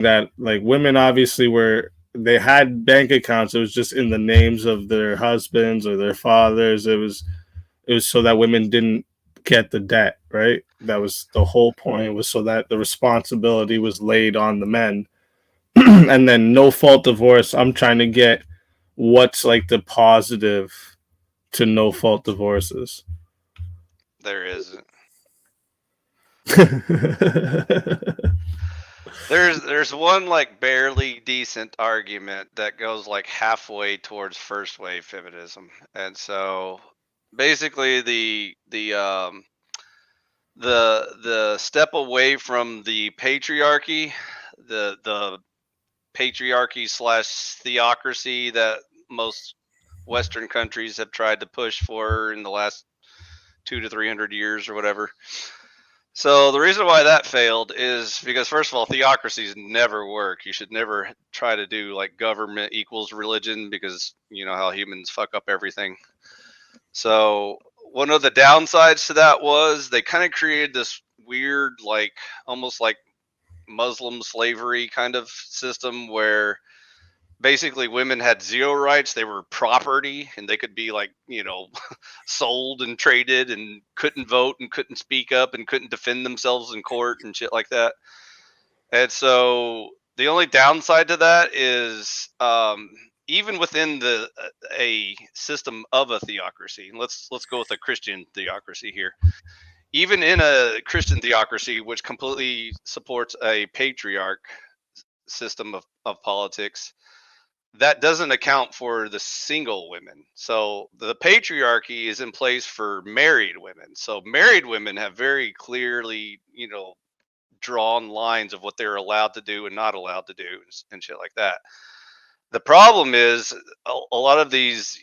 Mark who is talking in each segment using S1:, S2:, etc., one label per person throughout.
S1: that like women obviously they had bank accounts. It was just in the names of their husbands or their fathers. It was so that women didn't get the debt, right? That was the whole point, was so that the responsibility was laid on the men. And then no fault divorce. I'm trying to get what's like the positive to no fault divorces.
S2: There isn't.
S1: Well,
S2: There's one like barely decent argument that goes like halfway towards first wave feminism, and so basically the step away from the patriarchy, the patriarchy slash theocracy that most Western countries have tried to push for in the last 200 to 300 years or whatever. So the reason why that failed is because, first of all, theocracies never work. You should never try to do like government equals religion, because you know how humans fuck up everything. So one of the downsides to that was they kind of created this weird, like almost like Muslim slavery kind of system where basically women had zero rights. They were property, and they could be like, sold and traded, and couldn't vote and couldn't speak up and couldn't defend themselves in court and shit like that. And so the only downside to that is, even within the a system of a theocracy, let's go with a Christian theocracy here. Even in a Christian theocracy, which completely supports a patriarch system of politics, that doesn't account for the single women. So the patriarchy is in place for married women. So married women have very clearly, drawn lines of what they're allowed to do and not allowed to do, and shit like that. The problem is a lot of these,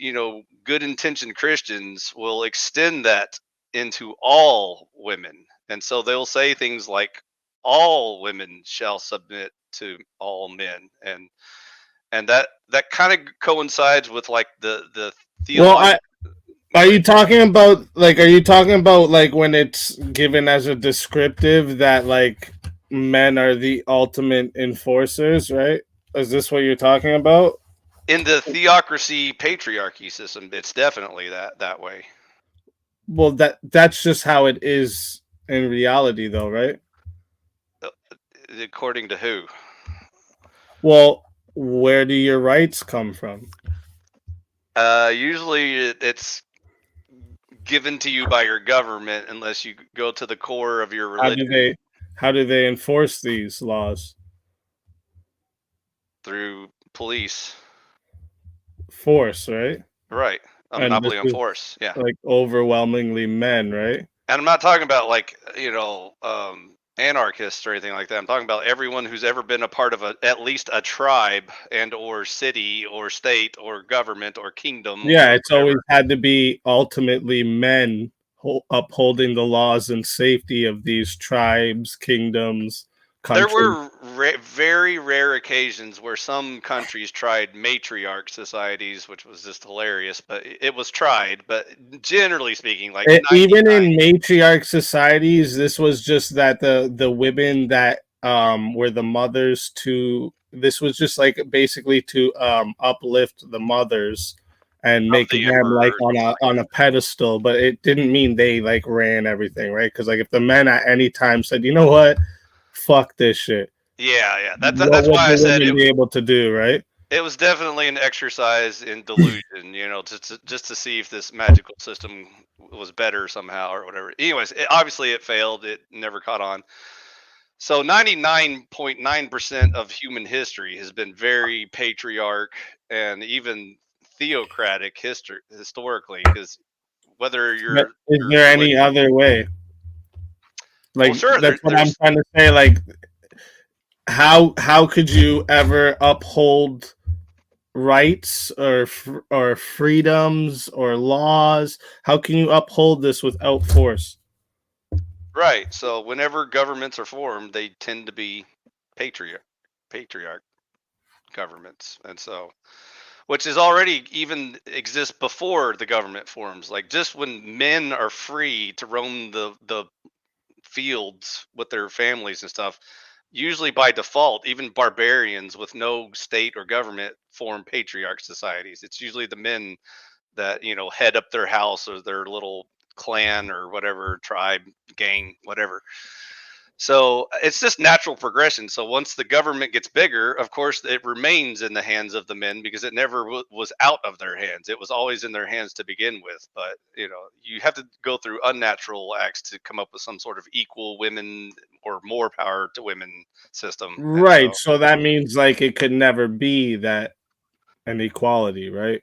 S2: good intentioned Christians will extend that into all women. And so they'll say things like all women shall submit to all men, and that kind of coincides with like the theological.
S1: I are you talking about like when it's given as a descriptive that like men are the ultimate enforcers, right? Is this what you're talking about?
S2: In the theocracy patriarchy system, it's definitely that way.
S1: Well, that's just how it is in reality, though, right?
S2: Uh, According to who?
S1: Well, where do your rights come from?
S2: Usually it's given to you by your government, unless you go to the core of your
S1: How do
S2: religion
S1: they how do they enforce these laws?
S2: through police.
S1: Force, right?
S2: Right. A
S1: And this
S2: monopoly on
S1: is
S2: force. Yeah.
S1: like overwhelmingly men, right?
S2: And I'm not talking about like, anarchists or anything like that. I'm talking about everyone who's ever been a part of at least a tribe and or city or state or government or kingdom
S1: Yeah,
S2: or
S1: it's
S2: whatever.
S1: always had to be ultimately men upholding the laws and safety of these tribes, kingdoms,
S2: There
S1: countries.
S2: were very rare occasions where some countries tried matriarch societies, which was just hilarious, but it was tried. But generally speaking, like
S1: Even
S2: 99.
S1: in matriarch societies, this was just that the women that were the mothers to this was just like basically to uplift the mothers and
S2: Of
S1: make
S2: the
S1: them
S2: emperor
S1: like
S2: or something like
S1: on a pedestal, but it didn't mean they like ran everything, right? Because like if the men at any time said, you know what, fuck this shit,
S2: that. Yeah.
S1: what
S2: That's
S1: would
S2: why I
S1: the
S2: said
S1: women be able to do, right?
S2: it was definitely an exercise in delusion, just to see if this magical system was better somehow or whatever. Anyways, obviously it failed. It never caught on. So 99.9% of human history has been very patriarch and even theocratic history historically, because whether
S1: But
S2: your
S1: is
S2: your
S1: there any
S2: religion,
S1: other way?
S2: well,
S1: Like
S2: sure,
S1: that's what I'm
S2: there's
S1: trying to say. Like how could you ever uphold rights or freedoms or laws? How can you uphold this without force?
S2: right. So whenever governments are formed, they tend to be patriarch governments, and so which is already even exists before the government forms. Like just when men are free to roam the fields with their families and stuff, usually by default, even barbarians with no state or government form patriarch societies. It's usually the men that, head up their house or their little clan or whatever, tribe, gang, whatever. So it's just natural progression. So once the government gets bigger, of course, it remains in the hands of the men because it never was out of their hands. It was always in their hands to begin with. But you have to go through unnatural acts to come up with some sort of equal women or more power to women system. And
S1: Right.
S2: so,
S1: So that means like it could never be that an equality, right?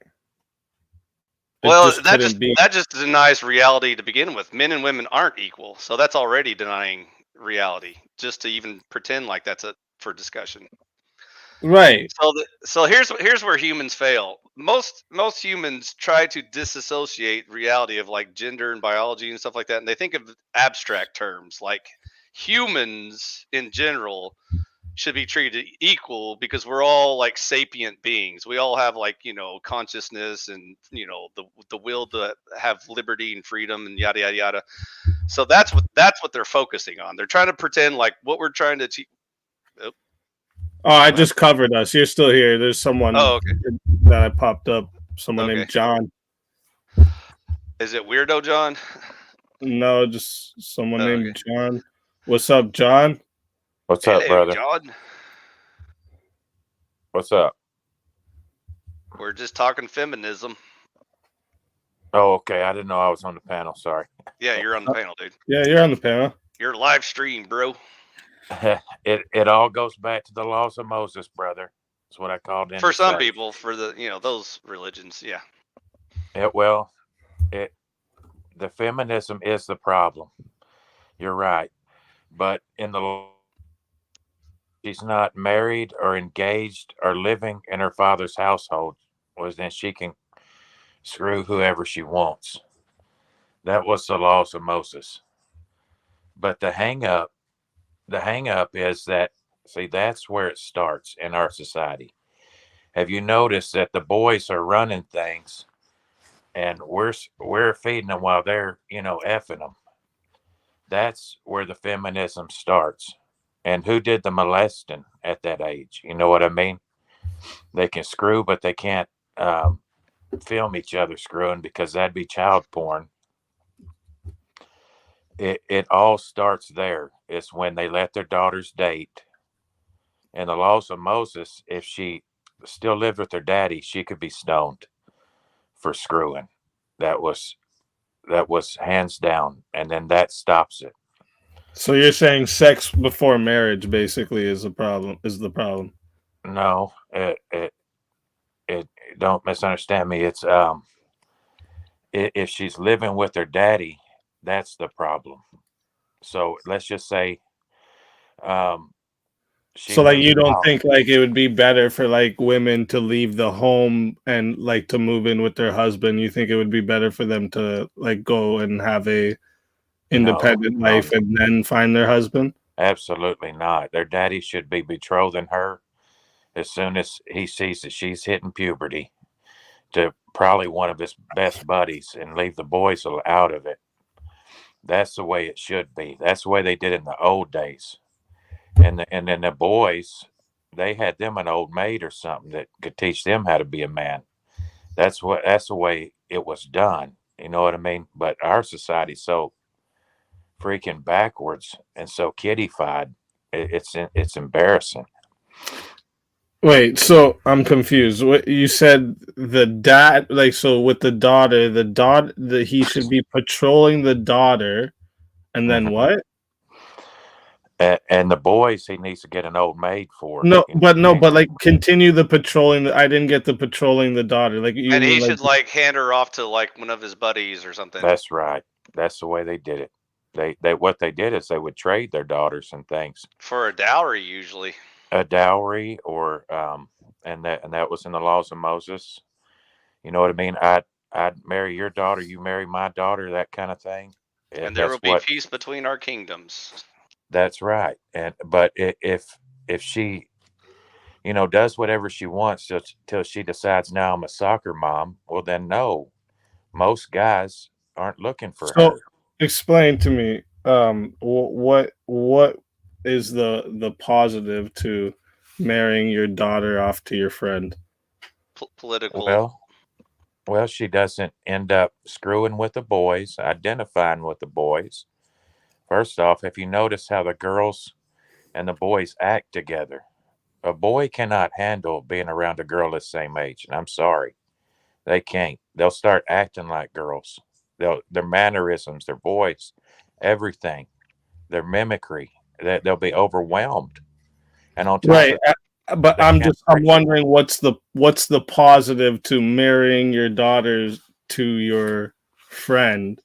S1: It
S2: well,
S1: just couldn't be.
S2: that just denies reality to begin with. Men and women aren't equal, so that's already denying reality. Just to even pretend like that's a for discussion.
S1: Right.
S2: So here's where humans fail. Most humans try to disassociate reality of like gender and biology and stuff like that, and they think of abstract terms like humans in general should be treated equal because we're all like sapient beings. We all have like consciousness and the will to have liberty and freedom and yada yada yada. So that's what they're focusing on. They're trying to pretend like what we're trying to achieve. Oh,
S1: Oh, I
S2: what?
S1: just covered us. You're still here. There's someone
S2: Oh, okay,
S1: that I popped up. Someone
S2: okay.
S1: named John.
S2: Is it weirdo, John?
S1: No, just someone
S2: Oh, okay.
S1: named John. What's up, John?
S3: What's up,
S2: Hello,
S3: brother?
S2: John.
S3: What's up?
S2: We're just talking feminism.
S3: Oh, okay. I didn't know I was on the panel. Sorry.
S2: Yeah, you're on the panel, dude.
S1: Yeah, you're on the panel.
S2: You're live stream, bro.
S3: It all goes back to the laws of Moses, brother. That's what I called in.
S2: For some people, for the those religions, yeah.
S3: The feminism is the problem. You're right, but she's not married or engaged or living in her father's household, was then she can screw whoever she wants. That was the laws of Moses. But the hang up is that, see, that's where it starts in our society. Have you noticed that the boys are running things and we're feeding them while they're, effing them? That's where the feminism starts. And who did the molesting at that age? You know what I mean? They can screw, but they can't film each other screwing because that'd be child porn. It all starts there. It's when they let their daughters date. And the laws of Moses, if she still lived with her daddy, she could be stoned for screwing. That was hands down. And then that stops it.
S1: So you're saying sex before marriage basically is the problem.
S3: No, it don't misunderstand me. It's if she's living with her daddy, that's the problem. So let's just say
S1: So like you
S3: moves
S1: don't
S3: out.
S1: think like it would be better for like women to leave the home and like to move in with their husband? You think it would be better for them to like go and have a independent
S3: No,
S1: life and then find their husband?
S3: absolutely not. Their daddy should be betrothing her as soon as he sees that she's hitting puberty to probably one of his best buddies and leave the boys out of it. That's the way it should be. That's the way they did in the old days. And then the boys, they had them an old maid or something that could teach them how to be a man. That's the way it was done. You know what I mean? But our society's so freaking backwards and so kiddified. It's embarrassing.
S1: Wait, so I'm confused. What you said the dad like so with the daughter, he should be patrolling the daughter and then
S3: Mm-hmm.
S1: what?
S3: And the boys, he needs to get an old maid for.
S1: No, but like continue the patrolling. I didn't get the patrolling the daughter. Like you
S2: And
S1: mean
S2: he should like hand her off to like one of his buddies or something.
S3: That's right. That's the way they did it. They what they did is they would trade their daughters and things
S2: For a dowry, usually.
S3: a dowry or and that was in the laws of Moses. You know what I mean? I'd marry your daughter, you marry my daughter, that kind of thing.
S2: And there will be peace between our kingdoms.
S3: That's right. But if she does whatever she wants till she decides now I'm a soccer mom, well then no, most guys aren't looking for her.
S1: Explain to me what is the positive to marrying your daughter off to your friend?
S2: Political.
S3: Well, she doesn't end up screwing with the boys, identifying with the boys. First off, if you notice how the girls and the boys act together, a boy cannot handle being around a girl the same age. And I'm sorry, they can't. They'll start acting like girls. Their mannerisms, their voice, everything, their mimicry, they'll be overwhelmed. And on top
S1: Right.
S3: of that,
S1: But
S3: they can't
S1: I'm
S3: appreciate.
S1: wondering what's the positive to marrying your daughters to your friend?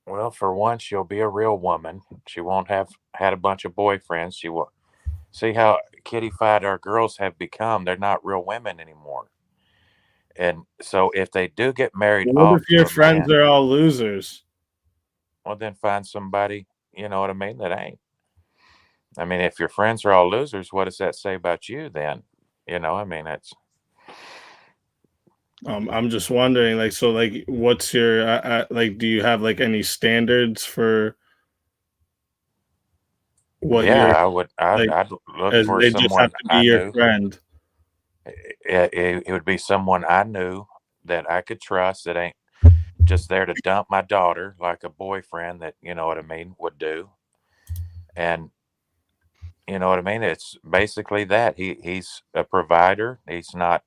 S3: Well, for once, she'll be a real woman. She won't have had a bunch of boyfriends. She will see how kiddified our girls have become. They're not real women anymore. And so, if they do get married
S1: What
S3: off
S1: if
S3: to
S1: your
S3: a man,
S1: friends are all losers?
S3: well, then find somebody, you know what I mean, that ain't. I mean, if your friends are all losers, what does that say about you then? You know, I mean, it's
S1: I'm just wondering, like, so, like, what's your like? Do you have like any standards for what
S3: yeah,
S1: you're
S3: I'd,
S1: like?
S3: I'd look
S1: As
S3: for
S1: they just have
S3: someone
S1: to be
S3: I
S1: your
S3: knew.
S1: friend.
S3: It would be someone I knew that I could trust that ain't just there to dump my daughter like a boyfriend that, you know what I mean, would do. And you know what I mean? It's basically that. He's a provider. He's not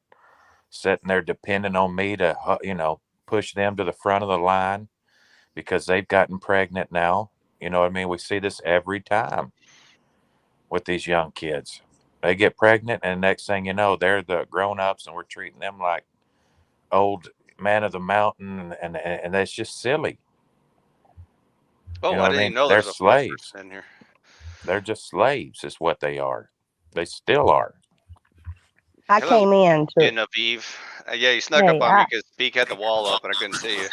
S3: sitting there depending on me to, push them to the front of the line because they've gotten pregnant now. You know what I mean? We see this every time with these young kids. They get pregnant, and next thing you know, they're the grown ups, and we're treating them like old man of the mountain, and that's just silly. You
S2: Oh,
S3: know
S2: I
S3: what I
S2: didn't
S3: mean?
S2: even know
S3: They're
S2: there's a fourth
S3: slaves.
S2: person in here.
S3: They're just slaves, is what they are. They still are.
S4: I
S2: Hello,
S4: came in to.
S2: Genevieve. Yeah, you snuck up
S4: Hey,
S2: on me because Speak had the wall up and I couldn't see you.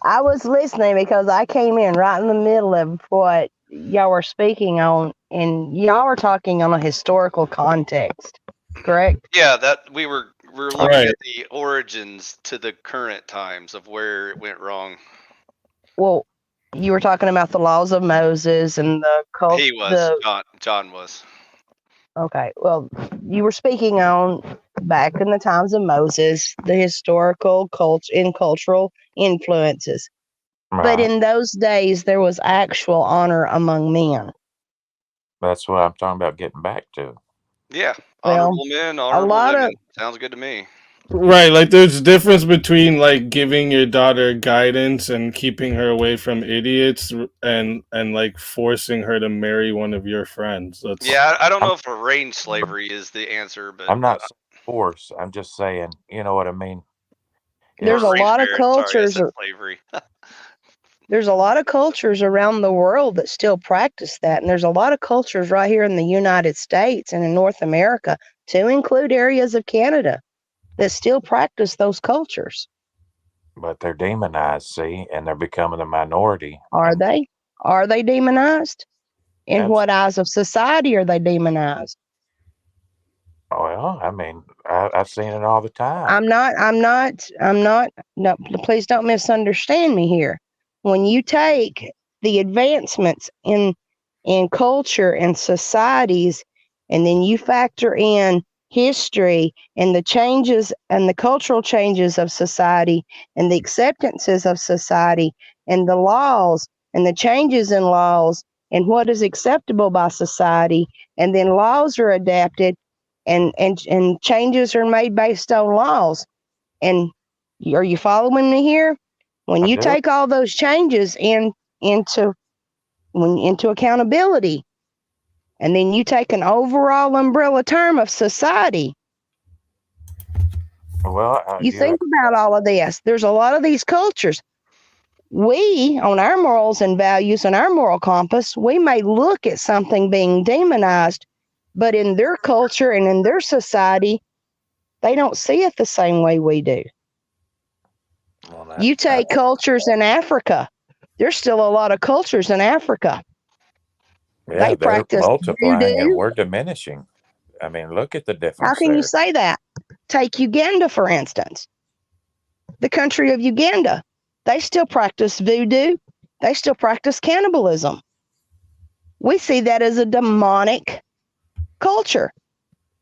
S4: I was listening because I came in right in the middle of what y'all were speaking on, and y'all were talking on a historical context, correct?
S2: Yeah, that we're looking
S1: Right.
S2: at the origins to the current times of where it went wrong.
S4: Well, you were talking about the laws of Moses and the cult.
S2: He was John was.
S4: Okay, well, you were speaking on back in the times of Moses, the historical cultural influences. But
S3: Right.
S4: in those days, there was actual honor among men.
S3: That's what I'm talking about getting back to.
S2: Yeah,
S4: Well,
S2: honorable men,
S4: a
S2: honorable
S4: lot
S2: women.
S4: of
S2: Sounds good to me.
S1: Right, like there's a difference between like giving your daughter guidance and keeping her away from idiots and like forcing her to marry one of your friends. That's
S2: Yeah, I don't
S3: I'm,
S2: know if arranged slavery is the answer, but
S3: I'm not saying force. I'm just saying, you know what I mean?
S4: there's
S2: or
S4: a
S3: It's
S2: arranged
S4: lot of
S2: marriage. Sorry, I
S4: cultures.
S2: said slavery.
S4: There's a lot of cultures around the world that still practice that, and there's a lot of cultures right here in the United States and in North America, to include areas of Canada, that still practice those cultures.
S3: but they're demonized, see, and they're becoming a minority.
S4: Are
S3: And
S4: they? Are they demonized? In
S3: abs-
S4: what eyes of society are they demonized?
S3: well, I mean, I've seen it all the time.
S4: No, please don't misunderstand me here. When you take the advancements in culture and societies, and then you factor in history and the changes and the cultural changes of society and the acceptances of society and the laws and the changes in laws and what is acceptable by society, and then laws are adapted and changes are made based on laws. And are you following me here? When
S3: I
S4: you
S3: do.
S4: take all those changes into into accountability, and then you take an overall umbrella term of society,
S3: Well,
S4: you think about all of this. There's a lot of these cultures. We, on our morals and values and our moral compass, we may look at something being demonized, but in their culture and in their society, they don't see it the same way we do.
S3: well,
S4: You take cultures in Africa, there's still a lot of cultures in Africa.
S3: yeah,
S4: They
S3: they're
S4: practice
S3: multiplying and
S4: voodoo.
S3: we're diminishing. I mean, look at the
S4: How
S3: difference
S4: can you
S3: there.
S4: say that? Take Uganda, for instance. The country of Uganda, they still practice voodoo. They still practice cannibalism. We see that as a demonic culture,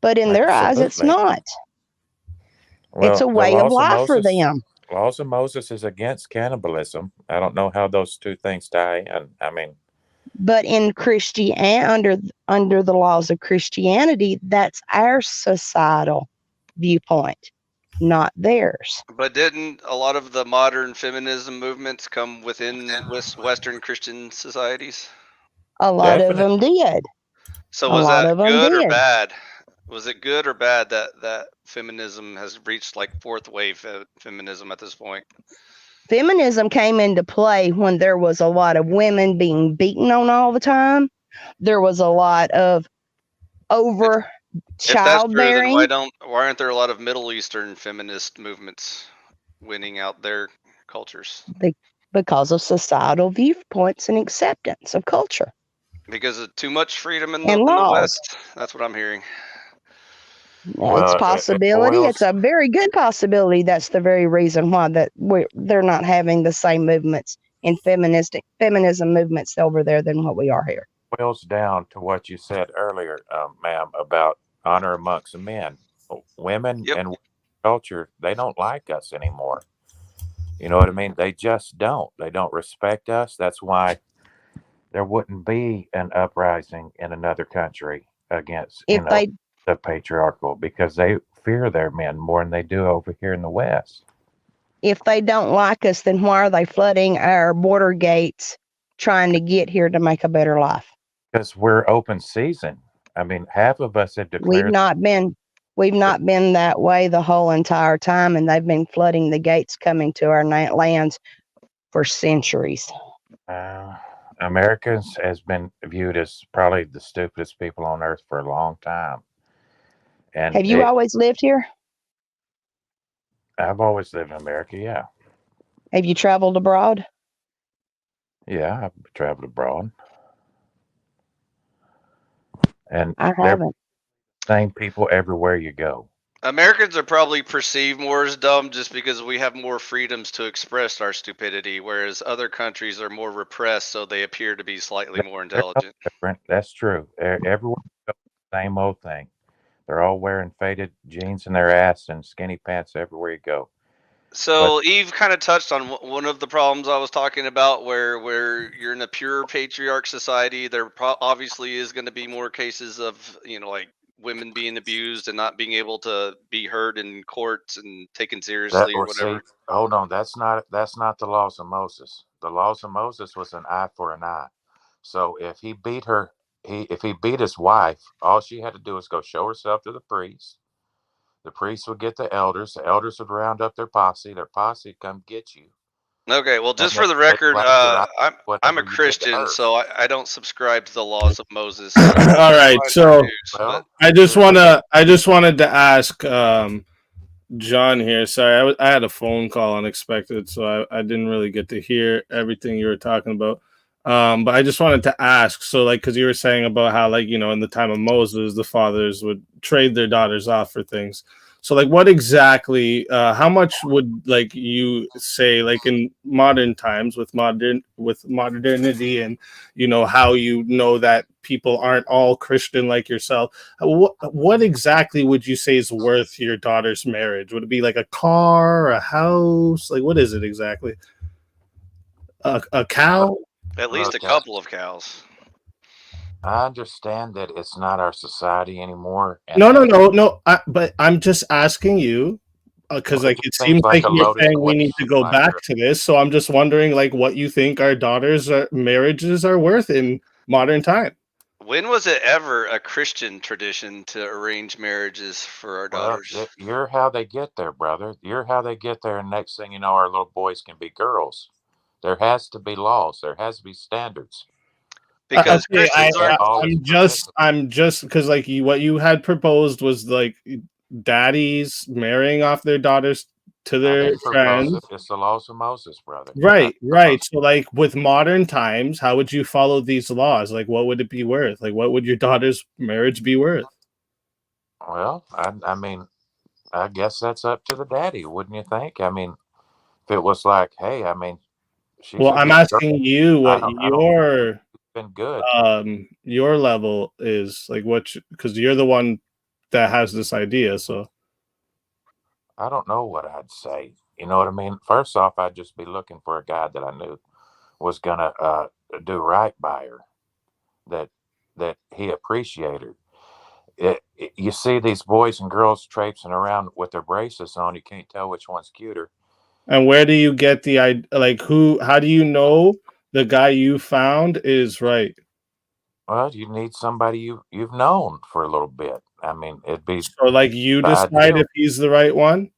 S4: but in their eyes, it's
S3: Absolutely.
S4: not.
S3: Well,
S4: It's a
S3: the
S4: way of
S3: laws of
S4: life for
S3: Moses,
S4: them.
S3: laws of Moses is against cannibalism. I don't know how those two things tie in. I mean,
S4: But in under the laws of Christianity, that's our societal viewpoint, not theirs.
S2: But didn't a lot of the modern feminism movements come within Western Christian societies?
S4: A lot of
S3: definitely.
S4: them did.
S2: So
S4: A
S2: was
S4: lot
S2: that
S4: of them
S2: good or
S4: did.
S2: bad? Was it good or bad that feminism has reached like fourth wave feminism at this point?
S4: Feminism came into play when there was a lot of women being beaten on all the time. There was a lot of over
S2: If that's true, then
S4: childbearing
S2: why aren't there a lot of Middle Eastern feminist movements winning out their cultures?
S4: because of societal viewpoints and acceptance of culture
S2: Because of too much freedom in
S4: and
S2: the
S4: laws.
S2: West. That's what I'm hearing.
S4: It's
S3: Well,
S4: possibility. It's a very good possibility. That's the very reason why they're not having the same movements in feminism movements over there than what we are here.
S3: boils down to what you said earlier, ma'am, about honor amongst men. Women
S2: Yep.
S3: and culture, they don't like us anymore. You know what I mean? They just don't. They don't respect us. That's why there wouldn't be an uprising in another country against,
S4: If they
S3: the patriarchal, because they fear their men more than they do over here in the West.
S4: don't like us, then why are they flooding our border gates trying to get here to make a better life?
S3: Because we're open season. I mean, half of us have
S4: We've
S3: declared.
S4: not been that way the whole entire time, and they've been flooding the gates coming to our lands for centuries.
S3: Americans has been viewed as probably the stupidest people on earth for a long time. And
S4: Have you always lived here?
S3: I've always lived in America. Yeah.
S4: Have you traveled abroad?
S3: Yeah. I've traveled abroad. And
S4: I
S3: they're
S4: haven't.
S3: the same people everywhere you go.
S2: Americans are probably perceived more as dumb just because we have more freedoms to express our stupidity, whereas other countries are more repressed, so they appear to be slightly more
S3: They're no
S2: intelligent.
S3: different. That's true. Everywhere you go, same old thing. They're all wearing faded jeans in their ass and skinny pants everywhere you go.
S2: So Eve kind of touched on one of the problems I was talking about, where you're in a pure patriarch society. There obviously is going to be more cases of like women being abused and not being able to be heard in courts and taken seriously or
S3: See,
S2: whatever.
S3: hold on. That's not the laws of Moses. The laws of Moses was an eye for an eye. So if he beat her, if he beat his wife, all she had to do was go show herself to the priest. The priest would get the elders. The elders would round up their posse. Their posse would come get you.
S2: Okay, well,
S3: And
S2: just
S3: then
S2: for the
S3: they
S2: record,
S3: flag you right
S2: I'm
S3: whatever
S2: a
S3: you did to
S2: Christian,
S3: her.
S2: so I don't subscribe to the laws of Moses.
S1: All right, so
S3: Well,
S1: I just wanted to ask John here. Sorry, I had a phone call unexpected, so I didn't really get to hear everything you were talking about. But I just wanted to ask, so like, because you were saying about how, like, in the time of Moses, the fathers would trade their daughters off for things. So, like, what exactly? How much would, like, you say, like, in modern times with modernity, and how that people aren't all Christian like yourself? What exactly would you say is worth your daughter's marriage? Would it be like a car, a house? Like, what is it exactly? A cow?
S2: At least a couple of cows.
S3: I understand that it's not our society anymore.
S1: No. But I'm just asking you because, like, it seems like
S3: a
S1: you're
S3: loaded
S1: saying we need to
S3: question,
S1: go back to this. So I'm just wondering, like, what you think our daughters' marriages are worth in modern time.
S2: When was it ever a Christian tradition to arrange marriages for our daughters?
S3: Well, you're how they get there, brother. You're how they get there. And next thing you know, our little boys can be girls. There has to be laws. There has to be standards.
S2: Because
S1: Okay,
S2: Christians aren't.
S1: I'm just because, like, what you had proposed was like daddies marrying off their daughters to their friends.
S3: It's the laws of Moses, brother.
S1: Right. So, like, with modern times, how would you follow these laws? Like, what would it be worth? Like, what would your daughter's marriage be worth?
S3: Well, I mean, I guess that's up to the daddy, wouldn't you think? I mean, if it was like, hey, I mean,
S1: Well, I'm asking you what your
S3: been good.
S1: your level is like because you're the one that has this idea. So
S3: I don't know what I'd say. You know what I mean? First off, I'd just be looking for a guy that I knew was gonna do right by her, that he appreciated. You see these boys and girls traipsing around with their braces on. You can't tell which one's cuter.
S1: and where do you get the like how do you know the guy you found is right?
S3: Well, you need somebody you've known for a little bit. I mean, it'd be
S1: So like you
S3: the
S1: decide
S3: ideal.
S1: if he's the right one?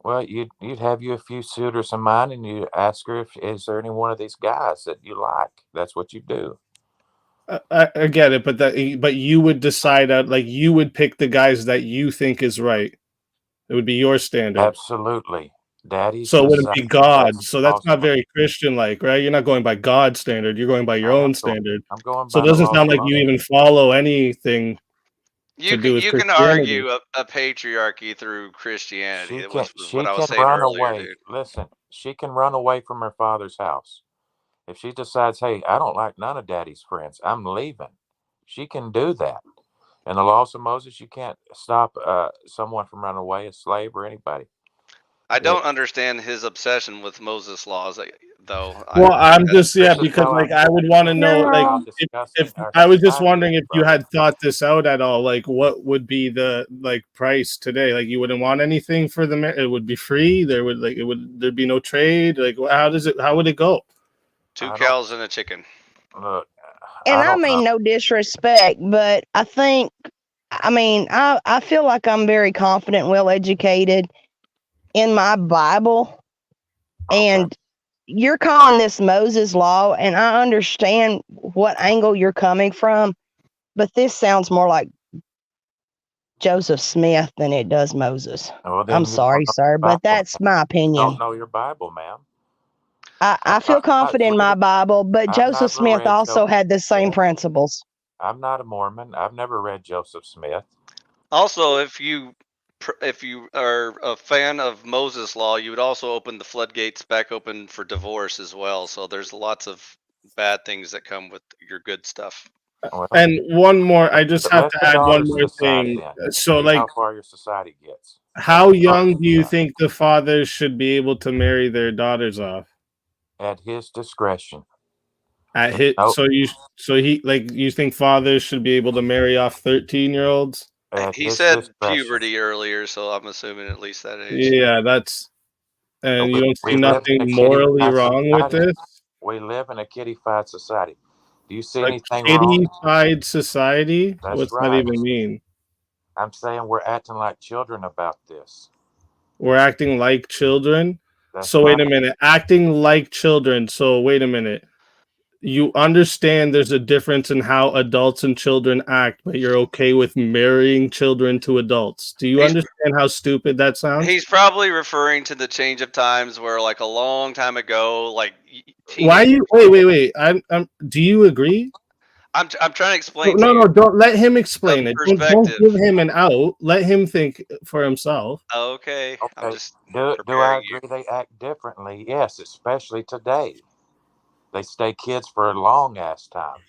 S3: Well, you'd have you a few suitors in mind, and you ask her if is there any one of these guys that you like. That's what you do.
S1: I get it, but you would decide out like you would pick the guys that you think is right. It would be your standard.
S3: Absolutely, Daddy's
S1: So it wouldn't be
S3: society.
S1: God. So that's not
S3: Also,
S1: very Christian like, right? You're not going by God's standard. You're going by your own standard.
S3: I'm going
S1: So
S3: by
S1: it
S3: the
S1: doesn't
S3: laws
S1: sound
S3: of
S1: like you
S3: Moses.
S1: even follow anything
S2: You
S1: to do with
S2: you can
S1: Christianity.
S2: argue a patriarchy through Christianity.
S3: She
S2: It
S3: can
S2: was what I was saying
S3: run
S2: earlier,
S3: away.
S2: dude.
S3: Listen, she can run away from her father's house. If she decides, hey, I don't like none of Daddy's friends, I'm leaving. She can do that. And the laws of Moses, you can't stop someone from running away, a slave or anybody.
S2: I don't understand his obsession with Moses laws, though.
S1: Well, I'm just
S3: This is
S1: because
S3: how
S1: like I would want to know like
S3: how
S1: if
S3: disgusting our
S1: I was just
S3: society
S1: wondering
S3: is,
S1: if you
S3: brother.
S1: had thought this out at all, like what would be the like price today? Like you wouldn't want anything for it would be free. There'd be no trade. Like how would it go?
S2: Two
S3: I don't
S2: cows and a chicken.
S3: look.
S4: And I
S3: don't
S4: mean,
S3: know.
S4: no disrespect, but I think, I mean, I feel like I'm very confident, well educated in my Bible.
S3: Okay.
S4: And you're calling this Moses law, and I understand what angle you're coming from, but this sounds more like Joseph Smith than it does Moses.
S3: Well, then
S4: I'm
S3: you don't
S4: sorry,
S3: know
S4: sir,
S3: your
S4: but
S3: Bible,
S4: that's
S3: ma'am.
S4: my
S3: You
S4: opinion.
S3: don't know your Bible, ma'am.
S4: I feel confident in my Bible, but
S3: I've
S4: Joseph
S3: never
S4: Smith
S3: read
S4: also
S3: Joseph
S4: had the same
S3: Smith.
S4: principles.
S3: I'm not a Mormon. I've never read Joseph Smith.
S2: Also, if you are a fan of Moses law, you would also open the floodgates back open for divorce as well. So there's lots of bad things that come with your good stuff.
S3: Well,
S1: And one more, I just have
S3: let
S1: to
S3: the
S1: add one
S3: daughters
S1: more
S3: decide
S1: thing.
S3: then, and
S1: So
S3: see
S1: like
S3: how far your society gets.
S1: how
S3: Let the daughters
S1: young do you
S3: decide.
S1: think the fathers should be able to marry their daughters off?
S3: At his discretion.
S1: At hit
S3: No,
S1: you think fathers should be able to marry off 13-year-olds?
S3: at
S2: He
S3: his
S2: said
S3: discretion.
S2: puberty earlier, so I'm assuming at least that age.
S1: Yeah, and you don't see
S3: We live in
S1: nothing
S3: a
S1: morally
S3: kitty-fied
S1: wrong with
S3: society.
S1: this?
S3: We live in a kitty-fied society. Do you see
S1: A
S3: anything wrong?
S1: kitty-fied society?
S3: That's
S1: What's that
S3: right.
S1: even mean?
S3: I'm saying we're acting like children about this.
S1: We're acting like children?
S3: That's
S1: So wait
S3: right.
S1: a minute. Acting like children. So wait a minute. You understand there's a difference in how adults and children act, but you're okay with marrying children to adults. Do you
S2: He's-
S1: understand how stupid that sounds?
S2: He's probably referring to the change of times where, like, a long time ago, like,
S1: Why you wait. Do you agree?
S2: I'm trying to explain
S1: No,
S2: to
S1: no,
S2: you
S1: don't let him explain
S2: the
S1: it. Don't
S2: perspective.
S1: give him an out. Let him think for himself.
S2: Okay, I'm
S3: Okay.
S2: just
S3: Do I
S2: preparing
S3: agree
S2: you.
S3: they act differently? Yes, especially today. They stay kids for a long ass time.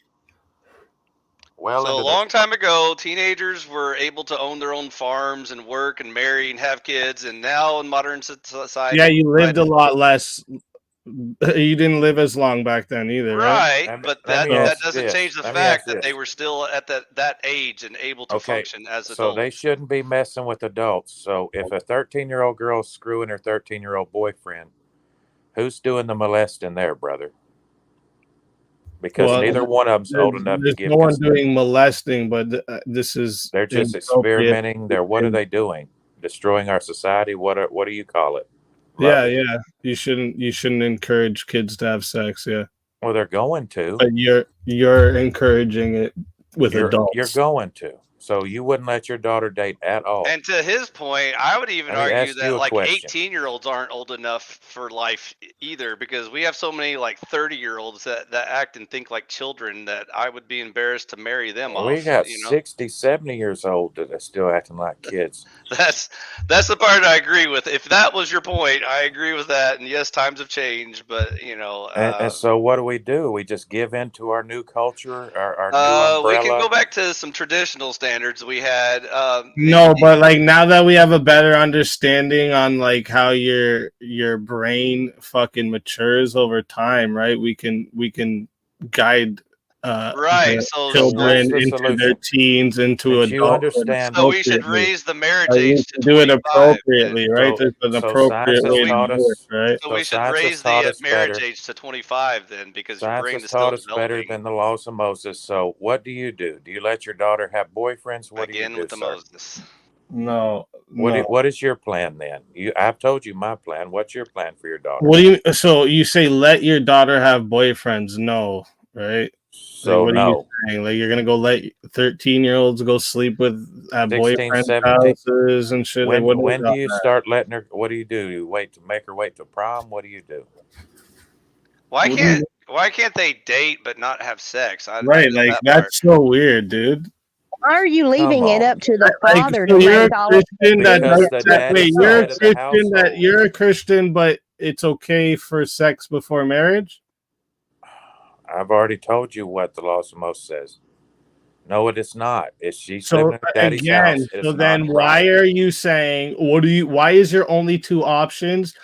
S3: Well
S2: So a
S3: into their
S2: long time ago, teenagers were able to own their own farms and work and marry and have kids, and now in modern society,
S1: Yeah, you lived a lot less. You didn't live as long back then either, right?
S2: right?
S3: Let me-
S2: But
S3: let
S2: that
S3: me ask
S2: doesn't
S3: this.
S2: change the
S3: Let me ask
S2: fact that they
S3: this.
S2: were still at that age and able to
S3: Okay,
S2: function as
S3: so
S2: adults.
S3: they shouldn't be messing with adults. So if a 13-year-old girl's screwing her 13-year-old boyfriend, who's doing the molesting there, brother? Because
S1: Well,
S3: neither one of them's old enough to
S1: there's
S3: give
S1: no one
S3: consent.
S1: doing molesting, but this is
S3: They're just
S1: inappropriate.
S3: experimenting. What are they doing? Destroying our society? What do you call it?
S1: Yeah,
S3: Love it.
S1: yeah. You shouldn't encourage kids to have sex. Yeah,
S3: Well, they're going to.
S1: but you're encouraging it with
S3: You're
S1: adults.
S3: going to. So you wouldn't let your daughter date at all.
S2: And to his point, I would even
S3: Let me
S2: argue
S3: ask
S2: that
S3: you a
S2: like
S3: question.
S2: 18-year-olds aren't old enough for life either, because we have so many like 30-year-olds that act and think like children that I would be embarrassed to marry them
S3: We
S2: off,
S3: got
S2: you know.
S3: 60, 70 years old that are still acting like kids.
S2: That's the part I agree with. If that was your point, I agree with that. And yes, times have changed, but you know,
S3: And so what do? We just give in to our new culture, our new
S2: we can
S3: umbrella?
S2: go back to some traditional standards we had.
S1: No, but like now that we have a better understanding on like how your brain fucking matures over time, right? We can guide
S2: Right.
S1: the
S2: So
S1: children
S3: the
S1: into their
S3: solution?
S1: teens, into
S3: Since you
S1: adulthood
S3: understand,
S2: so we should
S1: appropriately.
S2: raise the marriage
S1: Like, we
S2: age to
S1: can do it
S2: 25.
S1: appropriately, right? There's an
S3: so
S1: appropriate
S3: science has
S1: way to
S3: taught
S1: do it,
S3: us.
S1: right?
S2: So
S3: So
S2: we should
S3: science has
S2: raise
S3: taught
S2: the
S3: us
S2: marriage
S3: better.
S2: age to 25 then, because your
S3: Science
S2: brain
S3: has
S2: is still
S3: taught us better
S2: developing.
S3: than the laws of Moses. So what do? Do you let your daughter have boyfriends? What do you
S2: Again
S3: do,
S2: with the
S3: sir?
S2: Moses.
S1: No, no.
S3: What is your plan then? I've told you my plan. What's your plan for your daughter?
S1: What do you? So you say let your daughter have boyfriends? No, right? Like,
S3: So
S1: what are you
S3: no.
S1: saying? Like, you're gonna go let 13-year-olds go sleep with at
S3: 16,
S1: boyfriend
S3: 17.
S1: houses and shit? Like, what is
S3: When do
S1: all
S3: you
S1: that?
S3: start letting her? What do? You wait to make her wait to prom? What do you do?
S2: Why
S1: What do you,
S2: can't they date but not have sex? I
S1: right?
S2: missed
S1: Like,
S2: that part.
S1: that's so weird, dude.
S4: Why are you
S3: Come
S4: leaving it
S3: on.
S4: up to the
S1: Like,
S4: father
S1: so
S4: to
S1: you're a
S4: make all of the
S1: Christian that
S3: Because
S1: does
S3: the
S1: that. Wait,
S3: daddy's the
S1: you're a
S3: head of the
S1: Christian that
S3: household.
S1: you're a Christian, but it's okay for sex before marriage?
S3: I've already told you what the laws of Moses says. No, it is not. It's she's
S1: So
S3: living in her daddy's
S1: again,
S3: house. It
S1: so
S3: is
S1: then
S3: not
S1: why
S3: right.
S1: are you saying why is your only two options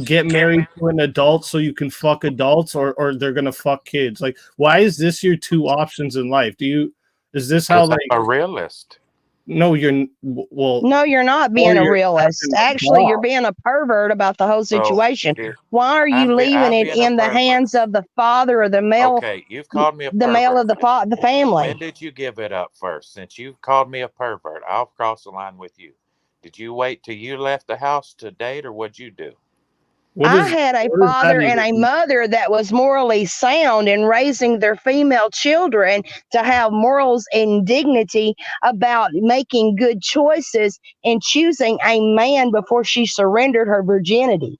S1: get married to an adult so you can fuck adults or they're gonna fuck kids? Like, why is this your two options in life? Is this how
S3: Because
S1: like
S3: I'm a realist.
S1: no you're well
S4: No, you're not
S1: or
S4: being a
S1: you're
S4: realist.
S1: fucking
S4: Actually, you're
S1: boss.
S4: being a pervert about the whole
S3: So
S4: situation. Why are you
S3: I'm
S4: leaving it
S3: being a
S4: in the
S3: pervert.
S4: hands of the father or the male,
S3: Okay, you've called me a
S4: the male of
S3: pervert.
S4: the
S3: When
S4: family?
S3: did you give it up first? Since you've called me a pervert, I'll cross the line with you. Did you wait till you left the house to date, or what'd you do?
S1: What
S4: I
S1: is
S4: had a
S1: what does that
S4: father and
S1: even
S4: a
S1: mean?
S4: mother that was morally sound in raising their female children to have morals and dignity about making good choices and choosing a man before she surrendered her virginity.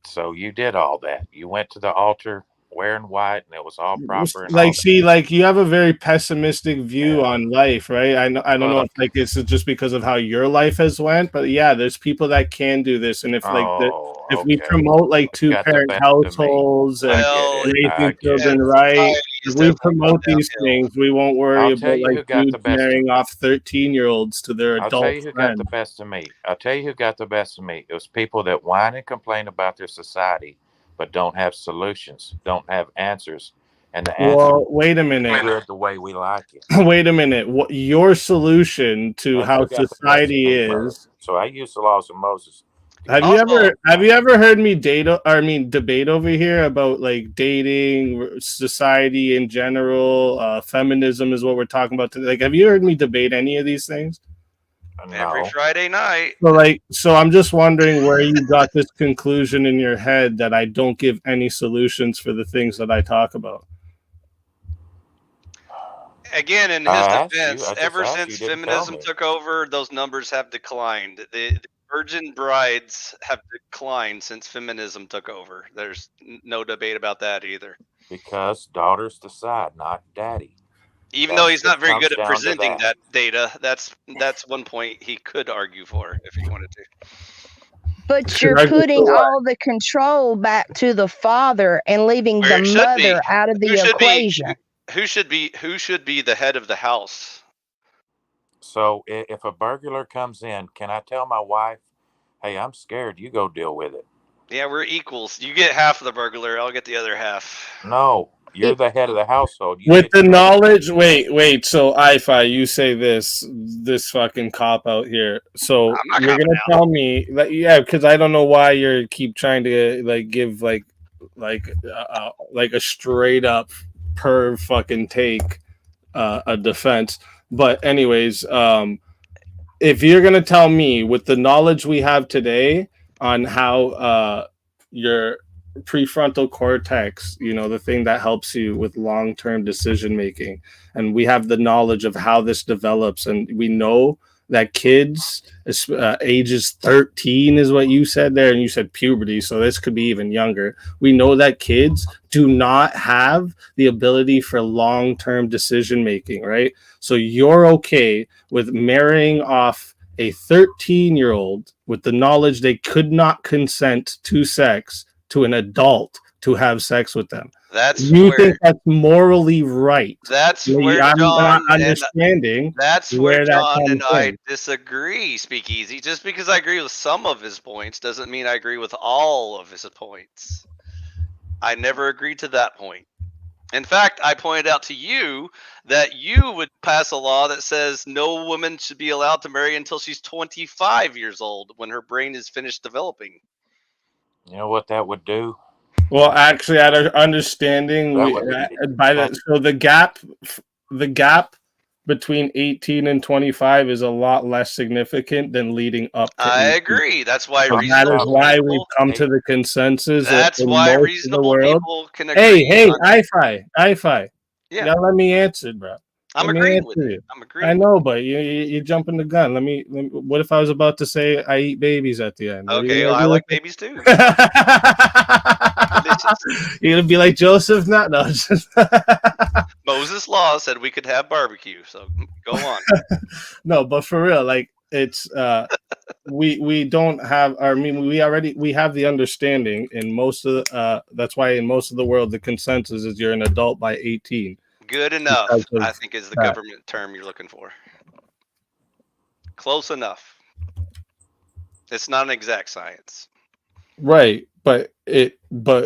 S3: So you did all that. You went to the altar wearing white, and it was all proper and all
S1: Like,
S3: that.
S1: see, like, you have a very pessimistic view
S3: Yeah.
S1: on life, right? I don't know
S3: Well,
S1: if like it's just because of how your life has went, but yeah, there's people that can do this, and
S3: oh,
S1: if we
S3: okay.
S1: promote like
S3: You got the
S1: 2-parent
S3: best of me.
S1: households
S3: I
S1: and
S3: get
S2: Well,
S3: it. I
S1: raising
S3: get
S2: and
S3: it.
S1: children right,
S2: society
S1: if
S2: has
S1: we
S2: definitely gone
S1: promote these
S2: downhill.
S1: things, we won't worry
S3: I'll tell
S1: about
S3: you
S1: like
S3: who got the
S1: dudes
S3: best of
S1: marrying
S3: me.
S1: off 13-year-olds to their
S3: I'll tell
S1: adult
S3: you who got the
S1: friends.
S3: best of me. I'll tell you who got the best of me. It was people that whine and complain about their society, but don't have solutions, don't have answers. And the answer
S1: Well, wait a
S3: is
S1: minute.
S3: good the way we like it.
S1: Wait a minute. What your solution to
S3: That's
S1: how
S3: who got the best of
S1: society
S3: me, brother.
S1: is?
S3: So I use the laws of Moses to
S1: Have
S3: keep
S1: you
S2: Also,
S1: ever heard me debate over here about like dating, society in general, feminism is what we're talking about today. Like, have you heard me debate any of these things?
S2: every
S3: no.
S2: Friday night.
S1: So I'm just wondering where you got this conclusion in your head that I don't give any solutions for the things that I talk about.
S2: Again, in
S3: I
S2: his
S3: asked you.
S2: defense,
S3: I just
S2: ever
S3: asked you.
S2: since
S3: You didn't tell
S2: feminism
S3: me.
S2: took over, those numbers have declined. The virgin brides have declined since feminism took over. There's no debate about that either.
S3: Because daughters decide, not daddy.
S2: Even though he's
S3: It
S2: not very
S3: comes
S2: good at
S3: down to
S2: presenting
S3: that.
S2: that data, that's one point he could argue for if he wanted to.
S4: But
S1: Should
S4: you're
S1: I go
S4: putting
S1: for what?
S4: all the control back to the father and leaving
S2: Where
S4: the
S2: it should be.
S4: mother out of the
S2: Who should be
S4: equation.
S2: who should be the head of the house?
S3: So if a burglar comes in, can I tell my wife, "Hey, I'm scared. You go deal with it"?
S2: Yeah, we're equals. You get half of the burglar, I'll get the other half.
S3: No, you're the head of the household. You
S1: With
S3: get
S1: the
S3: to
S1: knowledge, wait. So, Ifi, you say this fucking cop out here. So
S2: I'm not
S1: you're
S2: copping
S1: gonna
S2: out.
S1: tell me, like, yeah, because I don't know why you keep trying to like give like a straight up perv fucking take a defense. But anyways, if you're gonna tell me with the knowledge we have today on how your prefrontal cortex, you know, the thing that helps you with long-term decision making, and we have the knowledge of how this develops, and we know that kids ages 13 is what you said there, and you said puberty, so this could be even younger. We know that kids do not have the ability for long-term decision making, right? So you're okay with marrying off a 13-year-old with the knowledge they could not consent to sex to an adult to have sex with them.
S2: That's
S1: You
S2: where
S1: think that's morally right?
S2: that's
S1: Maybe
S2: where
S1: I'm not
S2: John and
S1: understanding
S2: that's
S1: where
S2: where
S1: that
S2: John
S1: comes
S2: and I
S1: in.
S2: disagree, Speakeasy. Just because I agree with some of his points doesn't mean I agree with all of his points. I never agreed to that point. In fact, I pointed out to you that you would pass a law that says no woman should be allowed to marry until she's 25 years old when her brain is finished developing.
S3: You know what that would do?
S1: Well, actually, at our understanding,
S3: That
S1: we
S3: would be
S1: by the so the gap between 18 and 25 is a lot less significant than leading up to
S2: I
S1: 18.
S2: agree. That's why
S1: So that is
S2: reasonable
S1: why we've
S2: people.
S1: come to the consensus that
S2: That's
S1: in
S2: why
S1: most of the
S2: reasonable
S1: world.
S2: people can agree.
S1: Hey,
S2: on-
S1: I-Fi.
S2: Yeah.
S1: You gotta let me answer, bro.
S2: I'm
S1: Let me
S2: agreeing with
S1: answer
S2: you. I'm
S1: I
S2: agreeing.
S1: know, but you're jumping the gun. Let me. What if I was about to say I eat babies at the end? What are you
S2: Okay,
S1: gonna
S2: well, I
S1: do
S2: like
S1: with
S2: babies too.
S1: it?
S2: Delicious.
S1: You're gonna be like Joseph? Not no. Just
S2: Moses' law said we could have barbecue, so go on.
S1: no, but for real, like it's we don't have. I mean, we have the understanding in most of the. That's why in most of the world the consensus is you're an adult by 18.
S2: Good enough,
S1: Because of
S2: I think, is the
S1: that.
S2: government term you're looking for. Close enough. It's not an exact science.
S1: Right, but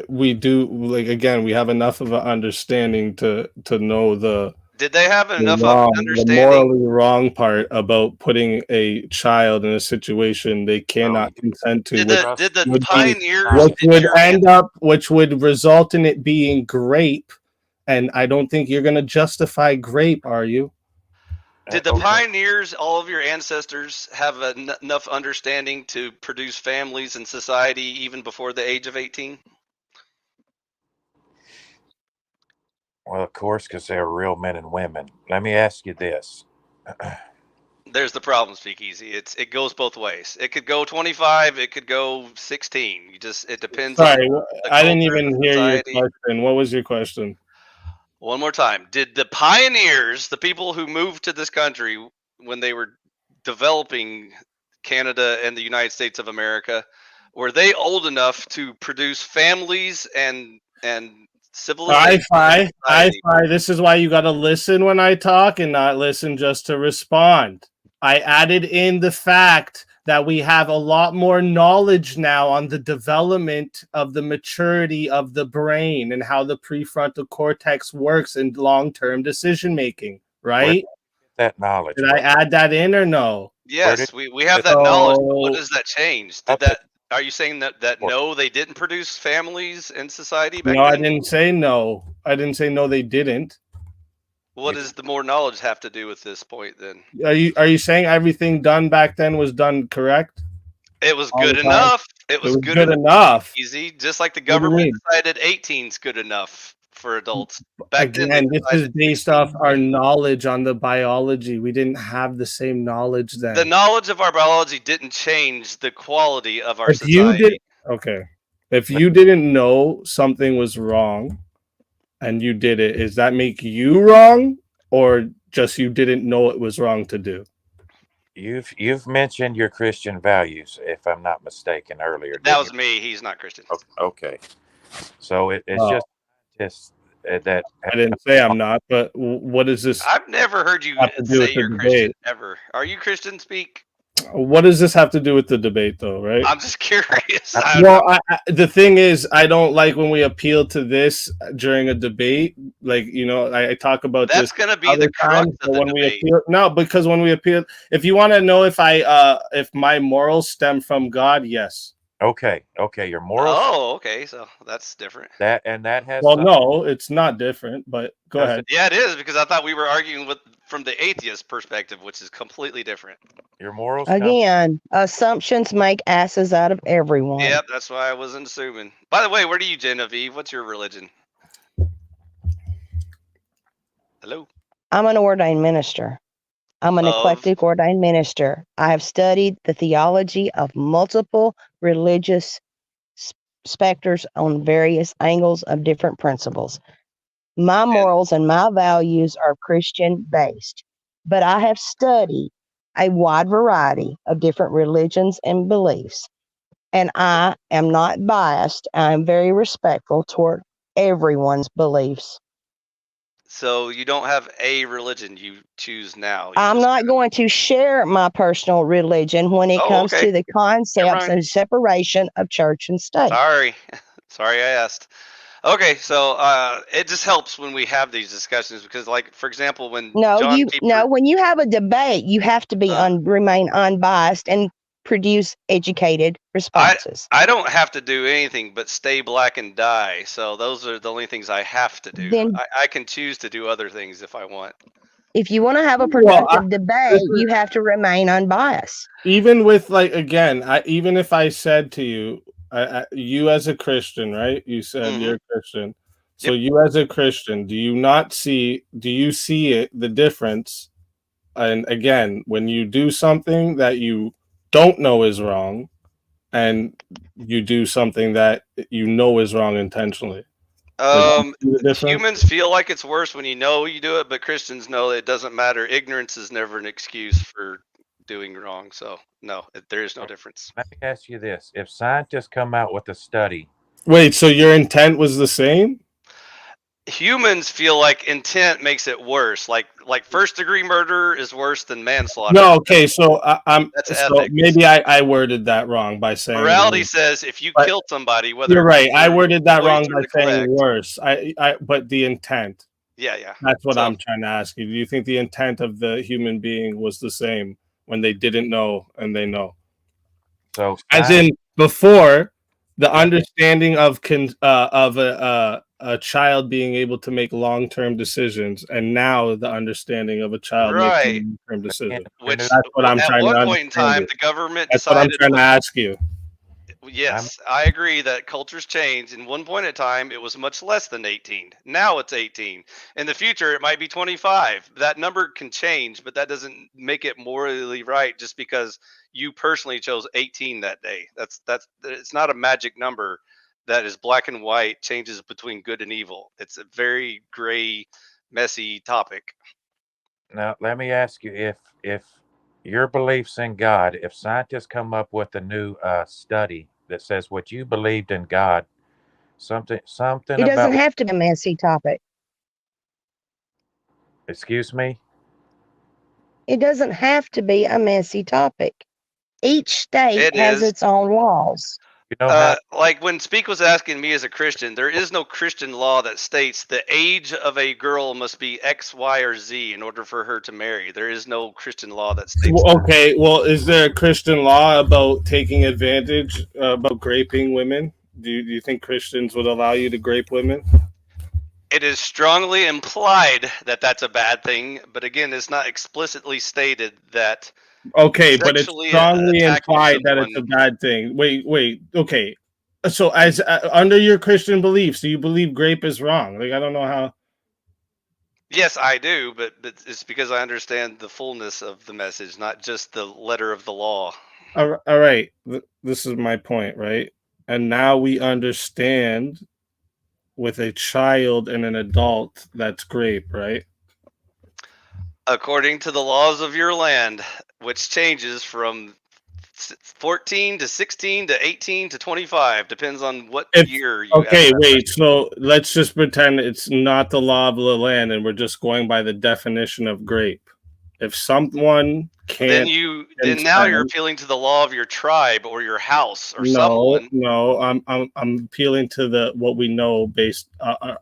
S1: we do, like, again, we have enough of an understanding to know the
S2: Did they have enough of
S1: wrong, the
S2: understanding?
S1: morally wrong part about putting a child in a situation they cannot consent to,
S2: Did the
S1: would be-
S2: pioneers?
S1: which would end up, which would result in it being grape, and I don't think you're going to justify grape, are you?
S2: Did the pioneers, all of your ancestors, have enough understanding to produce families and society even before the age of 18?
S3: Well, of course, because they're real men and women. Let me ask you this.
S2: There's the problem, Speakeasy. It goes both ways. It could go 25. It could go 16. It depends
S1: Sorry,
S2: on the
S1: I didn't
S2: culture,
S1: even
S2: the
S1: hear
S2: society.
S1: your question. What was your question?
S2: One more time. Did the pioneers, the people who moved to this country when they were developing Canada and the United States of America, were they old enough to produce families and civilization?
S1: I-Fi, this is why you got to listen when I talk and not listen just to respond. I added in the fact that we have a lot more knowledge now on the development of the maturity of the brain and how the prefrontal cortex works in long-term decision making, right?
S3: That knowledge.
S1: Did I add that in or no?
S2: Yes, we have that knowledge, but what does that change? Are you saying that no, they didn't produce families and society back
S1: No,
S2: then?
S1: I didn't say no. I didn't say no, they didn't.
S2: What does the more knowledge have to do with this point then?
S1: Are you saying everything done back then was done correct?
S2: It was good enough. It was good
S1: enough.
S2: Easy, just like the
S1: What do you
S2: government
S1: mean?
S2: decided 18's good enough for adults. Back then,
S1: Again,
S2: they
S1: this is
S2: decided
S1: based off our knowledge on the biology. We didn't have the same knowledge then.
S2: the knowledge of our biology didn't change the quality of our
S1: If you
S2: society.
S1: did, okay. If you didn't know something was wrong and you did it, does that make you wrong, or just you didn't know it was wrong to do?
S3: You've mentioned your Christian values, if I'm not mistaken, earlier.
S2: That was me. He's not Christian.
S3: Okay. So it's just that
S1: I didn't say I'm not, but what is this?
S2: I've never heard you
S1: have to do
S2: say
S1: with the
S2: you're
S1: debate?
S2: Christian ever. Are you Christian? Speak.
S1: What does this have to do with the debate, though, right?
S2: I'm just curious.
S1: Well, the thing is, I don't like when we appeal to this during a debate. Like, you know, I talk about
S2: that's
S1: this
S2: going to be the crux of the
S1: when
S2: debate.
S1: we appeal. No, because when we appeal, if you want to know if my morals stem from God, yes.
S3: Okay, your morals.
S2: Oh, okay. So that's different.
S3: That has.
S1: Well, no, it's not different, but go
S3: Does
S1: ahead.
S2: Yeah, it is, because I thought we were arguing from the atheist perspective, which is completely different.
S3: Your morals come.
S4: Again, assumptions make asses out of everyone.
S2: Yep, that's why I wasn't assuming. By the way, where do you, Genevieve? What's your religion? Hello.
S4: I'm an ordained minister. I'm an
S2: Of-
S4: eclectic ordained minister. I have studied the theology of multiple religious specters on various angles of different principles. My morals and my values are Christian based, but I have studied a wide variety of different religions and beliefs. And I am not biased. I am very respectful toward everyone's beliefs.
S2: So you don't have a religion you choose now. You
S4: I'm
S2: just-
S4: not going to share my personal religion when it
S2: Oh,
S4: comes
S2: okay.
S4: to the concepts
S2: mind.
S4: and separation of church and state.
S2: Sorry. Sorry I asked. Okay, so it just helps when we have these discussions, because, like, for example, when John Keeper,
S4: When you have a debate, you have to be remain unbiased and produce educated responses.
S2: I don't have to do anything but stay black and die. So those are the only things I have to do.
S4: Then-
S2: I can choose to do other things if I want.
S4: If you want to have a
S1: Well,
S4: productive debate, you have to remain unbiased.
S1: Even with, like, again, even if I said to you, you as a Christian, right? You said
S2: Mhm.
S1: you're a Christian. So you as a Christian, do you see it, the difference? And again, when you do something that you don't know is wrong, and you do something that you know is wrong intentionally.
S2: Humans feel like it's worse when you know you do it, but Christians know it doesn't matter. Ignorance is never an excuse for doing wrong. So no, there is no difference.
S3: Let me ask you this: if scientists come out with a study,
S1: Wait, so your intent was the same?
S2: Humans feel like intent makes it worse. Like first degree murder is worse than manslaughter.
S1: No, okay, so
S2: That's
S1: so
S2: ethics.
S1: maybe I worded that wrong by saying
S2: Morality says if you killed somebody, whether
S1: you're right. I
S2: through
S1: worded that wrong
S2: poison
S1: by
S2: or
S1: saying
S2: neglect.
S1: worse. But the intent.
S2: Yeah.
S1: That's what
S2: So-
S1: I'm trying to ask you. Do you think the intent of the human being was the same when they didn't know and they know?
S3: so
S1: As in before, the understanding of a child being able to make long-term decisions, and now the understanding of a child making long-term decisions.
S2: Which
S1: That's what I'm trying to
S2: at one point in time,
S1: understand.
S2: the government
S1: That's what I'm
S2: decided.
S1: trying to ask you.
S2: Yes, I agree that cultures change. In one point in time, it was much less than 18. Now it's 18. In the future, it might be 25. That number can change, but that doesn't make it morally right just because you personally chose 18 that day. That's it's not a magic number that is black and white, changes between good and evil. It's a very gray, messy topic.
S3: Now, let me ask you: if your beliefs in God, if scientists come up with a new study that says what you believed in God, something
S4: It doesn't
S3: about.
S4: have to be a messy topic.
S3: Excuse me.
S4: It doesn't have to be a messy topic. Each state
S2: It
S4: has
S2: is.
S4: its own laws.
S3: You know how
S2: Like when Speak was asking me as a Christian, there is no Christian law that states the age of a girl must be X, Y, or Z in order for her to marry. There is no Christian law that states that.
S1: Okay, well, is there a Christian law about taking advantage, about graping women? Do you think Christians would allow you to grape women?
S2: It is strongly implied that that's a bad thing, but again, it's not explicitly stated that.
S1: Okay, but it's
S2: Sexually
S1: strongly
S2: attacking
S1: implied that it's a
S2: someone-
S1: bad thing. Wait. Okay, so as under your Christian beliefs, do you believe grape is wrong? Like, I don't know how.
S2: Yes, I do, but it's because I understand the fullness of the message, not just the letter of the law.
S1: All right, this is my point, right? And now we understand with a child and an adult that's grape, right?
S2: According to the laws of your land, which changes from 14 to 16 to 18 to 25, depends on what year you
S1: Okay,
S2: have.
S1: wait, so let's just pretend it's not the law of the land and we're just going by the definition of grape. If someone can't,
S2: then now you're appealing to the law of your tribe or your house or someone.
S1: No, I'm appealing to what we know based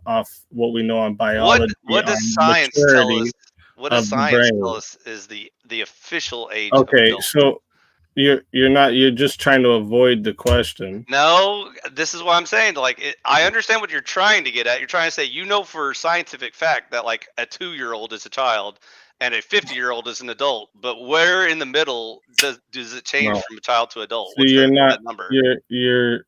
S1: off what we know on biology.
S2: What does science tell us? What does science tell us is the official age?
S1: Okay,
S2: of
S1: so you're not. You're just trying to avoid the question.
S2: No, this is what I'm saying. Like, I understand what you're trying to get at. You're trying to say, for scientific fact that like a 2-year-old is a child and a 50-year-old is an adult. But where in the middle does it change
S1: No.
S2: from a child to adult?
S1: So
S2: What's
S1: you're not.
S2: that number?
S1: You're.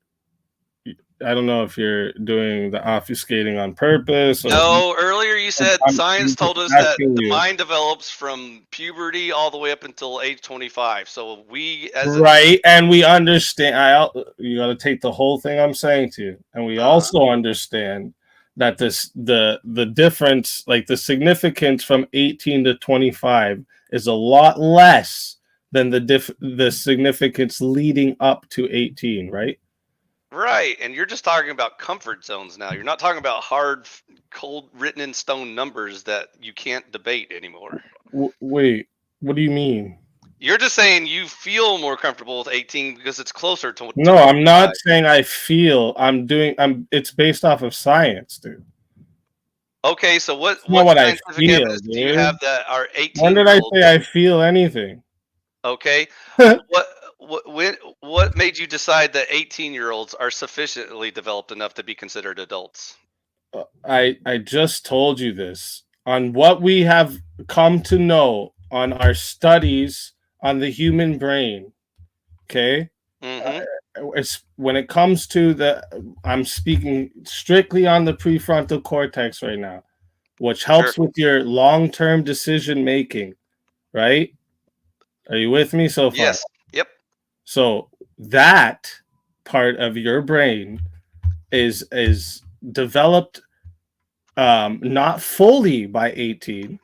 S1: I don't know if you're doing the obfuscating on purpose. Or
S2: No, earlier you said science told us that the
S1: you.
S2: mind develops from puberty all the way up until age 25. So we, as
S1: Right, and we understand. You got to take the whole thing I'm saying to you, and we also understand that the difference, like the significance from 18 to 25, is a lot less than the significance leading up to 18. Right.
S2: Right, and you're just talking about comfort zones now. You're not talking about hard, cold, written in stone numbers that you can't debate anymore.
S1: Wait, what do you mean?
S2: You're just saying you feel more comfortable with 18 because it's closer to.
S1: No, I'm not saying I feel. It's based off of science, dude.
S2: Okay, so what
S1: I
S2: scientific
S1: feel,
S2: evidence do you have that are 18?
S1: When did I say I feel anything?
S2: Okay, what made you decide that 18-year-olds are sufficiently developed enough to be considered adults?
S1: I just told you this on what we have come to know on our studies on the human brain. Okay. When it comes to I'm speaking strictly on the prefrontal cortex right now, which helps with your long-term decision making, right? Are you with me so far?
S2: Yes. Yep.
S1: So that part of your brain is developed not fully by 18,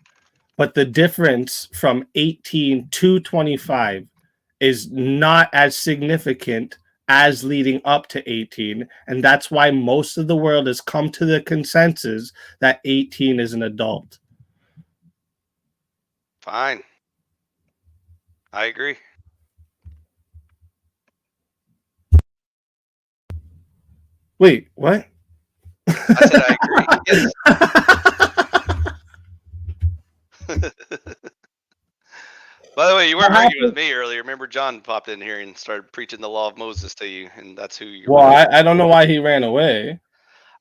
S1: but the difference from 18 to 25 is not as significant as leading up to 18, and that's why most of the world has come to the consensus that 18 is an adult.
S2: Fine. I agree.
S1: Wait, what?
S2: I said I agree. Yes. By the way, you weren't arguing with me earlier. Remember, John popped in here and started preaching the law of Moses to you, and that's who you were.
S1: Well, I don't know why he ran away.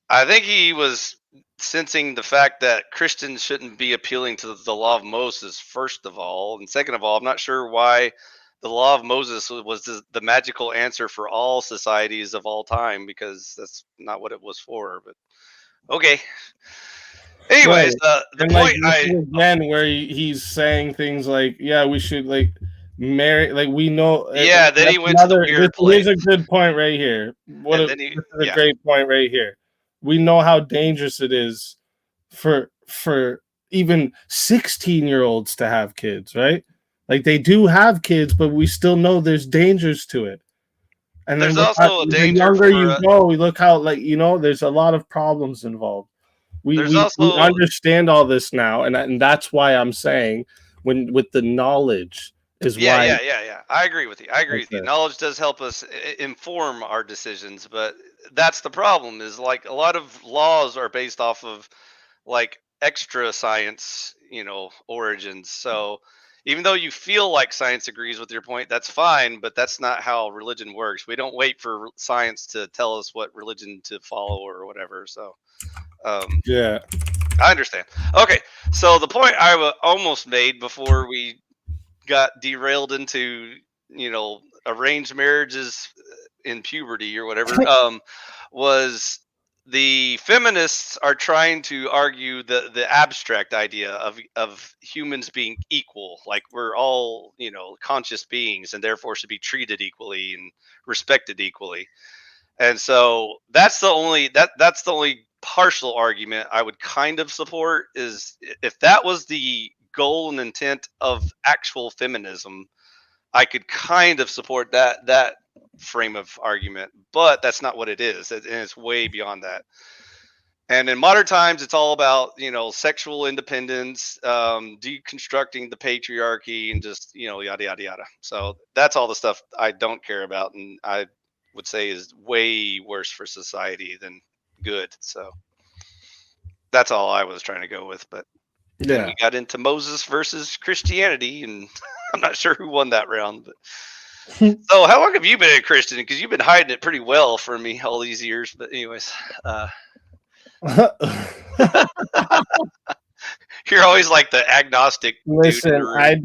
S2: I think he was sensing the fact that Christians shouldn't be appealing to the law of Moses, first of all. And second of all, I'm not sure why the law of Moses was the magical answer for all societies of all time, because that's not what it was for. But okay. Anyways, the point
S1: again where he's saying things like, yeah, we should like marry, like we know.
S2: Yeah, then he went to the weird place.
S1: Here's a good point right here. This is a great point right here. We know how dangerous it is for even 16-year-olds to have kids, right? Like they do have kids, but we still know there's dangers to it. And
S2: there's also a danger.
S1: The younger you go, we look how there's a lot of problems involved. We understand all this now, and that's why I'm saying with the knowledge is why.
S2: Yeah. I agree with you. With you. Knowledge does help us inform our decisions, but that's the problem. Is like a lot of laws are based off of like extra science, origins. So even though you feel like science agrees with your point, that's fine, but that's not how religion works. We don't wait for science to tell us what religion to follow or whatever. So.
S1: Yeah,
S2: I understand. Okay, so the point I almost made before we got derailed into arranged marriages in puberty or whatever was the feminists are trying to argue the abstract idea of humans being equal, like we're all conscious beings and therefore should be treated equally and respected equally. And so that's the only partial argument I would kind of support, is if that was the goal and intent of actual feminism, I could kind of support that frame of argument, but that's not what it is, and it's way beyond that. And in modern times, it's all about sexual independence, deconstructing the patriarchy, and just yada yada yada. So that's all the stuff I don't care about, and I would say is way worse for society than good. So that's all I was trying to go with. But then we got into Moses versus Christianity, and I'm not sure who won that round. But So, how long have you been a Christian? Because you've been hiding it pretty well for me all these years. But anyways, you're always like the agnostic dude in the
S1: Listen,
S2: room.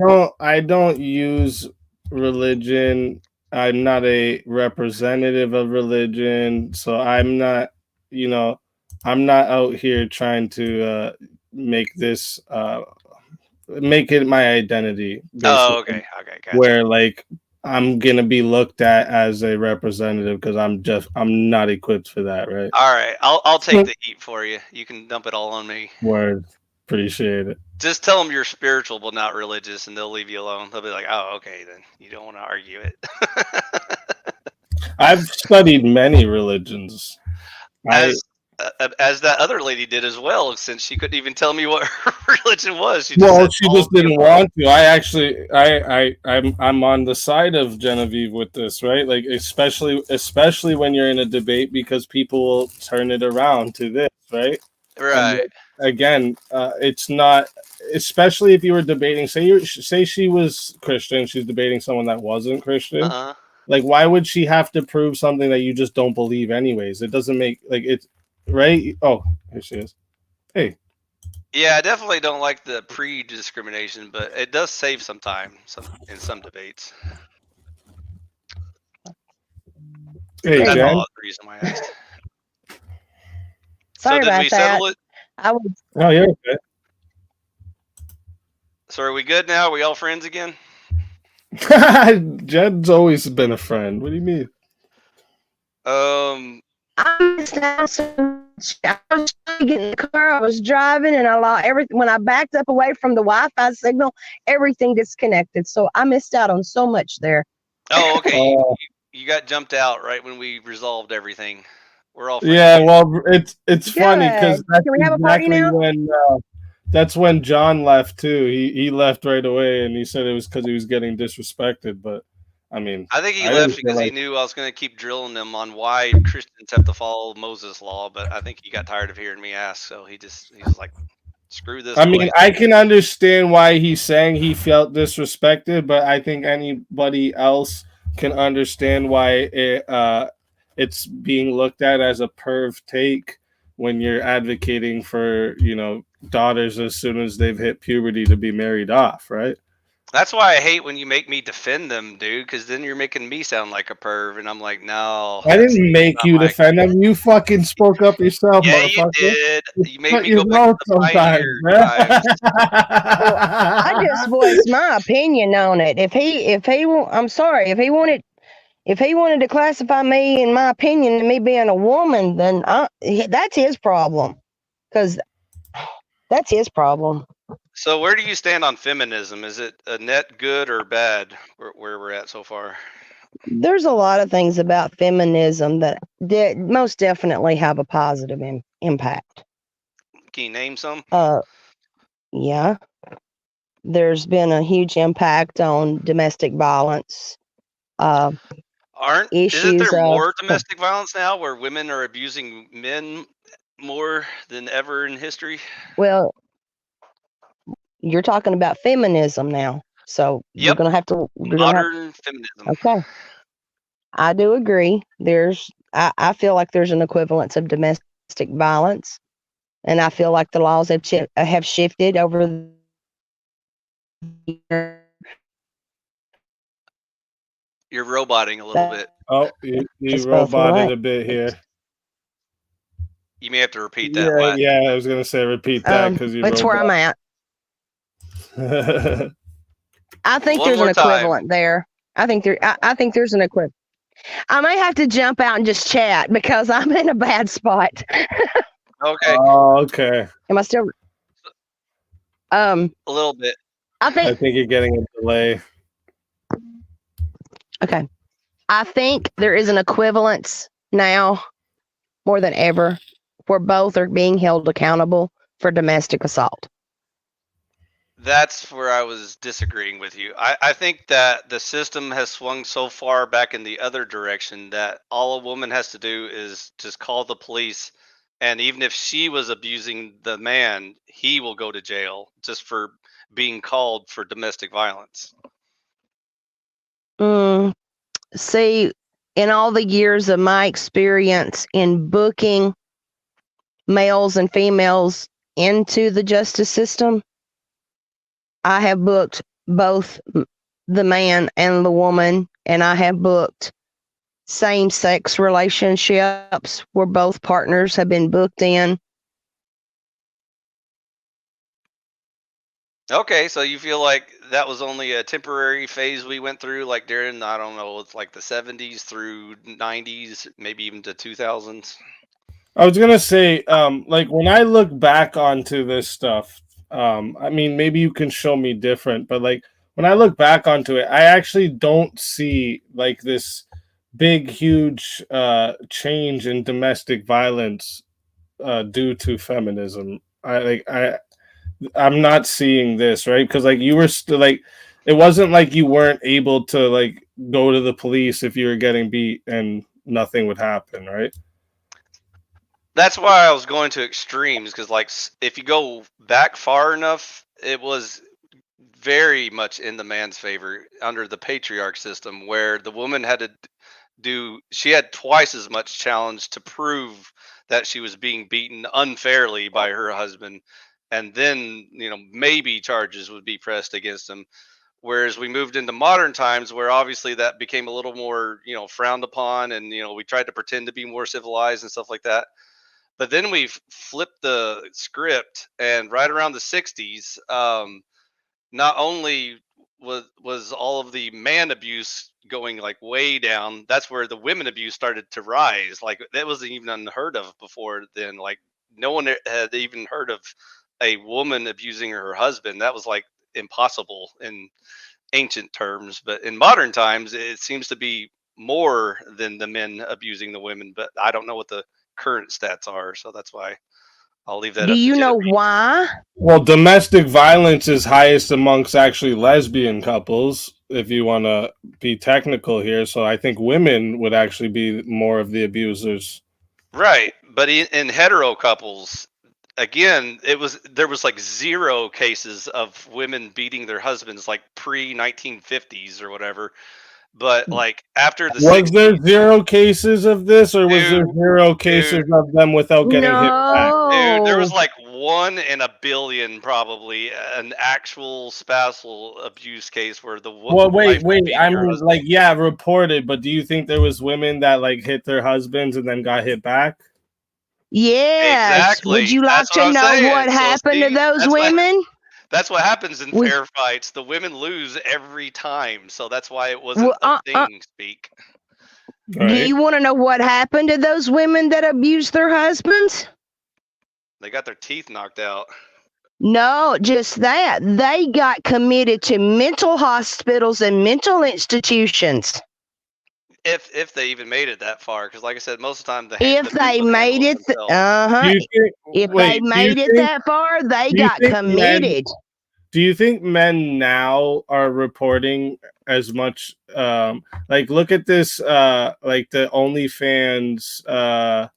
S1: I don't use religion. I'm not a representative of religion, so I'm not, you know, I'm not out here trying to make this make it my identity,
S2: Oh,
S1: basically,
S2: okay, gotcha.
S1: where like I'm gonna be looked at as a representative because I'm not equipped for that, right?
S2: All right, I'll take the heat for you. You can dump it all on me.
S1: Word, appreciate it.
S2: Just tell them you're spiritual but not religious, and they'll leave you alone. They'll be like, "Oh, okay, then you don't want to argue it."
S1: I've studied many religions.
S2: As that other lady did as well, since she couldn't even tell me what her religion was. She
S1: Well,
S2: said
S1: she
S2: all
S1: just
S2: of the
S1: didn't
S2: above.
S1: want to. I'm on the side of Genevieve with this, right? Like especially when you're in a debate because people will turn it around to this, right? And
S2: Right.
S1: again, it's not, especially if you were debating. Say she was Christian, she's debating someone that wasn't Christian.
S2: Uh-huh.
S1: Like, why would she have to prove something that you just don't believe, anyways? It doesn't make like it, right? Oh, here she is. Hey.
S2: Yeah, I definitely don't like the pre-discrimination, but it does save some time in some debates.
S1: Hey,
S2: That's
S1: Jen.
S2: all the reason why I asked.
S4: Sorry
S2: So did
S4: about
S2: we
S4: that.
S2: settle it?
S4: I was
S1: Oh, yeah. Okay.
S2: So are we good now? Are we all friends again?
S1: Jed's always been a friend. What do you mean?
S4: I missed out so much. I was getting in the car, I was driving, and I lost everything. When I backed up away from the Wi-Fi signal, everything disconnected. So I missed out on so much there.
S2: Oh, okay.
S1: Uh,
S2: You got jumped out right when we resolved everything. We're all friends.
S1: yeah,
S2: again.
S1: well, it's funny because
S4: Good.
S1: that's
S4: Can we have a party
S1: exactly
S4: now?
S1: when that's when John left too. He left right away, and he said it was because he was getting disrespected. But I mean,
S2: I think he
S1: I didn't
S2: left
S1: feel
S2: because he
S1: like.
S2: knew I was going to keep drilling them on why Christians have to follow Moses' law. But I think he got tired of hearing me ask, so he was like, "Screw this
S1: I mean,
S2: place."
S1: I can understand why he's saying he felt disrespected, but I think anybody else can understand why it's being looked at as a perv take when you're advocating for, daughters as soon as they've hit puberty to be married off, right?
S2: That's why I hate when you make me defend them, dude. Because then you're making me sound like a perv, and I'm like, no,
S1: I
S2: that's
S1: didn't make
S2: not
S1: you
S2: my.
S1: defend him. You fucking spoke up yourself,
S2: Yeah, you
S1: motherfucker.
S2: did.
S1: You
S2: You made
S1: put
S2: me
S1: your
S2: go back to
S1: mouth
S2: the
S1: sometimes,
S2: pioneer
S1: man.
S2: times.
S4: Well, I just voiced my opinion on it. I'm sorry, if he wanted to classify me, in my opinion, and me being a woman, then that's his problem. Because that's his problem.
S2: So where do you stand on feminism? Is it a net good or bad where we're at so far?
S4: There's a lot of things about feminism that most definitely have a positive impact.
S2: Can you name some?
S4: Yeah. There's been a huge impact on domestic violence.
S2: Isn't there
S4: Issues of
S2: more domestic violence now where women are abusing men more than ever in history?
S4: well, you're talking about feminism now, so
S2: Yep.
S4: you're gonna have to.
S2: Modern feminism.
S4: Okay, I do agree. I feel like there's an equivalence of domestic violence, and I feel like the laws have shifted over the years.
S2: You're roboting a little bit.
S1: Oh, you
S4: It's both
S1: roboted
S4: ways.
S1: a bit here.
S2: You may have to repeat that last.
S1: Yeah, I was gonna say repeat that because you.
S4: That's where I'm at. I think
S2: One
S4: there's an
S2: more time.
S4: equivalent there. I think there's an equivalent. I may have to jump out and just chat because I'm in a bad spot.
S2: Okay.
S1: Oh, okay.
S4: Am I still?
S2: A little bit.
S4: I
S1: I think you're getting a delay.
S4: Okay. I think there is an equivalence now more than ever where both are being held accountable for domestic assault.
S2: That's where I was disagreeing with you. I think that the system has swung so far back in the other direction that all a woman has to do is just call the police. And even if she was abusing the man, he will go to jail just for being called for domestic violence.
S4: See, in all the years of my experience in booking males and females into the justice system, I have booked both the man and the woman, and I have booked same-sex relationships where both partners have been booked in.
S2: Okay, so you feel like that was only a temporary phase we went through, like during, I don't know, it's like the 70s through 90s, maybe even to 2000s?
S1: I was gonna say, like when I look back onto this stuff, I mean, maybe you can show me different, but like when I look back onto it, I actually don't see like this big, huge change in domestic violence due to feminism. I'm not seeing this, right? Because like you were still like, it wasn't like you weren't able to like go to the police if you were getting beat and nothing would happen, right?
S2: That's why I was going to extremes, because like if you go back far enough, it was very much in the man's favor under the patriarch system, where the woman had to she had twice as much challenge to prove that she was being beaten unfairly by her husband, and then maybe charges would be pressed against him. Whereas we moved into modern times, where obviously that became a little more frowned upon, and we tried to pretend to be more civilized and stuff like that. But then we've flipped the script, and right around the 60s, not only was all of the man abuse going like way down, that's where the women abuse started to rise. Like that wasn't even unheard of before then. Like no one had even heard of a woman abusing her husband. That was like impossible in ancient terms, but in modern times it seems to be more than the men abusing the women. But I don't know what the current stats are, so that's why I'll leave that
S4: Do
S2: up to
S4: you know
S2: Genevieve.
S4: why?
S1: Well, domestic violence is highest amongst actually lesbian couples, if you want to be technical here. So I think women would actually be more of the abusers.
S2: Right, but in hetero couples, again, there was like zero cases of women beating their husbands like pre 1950s or whatever. But like after the
S1: Was
S2: 60s,
S1: there zero cases of this, or was there
S2: dude,
S1: zero cases
S2: dude,
S1: of them without getting hit back?
S2: dude, there
S4: No.
S2: was like 1 in a billion probably an actual spousal abuse case where the
S1: Well,
S2: wife was
S1: wait.
S2: beating
S1: I
S2: her
S1: mean,
S2: husband.
S1: like, yeah, reported, but do you think there was women that like hit their husbands and then got hit back?
S4: Yes. Would
S2: Exactly.
S4: you like
S2: That's what
S4: to
S2: I'm
S4: know
S2: saying.
S4: what
S2: So
S4: happened to
S2: see,
S4: those women?
S2: that's what happens in
S4: Would,
S2: fair fights. The women lose every time, so that's why it wasn't
S4: well,
S2: a thing. Speak.
S4: do
S1: Right.
S4: you want to know what happened to those women that abused their husbands?
S2: They got their teeth knocked out.
S4: No, just that. They got committed to mental hospitals and mental institutions.
S2: If they even made it that far, because like I said, most of the time
S4: If
S2: the men
S4: they
S2: would handle
S4: made
S2: it
S4: it,
S2: themselves.
S1: Do you think?
S4: if they
S1: Wait.
S4: made it that far, they
S1: Do you
S4: got
S1: think men?
S4: committed.
S1: Do you think men now are reporting as much? Like, look at this. Like the OnlyFans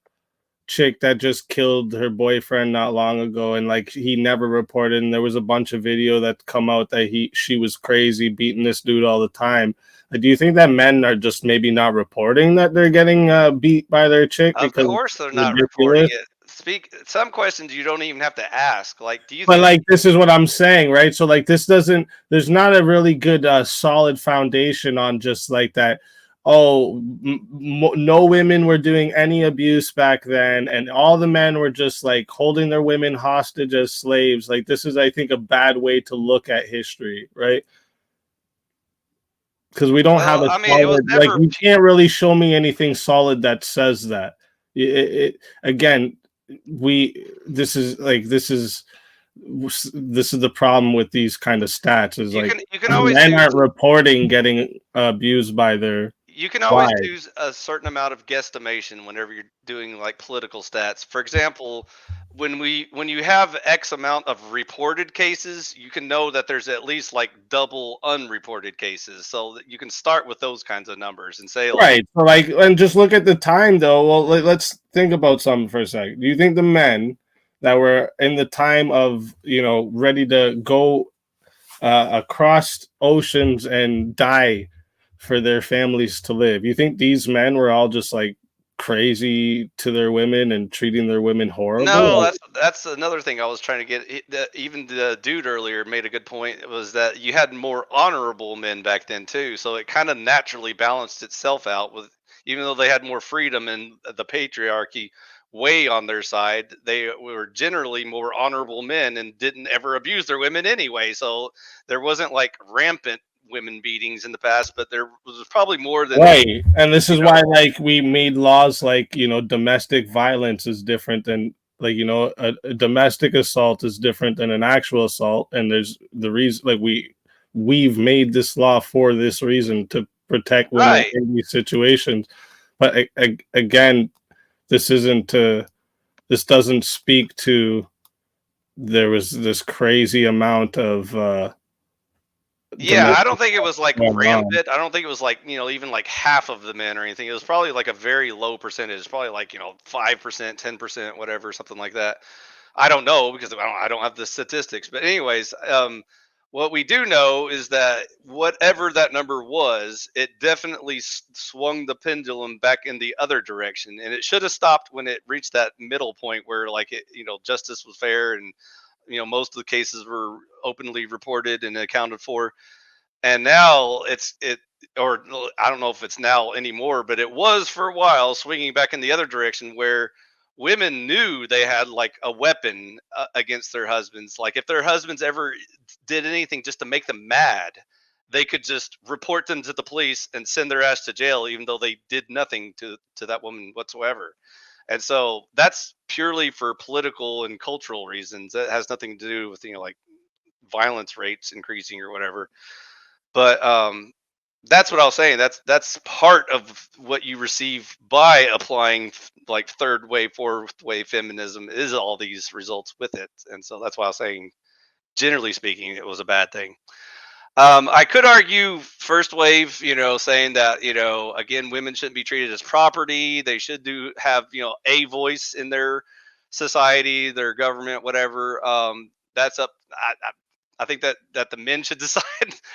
S1: chick that just killed her boyfriend not long ago, and like he never reported. And there was a bunch of video that come out that she was crazy, beating this dude all the time. Do you think that men are just maybe not reporting that they're getting beat by their chick
S2: Of
S1: because
S2: course, they're
S1: it's
S2: not reporting
S1: ridiculous?
S2: it. Speak some questions you don't even have to ask. Like, do you
S1: But
S2: think?
S1: like this is what I'm saying, right? So like this doesn't. There's not a really good solid foundation on just like that. Oh, no women were doing any abuse back then, and all the men were just like holding their women hostage as slaves. Like this is, I think, a bad way to look at history, right? Because we don't have
S2: Well,
S1: a
S2: I mean, it was
S1: solid. Like
S2: never.
S1: you can't really show me anything solid that says that. Again, we. This is the problem with these kind of stats is like
S2: You can always
S1: men
S2: use
S1: aren't reporting getting abused by their
S2: you can always
S1: wives.
S2: do a certain amount of guesstimation whenever you're doing like political stats. For example, when you have X amount of reported cases, you can know that there's at least like double unreported cases. So that you can start with those kinds of numbers and say like,
S1: Right. So like, and just look at the time though. Well, let's think about something for a second. Do you think the men that were in the time of, ready to go across oceans and die for their families to live. You think these men were all just like crazy to their women and treating their women horrible?
S2: No, that's another thing I was trying to get. Even the dude earlier made a good point. It was that you had more honorable men back then too, so it kind of naturally balanced itself out. With even though they had more freedom and the patriarchy way on their side, they were generally more honorable men and didn't ever abuse their women anyway. So there wasn't like rampant women beatings in the past, but there was probably more than
S1: right. And this is why like we made laws like, domestic violence is different than like, a domestic assault is different than an actual assault. And there's the reason like we've made this law for this reason, to protect women
S2: Right.
S1: in these situations. But again, this doesn't speak to there was this crazy amount of
S2: Yeah, I don't think it was like
S1: going on.
S2: rampant. I don't think it was like, even like half of the men or anything. It was probably like a very low percentage, probably like, 5%, 10%, whatever, something like that. I don't know because I don't have the statistics. But anyways, what we do know is that whatever that number was, it definitely swung the pendulum back in the other direction, and it should have stopped when it reached that middle point where like justice was fair, and most of the cases were openly reported and accounted for. And now or I don't know if it's now anymore, but it was for a while swinging back in the other direction where women knew they had like a weapon against their husbands. Like if their husbands ever did anything just to make them mad, they could just report them to the police and send their ass to jail, even though they did nothing to that woman whatsoever. And so that's purely for political and cultural reasons. That has nothing to do with like violence rates increasing or whatever. But that's what I was saying. That's part of what you receive by applying like third wave, fourth wave feminism, is all these results with it. And so that's why I was saying, generally speaking, it was a bad thing. I could argue first wave, saying that, again, women shouldn't be treated as property. They should have, a voice in their society, their government, whatever. That's up. I think that the men should decide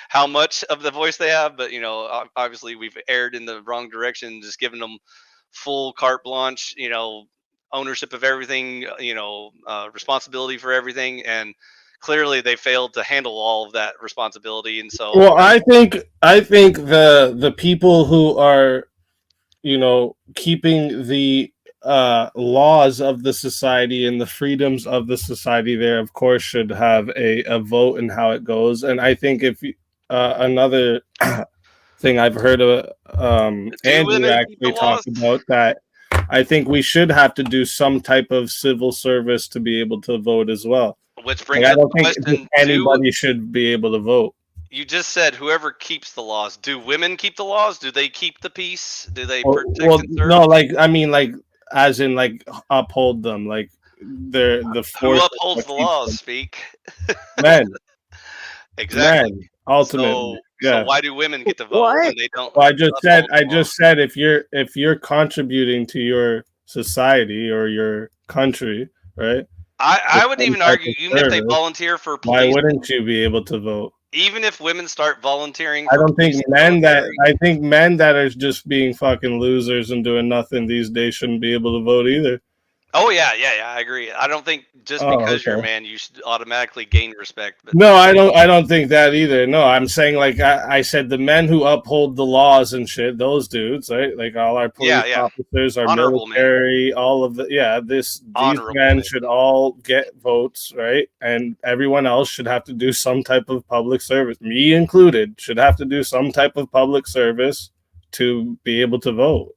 S2: how much of the voice they have. But, obviously we've erred in the wrong direction, just giving them full carte blanche, ownership of everything, responsibility for everything. And clearly they failed to handle all of that responsibility. And so,
S1: well, I think the people who are, keeping the laws of the society and the freedoms of the society there, of course, should have a vote in how it goes. And I think if another thing I've heard of Andrew actually talk about that, I think we should have to do some type of civil service to be able to vote as well.
S2: Which brings
S1: I
S2: up
S1: don't
S2: the
S1: think
S2: question:
S1: anybody should be able to vote.
S2: You just said whoever keeps the laws. Do women keep the laws? Do they keep the peace? Do they protect and serve?
S1: No, like I mean, like as in like uphold them, like they're the force.
S2: Who upholds the laws? Speak.
S1: Men.
S2: Exactly.
S1: Men, ultimately.
S2: So why do women get to vote when they don't?
S1: Well, I just said if you're contributing to your society or your country, right?
S2: I would even argue, even if they volunteer for police,
S1: why wouldn't you be able to vote?
S2: Even if women start volunteering,
S1: I think men that are just being fucking losers and doing nothing these days shouldn't be able to vote either.
S2: Oh yeah, I agree. I don't think just because you're a man, you should automatically gain respect. But
S1: no, I don't think that either. No, I'm saying like I said, the men who uphold the laws and shit, those dudes, right? Like all our police officers, our
S2: honorable
S1: military, men. All of these men should all get votes, right? And everyone else should have to do some type of public service, me included, should have to do some type of public service to be able to vote.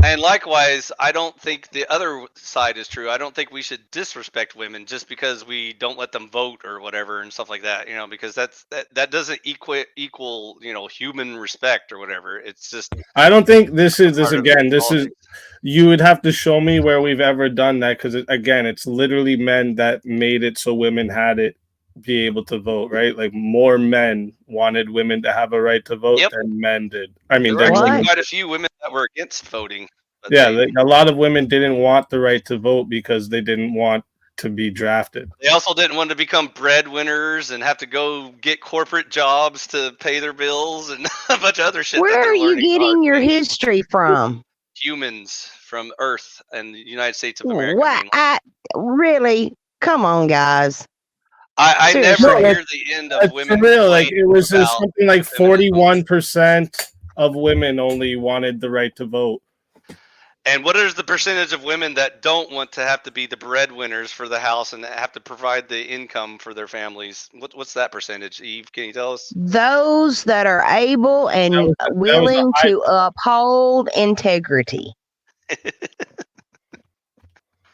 S2: And likewise, I don't think the other side is true. I don't think we should disrespect women just because we don't let them vote or whatever and stuff like that, because that doesn't equal, human respect or whatever. It's just,
S1: I don't think this is you would have to show me where we've ever done that. Cause it's literally men that made it so women had it be able to vote, right? Like more men wanted women to have a right to vote than men did. I mean,
S2: there were actually quite a few women that were against voting.
S1: A lot of women didn't want the right to vote because they didn't want to be drafted.
S2: They also didn't want to become breadwinners and have to go get corporate jobs to pay their bills and a bunch of other shit.
S4: Where are you getting your history from?
S2: Humans from Earth and the United States of America.
S4: What? Really? Come on, guys.
S2: I
S4: Seriously.
S2: never hear the end of women.
S1: For real, like it was
S2: about
S1: something like
S2: feminism.
S1: 41% of women only wanted the right to vote.
S2: And what is the percentage of women that don't want to have to be the breadwinners for the house and have to provide the income for their families? What's that percentage, Eve? Can you tell us?
S4: Those that are able and willing to uphold integrity.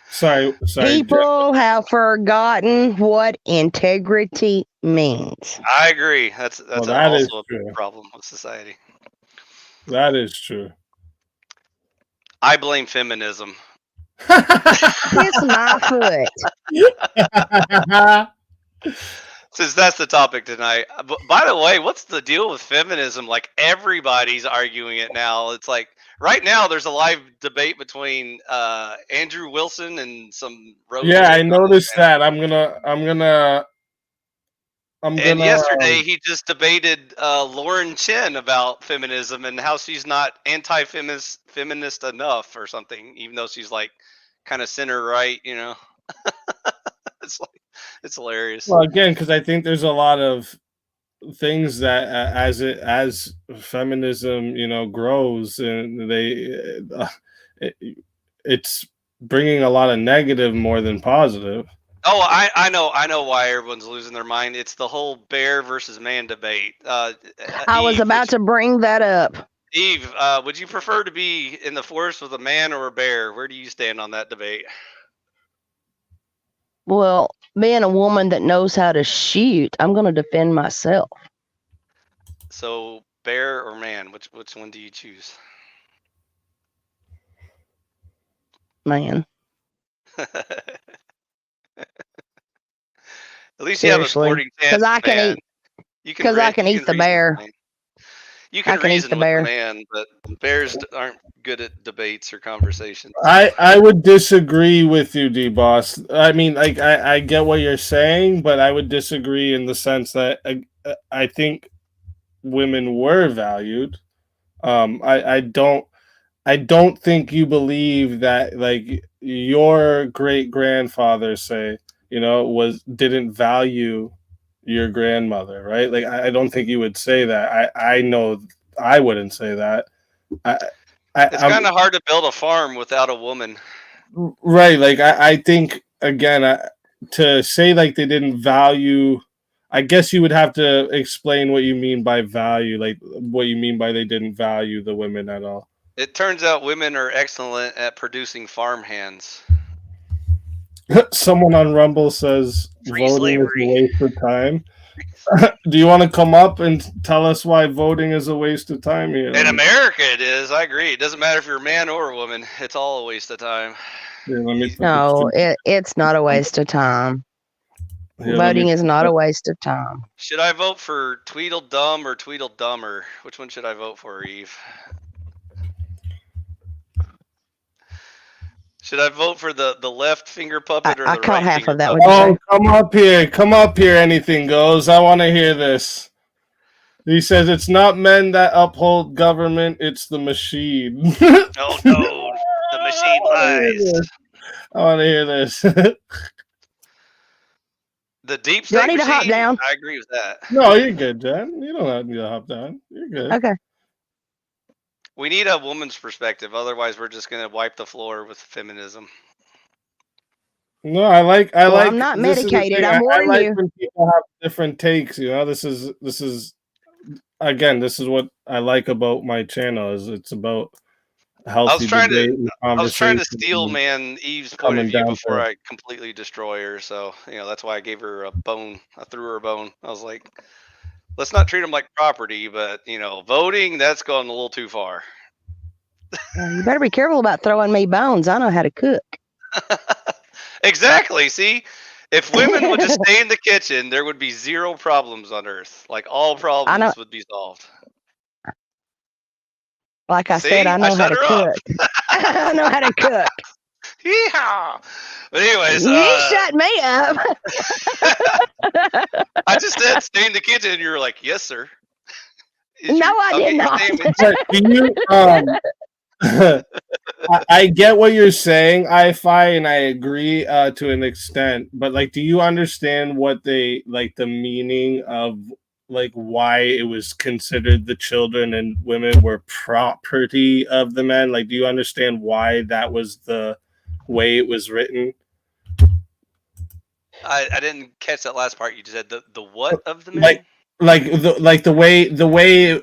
S1: Sorry.
S4: People have forgotten what integrity means.
S2: I agree. That's
S1: Well, that is
S2: also a
S1: true.
S2: big problem with society.
S1: That is true.
S2: I blame feminism.
S4: Kiss my foot.
S2: Since that's the topic tonight. But by the way, what's the deal with feminism? Like everybody's arguing it now. It's like right now there's a live debate between Andrew Wilson and some
S1: Yeah, I noticed that. I'm gonna.
S2: And yesterday he just debated Lauren Chen about feminism and how she's not anti-feminist enough or something, even though she's like kind of center right, you know. It's hilarious.
S1: Well, again, because I think there's a lot of things that as feminism, you know, grows, and it's bringing a lot of negative more than positive.
S2: Oh, I know why everyone's losing their mind. It's the whole bear versus man debate.
S4: I was about to bring that up.
S2: Eve, would you prefer to be in the forest with a man or a bear? Where do you stand on that debate?
S4: Well, being a woman that knows how to shoot, I'm going to defend myself.
S2: So, bear or man? Which one do you choose?
S4: Man.
S2: At least you have a sporting chance.
S4: Because I can eat. Because I can eat the bear.
S2: You can reason with the man, but bears aren't good at debates or conversations.
S1: I would disagree with you, D-Boss. I mean, like I get what you're saying, but I would disagree in the sense that I think women were valued. I don't think you believe that, like, your great grandfather, say, you know, didn't value your grandmother, right? Like, I don't think you would say that. I know I wouldn't say that.
S2: It's kind of hard to build a farm without a woman,
S1: right? Like, I think, again, to say like they didn't value, I guess you would have to explain what you mean by value, like what you mean by they didn't value the women at all.
S2: It turns out women are excellent at producing farm hands.
S1: Someone on Rumble says voting is a waste of time. Do you want to come up and tell us why voting is a waste of time here?
S2: In America, it is. I agree. It doesn't matter if you're a man or a woman. It's all a waste of time.
S4: No, it's not a waste of time. Voting is not a waste of time.
S2: Should I vote for Tweedledum or Tweedledummer? Which one should I vote for, Eve? Should I vote for the left finger puppet or the right finger puppet? I caught half of that.
S1: Oh, come up here. Come up here. Anything goes. I want to hear this. He says it's not men that uphold government, it's the machine.
S2: Oh, no. The machine lies.
S1: I want to hear this.
S2: The deep state
S4: Do I need to hop down?
S2: I agree with that.
S1: No, you're good, Jen. You don't need to hop down. You're good.
S4: Okay.
S2: We need a woman's perspective. Otherwise, we're just going to wipe the floor with feminism.
S1: No, I like.
S4: I'm not medicated. I'm warning you.
S1: When people have different takes, you know, this is again, this is what I like about my channel. Is it's about healthy debate and conversation.
S2: I was trying to steel man Eve's point of view before I completely destroy her. So, you know, that's why I gave her a bone. I threw her a bone. I was like, let's not treat them like property, but, you know, voting, that's gone a little too far.
S4: You better be careful about throwing me bones. I know how to cook.
S2: Exactly. See, if women would just stay in the kitchen, there would be zero problems on Earth. Like, all problems would be solved.
S4: Like I said, I know how to cook. I know how to cook.
S2: Yeehaw! But anyways,
S4: You shut me up.
S2: I just said stay in the kitchen, and you were like, "Yes, sir."
S4: No, I
S2: I'll
S4: did
S2: get your
S4: not.
S2: sandwich.
S1: But do you I get what you're saying, I-Fi, and I agree to an extent, but like, do you understand what they like the meaning of like why it was considered the children and women were property of the men? Like, do you understand why that was the way it was written?
S2: I didn't catch that last part. You just said the what of the men?
S1: Like the way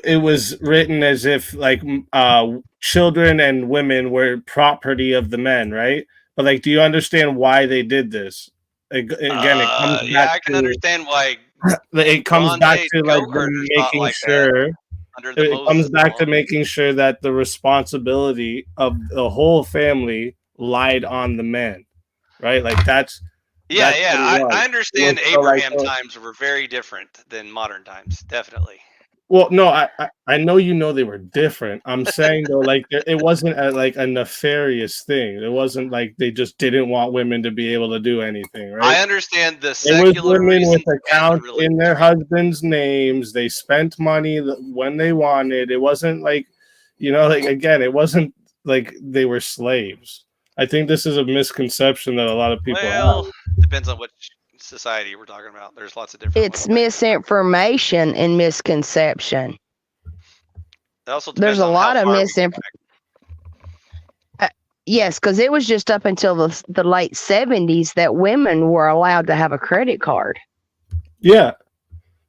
S1: it was written, as if like children and women were property of the men, right? But like, do you understand why they did this? Again, it comes back
S2: yeah, I can understand why
S1: it comes
S2: Bronze
S1: back
S2: Age
S1: to like
S2: go-karters
S1: them
S2: thought
S1: making
S2: like that
S1: sure
S2: under the
S1: it comes
S2: Moses
S1: back to
S2: law.
S1: making sure that the responsibility of the whole family lied on the man, right? Like that's
S2: Yeah,
S1: what
S2: yeah.
S1: it was.
S2: I understand
S1: It was so, like,
S2: Abraham times were very different than modern times. Definitely.
S1: well, no, I know they were different. I'm saying though, like it wasn't like a nefarious thing. It wasn't like they just didn't want women to be able to do anything, right?
S2: I understand the
S1: It was
S2: secular
S1: women with
S2: reasons and the
S1: accounts
S2: religious
S1: in their
S2: reasons.
S1: husbands' names. They spent money when they wanted. It wasn't like, like again, it wasn't like they were slaves. I think this is a misconception that a lot of people
S2: Well,
S1: have.
S2: depends on which society we're talking about. There's lots of different
S4: It's
S2: ones.
S4: misinformation and misconception.
S2: It also
S4: There's
S2: depends
S4: a
S2: on
S4: lot
S2: how
S4: of
S2: far we go
S4: misinformation.
S2: back.
S4: Yes, because it was just up until the late 70s that women were allowed to have a credit card.
S1: Yeah.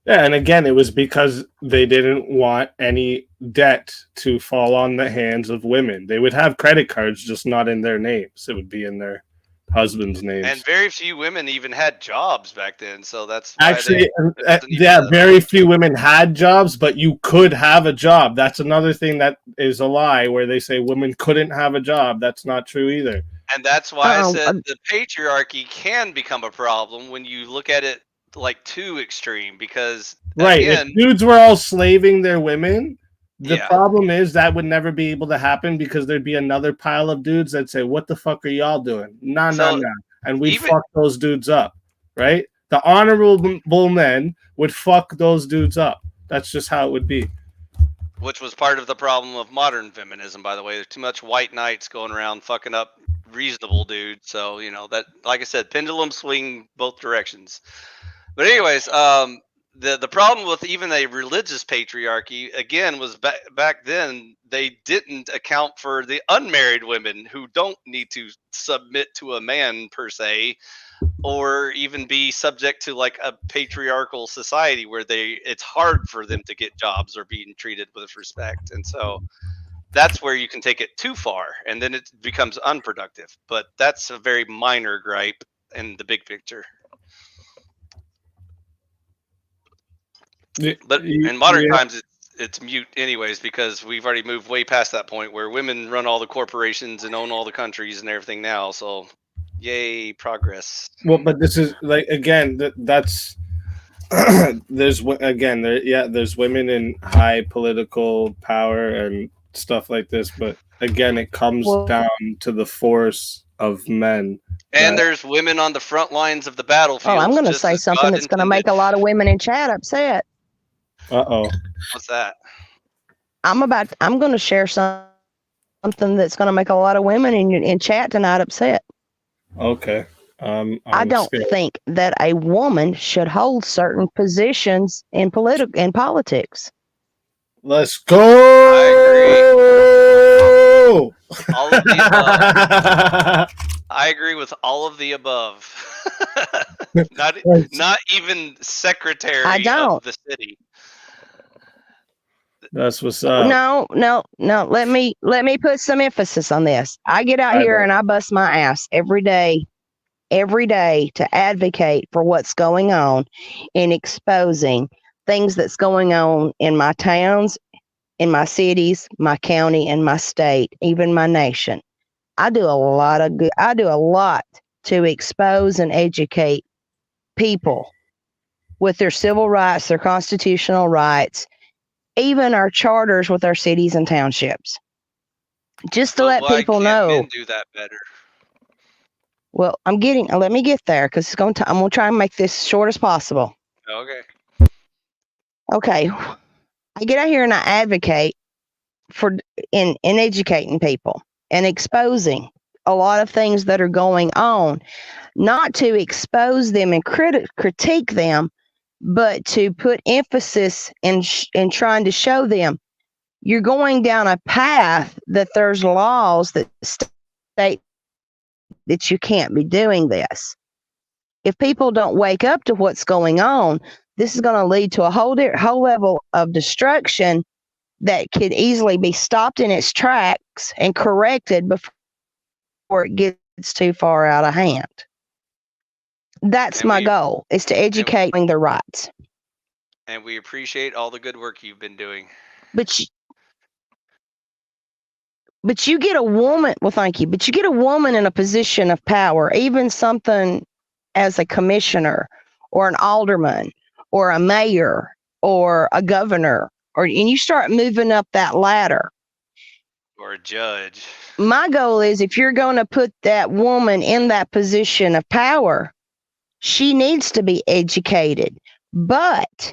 S1: Yeah, and again, it was because they didn't want any debt to fall on the hands of women. They would have credit cards, just not in their names. It would be in their husband's names.
S2: And very few women even had jobs back then, so that's why
S1: Actually,
S2: yeah,
S1: very few women had jobs, but you could have a job. That's another thing that is a lie, where they say women couldn't have a job. That's not true either.
S2: And that's why I
S4: Oh,
S2: said the patriarchy can become a problem when you look at it like too extreme, because
S1: Right.
S2: again,
S1: If dudes were all slaving their women, the
S2: Yeah.
S1: problem is that would never be able to happen, because there'd be another pile of dudes that say, "What the fuck are y'all doing?" Nah,
S2: So,
S1: and we'd
S2: even-
S1: fuck those dudes up, right? The honorable men would fuck those dudes up. That's just how it would be.
S2: which was part of the problem of modern feminism, by the way. There's too much white knights going around fucking up reasonable dudes. So, that, like I said, pendulum swing both directions. But anyways, the problem with even a religious patriarchy, again, was back then they didn't account for the unmarried women who don't need to submit to a man per se, or even be subject to like a patriarchal society where it's hard for them to get jobs or being treated with respect. And so that's where you can take it too far, and then it becomes unproductive. But that's a very minor gripe in the big picture. But in modern times, it's mute anyways, because we've already moved way past that point where women run all the corporations and own all the countries and everything now. So, yay, progress.
S1: Well, but this is like, again, that's there's women in high political power and stuff like this, but again, it comes down to the force of men.
S2: And there's women on the front lines of the battlefield.
S4: Oh, I'm going to say something that's going to make a lot of women in chat upset.
S1: Uh-oh.
S2: What's that?
S4: I'm going to share something that's going to make a lot of women in chat tonight upset.
S1: Okay.
S4: I don't think that a woman should hold certain positions in politics.
S1: Let's go.
S2: All of the above. I agree with all of the above. not even secretary of the city.
S1: That's what's up.
S4: No. Let me put some emphasis on this. I get out here and I bust my ass every day to advocate for what's going on and exposing things that's going on in my towns, in my cities, my county, and my state, even my nation. I do a lot of good. I do a lot to expose and educate people with their civil rights, their constitutional rights, even our charters with our cities and townships. Just to let people know.
S2: Men do that better?
S4: Well, let me get there because I'm going to try and make this short as possible.
S2: Okay.
S4: Okay. I get out here and I advocate for in educating people and exposing a lot of things that are going on, not to expose them and critique them, but to put emphasis in trying to show them you're going down a path that there's laws that state that you can't be doing this. If people don't wake up to what's going on, this is going to lead to a whole level of destruction that could easily be stopped in its tracks and corrected before it gets too far out of hand. That's my goal, is to educate their rights.
S2: And we appreciate all the good work you've been doing.
S4: But you get a woman, well, thank you, but you get a woman in a position of power, even something as a commissioner or an alderman or a mayor or a governor, and you start moving up that ladder.
S2: Or a judge.
S4: My goal is, if you're going to put that woman in that position of power, she needs to be educated. But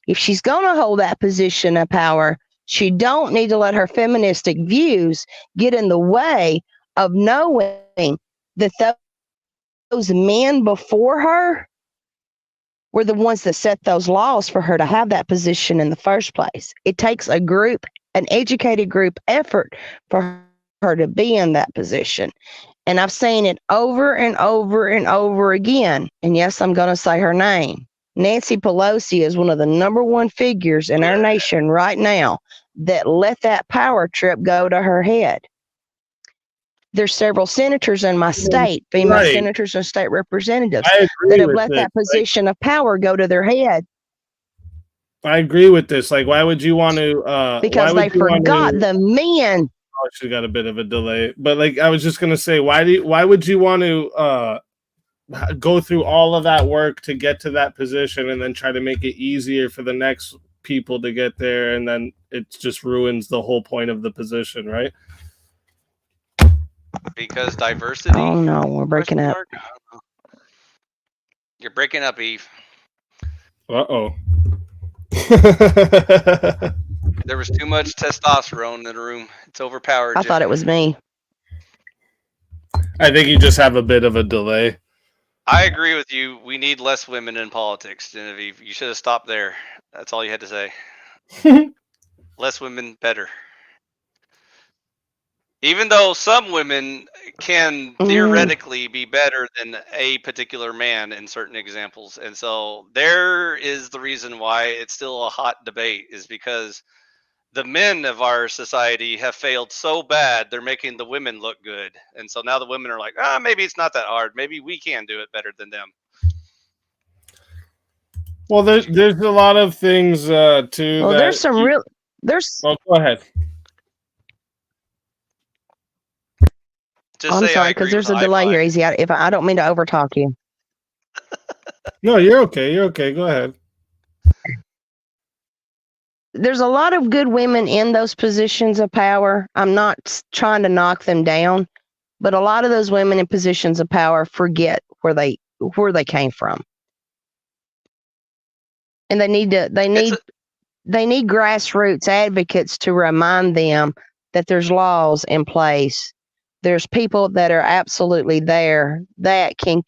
S4: if she's going to hold that position of power, she don't need to let her feministic views get in the way of knowing that those men before her were the ones that set those laws for her to have that position in the first place. It takes a group, an educated group effort for her to be in that position. And I've seen it over and over and over again. And yes, I'm going to say her name. Nancy Pelosi is one of the number one figures in our nation right now that let that power trip go to her head. There's several senators in my state, female senators and state representatives, that have let that position of power go to their head.
S1: I agree with this. Like, why would you want to?
S4: Because they forgot the men.
S1: Oh, she got a bit of a delay, but like I was just gonna say, why would you want to go through all of that work to get to that position and then try to make it easier for the next people to get there, and then it just ruins the whole point of the position, right?
S2: Because diversity.
S4: Oh no, we're breaking up.
S2: You're breaking up, Eve.
S1: Uh-oh.
S2: There was too much testosterone in the room. It's overpowered.
S4: I thought it was me.
S1: I think you just have a bit of a delay.
S2: I agree with you. We need less women in politics, Genevieve. You should have stopped there. That's all you had to say. Less women, better. Even though some women can theoretically be better than a particular man in certain examples. And so there is the reason why it's still a hot debate, is because the men of our society have failed so bad, they're making the women look good. And so now the women are like, maybe it's not that hard. Maybe we can do it better than them.
S1: Well, there's a lot of things too.
S4: Well, there's some real.
S1: Oh, go ahead.
S4: I'm sorry, because there's a delay here, Easy. If I don't mean to overtalk you.
S1: No, you're okay. You're okay. Go ahead.
S4: There's a lot of good women in those positions of power. I'm not trying to knock them down, but a lot of those women in positions of power forget where they came from. And they need grassroots advocates to remind them that there's laws in place. There's people that are absolutely there that can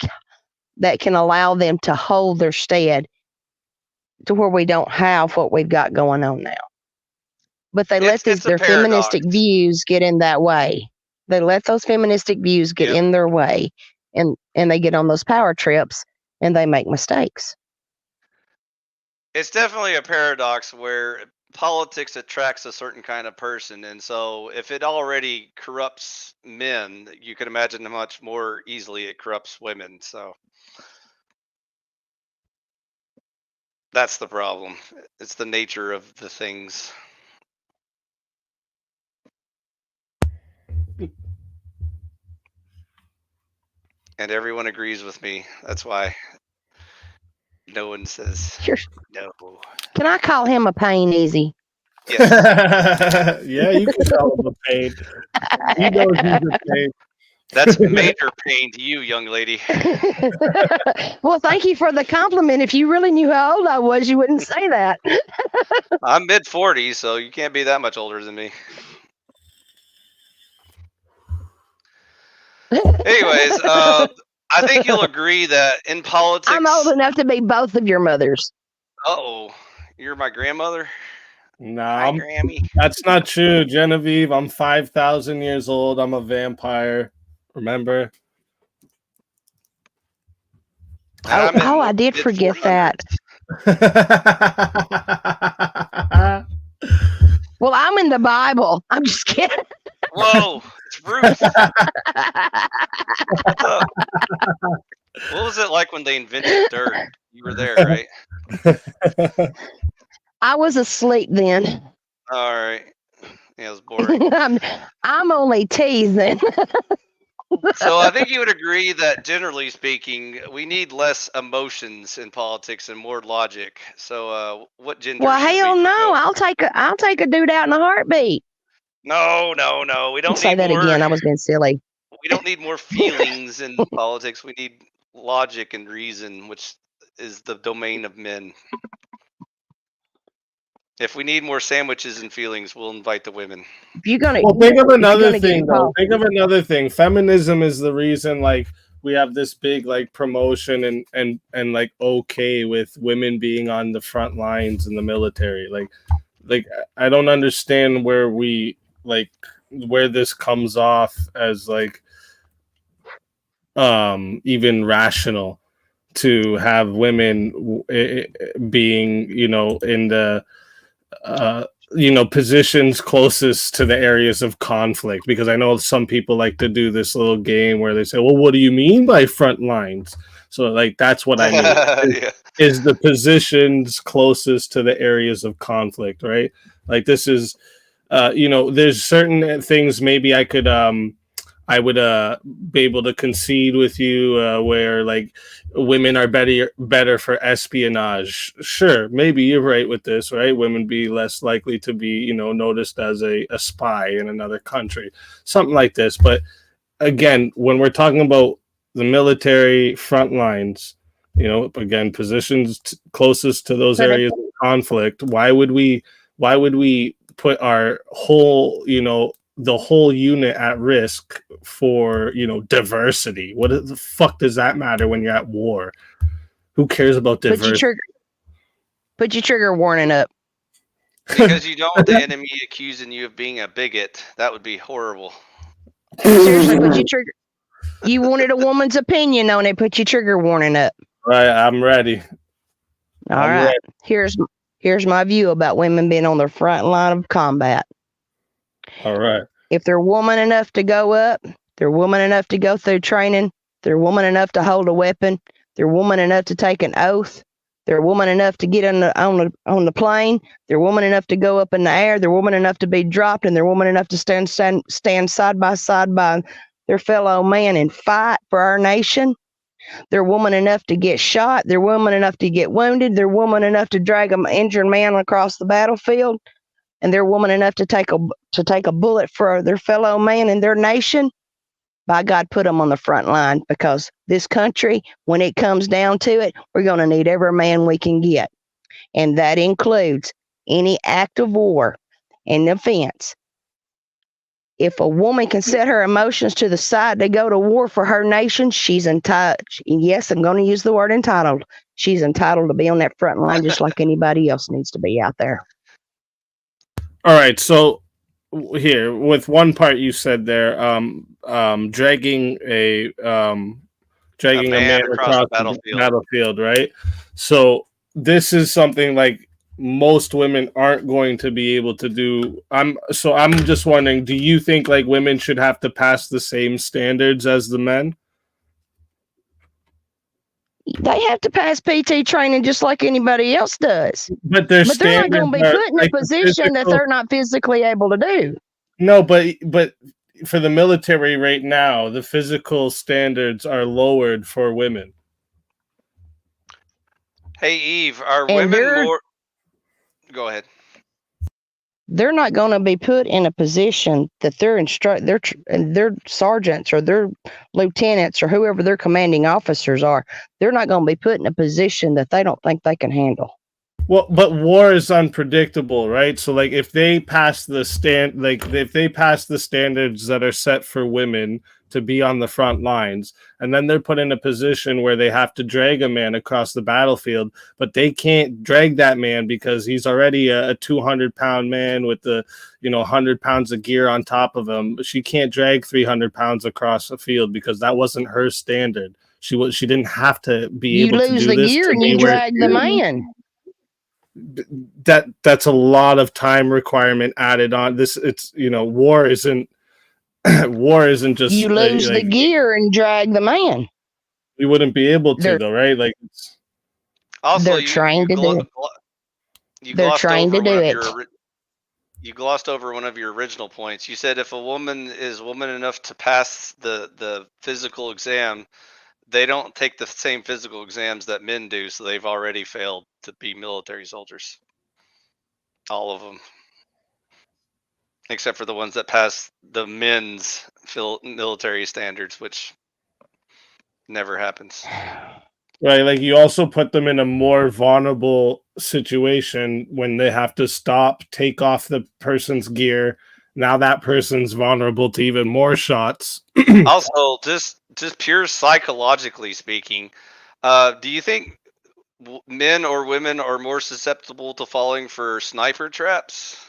S4: allow them to hold their stead to where we don't have what we've got going on now. But they let their feministic views get in that way. They let those feministic views get in their way, and they get on those power trips and they make mistakes.
S2: It's definitely a paradox where politics attracts a certain kind of person. And so if it already corrupts men, you can imagine how much more easily it corrupts women. So that's the problem. It's the nature of the things. And everyone agrees with me. That's why no one says no.
S4: Can I call him a pain, Easy?
S2: Yes.
S1: Yeah, you can call him a pain. He knows he's a pain.
S2: That's major pain to you, young lady.
S4: Well, thank you for the compliment. If you really knew how old I was, you wouldn't say that.
S2: I'm mid-40s, so you can't be that much older than me. Anyways, I think you'll agree that in politics.
S4: I'm old enough to be both of your mothers.
S2: Oh, you're my grandmother?
S1: Nah,
S2: Hi, Grammy.
S1: that's not true, Genevieve. I'm 5,000 years old. I'm a vampire. Remember?
S2: And I'm in
S4: I did forget that. Well, I'm in the Bible. I'm just kidding.
S2: Whoa, it's Ruth. What was it like when they invented dirt? You were there, right?
S4: I was asleep then.
S2: All right. Yeah, it was boring.
S4: I'm only teasing.
S2: So I think you would agree that generally speaking, we need less emotions in politics and more logic. So what gender?
S4: Well,
S2: should
S4: hell
S2: we
S4: no.
S2: promote?
S4: I'll take a dude out in a heartbeat.
S2: No. We don't
S4: Say
S2: need
S4: that
S2: more.
S4: again. I was being silly.
S2: We don't need more feelings in politics. We need logic and reason, which is the domain of men. If we need more sandwiches and feelings, we'll invite the women.
S4: If you're gonna,
S1: well, think of another thing, though. Think of another thing. Feminism is the reason, like, we have this big, like, promotion and like, okay with women being on the front lines in the military. Like I don't understand where where this comes off as, like, even rational to have women being, in the positions closest to the areas of conflict, because I know some people like to do this little game where they say, well, what do you mean by front lines? So, like, that's what I mean.
S2: Yeah.
S1: Is the positions closest to the areas of conflict, right? Like, this is there's certain things maybe I would be able to concede with you where, like, women are better for espionage. Sure, maybe you're right with this, right? Women be less likely to be, noticed as a spy in another country, something like this. But again, when we're talking about the military front lines, again, positions closest to those areas of conflict, why would we put our whole, the whole unit at risk for, diversity? What the fuck does that matter when you're at war? Who cares about diversity?
S4: Put your trigger warning up.
S2: Because you don't want the enemy accusing you of being a bigot. That would be horrible.
S4: Seriously, put your trigger. You wanted a woman's opinion on it. Put your trigger warning up.
S1: Right, I'm ready.
S4: All right. Ready. Here's my view about women being on the front line of combat.
S1: All right.
S4: If they're woman enough to go up, they're woman enough to go through training, they're woman enough to hold a weapon, they're woman enough to take an oath, they're woman enough to get on the plane, they're woman enough to go up in the air, they're woman enough to be dropped, and they're woman enough to stand side by side by their fellow man and fight for our nation. They're woman enough to get shot, they're woman enough to get wounded, they're woman enough to drag an injured man across the battlefield, and they're woman enough to take a bullet for their fellow man and their nation. By God, put them on the front line, because this country, when it comes down to it, we're going to need every man we can get. And that includes any act of war and defense. If a woman can set her emotions to the side to go to war for her nation, she's entitled. Yes, I'm going to use the word entitled. She's entitled to be on that front line just like anybody else needs to be out there.
S1: All right, so here with one part you said there, dragging a man across the battlefield, right? So this is something like most women aren't going to be able to do. I'm just wondering, do you think like women should have to pass the same standards as the men?
S4: They have to pass PT training just like anybody else does.
S1: But they're
S4: not going to be put in a position that they're not physically able to do.
S1: No, but for the military right now, the physical standards are lowered for women.
S2: Hey, Eve, are women more... Go ahead.
S4: they're not going to be put in a position that their sergeants or their lieutenants or whoever their commanding officers are, they're not going to be put in a position that they don't think they can handle.
S1: Well, but war is unpredictable, right? So like if they pass the standards that are set for women to be on the front lines, and then they're put in a position where they have to drag a man across the battlefield, but they can't drag that man because he's already a 200-pound man with the 100 pounds of gear on top of him. She can't drag 300 pounds across the field because that wasn't her standard. She didn't have to be able to do this.
S4: You lose the gear and you drag the man.
S1: That's a lot of time requirement added on. War isn't just
S4: you lose the gear and drag the man.
S1: We wouldn't be able to though, right? Like
S2: also
S4: they're trying to do it. They're trying to do it.
S2: You glossed over one of your original points. You said if a woman is woman enough to pass the physical exam, they don't take the same physical exams that men do, so they've already failed to be military soldiers. All of them. Except for the ones that pass the men's military standards, which never happens.
S1: Right, like you also put them in a more vulnerable situation when they have to stop, take off the person's gear. Now that person's vulnerable to even more shots.
S2: Also, just pure psychologically speaking, do you think men or women are more susceptible to falling for sniper traps?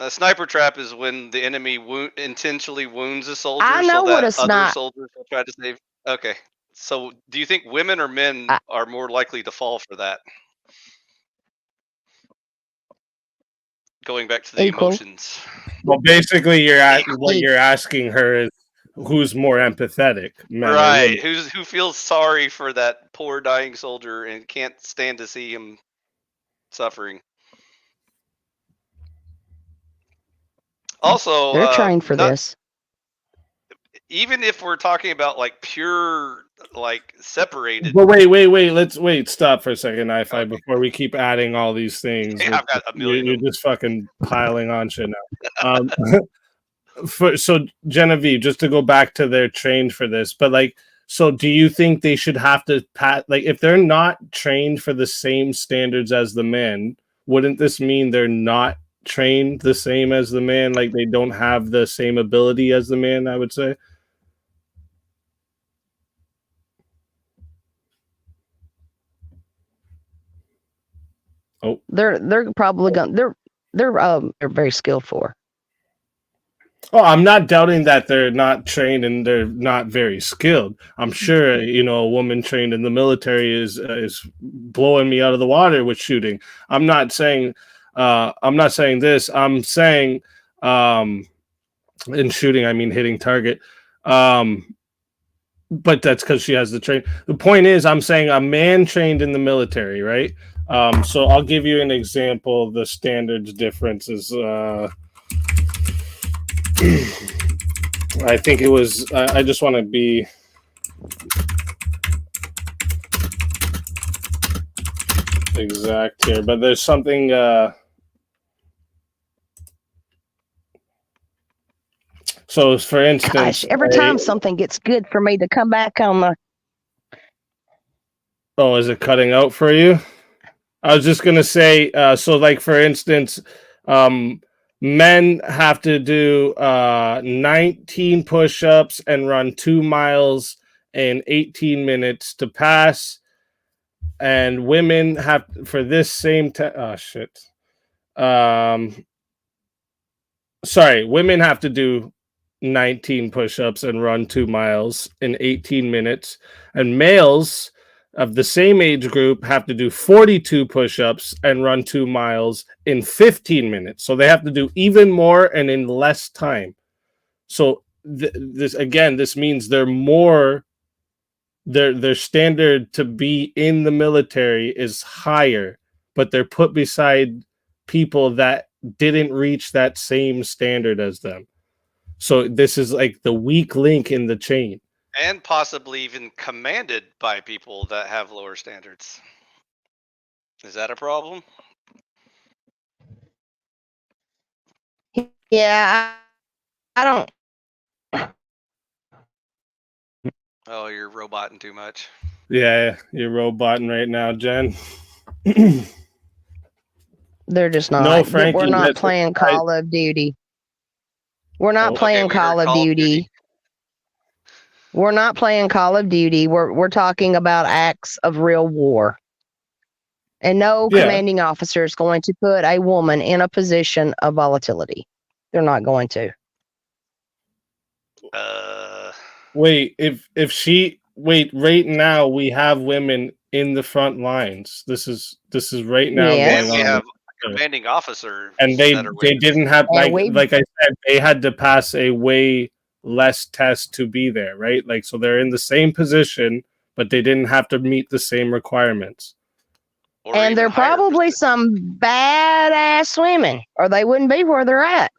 S2: A sniper trap is when the enemy intentionally wounds a soldier.
S4: I know
S2: so
S4: what
S2: that
S4: a
S2: other soldiers will try to save. Okay, so do you think women or men are more likely to fall for that? Going back to the emotions.
S1: Well, basically, what you're asking her is who's more empathetic,
S2: right? Who feels sorry for that poor dying soldier and can't stand to see him suffering. Also,
S4: they're trying for this.
S2: Even if we're talking about like pure, like separated.
S1: But wait, stop for a second, I5, before we keep adding all these things.
S2: Yeah, I've got a million.
S1: You're just fucking piling on shit now. So Genevieve, just to go back to their trained for this, but like, so do you think they should have to if they're not trained for the same standards as the men, wouldn't this mean they're not trained the same as the man? Like they don't have the same ability as the man, I would say. Oh,
S4: they're probably going. They're very skillful.
S1: Oh, I'm not doubting that they're not trained and they're not very skilled. I'm sure, a woman trained in the military is blowing me out of the water with shooting. I'm not saying this. I'm saying in shooting, I mean hitting target. But that's because she has the train. The point is, I'm saying a man trained in the military, right? So I'll give you an example. The standards difference is. I think it was. I just want to be exact here, but there's something. So, for instance,
S4: gosh, every time something gets good for me to come back on the.
S1: Oh, is it cutting out for you? I was just gonna say. So, like for instance, men have to do 19 push-ups and run 2 miles in 18 minutes to pass, and women have for this same women have to do 19 push-ups and run 2 miles in 18 minutes, and males of the same age group have to do 42 push-ups and run 2 miles in 15 minutes. So they have to do even more and in less time. So this means their standard to be in the military is higher, but they're put beside people that didn't reach that same standard as them. So this is like the weak link in the chain.
S2: And possibly even commanded by people that have lower standards. Is that a problem?
S4: Yeah, I don't.
S2: Oh, you're roboting too much.
S1: Yeah, you're roboting right now, Jen.
S4: They're just
S1: No,
S4: not.
S1: Frankie,
S4: We're not
S1: that's
S4: playing
S1: I,
S4: Call of Duty. We're not
S1: oh,
S2: Okay,
S4: playing
S2: we heard
S4: Call of
S2: Call of
S4: Duty.
S2: Duty.
S4: We're not playing Call of Duty. We're talking about acts of real war. And no
S1: yeah.
S4: commanding officer is going to put a woman in a position of volatility. They're not going to.
S1: Wait, if she wait, right now we have women in the front lines. This is right now
S4: Yes.
S2: And
S1: going
S2: we
S1: on.
S2: have commanding officers
S1: And
S2: that are
S1: they
S2: women.
S1: didn't have
S4: And we
S1: like I said, they had to pass a way less test to be there, right? Like so they're in the same position, but they didn't have to meet the same requirements.
S2: Or
S4: and
S2: even
S4: they're
S2: higher
S4: probably some badass women, or they wouldn't be where they're at.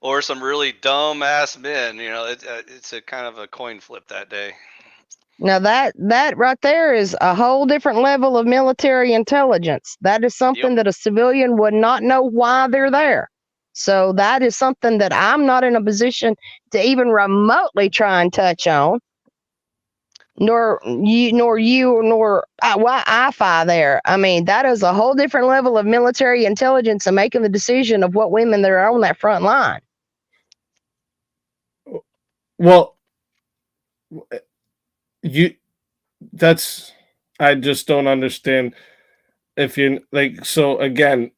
S2: or some really dumb ass men. You know, it's a kind of a coin flip that day.
S4: Now that right there is a whole different level of military intelligence. That is something that a civilian would not know why they're there. So that is something that I'm not in a position to even remotely try and touch on. Nor why I there. I mean, that is a whole different level of military intelligence and making the decision of what women that are on that front line.
S1: Well, I just don't understand if you like so again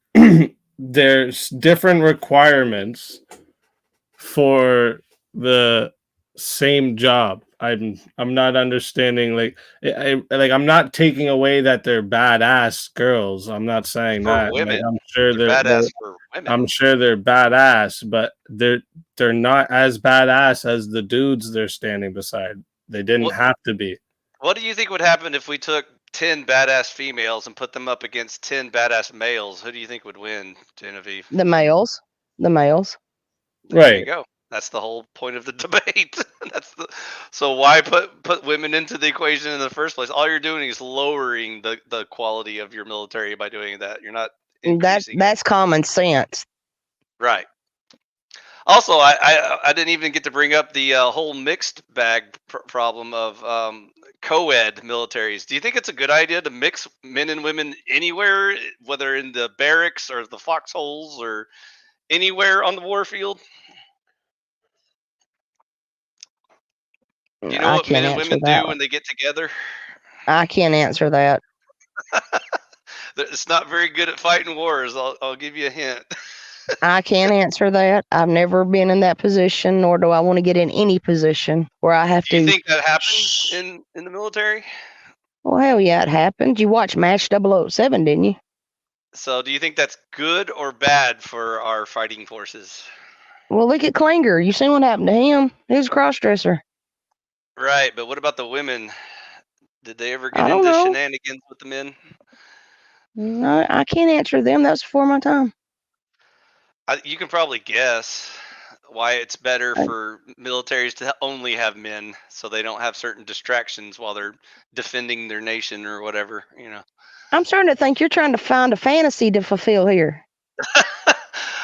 S1: there's different requirements for the same job. I'm not understanding I'm not taking away that they're badass girls. I'm not saying
S2: For
S1: that.
S2: women,
S1: I'm sure
S2: they're badass for women.
S1: I'm sure they're badass, but they're not as badass as the dudes they're standing beside. They didn't have to be.
S2: What do you think would happen if we took 10 badass females and put them up against 10 badass males? Who do you think would win, Genevieve?
S4: The males.
S2: There you go. That's the whole point of the debate. So why put women into the equation in the first place? All you're doing is lowering the quality of your military by doing that. You're not increasing
S4: that's common sense.
S2: Right. Also, I didn't even get to bring up the whole mixed bag problem of co-ed militaries. Do you think it's a good idea to mix men and women anywhere, whether in the barracks or the foxholes or anywhere on the warfield? Do you know what men and women do when they get together?
S4: I can't answer that.
S2: It's not very good at fighting wars. I'll give you a hint.
S4: I can't answer that. I've never been in that position, nor do I want to get in any position where I have to.
S2: Do you think that happens in the military?
S4: Well, hell yeah, it happened. You watched MASH 007, didn't you?
S2: So do you think that's good or bad for our fighting forces?
S4: Well, look at Klinger. You seen what happened to him? He was a cross-dresser.
S2: Right, but what about the women? Did they ever get into shenanigans with the men?
S4: No, I can't answer them. That's before my time.
S2: You can probably guess why it's better for militaries to only have men, so they don't have certain distractions while they're defending their nation or whatever, you know.
S4: I'm starting to think you're trying to find a fantasy to fulfill here.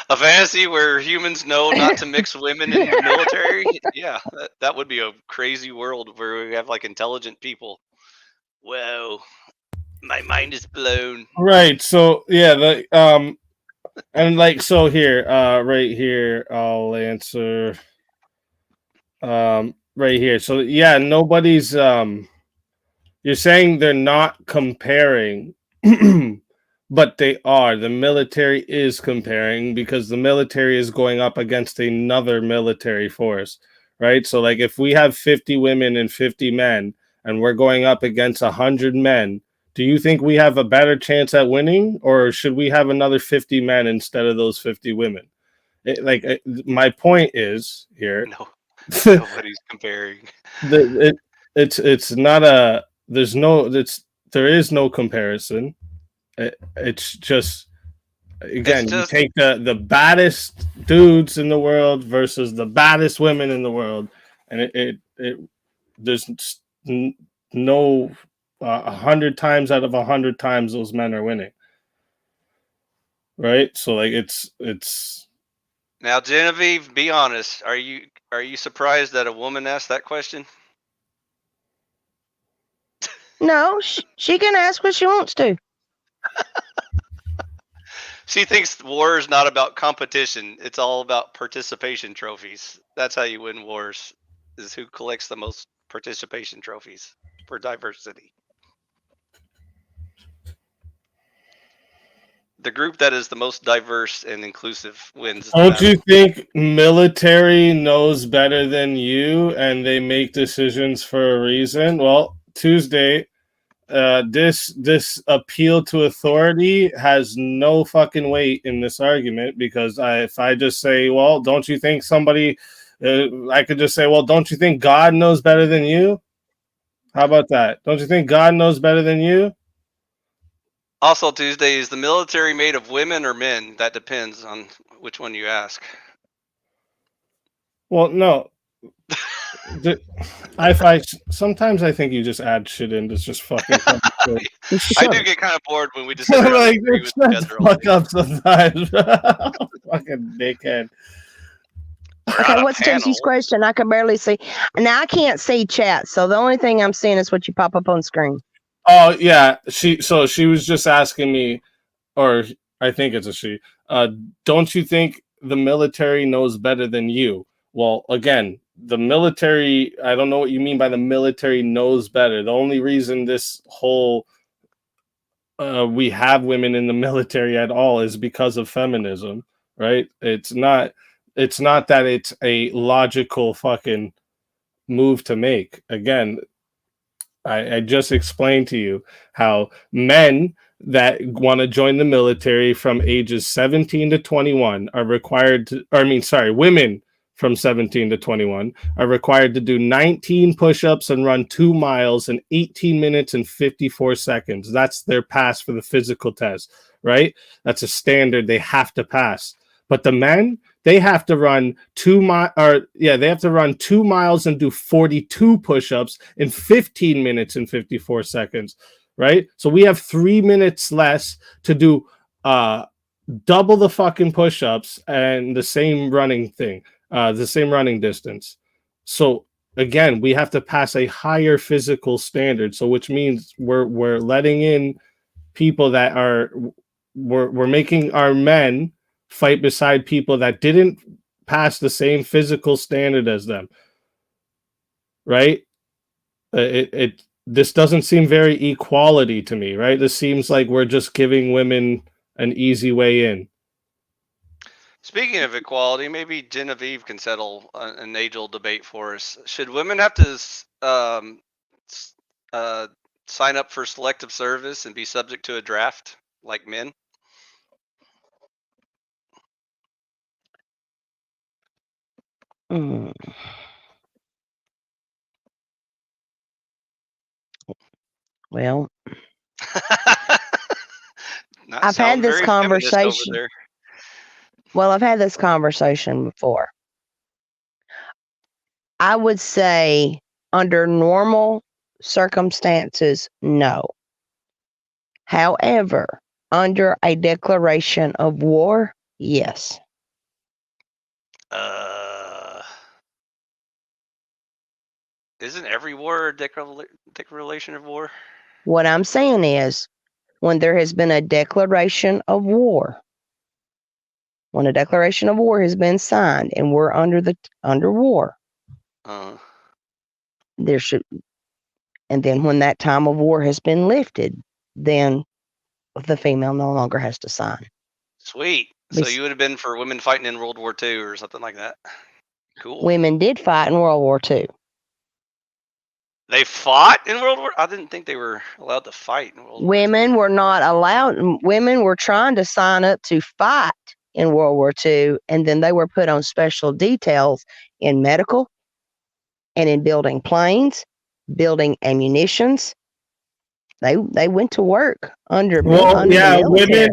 S2: A fantasy where humans know not to mix women in the military? Yeah, that would be a crazy world where we have like intelligent people. Whoa, my mind is blown.
S1: Right. So yeah, and like so here, right here, I'll answer. Right here. So yeah, nobody's. You're saying they're not comparing, but they are. The military is comparing because the military is going up against another military force, right? So like if we have 50 women and 50 men, and we're going up against 100 men. Do you think we have a better chance at winning, or should we have another 50 men instead of those 50 women? My point is here.
S2: No, nobody's comparing.
S1: It's not a. There is no comparison. It's just again, you take the baddest dudes in the world versus the baddest women in the world, and there's no 100 times out of 100 times those men are winning, right? So like it's
S2: Now, Genevieve, be honest. Are you surprised that a woman asked that question?
S4: No, she can ask what she wants to.
S2: She thinks war is not about competition. It's all about participation trophies. That's how you win wars, is who collects the most participation trophies for diversity. The group that is the most diverse and inclusive wins.
S1: Don't you think military knows better than you and they make decisions for a reason? Well, Tuesday, this appeal to authority has no fucking weight in this argument, because if I just say, well, don't you think somebody, I could just say, well, don't you think God knows better than you? How about that? Don't you think God knows better than you?
S2: Also, Tuesday, is the military made of women or men? That depends on which one you ask.
S1: Well, no. Sometimes I think you just add shit in that's just fucking.
S2: I do get kind of bored when we just sit around and agree with each other all
S1: fuck
S2: day.
S1: up sometimes. Fucking dickhead.
S4: Okay, what's Stacy's question? I can barely see. Now I can't see chat, so the only thing I'm seeing is what you pop up on screen.
S1: Oh yeah, she was just asking me, or I think it's a she. Don't you think the military knows better than you? Well, again, the military, I don't know what you mean by the military knows better. The only reason this whole we have women in the military at all is because of feminism, right? It's not that it's a logical fucking move to make. Again, I just explained to you how men that want to join the military from ages 17 to 21 are required to, women from 17 to 21 are required to do 19 push-ups and run 2 miles in 18 minutes and 54 seconds. That's their pass for the physical test, right? That's a standard they have to pass. But the men, they have to run 2 miles and do 42 push-ups in 15 minutes and 54 seconds, right? So we have 3 minutes less to do double the fucking push-ups and the same running thing, the same running distance. So again, we have to pass a higher physical standard. So which means we're letting in people that are we're making our men fight beside people that didn't pass the same physical standard as them, right? This doesn't seem very equality to me, right? This seems like we're just giving women an easy way in.
S2: Speaking of equality, maybe Genevieve can settle an age-old debate for us. Should women have to sign up for selective service and be subject to a draft like men?
S4: Well, I've had this conversation. Well, I've had this conversation before. I would say under normal circumstances, no. However, under a declaration of war, yes.
S2: Isn't every war a declaration of war?
S4: What I'm saying is, when there has been a declaration of war, when a declaration of war has been signed and we're under war, there should, and then when that time of war has been lifted, then the female no longer has to sign.
S2: Sweet. So you would have been for women fighting in World War II or something like that. Cool.
S4: Women did fight in World War II.
S2: They fought in World War? I didn't think they were allowed to fight in World War II.
S4: Women were not allowed. Women were trying to sign up to fight in World War II, and then they were put on special details in medical and in building planes, building ammunitions. They went to work under.
S1: Women.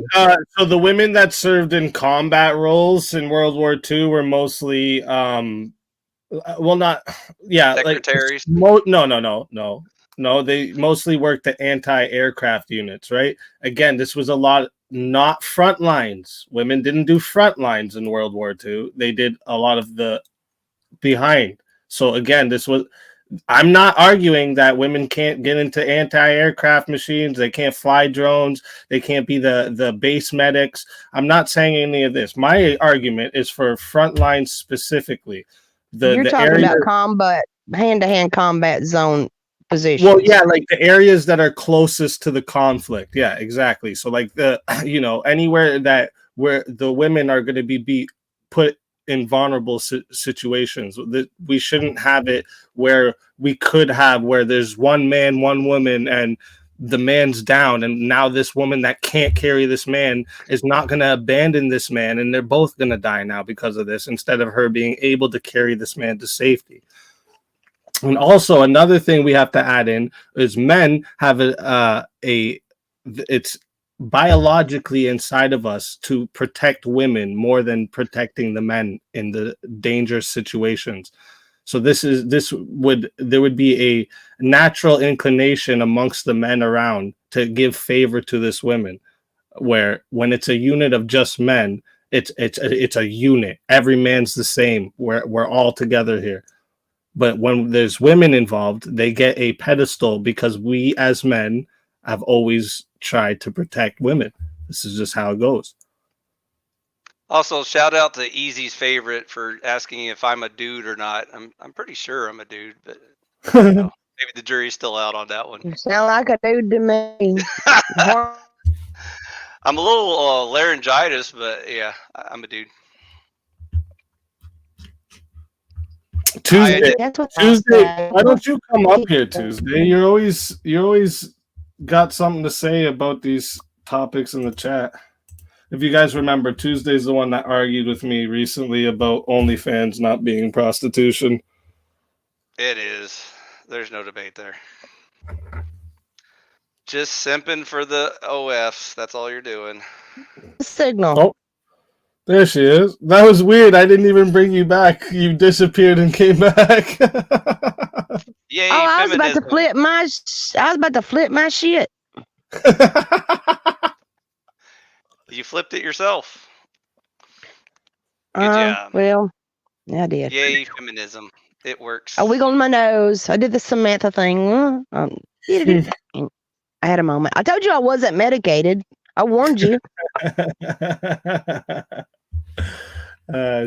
S1: So the women that served in combat roles in World War II were mostly secretaries.
S2: No.
S1: No, they mostly worked the anti-aircraft units, right? Again, this was a lot not front lines. Women didn't do front lines in World War II. They did a lot of the behind. So again, this was I'm not arguing that women can't get into anti-aircraft machines. They can't fly drones. They can't be the base medics. I'm not saying any of this. My argument is for frontline specifically.
S4: You're
S1: The
S4: talking
S1: area,
S4: about combat, hand-to-hand combat zone positions.
S1: well, yeah, like the areas that are closest to the conflict. Yeah, exactly. So like the anywhere that where the women are going to be put in vulnerable situations. We shouldn't have it where we could have where there's one man, one woman, and the man's down, and now this woman that can't carry this man is not going to abandon this man, and they're both going to die now because of this, instead of her being able to carry this man to safety. And also another thing we have to add in is men have it's biologically inside of us to protect women more than protecting the men in the dangerous situations. So there would be a natural inclination amongst the men around to give favor to this women, where when it's a unit of just men, it's a unit. Every man's the same. We're all together here. But when there's women involved, they get a pedestal because we as men have always tried to protect women. This is just how it goes.
S2: Also, shout out to Easy's favorite for asking if I'm a dude or not. I'm pretty sure I'm a dude, but you know, maybe the jury's still out on that one.
S4: You sound like a dude to me.
S2: I'm a little laryngitis, but yeah, I'm a dude.
S1: Tuesday,
S4: That's what I
S1: Tuesday.
S4: say.
S1: Why don't you come up here, Tuesday? You're always got something to say about these topics in the chat. If you guys remember, Tuesday's the one that argued with me recently about OnlyFans not being prostitution.
S2: It is. There's no debate there. Just simping for the OFs. That's all you're doing.
S4: Signal.
S1: Oh, there she is. That was weird. I didn't even bring you back. You disappeared and came back.
S2: Yay,
S4: I was about to
S2: feminism.
S4: flip my. I was about to flip my shit.
S2: You flipped it yourself. Good job.
S4: Well, I did.
S2: Yay, feminism. It works.
S4: I wiggled my nose. I did the Samantha thing. I had a moment. I told you I wasn't medicated. I warned you.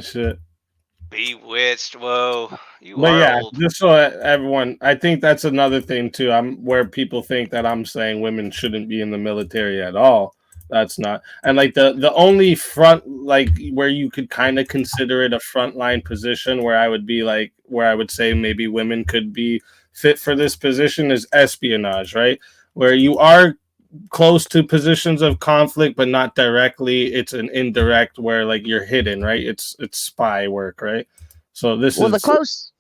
S1: Shit.
S2: Bewitched. Whoa. You
S1: But
S2: are
S1: yeah,
S2: old.
S1: just so everyone, I think that's another thing too. Where people think that I'm saying women shouldn't be in the military at all. That's not. And like the only front, like where you could kind of consider it a frontline position, where I would say maybe women could be fit for this position, is espionage, right? Where you are close to positions of conflict, but not directly. It's an indirect where like you're hidden, right? It's spy work, right? So this is
S4: the closest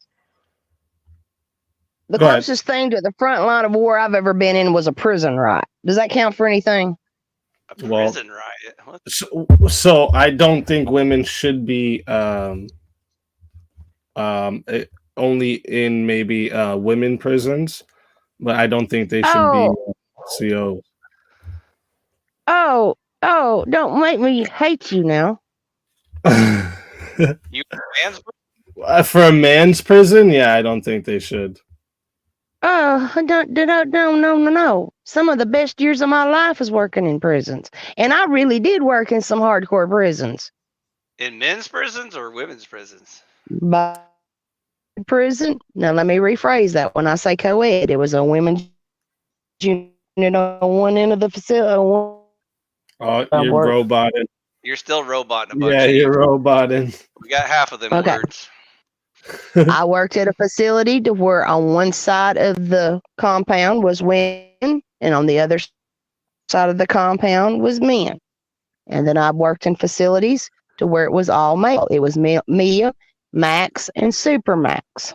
S4: thing to the front line of war I've ever been in was a prison riot. Does that count for anything?
S2: A prison riot. What?
S1: So I don't think women should be only in maybe women prisons, but I don't think they should be CO.
S4: Oh, don't make me hate you now.
S2: You man's
S1: For a man's prison, yeah, I don't think they should.
S4: No. Some of the best years of my life was working in prisons. And I really did work in some hardcore prisons.
S2: in men's prisons or women's prisons?
S4: By prison? Now, let me rephrase that. When I say co-ed, it was a women's unit on one end of the facility.
S1: Oh, you're roboting.
S2: You're still roboting a bunch.
S1: Yeah, you're roboting.
S2: We got half of them
S4: Okay.
S2: words.
S4: I worked at a facility to where on one side of the compound was women and on the other side of the compound was men. And then I worked in facilities to where it was all male. It was Mia, Max, and Super Max.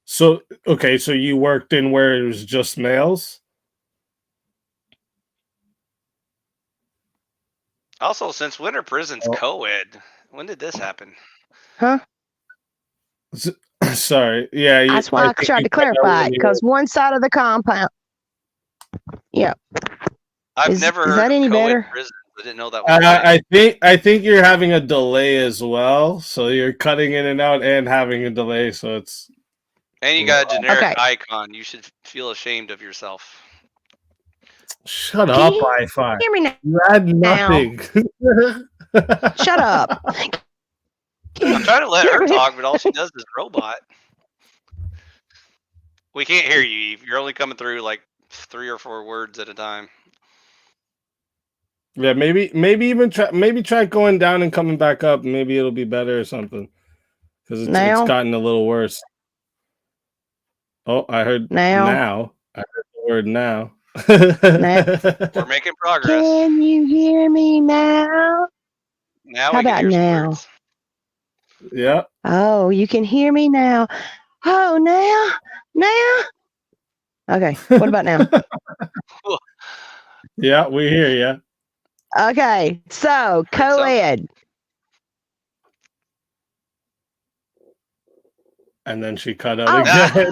S1: So, okay, so you worked in where it was just males?
S2: Also, since winter prison's co-ed, when did this happen?
S4: Huh?
S1: Sorry. Yeah.
S4: That's why I
S1: think
S4: tried
S1: you
S4: to
S1: cut out
S4: clarify
S1: when
S4: it,
S1: you
S4: because one side of the compound. Yeah.
S2: I've
S4: Is
S2: never heard
S4: that
S2: of
S4: any
S2: co-ed
S4: better?
S2: prisons. I didn't know that was a thing.
S1: I think you're having a delay as well, so you're cutting in and out and having a delay, so it's
S2: And you got a generic
S4: Okay.
S2: icon. You should feel ashamed of yourself.
S1: shut
S4: Can
S1: up,
S4: you
S1: Wi-Fi.
S4: hear me now?
S1: You had nothing.
S4: Shut up.
S2: I'm trying to let
S4: Hear
S2: her
S4: me?
S2: talk, but all she does is robot. We can't hear you, Eve. You're only coming through like 3 or 4 words at a time.
S1: Yeah, maybe even try going down and coming back up. Maybe it'll be better or something. Because it's
S4: Now?
S1: gotten a little worse. Oh, I heard now. I heard the word now.
S2: We're making progress.
S4: Can you hear me now?
S2: Now
S4: How
S2: we can
S4: about
S2: hear some
S4: now?
S2: words.
S1: Yeah.
S4: Oh, you can hear me now. Oh, now? Okay. What about now?
S1: Yeah, we hear you.
S4: Okay. So,
S2: Think so?
S4: co-ed.
S1: And then she cut out
S4: Oh.
S1: again.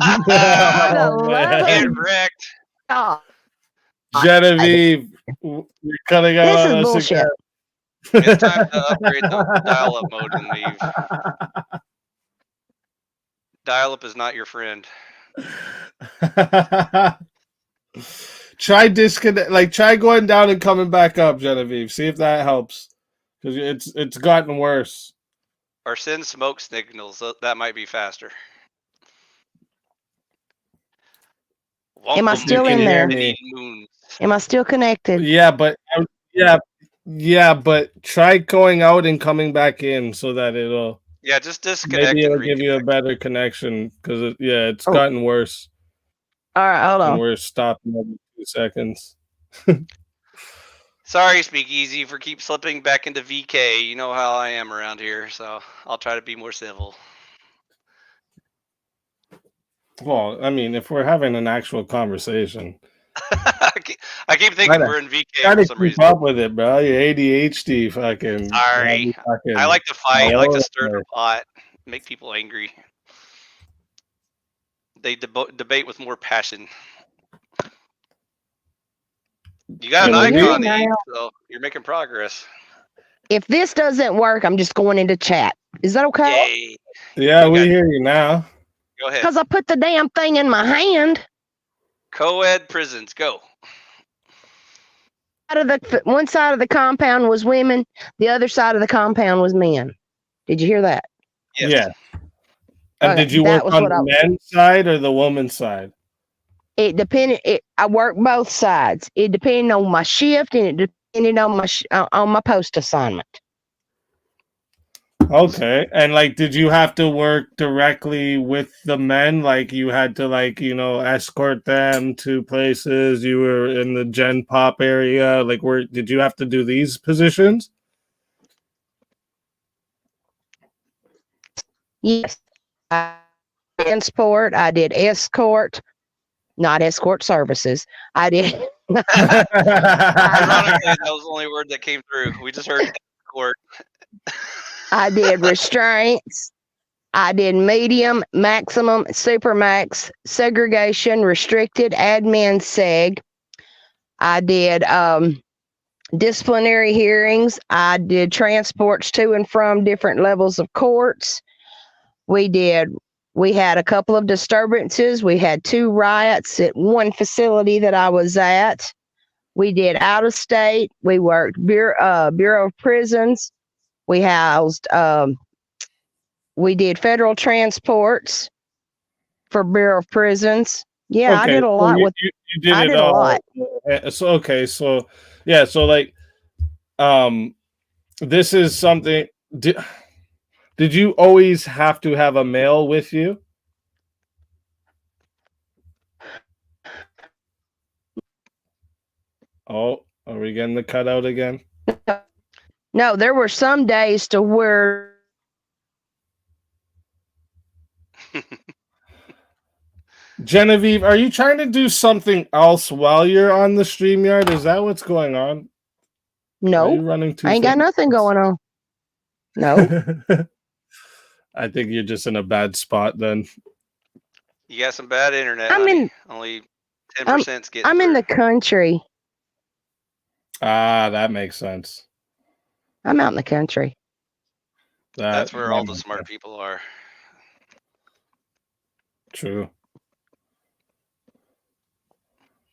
S4: Oh, man.
S2: Get wrecked.
S4: Oh,
S1: Genevieve, you're cutting out
S4: this
S1: on
S4: is
S1: us
S4: bullshit.
S1: again.
S2: It's time to upgrade the dial-up mode and leave. Dial-up is not your friend.
S1: Try disconnect, like try going down and coming back up, Genevieve. See if that helps, because it's gotten worse.
S2: Or send smoke signals. That might be faster.
S4: Am I still in there? Am I still connected?
S1: Yeah, but but try going out and coming back in so that it'll
S2: just disconnect.
S1: maybe it'll
S2: and
S1: give you a
S2: reconnect.
S1: better connection, because it's gotten worse.
S4: All right, hold
S1: And
S4: on.
S1: we're stopping every 2 seconds.
S2: Sorry, Speakeasy, for keep slipping back into VK. You know how I am around here, so I'll try to be more civil.
S1: Well, I mean, if we're having an actual conversation,
S2: I keep thinking we're in VK
S1: gotta
S2: for some
S1: keep
S2: reason.
S1: up with it, bro. Your ADHD fucking.
S2: Sorry. I like to fight. I like to stir the pot, make people angry. They debate with more passion. You got an icon, Eve, so you're making progress.
S4: If this doesn't work, I'm just going into chat. Is that okay?
S2: Yay.
S1: Yeah, we hear you now.
S2: Go ahead.
S4: Because I put the damn thing in my hand.
S2: Co-ed prisons, go.
S4: One side of the compound was women. The other side of the compound was men. Did you hear that?
S2: Yes.
S1: Yeah. And
S4: Okay,
S1: did you
S4: that
S1: work
S4: was
S1: on
S4: what
S1: the men's side or the woman's side?
S4: It depended. I worked both sides. It depended on my shift, and it depended on my post assignment.
S1: Okay. And like, did you have to work directly with the men? Like, you had to escort them to places. You were in the Gen Pop area. Like, did you have to do these positions?
S4: Yes. Transport. I did escort, not escort services. I did.
S2: Ironically, that was the only word that came through. We just heard escort.
S4: I did restraints. I did medium, maximum, supermax, segregation, restricted, admin, seg. I did disciplinary hearings. I did transports to and from different levels of courts. We had a couple of disturbances. We had 2 riots at one facility that I was at. We did out of state. We worked Bureau of Prisons. We housed, we did federal transports for Bureau of Prisons. Yeah,
S1: Okay,
S4: I did a lot with.
S1: You did
S4: I
S1: it
S4: did
S1: all.
S4: a lot.
S1: So yeah, so like, this is something. Did you always have to have a male with you? Oh, are we getting the cutout again?
S4: No, there were some days to where.
S1: Genevieve, are you trying to do something else while you're on the StreamYard? Is that what's going on?
S4: No,
S1: Are you running
S4: I ain't got nothing going on. No.
S1: I think you're just in a bad spot then.
S2: You got some bad internet.
S4: I'm
S2: honey.
S4: in-
S2: Only 10%'s getting
S4: I'm in
S2: through.
S4: the country.
S1: Ah, that makes sense.
S4: I'm out in the country.
S2: That's where all the
S1: makes
S2: smart
S1: sense.
S2: people are.
S1: True.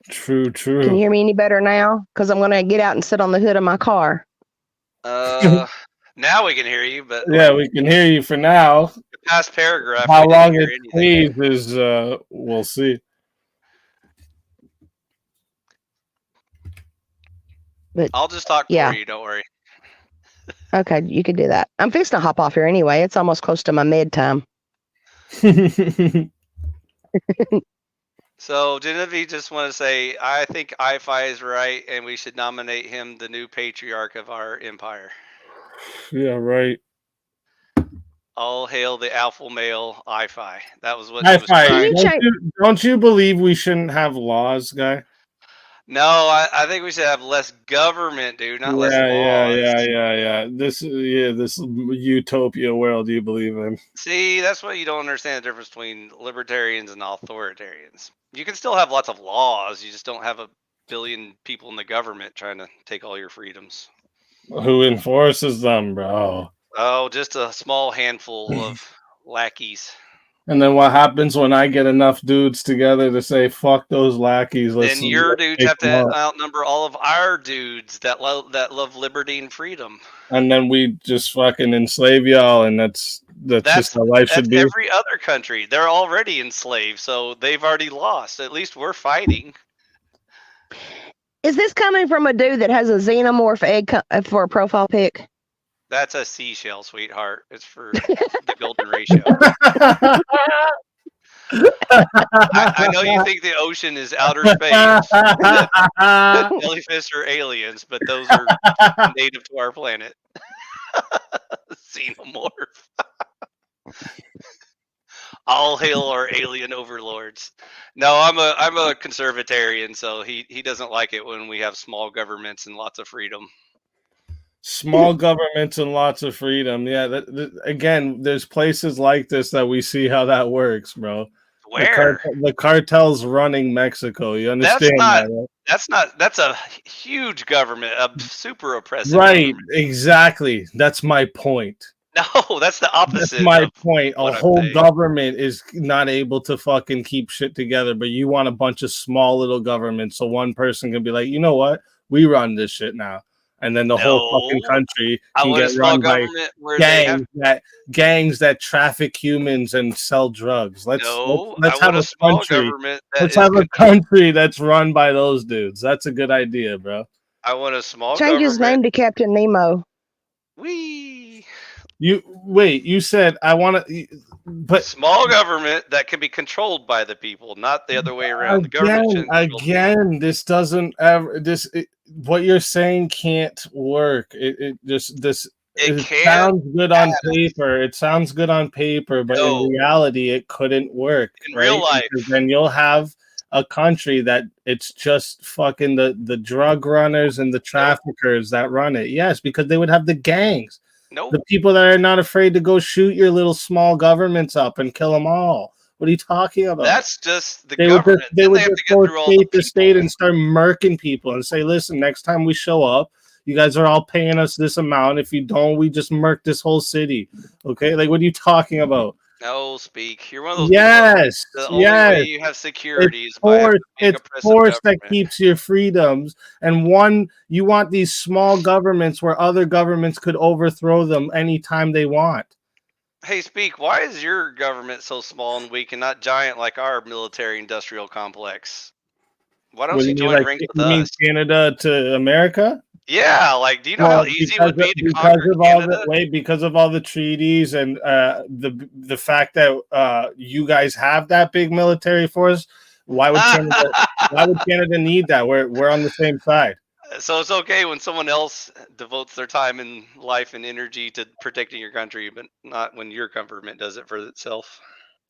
S1: True.
S4: Can you hear me any better now? Because I'm going to get out and sit on the hood of my car.
S2: Now we can hear you, but
S1: Yeah, we can hear you for now.
S2: the past paragraph,
S1: How
S2: we didn't
S1: long
S2: hear
S1: it
S2: anything.
S1: stays is we'll see.
S2: I'll just talk
S4: Yeah.
S2: for you. Don't worry.
S4: Okay, you can do that. I'm fixing to hop off here anyway. It's almost close to my mid time.
S2: So Genevieve just want to say, I think IFI is right, and we should nominate him the new patriarch of our empire.
S1: Yeah, right.
S2: All hail the alpha male IFI. That was what she was
S1: Hi-Fi,
S2: trying.
S1: don't you believe we shouldn't have laws, guy?
S2: No, I think we should have less government, dude, not less laws.
S1: Yeah. This utopia world you believe in.
S2: See, that's what you don't understand the difference between libertarians and authoritarians. You can still have lots of laws, you just don't have a billion people in the government trying to take all your freedoms.
S1: Who enforces them, bro?
S2: Oh, just a small handful of lackeys.
S1: And then what happens when I get enough dudes together to say, fuck those lackeys?
S2: Then your dudes have to outnumber all of our dudes that love liberty and freedom.
S1: And then we just fucking enslave y'all, and that's just how life should be.
S2: Every other country, they're already enslaved, so they've already lost. At least we're fighting.
S4: Is this coming from a dude that has a xenomorph egg for a profile pic?
S2: That's a seashell, sweetheart. It's for the golden ratio. I know you think the ocean is outer space. that jellyfish are aliens, but those are native to our planet. Xenomorph. All hail our alien overlords. No, I'm a conservatarian, so he doesn't like it when we have small governments and lots of freedom.
S1: Small governments and lots of freedom. Yeah, again, there's places like this that we see how that works, bro.
S2: Where?
S1: The cartel's running Mexico. You understand that? Right?
S2: That's a huge government, a super oppressive
S1: Right,
S2: government.
S1: Exactly. That's my point.
S2: No, that's the opposite.
S1: That's my point. A whole government is not able to fucking keep shit together, but you want a bunch of small little governments so one person can be like, you know what? We run this shit now. And then the whole fucking country can get run by gangs that traffic humans and sell drugs. Let's have a country. Let's have a country that's run by those dudes. That's a good idea, bro.
S2: I want a small
S4: Change his name to Captain Nemo.
S1: You said I want to, but
S2: small government that can be controlled by the people, not the other way around. The government
S1: again, this doesn't ever. What you're saying can't work. It sounds good on paper. It sounds good on paper, but in reality, it couldn't work.
S2: In real life,
S1: because then you'll have a country that it's just fucking the drug runners and the traffickers that run it. Yes, because they would have the gangs.
S2: Nope.
S1: The people that are not afraid to go shoot your little small governments up and kill them all. What are you talking about?
S2: That's just the government.
S1: They would just go state to state and start murking people and say, listen, next time we show up, you guys are all paying us this amount. If you don't, we just murk this whole city. Okay? Like, what are you talking about?
S2: No, speak. You're one of those.
S1: Yes.
S2: The only way you have security is
S1: it's force that keeps your freedoms. And you want these small governments where other governments could overthrow them anytime they want.
S2: Hey, Speak, why is your government so small and weak and not giant like our military-industrial complex? Why don't you join ranks with us?
S1: You mean Canada to America?
S2: Yeah, like, do you know how easy it would be to conquer Canada?
S1: Because of all the treaties and the fact that you guys have that big military force, why would Canada need that? We're on the same side.
S2: So it's okay when someone else devotes their time and life and energy to protecting your country, but not when your government does it for itself.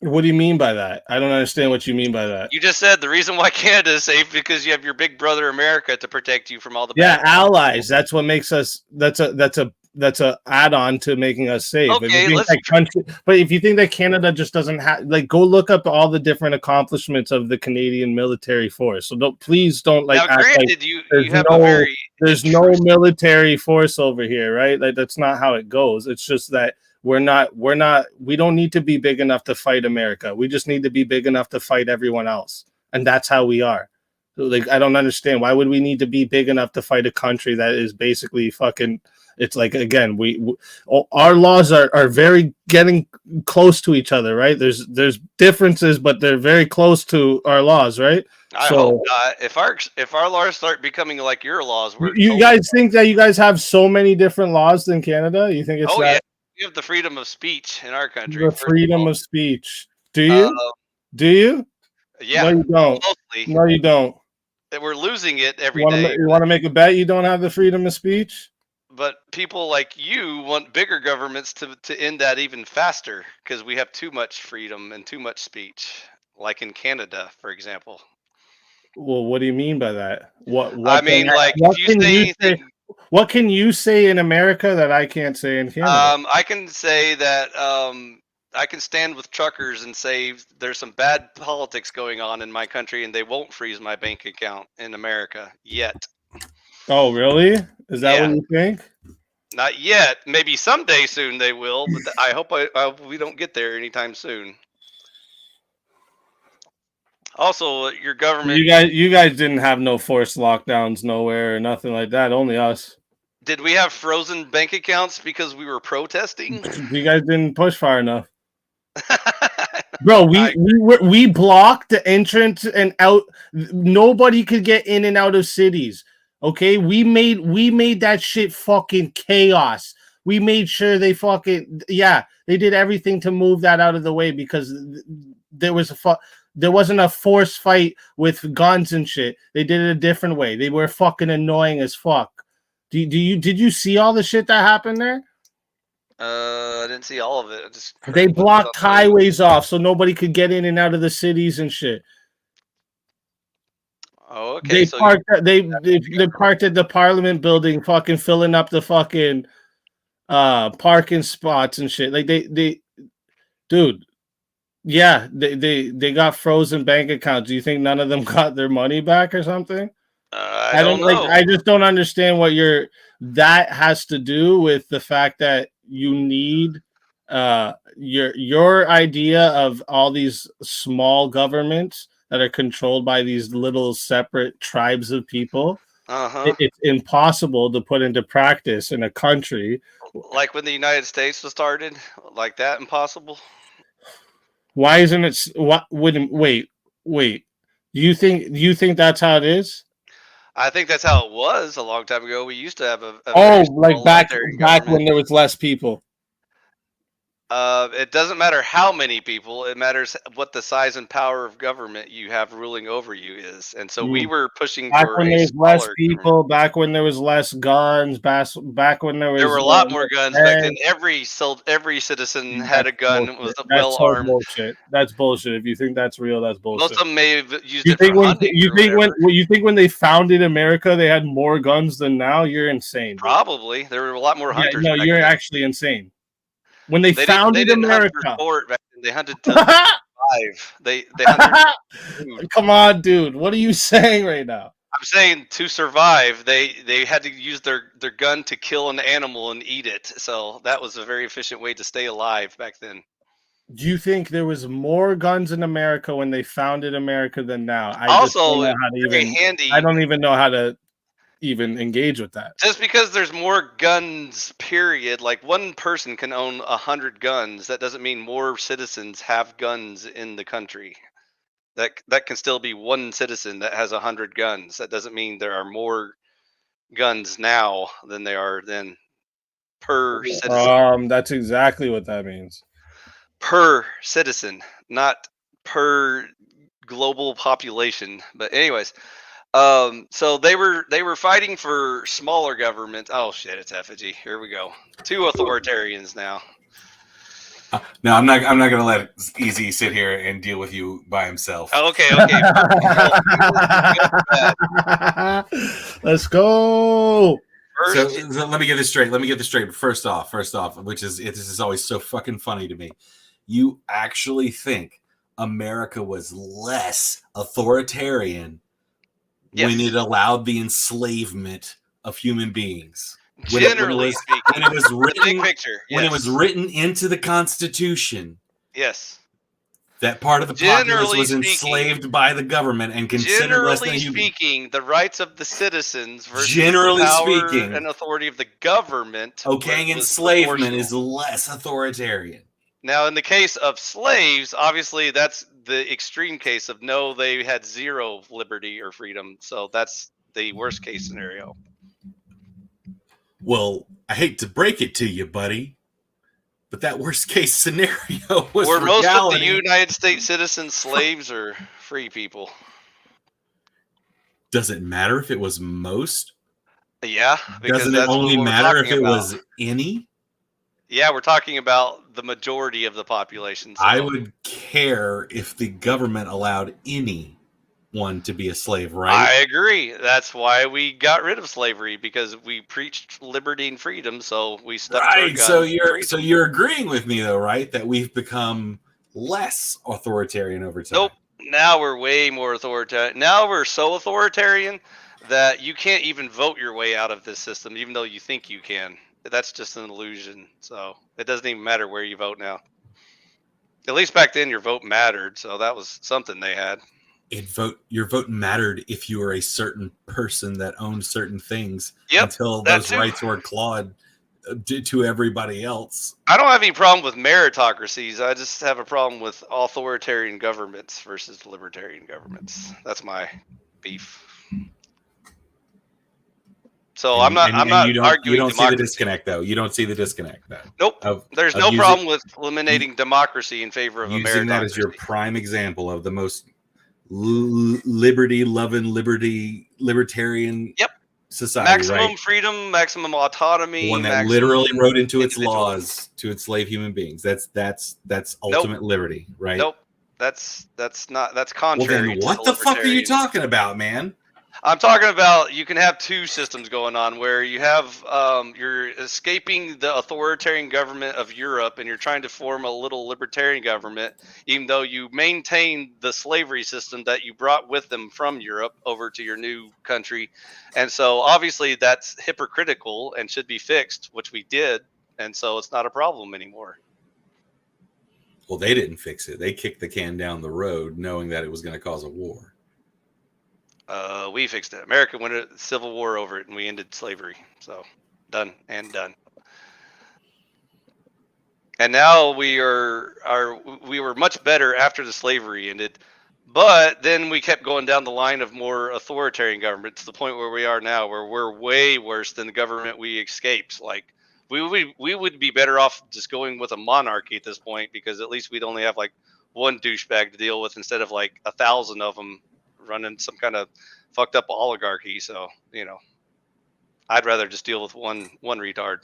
S1: What do you mean by that? I don't understand what you mean by that.
S2: You just said the reason why Canada is safe because you have your big brother America to protect you from all the
S1: allies. That's what makes us. That's a that's a add-on to making us safe.
S2: Okay,
S1: If you think that Canada just doesn't have, like, go look up all the different accomplishments of the Canadian military force. So please don't like.
S2: Now, granted, you have
S1: no,
S2: a very
S1: there's no military force over here, right? Like, that's not how it goes. It's just that we don't need to be big enough to fight America. We just need to be big enough to fight everyone else, and that's how we are. Like, I don't understand, why would we need to be big enough to fight a country that is basically fucking. It's like, again, our laws are very getting close to each other, right? There's differences, but they're very close to our laws, right?
S2: I hope not. If our laws start becoming like your laws,
S1: you guys think that you guys have so many different laws than Canada? You think it's
S2: yeah, we have the freedom of speech in our country.
S1: The freedom of speech. Do you? Do you?
S2: Yeah.
S1: No, you don't.
S2: Mostly.
S1: No, you don't.
S2: We're losing it every day.
S1: You want to make a bet you don't have the freedom of speech?
S2: But people like you want bigger governments to end that even faster, because we have too much freedom and too much speech, like in Canada, for example.
S1: Well, what do you mean by that? What can you say in America that I can't say in Canada?
S2: I can say that I can stand with truckers and say there's some bad politics going on in my country, and they won't freeze my bank account in America yet.
S1: Oh, really? Is that what you think?
S2: Not yet. Maybe someday soon they will, but I hope we don't get there anytime soon. Also, your government.
S1: You guys didn't have no forced lockdowns nowhere or nothing like that. Only us.
S2: Did we have frozen bank accounts because we were protesting?
S1: You guys didn't push far enough. Bro, we blocked the entrance and out. Nobody could get in and out of cities. Okay, we made that shit fucking chaos. We made sure they did everything to move that out of the way, because there wasn't a forced fight with guns and shit. They did it a different way. They were fucking annoying as fuck. Did you see all the shit that happened there?
S2: I didn't see all of it.
S1: They blocked highways off so nobody could get in and out of the cities and shit.
S2: Oh, okay.
S1: They parked at the Parliament building, fucking filling up the fucking parking spots and shit. Like they got frozen bank accounts. Do you think none of them got their money back or something?
S2: I don't know.
S1: I just don't understand what that has to do with the fact that you need your idea of all these small governments that are controlled by these little separate tribes of people. It's impossible to put into practice in a country.
S2: Like when the United States was started, like that impossible?
S1: Why isn't it? Wait. Do you think that's how it is?
S2: I think that's how it was a long time ago. We used to have a
S1: like back when there was less people.
S2: It doesn't matter how many people. It matters what the size and power of government you have ruling over you is. And so we were pushing
S1: back when there was less people, back when there was less guns, back when there
S2: were a lot more guns back then. Every citizen had a gun and was well armed.
S1: Bullshit. That's bullshit. If you think that's real, that's bullshit.
S2: Most of them may have used it for hunting.
S1: You think when they founded America they had more guns than now? You're insane.
S2: Probably. There were a lot more hunters.
S1: No, you're actually insane. When they founded America,
S2: they hunted to survive. They hunted.
S1: Come on, dude. What are you saying right now?
S2: I'm saying to survive, they had to use their gun to kill an animal and eat it. So that was a very efficient way to stay alive back then.
S1: Do you think there was more guns in America when they founded America than now?
S2: I don't
S1: even know how to even engage with that.
S2: Just because there's more guns, period, like one person can own 100 guns, that doesn't mean more citizens have guns in the country. That can still be one citizen that has 100 guns. That doesn't mean there are more guns now than there are then per citizen.
S1: That's exactly what that means.
S2: Per citizen, not per global population. But anyways, so they were fighting for smaller governments. Oh shit, it's effigy. Here we go. Two authoritarians now.
S5: No, I'm not going to let Easy sit here and deal with you by himself.
S2: Okay.
S1: Let's go.
S5: So let me get this straight. First off, which is this is always so fucking funny to me. You actually think America was less authoritarian when it allowed the enslavement of human beings?
S2: Generally speaking,
S5: when it was written,
S2: big picture,
S5: when it was written into the Constitution,
S2: yes,
S5: that part of the populace was enslaved by the government and considered less than human.
S2: Generally speaking, the rights of the citizens versus
S5: generally
S2: the power
S5: speaking
S2: and authority of the government.
S5: Okaying enslavement is less authoritarian.
S2: Now, in the case of slaves, obviously that's the extreme case of no, they had zero liberty or freedom. So that's the worst case scenario.
S5: Well, I hate to break it to you, buddy, but that worst case scenario was
S2: Were most of the
S5: reality.
S2: United States citizens slaves or free people?
S5: Does it matter if it was most?
S2: Yeah. Because
S5: Doesn't it only matter if it was any?
S2: Yeah, we're talking about the majority of the population. So.
S5: I would care if the government allowed anyone to be a slave, right?
S2: I agree. That's why we got rid of slavery, because we preached liberty and freedom. So we stuck to our guns.
S5: So you're agreeing with me though, right? That we've become less authoritarian over time.
S2: Nope. Now we're way more authoritarian. Now we're so authoritarian that you can't even vote your way out of this system, even though you think you can. That's just an illusion. So it doesn't even matter where you vote now. At least back then, your vote mattered. So that was something they had.
S5: Your vote mattered if you were a certain person that owned certain things.
S2: Yep,
S5: until those rights were clawed to everybody else.
S2: I don't have any problem with meritocracies. I just have a problem with authoritarian governments versus libertarian governments. That's my beef. So I'm not arguing.
S5: You don't
S2: democracy.
S5: see the disconnect, though. You don't see the disconnect, though.
S2: Nope. There's no problem with eliminating democracy in favor of
S5: using
S2: meritocracy.
S5: that as your prime example of the most libertarian society.
S2: Maximum freedom, maximum autonomy.
S5: The one that literally wrote into its laws to enslave human beings. That's ultimate liberty, right?
S2: Nope. That's contrary.
S5: Well, then what the fuck are you talking about, man?
S2: I'm talking about you can have two systems going on where you have you're escaping the authoritarian government of Europe and you're trying to form a little libertarian government, even though you maintain the slavery system that you brought with them from Europe over to your new country. And so obviously that's hypocritical and should be fixed, which we did. And so it's not a problem anymore.
S5: Well, they didn't fix it. They kicked the can down the road knowing that it was going to cause a war.
S2: We fixed it. America went a civil war over it, and we ended slavery. So, done and done. And now we were much better after the slavery ended, but then we kept going down the line of more authoritarian government to the point where we are now, where we're way worse than the government we escaped. Like we would be better off just going with a monarchy at this point, because at least we'd only have like one douchebag to deal with instead of like 1,000 of them running some kind of fucked up oligarchy. So, I'd rather just deal with one retard.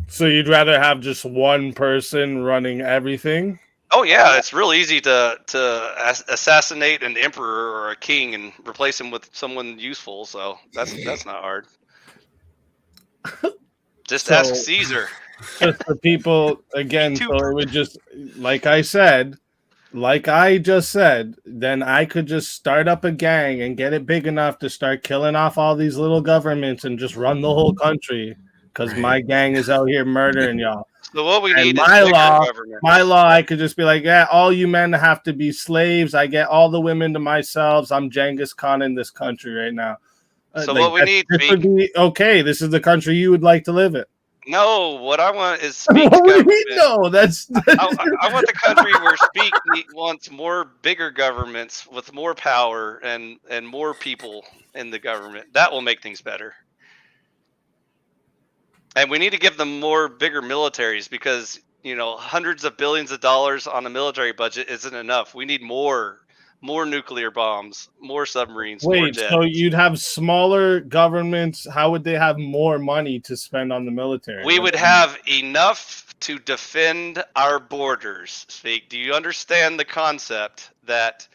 S1: So you'd rather have just one person running everything?
S2: Oh yeah, it's real easy to assassinate an emperor or a king and replace him with someone useful. So that's not hard. Just ask Caesar.
S1: Just for people again. So it would just, like I just said, then I could just start up a gang and get it big enough to start killing off all these little governments and just run the whole country, because my gang is out here murdering y'all.
S2: So what we need
S1: is my law. I could just be like, yeah, all you men have to be slaves. I get all the women to myself. I'm Genghis Khan in this country right now.
S2: So what we need
S1: would be okay. This is the country you would like to live in.
S2: No, what I want is Speak's government.
S1: No, that's.
S2: I want the country where Speak wants more bigger governments with more power and more people in the government. That will make things better. And we need to give them more bigger militaries, because hundreds of billions of dollars on a military budget isn't enough. We need more nuclear bombs, more submarines.
S1: Wait,
S2: more jets.
S1: So you'd have smaller governments? How would they have more money to spend on the military?
S2: We would have enough to defend our borders. Speak. Do you understand the concept that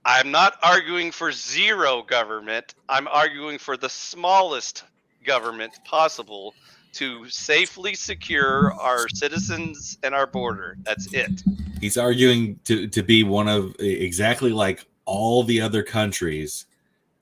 S2: I'm not arguing for zero government. I'm arguing for the smallest government possible to safely secure our citizens and our border. That's it.
S5: He's arguing to be one of exactly like all the other countries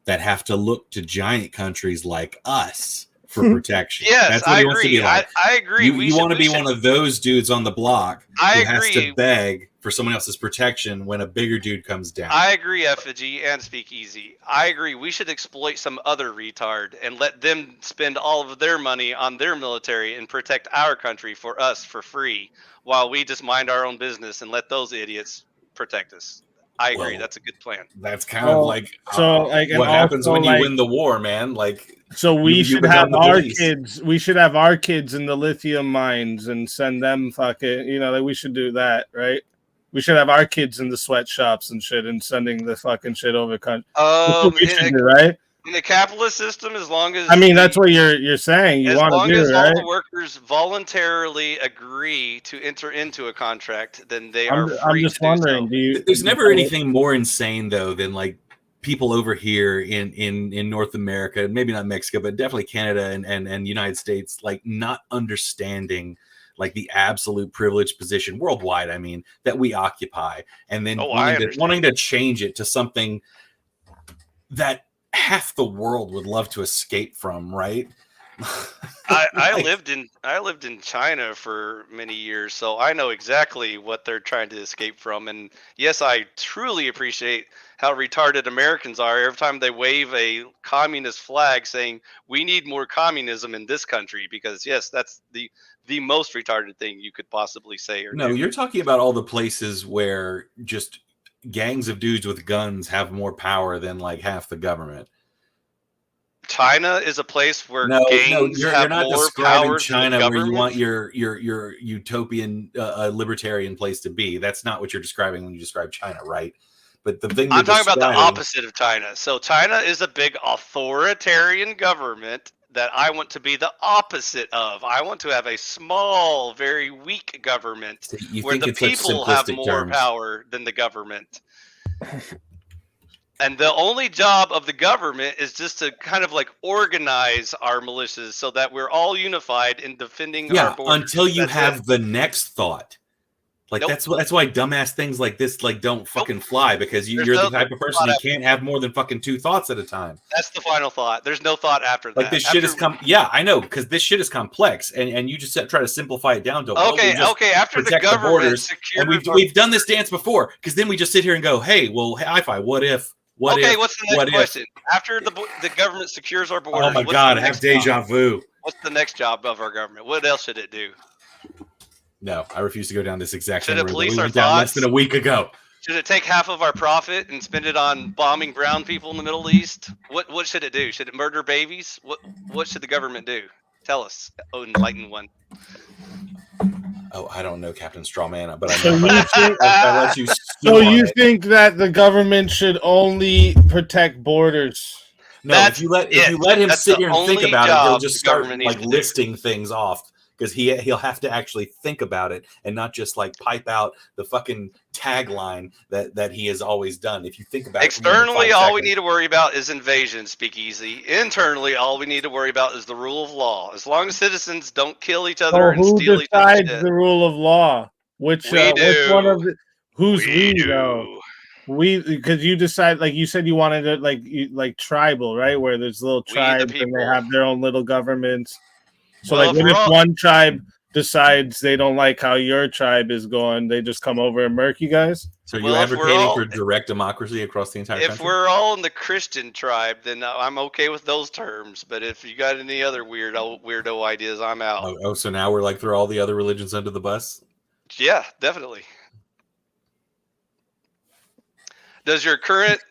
S5: that have to look to giant countries like us for protection.
S2: Yes,
S5: that's what
S2: I
S5: he wants to
S2: agree.
S5: be like.
S2: I agree.
S5: You want to be one of those dudes on the block
S2: I
S5: who has
S2: agree.
S5: to beg for someone else's protection when a bigger dude comes down.
S2: I agree, Effigy and Speakeasy. I agree. We should exploit some other retard and let them spend all of their money on their military and protect our country for us for free, while we just mind our own business and let those idiots protect us. I agree.
S5: Well,
S2: that's a good plan.
S5: That's kind of like
S1: and
S5: what happens
S1: also,
S5: when you
S1: like,
S5: win the war, man. Like,
S1: so we
S5: you
S1: should
S5: become
S1: have
S5: the
S1: our
S5: police.
S1: kids. We should have our kids in the lithium mines and send them fucking. You know, like we should do that, right? We should have our kids in the sweatshops and shit, and sending the fucking shit over country. That's what we should do, right?
S2: In the capitalist system, as long as
S1: that's what you're saying. You want to do,
S2: as
S1: right?
S2: all the workers voluntarily agree to enter into a contract, then they are free
S1: I'm just
S2: to
S1: wondering.
S2: do so.
S5: There's never anything more insane though than like people over here in North America, maybe not Mexico, but definitely Canada and United States, like not understanding like the absolute privileged position worldwide, I mean, that we occupy, and then wanting to change it to something that half the world would love to escape from, right?
S2: I lived in China for many years, so I know exactly what they're trying to escape from. And yes, I truly appreciate how retarded Americans are every time they wave a communist flag saying we need more communism in this country, because yes, that's the most retarded thing you could possibly say or do.
S5: You're talking about all the places where just gangs of dudes with guns have more power than like half the government.
S2: China is a place where gangs
S5: you're
S2: have
S5: not
S2: more
S5: describing
S2: power
S5: China
S2: than
S5: where you want
S2: government.
S5: your utopian libertarian place to be. That's not what you're describing when you describe China, right? But the thing
S2: I'm talking about the opposite of China. So China is a big authoritarian government that I want to be the opposite of. I want to have a small, very weak government where the people have more power than the government. And the only job of the government is just to kind of like organize our militias so that we're all unified in defending our borders.
S5: Until you have the next thought. Like that's why dumbass things like this like don't fucking fly, because you're the type of person who can't have more than fucking two thoughts at a time.
S2: That's the final thought. There's no thought after that.
S5: Like this shit is I know, because this shit is complex, and you just try to simplify it down to
S2: after the government
S5: secures, and we've done this dance before, because then we just sit here and go, hey, well, hi-fi, what if? What's
S2: the next question? After the government secures our borders,
S5: oh my god, I have deja vu.
S2: What's the next job of our government? What else should it do?
S5: No, I refuse to go down this exact
S2: same
S5: road
S2: that we
S5: went down less than a week ago.
S2: Should it take half of our profit and spend it on bombing brown people in the Middle East? What should it do? Should it murder babies? What should the government do? Tell us, enlightened one.
S5: Oh, I don't know, Captain Strawman, but I know. I'll let you.
S1: So you think that the government should only protect borders?
S5: No, if you let him sit here and think about it, he'll just start like listing things off, because he'll have to actually think about it and not just like pipe out the fucking tagline that he has always done. If you think about
S2: externally, all we need to worry about is invasion, Speakeasy. Internally, all we need to worry about is the rule of law. As long as citizens don't kill each other and steal each other's shit.
S1: Who decides the rule of law? Which one of the who's we though? We, because you decide, like you said, you wanted it like tribal, right? Where there's little tribes and they have their own little governments. So like, what if one tribe decides they don't like how your tribe is going, they just come over and murk you guys?
S5: So you're advocating for direct democracy across the entire country?
S2: If we're all in the Christian tribe, then I'm okay with those terms. But if you got any other weirdo ideas, I'm out.
S5: Oh, so now we're like throw all the other religions under the bus?
S2: Yeah, definitely. Does your current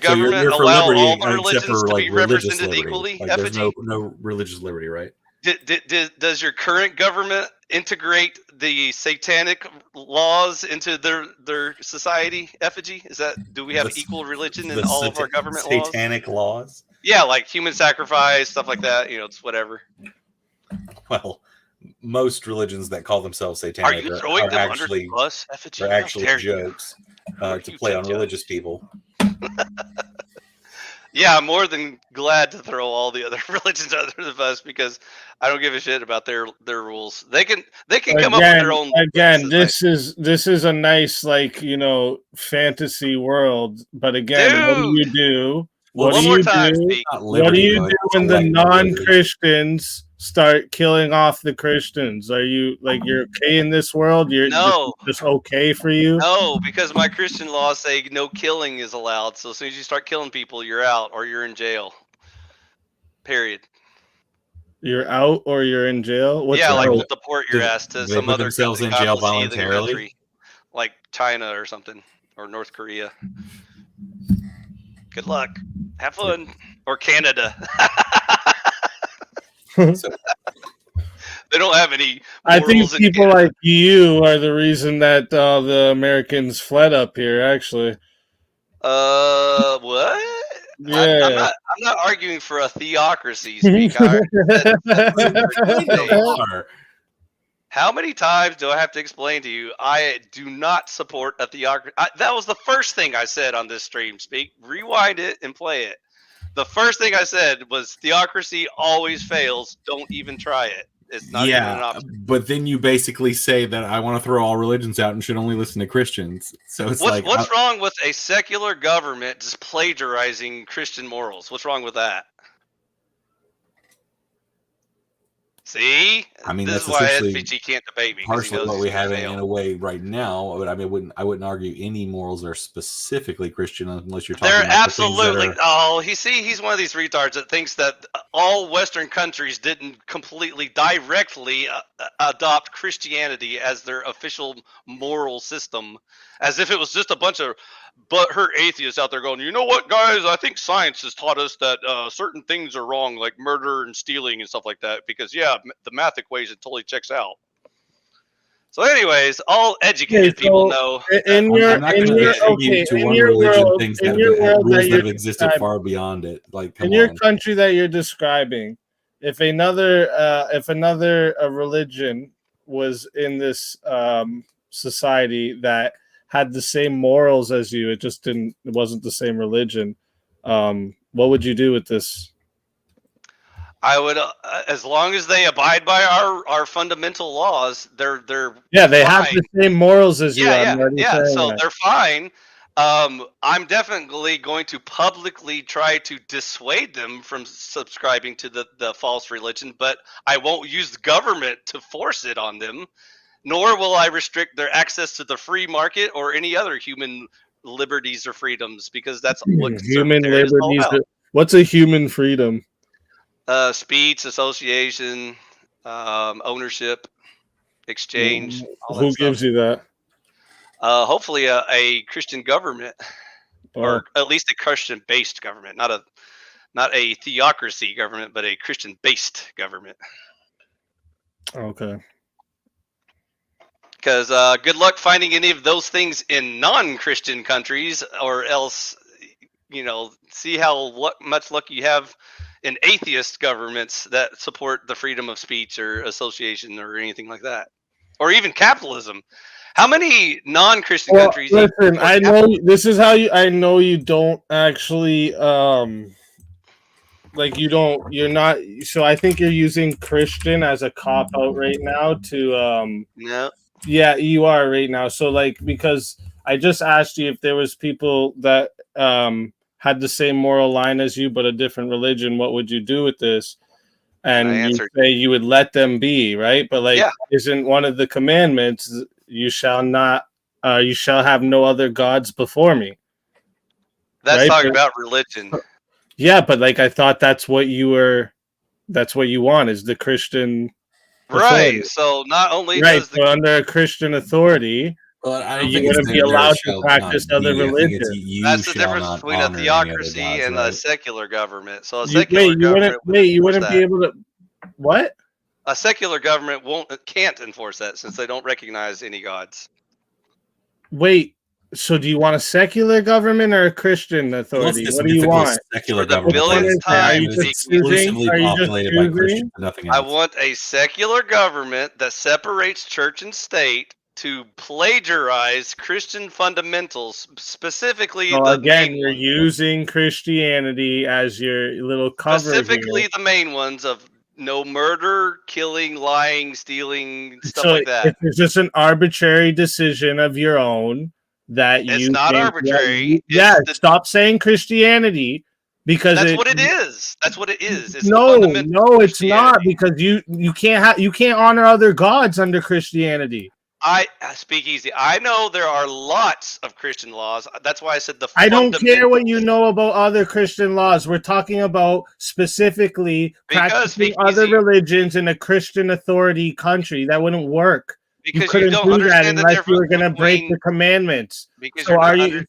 S2: government allow all the religions to be represented equally?
S5: Like, there's no religious liberty, right?
S2: Does your current government integrate the satanic laws into their society? Effigy? Do we have equal religion in all of our government laws?
S5: Satanic laws?
S2: Yeah, like human sacrifice, stuff like that. It's whatever.
S5: Well, most religions that call themselves satanic are actually jokes to play on religious people.
S2: Yeah, I'm more than glad to throw all the other religions under the bus because I don't give a shit about their rules. They can come up with their own.
S1: Again, this is a nice fantasy world, but again, what do you do?
S5: Well,
S1: What do you do? What do you do when the non-Christians start killing off the Christians? Are you you're okay in this world? You're just okay for you?
S2: No, because my Christian laws say no killing is allowed. So as soon as you start killing people, you're out or you're in jail. Period.
S1: You're out or you're in jail?
S2: What's we'll deport your ass to some other
S5: themselves in jail voluntarily,
S2: country, like China or something, or North Korea. Good luck. Have fun. Or Canada. They don't have any.
S1: I think people like you are the reason that the Americans fled up here, actually.
S2: What?
S1: Yeah.
S2: I'm not arguing for a theocracy, How many times do I have to explain to you? I do not support a theocracy. That was the first thing I said on this stream. Speak, rewind it and play it. The first thing I said was theocracy always fails. Don't even try it. It's not even an option.
S5: But then you basically say that I want to throw all religions out and should only listen to Christians. So it's
S2: what's wrong with a secular government just plagiarizing Christian morals? What's wrong with that? See,
S5: I mean,
S2: this
S5: that's
S2: is why
S5: essentially
S2: SVG can't debate me.
S5: Partially what we have in a way right now, but I mean, I wouldn't argue any morals are specifically Christian unless you're talking.
S2: They're
S5: about
S2: absolutely. He's one of these retards that thinks that all Western countries didn't completely directly adopt Christianity as their official moral system, as if it was just a bunch of butthurt atheists out there going, you know what, guys? I think science has taught us that certain things are wrong, like murder and stealing and stuff like that, because the math equation totally checks out. So, anyways, all educated people know.
S5: I'm not going to attribute to one religion things that have existed far beyond it. Like,
S1: in your country that you're describing, if another religion was in this society that had the same morals as you, it wasn't the same religion, what would you do with this?
S2: I would, as long as they abide by our fundamental laws, they're
S1: they fine. Have the same morals as you.
S2: So they're fine. I'm definitely going to publicly try to dissuade them from subscribing to the false religion, but I won't use the government to force it on them. Nor will I restrict their access to the free market or any other human liberties or freedoms, because that's what
S1: human liberties. What's a human freedom?
S2: Speech, association, ownership, exchange.
S1: Who gives you that?
S2: Hopefully, a Christian government, or at least a Christian-based government, not a theocracy government, but a Christian-based government.
S1: Okay.
S2: Because good luck finding any of those things in non-Christian countries, or else, see how much luck you have in atheist governments that support the freedom of speech or association or anything like that, or even capitalism. How many non-Christian countries?
S1: Listen, I know this is how I know you don't actually you're not. So I think you're using Christian as a cop out right now to
S2: No.
S1: Yeah, you are right now. So because I just asked you if there was people that had the same moral line as you but a different religion, what would you do with this? And you say you would let them be, right? But isn't one of the commandments you shall have no other gods before me?
S2: That's talking about religion.
S1: Yeah, but I thought that's what you want is the Christian authority.
S2: Right. So not only
S1: does under a Christian authority, you wouldn't be allowed to practice other religions.
S2: That's the difference between a theocracy and a secular government. So a secular government
S1: you wouldn't be able to what?
S2: A secular government can't enforce that since they don't recognize any gods.
S1: Wait. So do you want a secular government or a Christian authority? What do you want?
S5: Secular government.
S2: I want a secular government that separates church and state to plagiarize Christian fundamentals, specifically
S1: So
S2: the
S1: again,
S2: main
S1: you're
S2: ones,
S1: using Christianity as your little cover
S2: specifically
S1: here.
S2: the main ones of no murder, killing, lying, stealing, stuff
S1: So
S2: like that.
S1: it's just an arbitrary decision of your own that
S2: It's
S1: you
S2: not
S1: think,
S2: arbitrary.
S1: yeah,
S2: It's the
S1: stop saying Christianity because
S2: That's what it is. That's what it is. It's the
S1: no,
S2: fundamental
S1: no,
S2: of
S1: it's not
S2: Christianity.
S1: because you can't honor other gods under Christianity.
S2: I speak easy. I know there are lots of Christian laws. That's why I said the
S1: I don't care what you
S2: fundamentals.
S1: know about other Christian laws. We're talking about specifically
S2: Because
S1: practicing
S2: speak
S1: other
S2: easy.
S1: religions in a Christian authority country. That wouldn't work. You
S2: Because you
S1: couldn't
S2: don't
S1: do that
S2: understand the
S1: unless you were
S2: difference
S1: going to break
S2: between.
S1: the commandments.
S2: Because
S1: So
S2: you're
S1: are
S2: not
S1: you?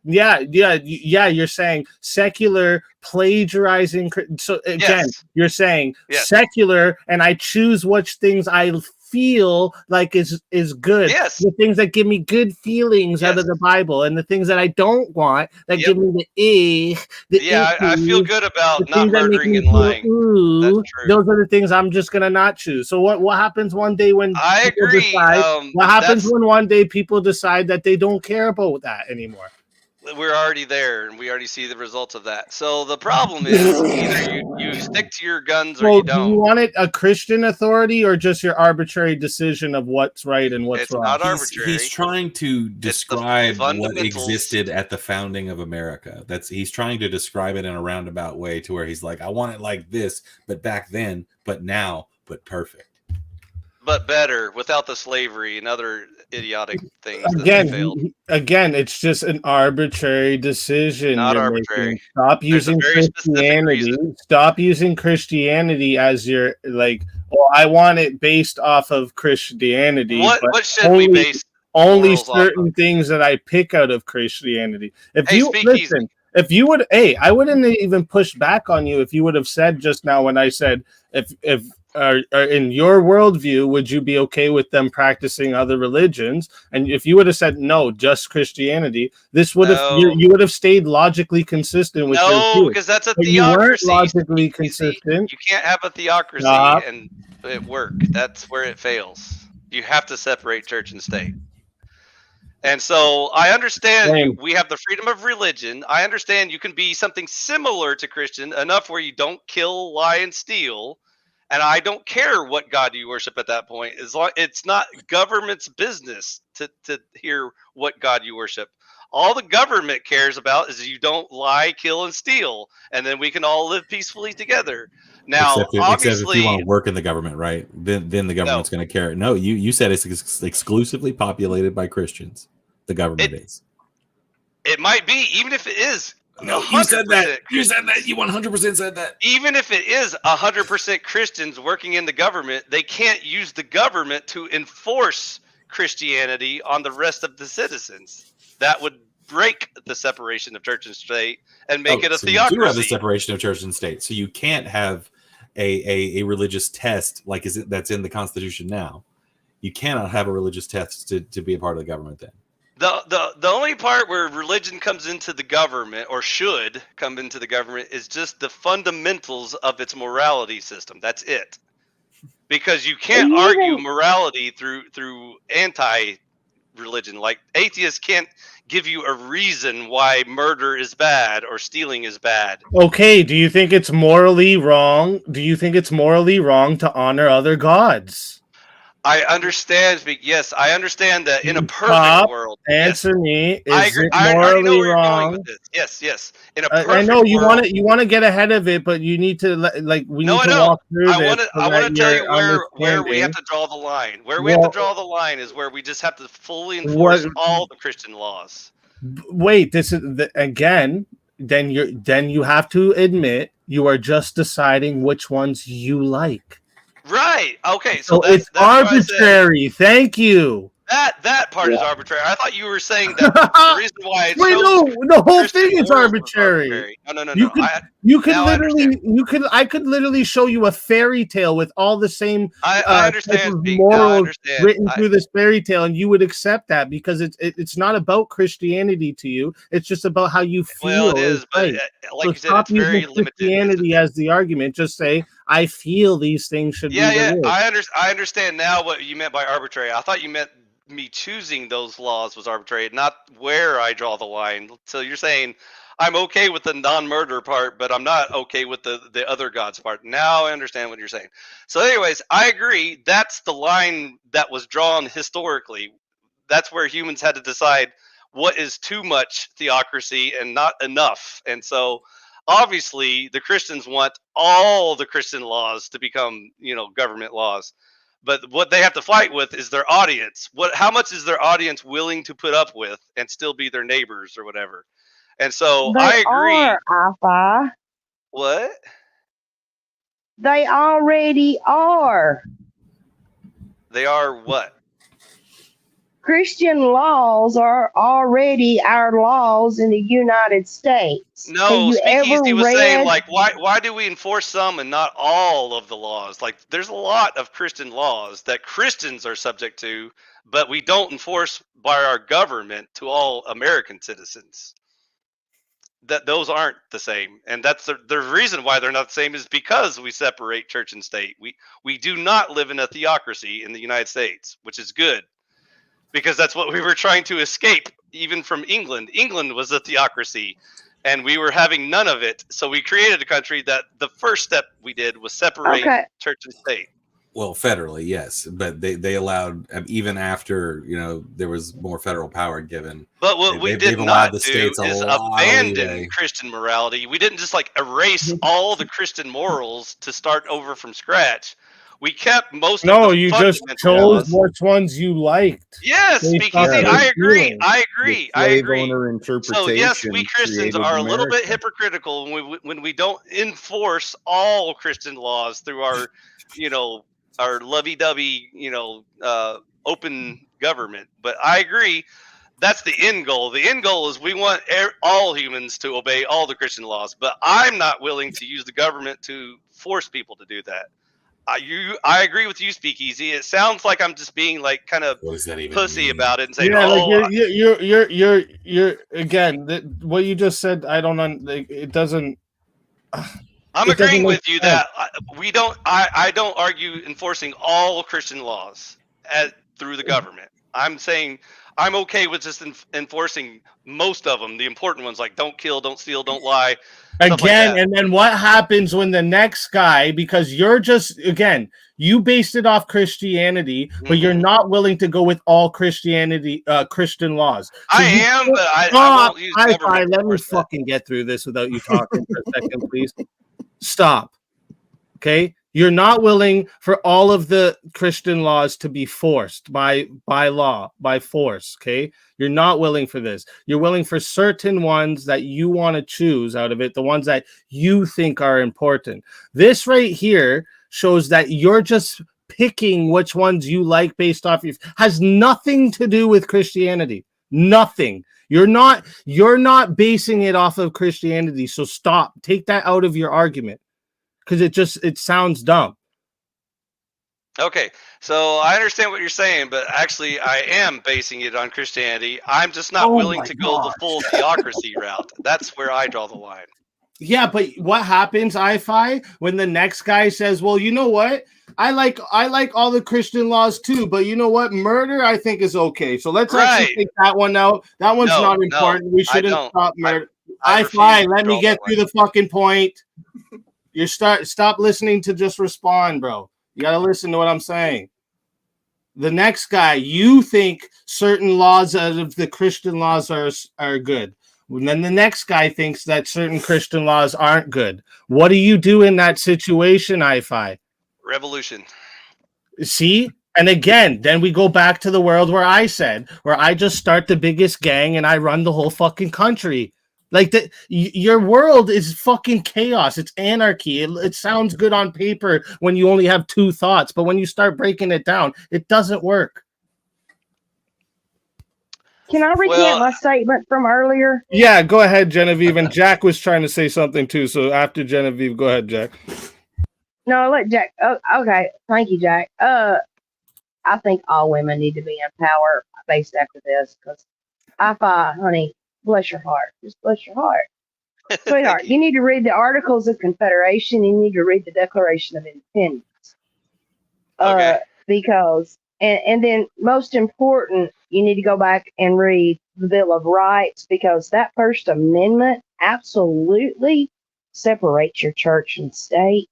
S1: Yeah. You're saying secular plagiarizing. So again,
S2: Yes.
S1: you're saying
S2: Yes.
S1: secular, and I choose which things I feel like is good.
S2: Yes.
S1: The things that give me good feelings out
S2: Yes.
S1: of the Bible, and the things that I don't want that
S2: Yep.
S1: give me the
S2: Yeah, I feel
S1: icky,
S2: good about
S1: the
S2: not
S1: things that make
S2: murdering
S1: me
S2: and
S1: feel
S2: lying.
S1: ooh.
S2: That's true.
S1: Those are the things I'm just gonna not choose. So what happens one day when
S2: I
S1: people
S2: agree.
S1: decide? What happens
S2: That's
S1: when one day people decide that they don't care about that anymore?
S2: we're already there, and we already see the results of that. So the problem is either you stick to your guns or
S1: Well,
S2: you
S1: do you
S2: don't.
S1: want it a Christian authority or just your arbitrary decision of what's right and what's
S2: It's
S1: wrong?
S2: not
S5: He's
S2: arbitrary.
S5: trying to describe what
S2: fundamentals.
S5: existed at the founding of America. He's trying to describe it in a roundabout way to where he's like, I want it like this, but back then, but now, but perfect.
S2: But better, without the slavery and other idiotic things that they failed.
S1: Again, it's just an arbitrary decision
S2: Not
S1: you're
S2: arbitrary.
S1: making. Stop
S2: There's a
S1: using
S2: very specific
S1: Christianity.
S2: reason.
S1: Stop using Christianity as your well, I want it based off of Christianity.
S2: What should we base
S1: only
S2: morals off
S1: certain
S2: of?
S1: things that I pick out of Christianity. If
S2: Hey,
S1: you
S2: speak
S1: listen,
S2: easy.
S1: if you would, I wouldn't even push back on you if you would have said just now when I said if in your worldview, would you be okay with them practicing other religions? And if you would have said no, just Christianity, this would have you would have stayed logically consistent with your view.
S2: Because that's a
S1: But you weren't
S2: theocracy.
S1: logically
S2: You see,
S1: consistent.
S2: you can't have a theocracy
S1: Stop.
S2: and it work. That's where it fails. You have to separate church and state. And so I understand
S1: Same.
S2: we have the freedom of religion. I understand you can be something similar to Christian enough where you don't kill, lie, and steal. And I don't care what God you worship at that point. As long it's not government's business to hear what God you worship. All the government cares about is you don't lie, kill, and steal, and then we can all live peacefully together. Now,
S5: except
S2: obviously,
S5: if you want to work in the government, right? Then the government's going to care. No, you said it's exclusively populated by Christians. The government is.
S2: It might be, even if it is.
S5: No, you said that. You said that. You 100% said that.
S2: Even if it is 100% Christians working in the government, they can't use the government to enforce Christianity on the rest of the citizens. That would break the separation of church and state and make it a theocracy.
S5: You do have the separation of church and state, so you can't have a religious test like that's in the Constitution now. You cannot have a religious test to be a part of the government then.
S2: The only part where religion comes into the government, or should come into the government, is just the fundamentals of its morality system. That's it. Because you can't argue morality through anti-religion. Like atheists can't give you a reason why murder is bad or stealing is bad.
S1: Okay, do you think it's morally wrong? Do you think it's morally wrong to honor other gods?
S2: I understand. Yes, I understand that in a perfect world.
S1: Answer me.
S2: I
S1: Is
S2: agree.
S1: it
S2: I already know
S1: morally
S2: where you're going
S1: wrong?
S2: with this. Yes. In a perfect
S1: I know you
S2: world,
S1: want to get ahead of it, but you need to we need to walk through this.
S2: I want to tell you where we have to draw the line. Where we have to draw the line is where we just have to fully enforce all the Christian laws.
S1: Wait, this is again. Then you have to admit you are just deciding which ones you like.
S2: Right. Okay. So
S1: it's arbitrary. Thank you.
S2: That part is arbitrary. I thought you were saying that the reason why it's
S1: the whole thing is arbitrary.
S2: No.
S1: I could literally show you a fairy tale with all the same
S2: I understand
S1: morals written through this fairy tale, and you would accept that because it's not about Christianity to you. It's just about how you feel.
S2: Well, it is, but like you said, it's very limited.
S1: Christianity as the argument. Just say I feel these things should be.
S2: I understand now what you meant by arbitrary. I thought you meant me choosing those laws was arbitrary, not where I draw the line. So you're saying I'm okay with the non-murder part, but I'm not okay with the other gods part. Now I understand what you're saying. So anyways, I agree. That's the line that was drawn historically. That's where humans had to decide what is too much theocracy and not enough. And so obviously the Christians want all the Christian laws to become, government laws. But what they have to fight with is their audience. How much is their audience willing to put up with and still be their neighbors or whatever? And so I agree.
S4: Alpha.
S2: What?
S4: They already are.
S2: They are what?
S4: Christian laws are already our laws in the United States.
S2: No, Speakeasy was saying, like, why do we enforce some and not all of the laws? Like, there's a lot of Christian laws that Christians are subject to, but we don't enforce by our government to all American citizens. That those aren't the same, and that's the reason why they're not the same is because we separate church and state. We do not live in a theocracy in the United States, which is good. Because that's what we were trying to escape, even from England. England was a theocracy, and we were having none of it. So we created a country that the first step we did was separate church and state.
S5: Well, federally, yes, but they allowed, even after there was more federal power given.
S2: But what we did not do is abandon Christian morality. We didn't just erase all the Christian morals to start over from scratch. We kept most.
S1: No, you just chose which ones you liked.
S2: Yes, Speakeasy. I agree. I agree. I agree.
S6: So
S2: yes, we Christians are a little bit hypocritical when we don't enforce all Christian laws through our, our lovey-dovey, open government. But I agree. That's the end goal. The end goal is we want all humans to obey all the Christian laws. But I'm not willing to use the government to force people to do that. I agree with you, Speakeasy. It sounds like I'm just being kind of pussy about it and saying,
S1: you're again. What you just said, I don't. It doesn't.
S2: I'm agreeing with you that we don't. I don't argue enforcing all Christian laws through the government. I'm saying I'm okay with just enforcing most of them, the important ones like don't kill, don't steal, don't lie.
S1: Again, and then what happens when the next guy, because you're just, again, you based it off Christianity, but you're not willing to go with all Christianity, Christian laws. So
S2: I am, but I won't use government.
S1: Let me fucking get through this without you talking for a second, please. Stop. Okay? You're not willing for all of the Christian laws to be forced by law, by force, okay? You're not willing for this. You're willing for certain ones that you want to choose out of it, the ones that you think are important. This right here shows that you're just picking which ones you like based off has nothing to do with Christianity. Nothing. You're not basing it off of Christianity. So stop. Take that out of your argument. Because it sounds dumb.
S2: Okay, so I understand what you're saying, but actually I am basing it on Christianity. I'm just not willing to go the full theocracy route. That's where I draw the line.
S1: Yeah, but what happens, I-Fi, when the next guy says, well, you know what? I like all the Christian laws too, but you know what? Murder, I think, is okay. So let's actually take that one out. That one's not important. We shouldn't stop murder. I-Fi, let me get through the fucking point. Stop listening to just respond, bro. You gotta listen to what I'm saying. The next guy, you think certain laws out of the Christian laws are good. And then the next guy thinks that certain Christian laws aren't good. What do you do in that situation, I-Fi?
S2: Revolution.
S1: See? And again, then we go back to the world where I just start the biggest gang and I run the whole fucking country. Like your world is fucking chaos. It's anarchy. It sounds good on paper when you only have two thoughts, but when you start breaking it down, it doesn't work.
S4: Can I recant my statement from earlier?
S1: Yeah, go ahead, Genevieve. And Jack was trying to say something too. So after Genevieve, go ahead, Jack.
S4: No, let Jack. Oh, okay, thank you, Jack. I think all women need to be in power based after this because honey. Bless your heart. Just bless your heart. Sweetheart, you need to read the Articles of Confederation. You need to read the Declaration of Independence.
S2: Okay.
S4: Because And then most important, you need to go back and read the Bill of Rights, because that First Amendment absolutely separates your church and state.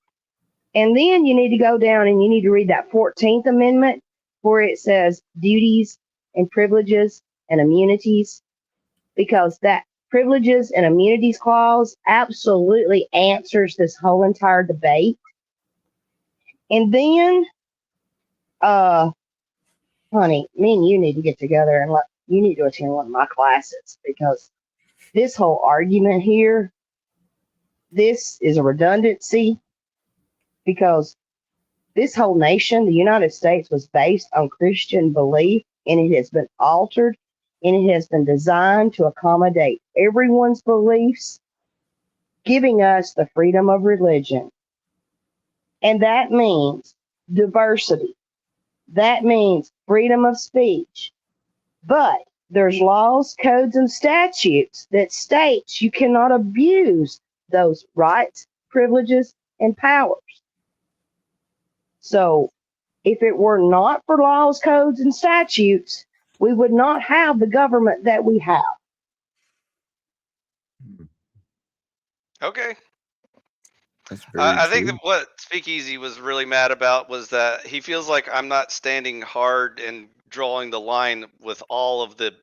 S4: And then you need to go down and you need to read that 14th Amendment, where it says duties and privileges and immunities, because that privileges and immunities clause absolutely answers this whole entire debate. And then, honey, me and you need to get together and you need to attend one of my classes, because this whole argument here, this is a redundancy, because this whole nation, the United States, was based on Christian belief, and it has been altered, and it has been designed to accommodate everyone's beliefs, giving us the freedom of religion. And that means diversity. That means freedom of speech. But there's laws, codes, and statutes that states you cannot abuse those rights, privileges, and powers. So if it were not for laws, codes, and statutes, we would not have the government that we have.
S2: Okay.
S6: That's very
S2: I think
S6: true.
S2: that what Speakeasy was really mad about was that he feels like I'm not standing hard and drawing the line with all of the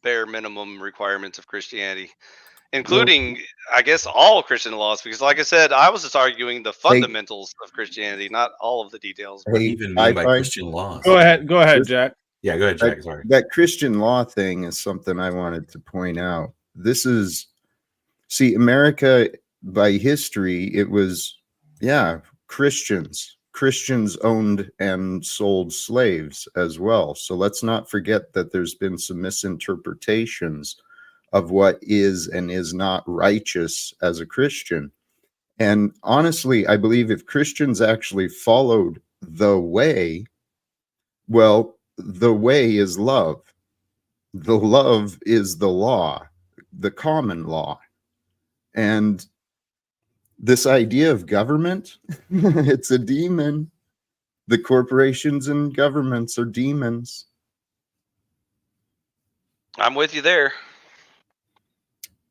S2: bare minimum requirements of Christianity, including, I guess, all Christian laws. Because, like I said, I was just arguing the fundamentals of Christianity, not all of the details.
S5: What do you
S6: Hey,
S5: even mean by Christian laws?
S1: Go ahead, Jack.
S5: Yeah, go ahead, Jack. Sorry.
S6: That Christian law thing is something I wanted to point out. This is, see, America, by history, it was, Christians owned and sold slaves as well. So let's not forget that there's been some misinterpretations of what is and is not righteous as a Christian. And honestly, I believe if Christians actually followed the way, well, the way is love. The love is the law, the common law. And this idea of government, it's a demon. The corporations and governments are demons.
S2: I'm with you there.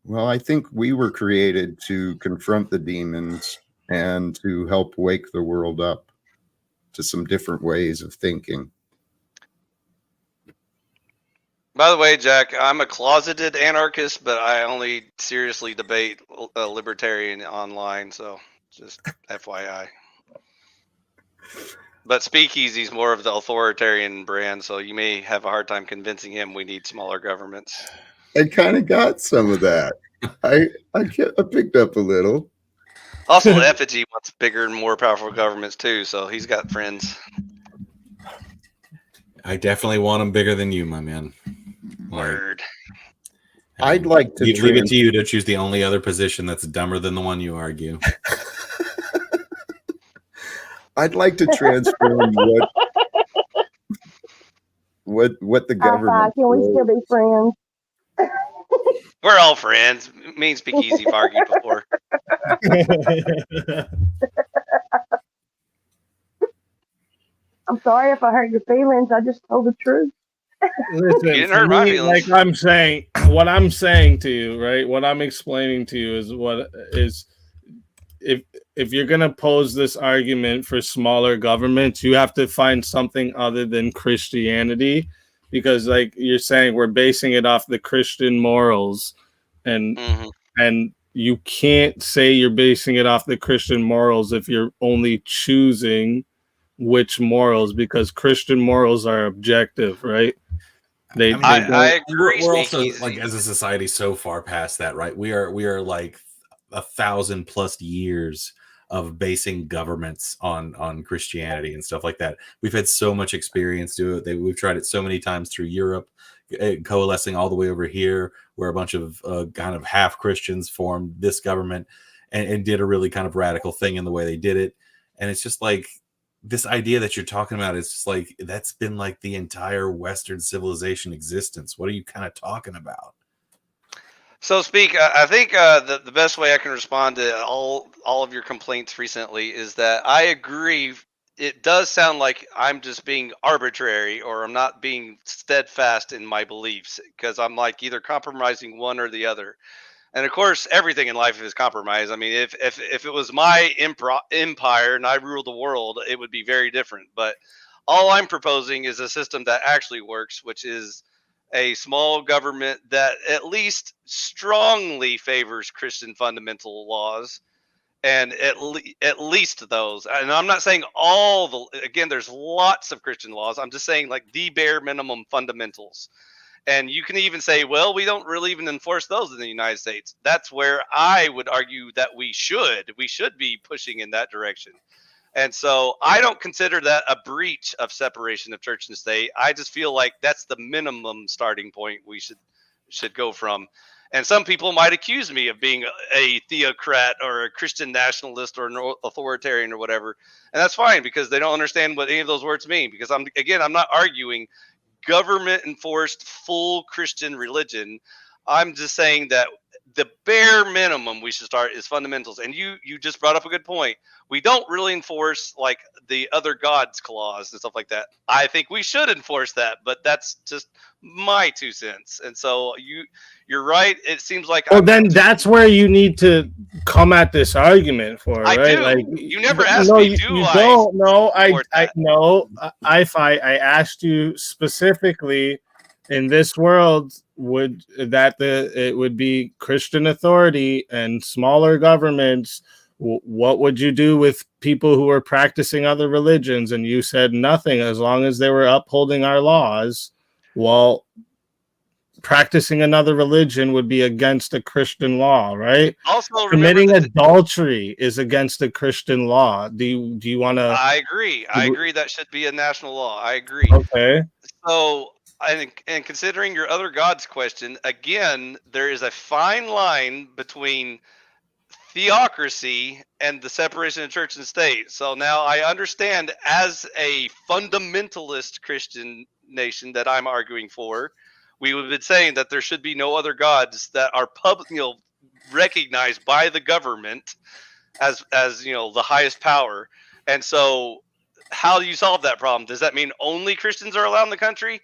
S6: Well, I think we were created to confront the demons and to help wake the world up to some different ways of thinking.
S2: By the way, Jack, I'm a closeted anarchist, but I only seriously debate a libertarian online, so just FYI. But Speakeasy's more of the authoritarian brand, so you may have a hard time convincing him we need smaller governments.
S6: I kind of got some of that. I picked up a little.
S2: Also, Effigy wants bigger and more powerful governments too, so he's got friends.
S5: I definitely want them bigger than you, my man.
S2: Word.
S6: I'd like to
S5: leave it to you to choose the only other position that's dumber than the one you argue.
S6: I'd like to transform what the government.
S4: Can we still be friends?
S2: We're all friends. Me and Speakeasy have argued before.
S4: I'm sorry if I hurt your feelings. I just told the truth.
S1: Listen,
S2: You didn't hurt my feelings.
S1: like I'm saying, what I'm saying to you, right? What I'm explaining to you is if you're gonna pose this argument for smaller governments, you have to find something other than Christianity, because like you're saying, we're basing it off the Christian morals, and and you can't say you're basing it off the Christian morals if you're only choosing which morals, because Christian morals are objective, right?
S2: I agree.
S5: We're also, like, as a society, so far past that, right? We are like 1,000+ years of basing governments on Christianity and stuff like that. We've had so much experience to it. We've tried it so many times through Europe, coalescing all the way over here, where a bunch of kind of half Christians formed this government and did a really kind of radical thing in the way they did it. And it's just like, this idea that you're talking about is just like, that's been like the entire Western civilization existence. What are you kind of talking about?
S2: So, I think the best way I can respond to all of your complaints recently is that I agree it does sound like I'm just being arbitrary or I'm not being steadfast in my beliefs because I'm like either compromising one or the other. And of course, everything in life is compromise. I mean, if it was my empire and I ruled the world, it would be very different. But all I'm proposing is a system that actually works, which is a small government that at least strongly favors Christian fundamental laws, and at least those. And I'm not saying all the. Again, there's lots of Christian laws. I'm just saying like the bare minimum fundamentals. And you can even say, well, we don't really even enforce those in the United States. That's where I would argue that we should. We should be pushing in that direction. And so I don't consider that a breach of separation of church and state. I just feel like that's the minimum starting point we should go from. And some people might accuse me of being a theocrat or a Christian nationalist or an authoritarian or whatever. And that's fine because they don't understand what any of those words mean. Because I'm not arguing government enforced full Christian religion. I'm just saying that the bare minimum we should start is fundamentals. And you just brought up a good point. We don't really enforce like the other gods clause and stuff like that. I think we should enforce that, but that's just my 2 cents. And so you're right. It seems like
S1: then that's where you need to come at this argument for, right?
S2: I do.
S1: Like
S2: you never asked me,
S1: don't. No, I asked you specifically. In this world, it would be Christian authority and smaller governments? What would you do with people who are practicing other religions? And you said nothing, as long as they were upholding our laws. Well, practicing another religion would be against a Christian law, right?
S2: Also,
S1: committing adultery is against a Christian law. Do you want to?
S2: I agree. I agree that should be a national law. I agree.
S1: Okay.
S2: So, and considering your other gods question, again, there is a fine line between theocracy and the separation of church and state. So now I understand, as a fundamentalist Christian nation that I'm arguing for, we would have been saying that there should be no other gods that are recognized by the government as the highest power. And so how do you solve that problem? Does that mean only Christians are allowed in the country?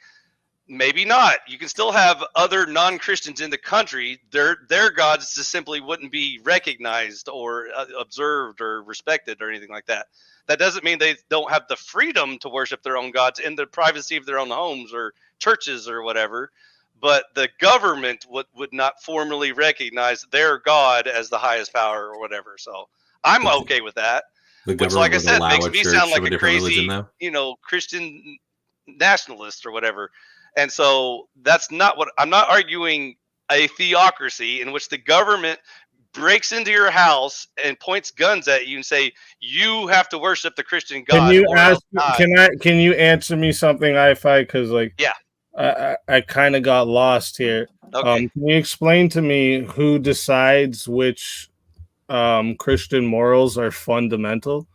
S2: Maybe not. You can still have other non-Christians in the country. Their gods just simply wouldn't be recognized or observed or respected or anything like that. That doesn't mean they don't have the freedom to worship their own gods in the privacy of their own homes or churches or whatever. But the government would not formally recognize their god as the highest power or whatever. So I'm okay with that.
S5: The
S2: Which,
S5: government
S2: like I
S5: would
S2: said,
S5: allow
S2: makes
S5: a
S2: me
S5: church
S2: sound like
S5: of a
S2: a
S5: different
S2: crazy,
S5: religion, though?
S2: Christian nationalist or whatever. And so that's not what I'm not arguing. A theocracy in which the government breaks into your house and points guns at you and say you have to worship the Christian God.
S1: Can you answer me something, I-Fi? Because I kind of got lost here.
S2: Okay.
S1: Can you explain to me who decides which Christian morals are fundamental?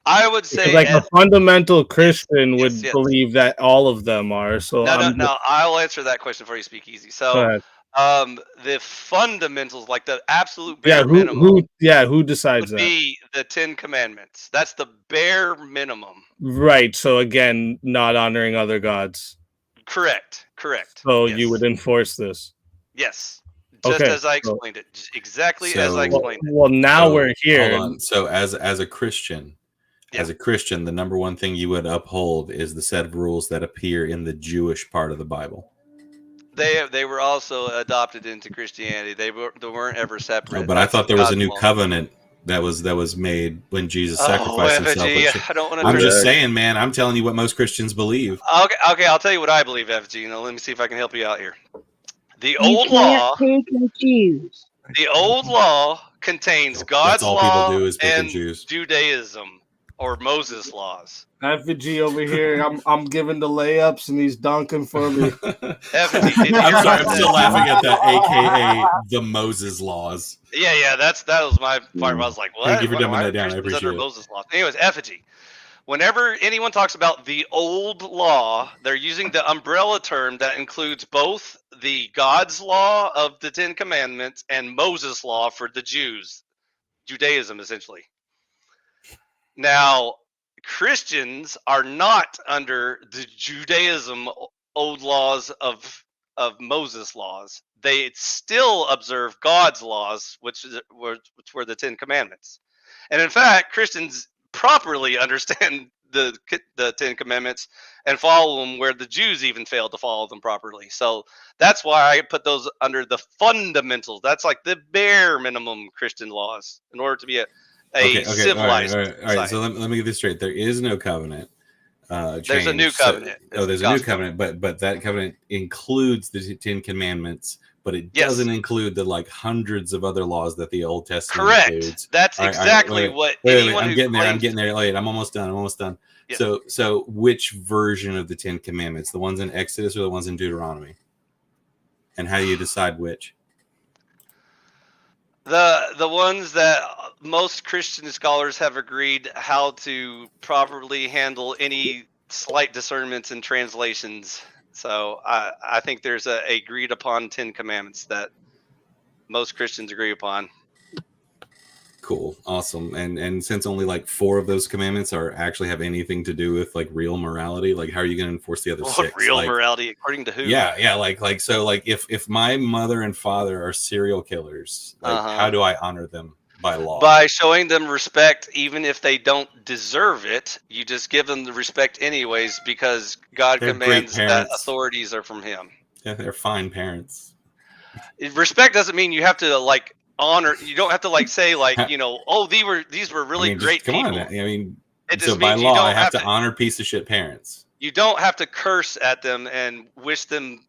S2: I would say
S1: a fundamental Christian would believe that all of them are. So
S2: no, I'll answer that question for you, Speakeasy. So the fundamentals, like the absolute bare minimum,
S1: who decides
S2: would be the 10 Commandments. That's the bare minimum.
S1: Right. So again, not honoring other gods.
S2: Correct.
S1: So you would enforce this.
S2: Yes. Just as I explained it. Exactly as I explained it.
S1: Well, now we're here.
S5: Hold on. So as a Christian, the number one thing you would uphold is the set of rules that appear in the Jewish part of the Bible.
S2: They were also adopted into Christianity. They weren't ever separate.
S5: But I thought there was a new covenant that was made when Jesus sacrificed himself. I'm just saying, man. I'm telling you what most Christians believe.
S2: Okay. I'll tell you what I believe, FG. Let me see if I can help you out here. The old law contains God's law and Judaism or Moses laws.
S1: Effigy over here, I'm giving the layups and he's dunking for me.
S2: Effigy,
S5: I'm sorry, I'm still laughing at that, aka the Moses laws.
S2: Yeah, that was my part. I was like, what?
S5: Thank you for dumbing that down. I appreciate it.
S2: Moses laws. Anyways, Effigy. Whenever anyone talks about the old law, they're using the umbrella term that includes both the God's law of the 10 Commandments and Moses' law for the Jews, Judaism, essentially. Now, Christians are not under the Judaism old laws of Moses' laws. They still observe God's laws, which were the 10 Commandments. And in fact, Christians properly understand the 10 Commandments and follow them where the Jews even failed to follow them properly. So that's why I put those under the fundamentals. That's like the bare minimum Christian laws in order to be a civilized
S5: all right. So let me get this straight. There is no covenant.
S2: There's a new covenant.
S5: There's a new covenant, but that covenant includes the 10 Commandments, but it doesn't include the like hundreds of other laws that the Old Testament includes.
S2: That's exactly what anyone
S5: I'm getting there. Late. I'm almost done. Yeah. So which version of the 10 Commandments? The ones in Exodus or the ones in Deuteronomy? And how do you decide which?
S2: The ones that most Christian scholars have agreed how to properly handle any slight discernments in translations. So I think there's a agreed upon 10 Commandments that most Christians agree upon.
S5: Cool. Awesome. And since only like 4 of those commandments actually have anything to do with like real morality, like how are you going to enforce the other 6?
S2: Real morality according to who?
S5: Yeah. Like so like if my mother and father are serial killers, like how do I honor them by law?
S2: By showing them respect, even if they don't deserve it. You just give them the respect anyways, because God commands that authorities are from Him.
S5: Yeah, they're fine parents.
S2: Respect doesn't mean you have to like honor. You don't have to like say like, oh, these were really great people. Come on,
S5: I mean,
S2: it
S5: so by law I have to honor piece of shit parents.
S2: You don't have to curse at them and wish them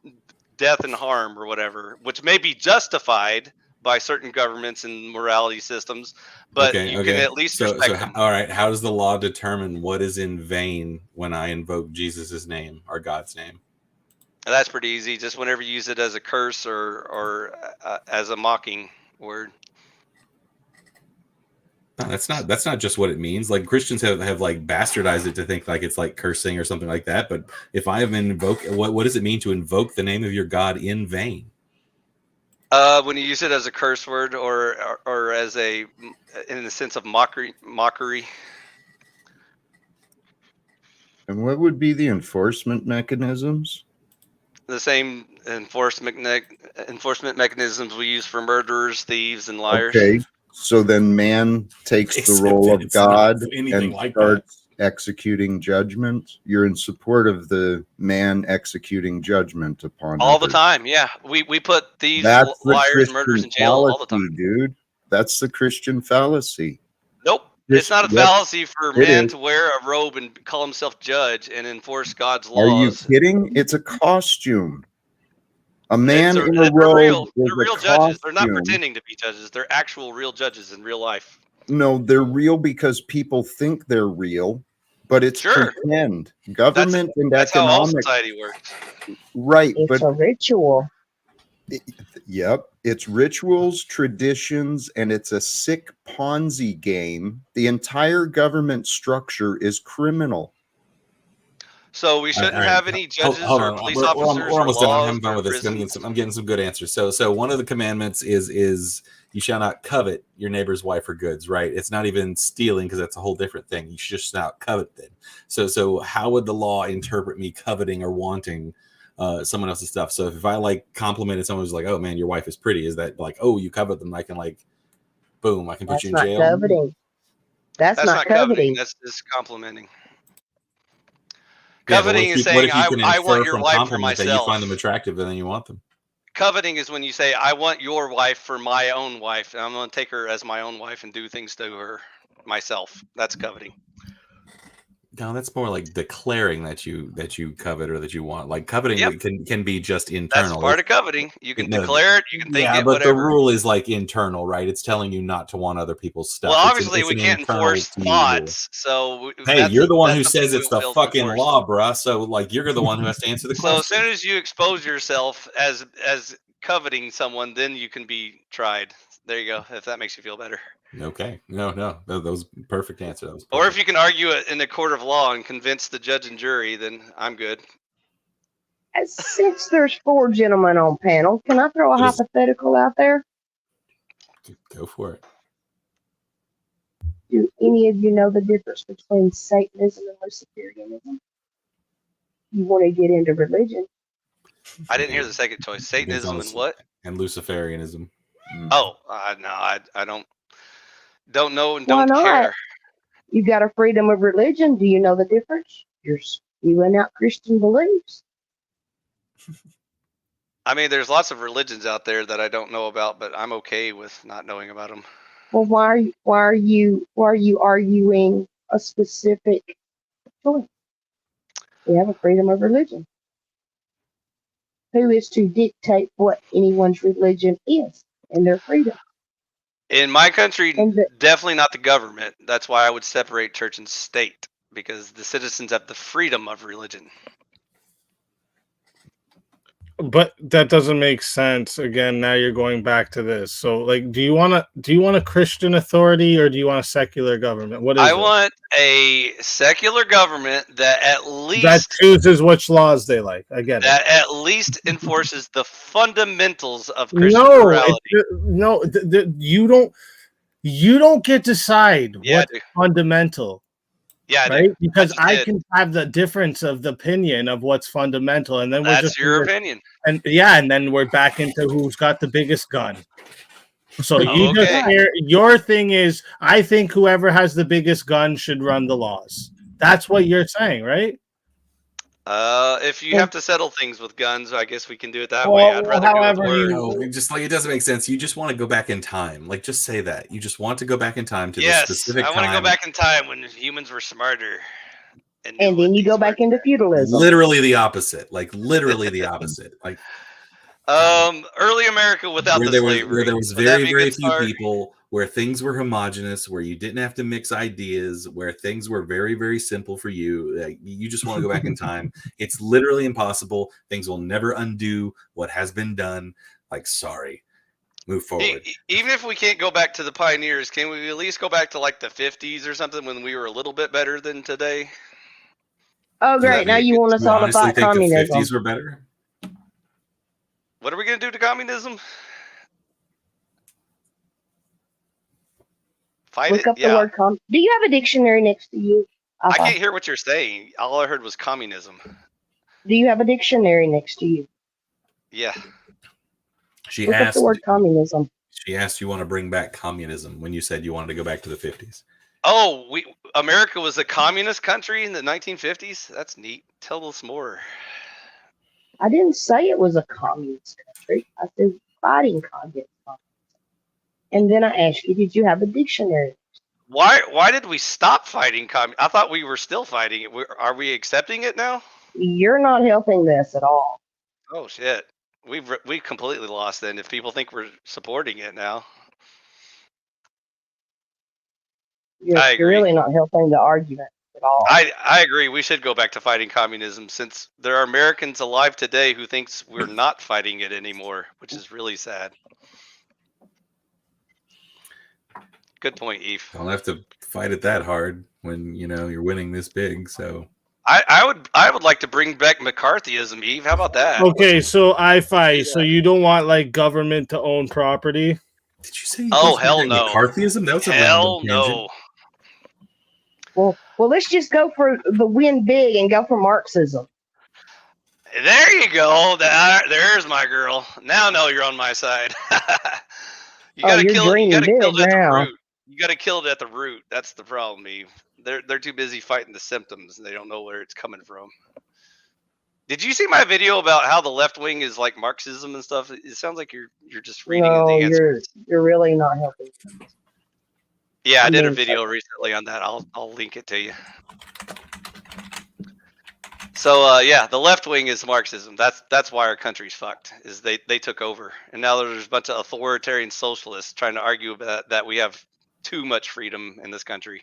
S2: death and harm or whatever, which may be justified by certain governments and morality systems, but you can at least respect them.
S5: All right, how does the law determine what is in vain when I invoke Jesus's name or God's name?
S2: That's pretty easy. Just whenever you use it as a curse or as a mocking word.
S5: No, that's not just what it means. Like Christians have like bastardized it to think like it's like cursing or something like that. But if I have what does it mean to invoke the name of your God in vain?
S2: When you use it as a curse word or as in the sense of mockery.
S6: And what would be the enforcement mechanisms?
S2: The same enforcement mechanisms we use for murderers, thieves, and liars.
S6: Okay, so then man takes the role of God and starts executing judgment. You're in support of the man executing judgment upon
S2: all others. The time. Yeah, we put thieves, liars, murderers in jail all the time,
S6: dude. That's the Christian fallacy.
S2: Nope. It's not a fallacy for man to wear a robe and call himself judge and enforce God's laws.
S6: Are you kidding? It's a costume. A man in a robe.
S2: They're real judges. They're not pretending to be judges. They're actual real judges in real life.
S6: No, they're real because people think they're real, but it's pretend. Government and
S2: that's
S6: economic.
S2: How all society works.
S6: Right.
S4: It's a ritual.
S6: Yep. It's rituals, traditions, and it's a sick Ponzi game. The entire government structure is criminal.
S2: So we shouldn't have any judges or police officers.
S5: We're almost done. I'm having fun with this. I'm getting some good answers. So one of the commandments is you shall not covet your neighbor's wife or goods, right? It's not even stealing because that's a whole different thing. You should just not covet them. So how would the law interpret me coveting or wanting someone else's stuff? So if I like complimented someone who's like, oh man, your wife is pretty, is that like, oh, you covet them? I can like, boom, I can put you in jail.
S4: Coveting. That's not coveting.
S2: That's just complimenting. Coveting is saying I want your wife for myself.
S5: That you find them attractive and then you want them.
S2: Coveting is when you say I want your wife for my own wife and I'm going to take her as my own wife and do things to her myself. That's coveting.
S5: No, that's more like declaring that you covet or that you want. Like coveting can be just internal.
S2: That's part of coveting. You can declare it. You can think it.
S5: But
S2: whatever.
S5: The rule is like internal, right? It's telling you not to want other people's stuff.
S2: Well, obviously we can't enforce thoughts. So
S5: hey, you're the one who says it's the fucking law, bruh. So like you're the one who has to answer the question.
S2: So as soon as you expose yourself as coveting someone, then you can be tried. There you go. If that makes you feel better.
S5: Okay. No. That was a perfect answer. That was perfect.
S2: Or if you can argue it in a court of law and convince the judge and jury, then I'm good.
S4: Since there's 4 gentlemen on panel, can I throw a hypothetical out there?
S5: Go for it.
S4: Do any of you know the difference between Satanism and Luciferianism? You want to get into religion?
S2: I didn't hear the second choice. Satanism and what?
S5: And Luciferianism.
S2: Oh, no, I don't know and
S4: Why
S2: don't
S4: not?
S2: care.
S4: You got a freedom of religion. Do you know the difference? You're spewing out Christian beliefs.
S2: I mean, there's lots of religions out there that I don't know about, but I'm okay with not knowing about them.
S4: Well, why are you arguing a specific choice? We have a freedom of religion. Who is to dictate what anyone's religion is and their freedom?
S2: In my country,
S4: And
S2: definitely not the government. That's why I would separate church and state, because the citizens have the freedom of religion.
S1: But that doesn't make sense. Again, now you're going back to this. So, like, do you want a Christian authority or do you want a secular government? What is
S2: I
S1: it?
S2: want a secular government that at least
S1: That chooses which laws they like. I get it.
S2: that at least enforces the fundamentals of Christian morality.
S1: You don't get to decide
S2: Yeah, I
S1: what's
S2: do.
S1: fundamental.
S2: Yeah, I
S1: Right?
S2: do.
S1: Because
S2: I
S1: I
S2: just
S1: can have the difference of the opinion of what's fundamental, and then we're
S2: That's
S1: just
S2: your opinion.
S1: and then we're back into who's got the biggest gun. So you just
S2: Okay.
S1: hear your thing is, I think whoever has the biggest gun should run the laws. That's what you're saying, right?
S2: If you have to settle things with guns, I guess we can do it that way.
S1: Well,
S2: I'd rather do it with
S1: however
S2: words.
S5: No, it just like it doesn't make sense. You just want to go back in time. Like, just say that. You just want to go back in time to
S2: Yes,
S5: the specific
S2: I want to go
S5: time.
S2: back in time when humans were smarter.
S4: and then you go back into feudalism.
S5: Literally the opposite. Like literally the opposite. Like
S2: early America without the slavery.
S5: where there was
S2: Would that
S5: very,
S2: be a
S5: very
S2: good
S5: few
S2: start?
S5: people, where things were homogenous, where you didn't have to mix ideas, where things were very, very simple for you. Like, you just want to go back in time. It's literally impossible. Things will never undo what has been done. Like, sorry. Move forward.
S2: Even if we can't go back to the pioneers, can we at least go back to like the 50s or something when we were a little bit better than today?
S4: Oh, great. Now you want us all to
S5: honestly
S4: fight
S5: think
S4: communism.
S5: the 50s were better?
S2: What are we going to do to communism? Fight
S4: Look
S2: it?
S4: up the
S2: Yeah.
S4: word Do you have a dictionary next to you?
S2: I can't hear what you're saying. All I heard was communism.
S4: Do you have a dictionary next to you?
S2: Yeah.
S5: She
S4: Look up
S5: asked
S4: the word communism.
S5: you want to bring back communism when you said you wanted to go back to the 50s.
S2: Oh, America was a communist country in the 1950s? That's neat. Tell us more.
S4: I didn't say it was a communist country. I said fighting communism. And then I asked you, did you have a dictionary?
S2: Why did we stop fighting I thought we were still fighting it. Are we accepting it now?
S4: You're not helping this at all.
S2: Oh shit. We've completely lost then if people think we're supporting it now. I
S4: You're
S2: agree.
S4: really not helping the argument at all.
S2: I agree. We should go back to fighting communism since there are Americans alive today who thinks we're not fighting it anymore, which is really sad. Good point, Eve.
S5: Don't have to fight it that hard when you're winning this big. So
S2: I would like to bring back McCarthyism, Eve. How about that?
S1: Okay, so so you don't want like government to own property?
S5: did you say?
S2: Oh, hell no.
S5: McCarthyism? That was a
S2: Hell
S5: random tangent.
S2: no.
S4: Well, let's just go for the win big and go for Marxism.
S2: There you go. There's my girl. Now I know you're on my side. You gotta
S4: you're
S2: kill it. You
S4: dreaming
S2: gotta kill
S4: big
S2: it at the
S4: now.
S2: root. You gotta kill it at the root. That's the problem, Eve. They're too busy fighting the symptoms. They don't know where it's coming from. Did you see my video about how the left wing is like Marxism and stuff? It sounds like you're just reading
S4: No,
S2: the answer.
S4: you're really not helping.
S2: Yeah, I did a
S4: mean,
S2: video recently on that. I'll link it to you. So yeah, the left wing is Marxism. That's why our country's fucked. Is they took over, and now there's a bunch of authoritarian socialists trying to argue about that we have too much freedom in this country,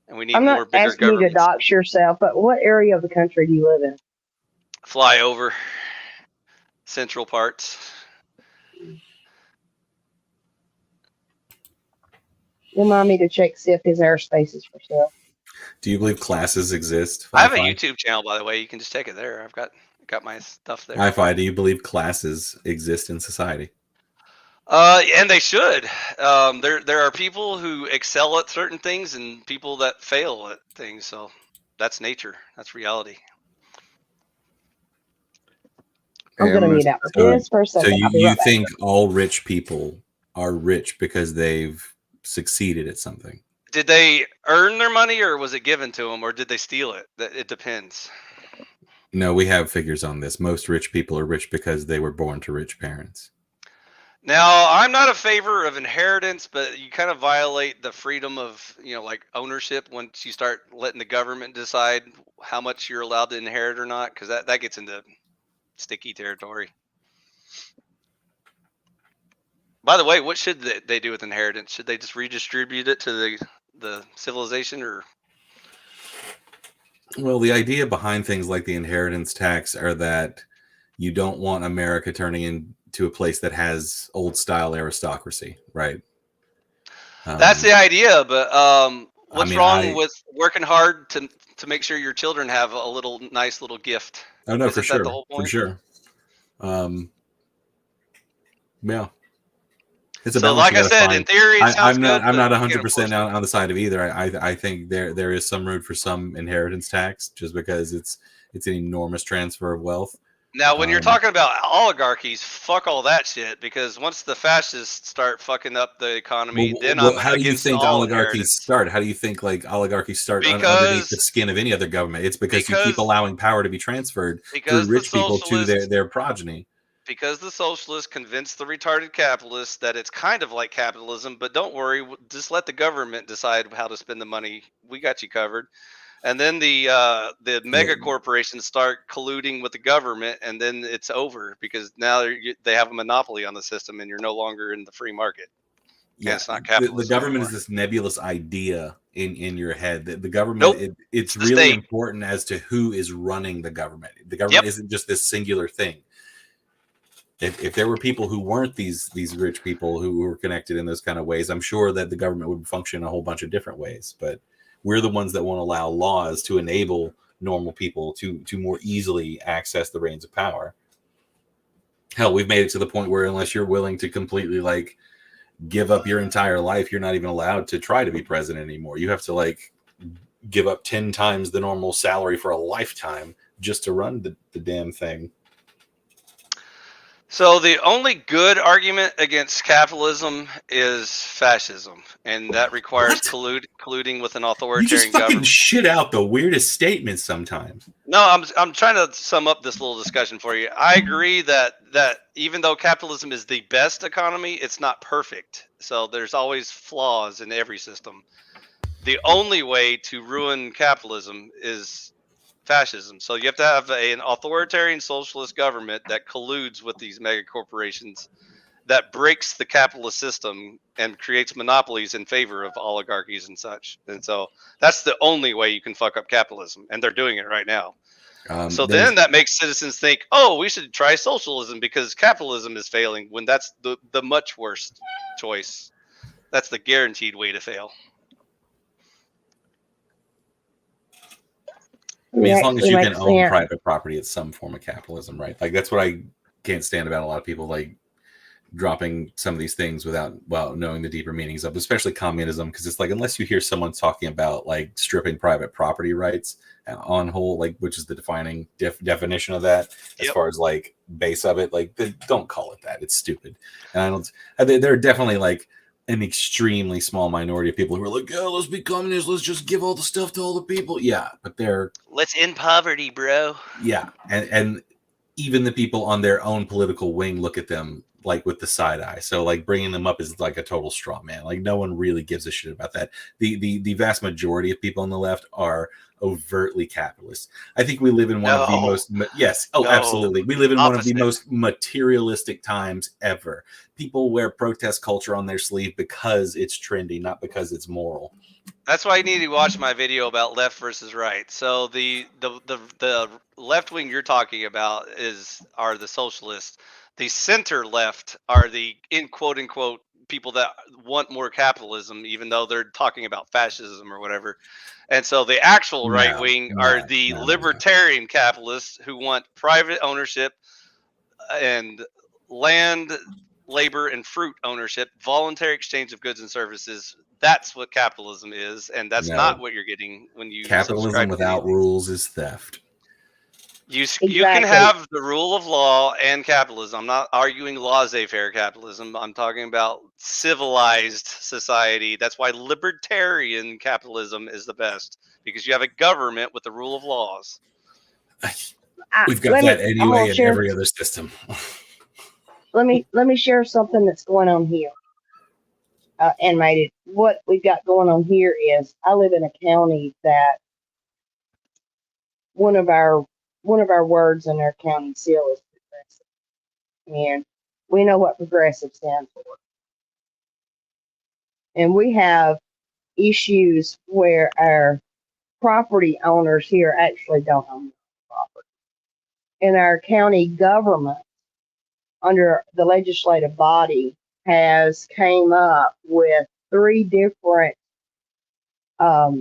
S2: and we need
S4: I'm
S2: more
S4: not
S2: bigger
S4: asking you to
S2: governments.
S4: dox yourself, but what area of the country do you live in?
S2: Fly over central parts.
S4: Remind me to check see if his airspace is for sale.
S5: Do you believe classes exist?
S2: I have a
S5: Fi-Fi?
S2: YouTube channel, by the way. You can just check it there. I've got my stuff there.
S5: Hi-Fi, do you believe classes exist in society?
S2: And they should. There are people who excel at certain things and people that fail at things. So that's nature. That's reality.
S4: I'm gonna mute out this for a
S5: So
S4: second. I'll be
S5: you
S4: right back.
S5: think all rich people are rich because they've succeeded at something?
S2: Did they earn their money, or was it given to them, or did they steal it? It depends.
S5: No, we have figures on this. Most rich people are rich because they were born to rich parents.
S2: Now, I'm not a favor of inheritance, but you kind of violate the freedom of, like ownership once you start letting the government decide how much you're allowed to inherit or not, because that gets into sticky territory. By the way, what should they do with inheritance? Should they just redistribute it to the civilization, or?
S5: Well, the idea behind things like the inheritance tax are that you don't want America turning into a place that has old style aristocracy, right?
S2: That's the idea, but what's wrong with working hard to make sure your children have a nice little gift?
S5: Oh no,
S2: Isn't
S5: for
S2: that
S5: sure,
S2: the whole point?
S5: for sure. Yeah. It's a
S2: So,
S5: balance
S2: like
S5: you
S2: I
S5: gotta
S2: said,
S5: find.
S2: in theory, it sounds
S5: I'm
S2: good.
S5: not
S2: but you can't
S5: 100%
S2: enforce it.
S5: on the side of either. I think there is some room for some inheritance tax just because it's an enormous transfer of wealth.
S2: Now, when you're talking about oligarchies, fuck all that shit, because once the fascists start fucking up the economy, then I'm
S5: how do you
S2: against
S5: think
S2: all
S5: oligarchies
S2: inheritance.
S5: start? How do you think like oligarchies start underneath the skin of any other government? It's because you keep allowing power to be transferred through rich people to their progeny.
S2: Because the socialists convinced the retarded capitalists that it's kind of like capitalism, but don't worry, just let the government decide how to spend the money. We got you covered. And then the mega corporations start colluding with the government, and then it's over because now they have a monopoly on the system, and you're no longer in the free market.
S5: Yeah,
S2: it's not capitalism.
S5: The government
S2: anymore.
S5: is this nebulous idea in your head. The government,
S2: Nope.
S5: it's really important as to who is running the government. The government isn't just this singular thing. If there were people who weren't these rich people who were connected in those kind of ways, I'm sure that the government would function a whole bunch of different ways. But we're the ones that won't allow laws to enable normal people to more easily access the reins of power. Hell, we've made it to the point where unless you're willing to completely like give up your entire life, you're not even allowed to try to be president anymore. You have to like give up 10 times the normal salary for a lifetime just to run the damn thing.
S2: So the only good argument against capitalism is fascism, and that requires colluding with an authoritarian
S5: You just fucking
S2: government.
S5: shit out the weirdest statements sometimes.
S2: No, I'm trying to sum up this little discussion for you. I agree that even though capitalism is the best economy, it's not perfect. So there's always flaws in every system. The only way to ruin capitalism is fascism. So you have to have an authoritarian socialist government that colludes with these mega corporations, that breaks the capitalist system and creates monopolies in favor of oligarchies and such. And so that's the only way you can fuck up capitalism, and they're doing it right now. So then that makes citizens think, oh, we should try socialism because capitalism is failing, when that's the much worse choice. That's the guaranteed way to fail.
S5: I mean, as long as you can own private property, it's some form of capitalism, right? Like that's what I can't stand about a lot of people like dropping some of these things without knowing the deeper meanings of, especially communism, because it's like unless you hear someone talking about like stripping private property rights on whole, like which is the defining definition of that as far as like base of it, like don't call it that. It's stupid. And there are definitely like an extremely small minority of people who are like, yeah, let's be communists, let's just give all the stuff to all the people. Yeah, but
S2: let's end poverty, bro.
S5: Yeah, and even the people on their own political wing look at them like with the side eye. So like bringing them up is like a total straw man. Like no one really gives a shit about that. The vast majority of people on the left are overtly capitalist. I think we live in one of the most absolutely. We live in one of the most materialistic times ever. People wear protest culture on their sleeve because it's trendy, not because it's moral.
S2: That's why you need to watch my video about left versus right. So the left wing you're talking about are the socialists. The center left are the quote unquote people that want more capitalism, even though they're talking about fascism or whatever. And so the actual right wing are the libertarian capitalists who want private ownership and land labor and fruit ownership, voluntary exchange of goods and services. That's what capitalism is, and that's
S5: No.
S2: not what you're getting when you
S5: Capitalism
S2: subscribe to
S5: without
S2: anything.
S5: rules is theft.
S2: You can have the rule of law and capitalism. I'm not arguing laissez-faire capitalism. I'm talking about civilized society. That's why libertarian capitalism is the best, because you have a government with the rule of laws.
S5: We've got that anyway in every other system.
S4: Let me share something that's going on here. Animated. What we've got going on here is I live in a county that one of our words in our county seal is progressive, and we know what progressive stands for. And we have issues where our property owners here actually don't own property, and our county government under the legislative body has came up with 3 different how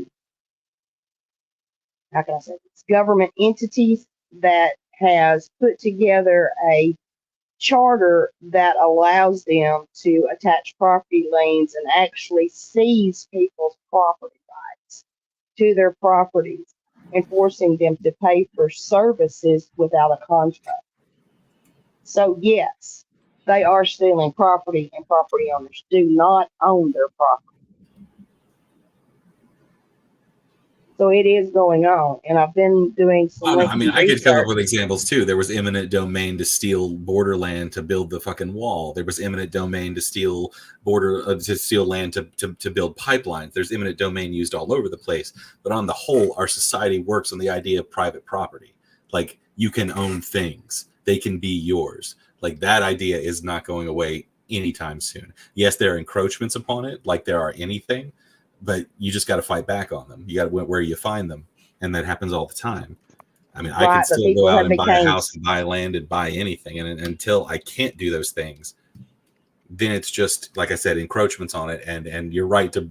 S4: can I say this? Government entities that has put together a charter that allows them to attach property liens and actually seize people's property rights to their properties and forcing them to pay for services without a contract. So yes, they are stealing property, and property owners do not own their property. So it is going on, and I've been doing some.
S5: I mean, I could come up with examples too. There was eminent domain to steal borderland to build the fucking wall. There was eminent domain to steal land to build pipelines. There's eminent domain used all over the place. But on the whole, our society works on the idea of private property. Like, you can own things; they can be yours. Like, that idea is not going away anytime soon. Yes, there are encroachments upon it, like there are anything. But you just got to fight back on them. You got to where you find them, and that happens all the time. I mean, I can still go out and buy a house and buy land and buy anything, and until I can't do those things, then it's just, like I said, encroachments on it. And you're right to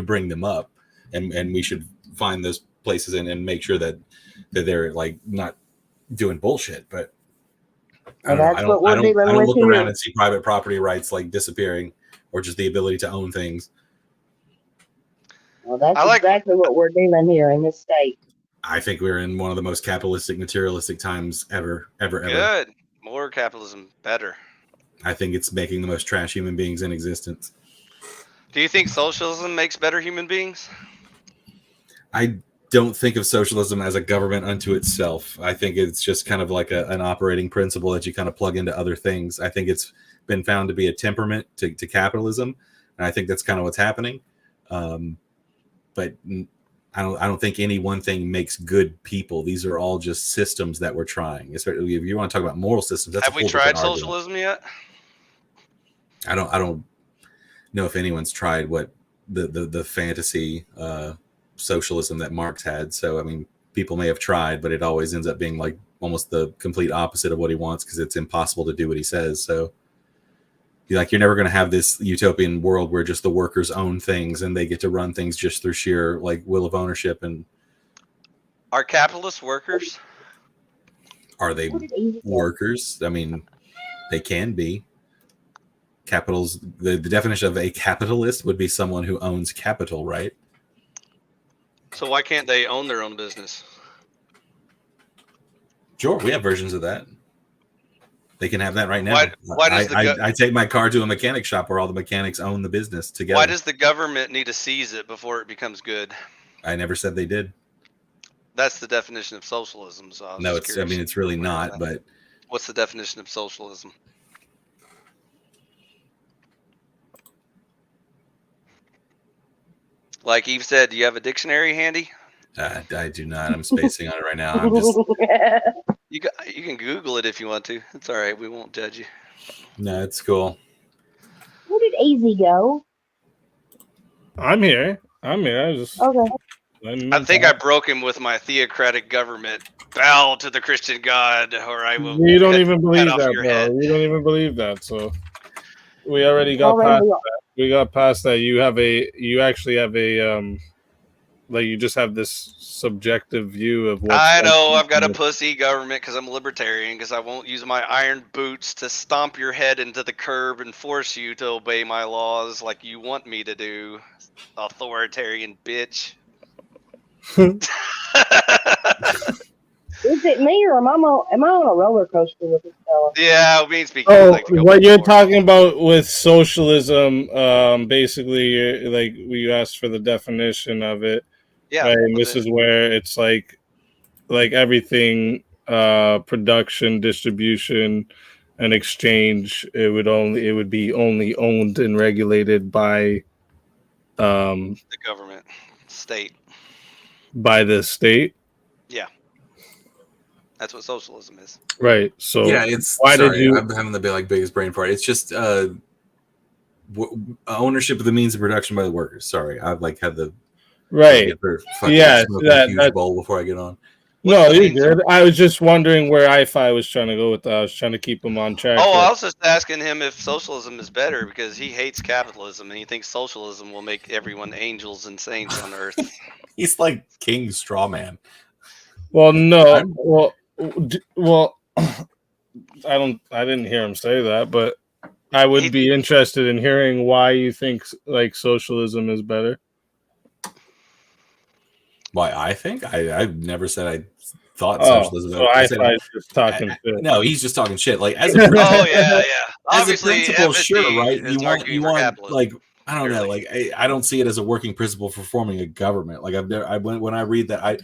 S5: bring them up, and we should find those places and make sure that they're like not doing bullshit. But I don't look around and see private property rights like disappearing, or just the ability to own things.
S4: Well, that's exactly what we're dealing here in this state.
S5: I think we're in one of the most capitalistic, materialistic times ever.
S2: Good. More capitalism, better.
S5: I think it's making the most trash human beings in existence.
S2: Do you think socialism makes better human beings?
S5: I don't think of socialism as a government unto itself. I think it's just kind of like an operating principle that you kind of plug into other things. I think it's been found to be a temperament to capitalism, and I think that's kind of what's happening. But I don't think any one thing makes good people. These are all just systems that we're trying. Especially if you want to talk about moral systems, that's
S2: have we tried socialism yet?
S5: I don't know if anyone's tried what the fantasy socialism that Marx had. So I mean, people may have tried, but it always ends up being like almost the complete opposite of what he wants, because it's impossible to do what he says. So you're never going to have this utopian world where just the workers own things and they get to run things just through sheer like will of ownership. And
S2: are capitalists workers?
S5: Are they workers? I mean, they can be. Capitals. The definition of a capitalist would be someone who owns capital, right?
S2: So why can't they own their own business?
S5: Sure, we have versions of that. They can have that right now.
S2: I
S5: take my car to a mechanic shop where all the mechanics own the business together.
S2: Why does the government need to seize it before it becomes good?
S5: I never said they did.
S2: That's the definition of socialism. So
S5: no, it's really not. But
S2: what's the definition of socialism? Like Eve said, do you have a dictionary handy?
S5: I do not. I'm spacing on it right now. I'm just.
S2: You can Google it if you want to. It's all right. We won't judge you.
S5: No, it's cool.
S4: Where did Easy go?
S1: I'm here. I just
S4: okay.
S2: I think I broke him with my theocratic government. Bow to the Christian God, or I will.
S1: You don't even believe that, bro. You don't even believe that. So we already got past that. We got past that. You actually have a Like you just have this subjective view of what
S2: I know I've got a pussy government because I'm a libertarian because I won't use my iron boots to stomp your head into the curb and force you to obey my laws like you want me to do, authoritarian bitch.
S4: Is it me or am I on a roller coaster with this fella?
S2: Yeah, me and Speaking.
S1: Oh,
S2: like to go
S1: what you're
S2: before.
S1: talking about with socialism, basically, like we asked for the definition of it,
S2: Yeah,
S1: right? And
S2: that's
S1: this
S2: it.
S1: is where it's like everything, production, distribution, and exchange. It would be only owned and regulated by
S2: The government, state.
S1: the state,
S2: Yeah, that's what socialism is.
S1: right? So
S5: Yeah, it's
S1: why did
S5: sorry,
S1: you?
S5: I'm having the biggest brain fart. It's just ownership of the means of production by the workers. Sorry, I've like had the
S1: Right. Yeah,
S5: smoke
S1: that-
S5: a huge
S1: that-
S5: bowl before I get on.
S1: No,
S2: What's the
S1: you're
S2: means of-
S1: good. I was just wondering where I was trying to go with that. I was trying to keep him on track.
S2: Oh,
S1: but-
S2: I was just asking him if socialism is better because he hates capitalism and he thinks socialism will make everyone angels and saints on earth.
S5: He's like King Strawman.
S1: Well, no. Well, I didn't hear him say that, but I would be interested in hearing why you think like socialism is better.
S5: Why I think I've never said I thought
S1: Oh,
S5: socialism.
S1: so I thought just talking shit.
S5: No, he's just talking shit. Like as a
S2: Oh yeah.
S5: as
S2: Obviously,
S5: a principle,
S2: FSD
S5: sure, right?
S2: is
S5: You
S2: arguing for
S5: want
S2: capitalism.
S5: like I don't know,
S2: Clearly.
S5: like I don't see it as a working principle for forming a government. Like when I read that, I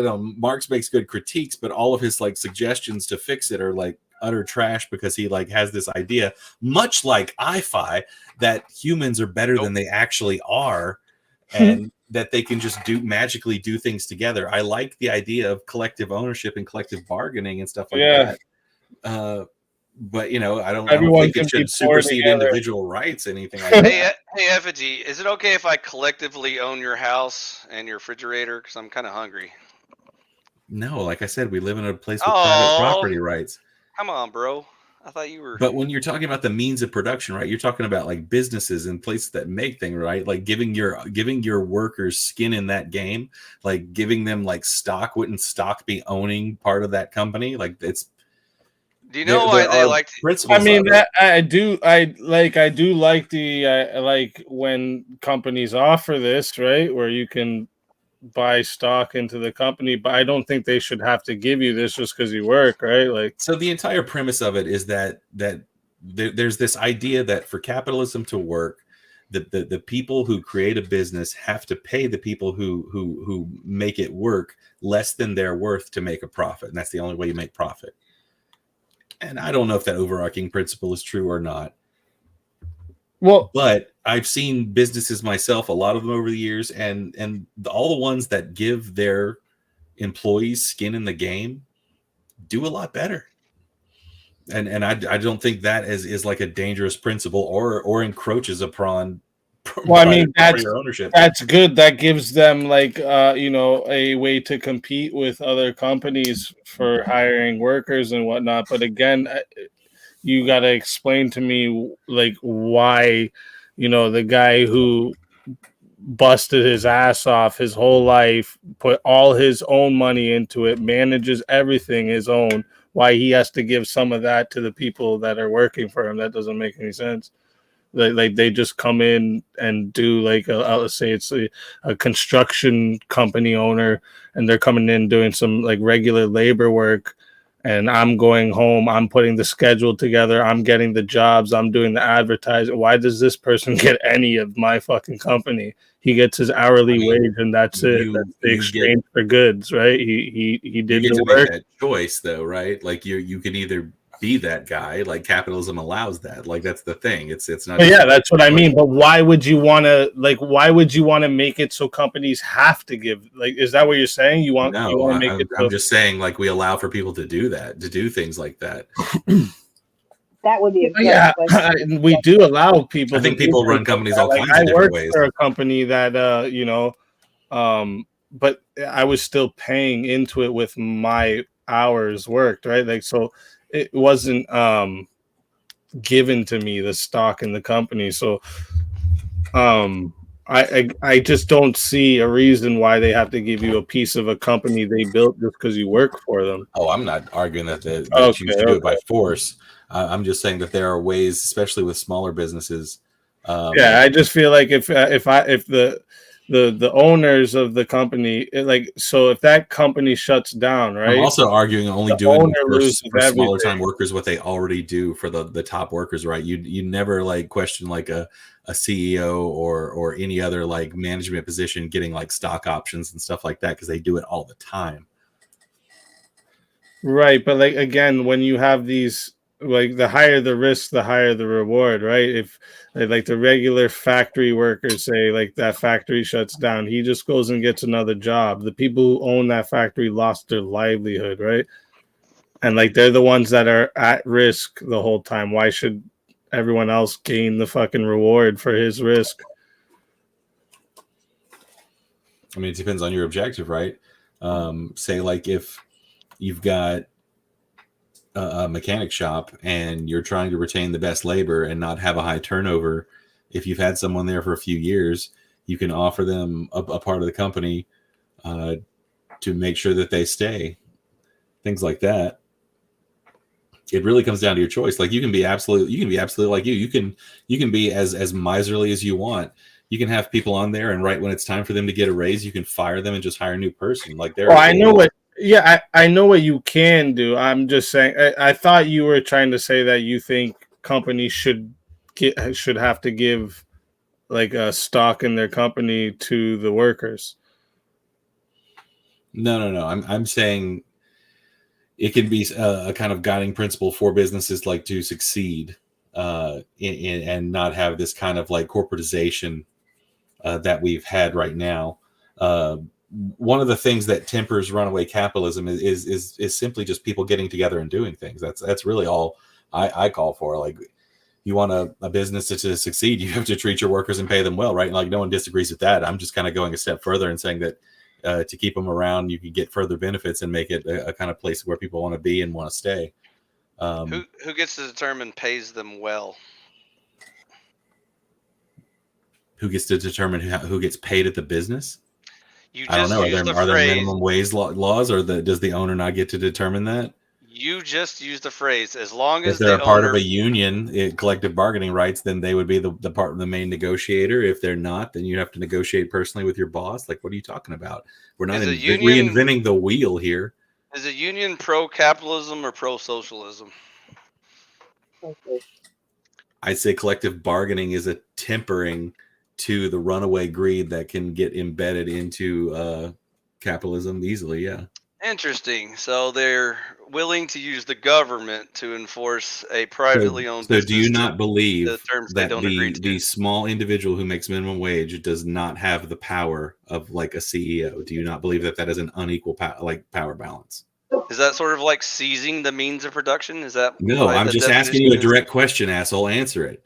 S5: don't. Marx makes good critiques, but all of his like suggestions to fix it are like utter trash because he like has this idea, much like I-Fi, that humans are better than they actually are, and that they can just magically do things together. I like the idea of collective ownership and collective bargaining and stuff like that. But you know, I don't think it should supersede individual rights, anything like that.
S2: Hey, Effigy, is it okay if I collectively own your house and your refrigerator? Because I'm kind of hungry.
S5: No, like I said, we live in a place with private property rights.
S2: Come on, bro. I thought you were.
S5: But when you're talking about the means of production, right? You're talking about like businesses and places that make things, right? Like giving your workers skin in that game, like giving them like stock. Wouldn't stock be owning part of that company? Like it's.
S2: Do you know why they like?
S1: I mean, I do like the like when companies offer this, right, where you can buy stock into the company, but I don't think they should have to give you this just because you work, right? Like,
S5: so the entire premise of it is that there's this idea that for capitalism to work, the people who create a business have to pay the people who make it work less than their worth to make a profit, and that's the only way you make profit. And I don't know if that overarching principle is true or not.
S1: Well,
S5: but I've seen businesses myself, a lot of them over the years, and all the ones that give their employees skin in the game do a lot better. And I don't think that is like a dangerous principle or encroaches upon.
S1: Well, I mean,
S5: ownership.
S1: That's good. That gives them like a way to compete with other companies for hiring workers and whatnot. But again, you got to explain to me like why, the guy who busted his ass off his whole life, put all his own money into it, manages everything his own, why he has to give some of that to the people that are working for him. That doesn't make any sense. Like they just come in and do like let's say it's a construction company owner, and they're coming in doing some like regular labor work, and I'm going home, I'm putting the schedule together, I'm getting the jobs, I'm doing the advertising. Why does this person get any of my fucking company? He gets his hourly wage, and that's it. That's the exchange for goods, right? He did the work.
S5: Make that choice, though, right? Like you can either be that guy, like capitalism allows that. Like that's the thing. It's not.
S1: But yeah, that's what I mean. But why would you want to make it so companies have to give? Like, is that what you're saying? You want to make it?
S5: I'm just saying, like, we allow for people to do that, to do things like that.
S4: That would be a
S1: question. We do allow people.
S5: I think people run companies all kinds of different ways.
S1: I worked for a company that but I was still paying into it with my hours worked, right? Like, so it wasn't given to me, the stock in the company. So I just don't see a reason why they have to give you a piece of a company they built just because you work for them.
S5: Oh, I'm not arguing that you
S1: Okay,
S5: should do it by force. I'm just saying that there are ways, especially with smaller businesses.
S1: Yeah, I just feel like if the owners of the company so if that company shuts down,
S5: I'm
S1: right?
S5: also arguing only
S1: The
S5: doing
S1: owner loses
S5: for smaller
S1: everything.
S5: time workers what they already do for the top workers, right? You never like question like a CEO or any other like management position getting like stock options and stuff like that because they do it all the time.
S1: Right, but like again, when you have these like the higher the risk, the higher the reward, right? If like the regular factory workers say like that factory shuts down, he just goes and gets another job. The people who own that factory lost their livelihood, right? And like they're the ones that are at risk the whole time. Why should everyone else gain the fucking reward for his risk?
S5: I mean, it depends on your objective, right? Say like if you've got a mechanic shop and you're trying to retain the best labor and not have a high turnover, if you've had someone there for a few years, you can offer them a part of the company to make sure that they stay. Things like that. It really comes down to your choice. Like you can be absolutely like you. You can be as miserly as you want. You can have people on there, and right when it's time for them to get a raise, you can fire them and just hire a new person. Like there.
S1: Well, I know what. Yeah, I know what you can do. I'm just saying. I thought you were trying to say that you think companies should have to give like a stock in their company to the workers.
S5: No. I'm saying it can be a kind of guiding principle for businesses like to succeed and not have this kind of like corporatization that we've had right now. One of the things that tempers runaway capitalism is simply just people getting together and doing things. That's really all I call for. Like you want a business to succeed, you have to treat your workers and pay them well, right? Like no one disagrees with that. I'm just kind of going a step further and saying that to keep them around, you can get further benefits and make it a kind of place where people want to be and want to stay.
S2: Who gets to determine pays them well?
S5: Who gets to determine who gets paid at the business?
S2: You
S5: I don't
S2: just
S5: know.
S2: used the
S5: Are there
S2: phrase.
S5: minimum wage laws, or does the owner not get to determine that?
S2: You just used the phrase. As long
S5: If
S2: as
S5: they're
S2: the
S5: a part of
S2: owner
S5: a union, collective bargaining rights, then they would be the part of the main negotiator. If they're not, then you have to negotiate personally with your boss. Like, what are you talking about? We're not reinventing the wheel here.
S2: Is a union pro-capitalism or pro-socialism?
S5: I'd say collective bargaining is a tempering to the runaway greed that can get embedded into capitalism easily. Yeah.
S2: Interesting. So they're willing to use the government to enforce a privately owned
S5: So
S2: business.
S5: do you not believe
S2: the terms
S5: that
S2: they don't agree to?
S5: the small individual who makes minimum wage does not have the power of like a CEO? Do you not believe that is an unequal power balance?
S2: Is that sort of like seizing the means of production? Is that
S5: no? I'm just asking you a direct question, asshole. Answer it.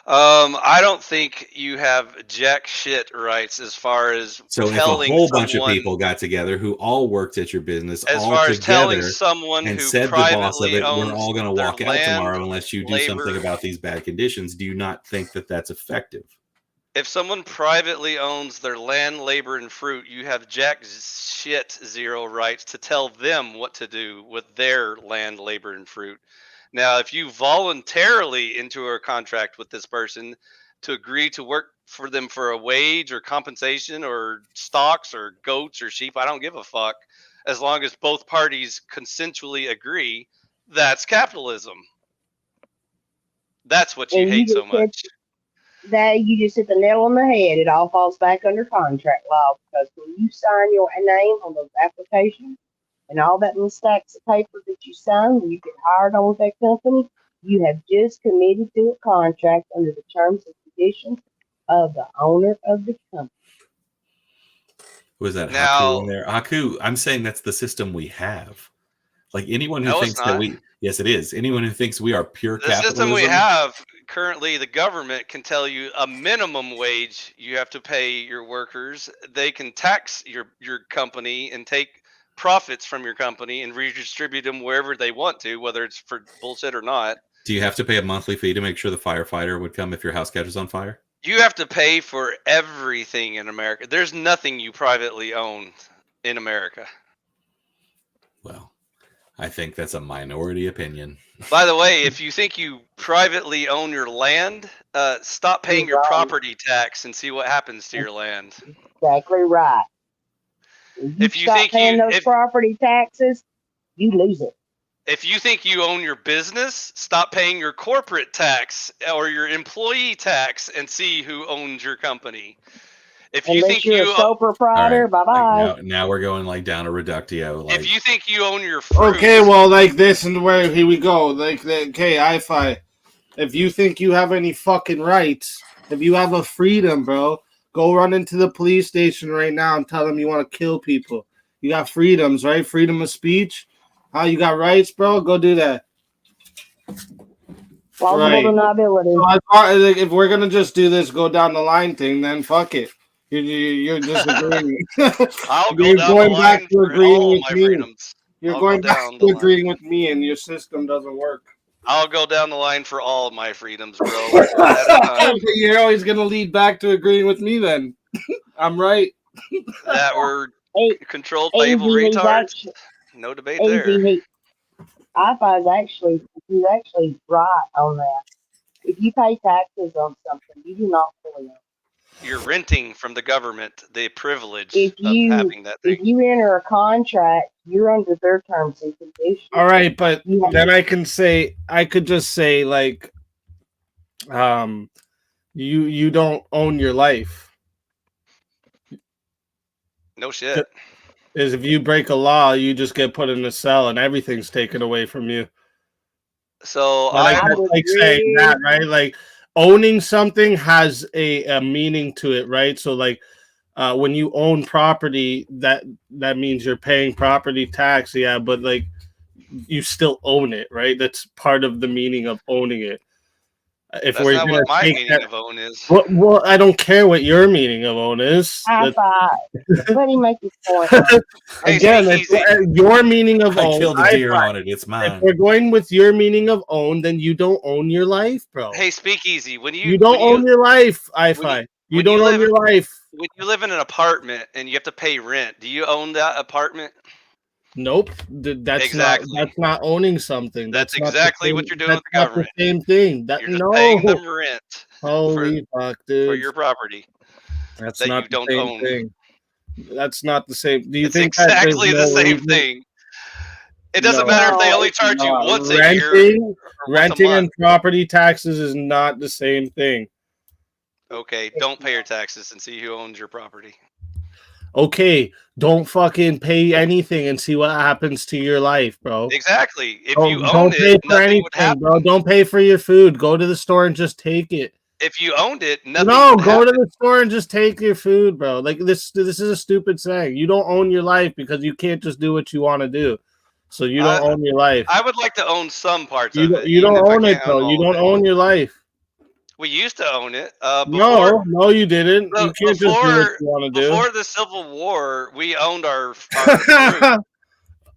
S2: I don't think you have jack shit rights as far as
S5: so if a whole bunch of people got together who all worked at your business
S2: as
S5: all
S2: far as
S5: together
S2: telling someone
S5: and
S2: who
S5: said the boss of
S2: privately
S5: it,
S2: owns
S5: we're all going to walk
S2: their
S5: out
S2: land,
S5: tomorrow unless you do something
S2: labor.
S5: about these bad conditions, do you not think that that's effective?
S2: If someone privately owns their land, labor, and fruit, you have jack shit zero rights to tell them what to do with their land, labor, and fruit. Now, if you voluntarily enter a contract with this person to agree to work for them for a wage or compensation or stocks or goats or sheep, I don't give a fuck. As long as both parties consensually agree, that's capitalism. That's what you hate so much.
S4: That you just hit the nail on the head. It all falls back under contract law, because when you sign your name on those applications and all that in stacks of paper that you sign when you get hired on with that company, you have just committed to a contract under the terms and conditions of the owner of the company.
S5: Was that Haku in there? Haku, I'm saying that's the system we have. Like anyone who thinks that yes, it is. Anyone who thinks we are pure capitalism.
S2: The system we have currently, the government can tell you a minimum wage you have to pay your workers. They can tax your company and take profits from your company and redistribute them wherever they want to, whether it's for bullshit or not.
S5: Do you have to pay a monthly fee to make sure the firefighter would come if your house catches on fire?
S2: You have to pay for everything in America. There's nothing you privately own in America.
S5: Well, I think that's a minority opinion.
S2: By the way, if you think you privately own your land, stop paying your property tax and see what happens to your land.
S4: Exactly right.
S2: If you
S4: stop
S2: think
S4: paying
S2: you
S4: those property taxes, you lose it.
S2: if you think you own your business, stop paying your corporate tax or your employee tax and see who owns your company. If you
S4: Unless
S2: think
S4: you're a sole proprietor,
S5: All right,
S4: bye-bye.
S5: like now we're going like down a reductio. Like,
S2: if you think you own your fruit,
S1: Okay, well, like this and where here we go. Like, okay, I-Fi. If you think you have any fucking rights, if you have a freedom, bro, go run into the police station right now and tell them you want to kill people. You got freedoms, right? Freedom of speech. How you got rights, bro? Go do that.
S4: Plausible
S1: Right.
S4: deniability.
S1: So I thought, like, if we're gonna just do this go down the line thing, then fuck it. You're just agreeing.
S2: I'll go
S1: You're
S2: down the
S1: going back
S2: line
S1: to
S2: for
S1: agreeing
S2: all
S1: with
S2: my
S1: me.
S2: freedoms.
S1: You're
S2: I'll
S1: going
S2: go
S1: back
S2: down
S1: to
S2: the
S1: agreeing with me, and your system doesn't work.
S2: I'll go down the line for all of my freedoms, bro. One at a time.
S1: You're always gonna lead back to agreeing with me, then. I'm right.
S2: That were
S4: Hey,
S2: controlled by evil
S4: AZ, he's
S2: retards.
S4: actually,
S2: No debate
S4: AZ,
S2: there.
S4: I-Fi is actually, he's actually right on that. If you pay taxes on something, you do not fully own.
S2: You're renting from the government the privilege
S4: If
S2: of having that thing.
S4: if you enter a contract, you're under their terms and conditions.
S1: All right, but
S4: You have-
S1: then I could just say like, you don't own your life.
S2: No shit.
S1: Is if you break a law, you just get put in a cell and everything's taken away from you.
S2: So
S1: Like,
S4: I
S1: that's
S4: would
S1: like saying
S4: agree.
S1: that, right? Like owning something has a meaning to it, right? So like when you own property, that means you're paying property tax, yeah, but like you still own it, right? That's part of the meaning of owning it. If
S2: that's
S1: we're
S2: not
S1: gonna
S2: what my
S1: take
S2: meaning
S1: that,
S2: of own is.
S1: well, I don't care what your meaning of own is.
S4: I-Fi. Let him make his point.
S2: Hey,
S1: Again,
S2: Speakeasy.
S1: your meaning of
S5: I
S1: own.
S5: killed a deer on it. It's
S1: If
S5: mine.
S1: we're going with your meaning of own, then you don't own your life, bro.
S2: Hey, Speakeasy. When
S1: You don't own your life,
S2: when
S1: I-Fi. You
S2: when
S1: don't
S2: you
S1: own
S2: live-
S1: your life.
S2: when you live in an apartment and you have to pay rent, do you own that apartment?
S1: Nope. That's
S2: Exactly.
S1: that's not owning something.
S2: That's
S1: not the
S2: exactly
S1: same-
S2: what you're doing
S1: that's
S2: with the
S1: not
S2: government.
S1: the same thing. That
S2: You're just
S1: no.
S2: paying them rent
S1: Holy fuck, dude.
S2: for your property
S1: That's
S2: that
S1: not
S2: you
S1: the
S2: don't
S1: same
S2: own.
S1: thing. That's not the same. Do you
S2: It's
S1: think that there's
S2: exactly the
S1: no
S2: same
S1: reason-
S2: thing. It doesn't
S1: No.
S2: matter if they
S4: No,
S2: only
S4: it's
S2: charge you
S1: No,
S2: once a year or once a
S1: renting
S2: month.
S1: and property taxes is not the same thing.
S2: Okay, don't pay your taxes and see who owns your property.
S1: Okay, don't fucking pay anything and see what happens to your life, bro.
S2: Exactly. If
S1: Don't-
S2: you
S1: don't
S2: owned
S1: pay
S2: it,
S1: for
S2: nothing
S1: anything,
S2: would happen.
S1: bro. Don't pay for your food. Go to the store and just take it.
S2: If you owned it, nothing
S1: No,
S2: would
S1: go
S2: happen.
S1: to the store and just take your food, bro. Like this is a stupid saying. You don't own your life because you can't just do what you want to do. So you don't own your life.
S2: I would like to own some parts
S1: You
S2: of
S1: don't,
S2: it.
S1: you
S2: even
S1: don't
S2: if I
S1: own it
S2: can't
S1: though. You
S2: all of
S1: don't
S2: it.
S1: own your life.
S2: We used to own it.
S1: No, you didn't.
S2: Well,
S1: You can't just do what you want to do.
S2: Before the Civil War, we owned our fruit.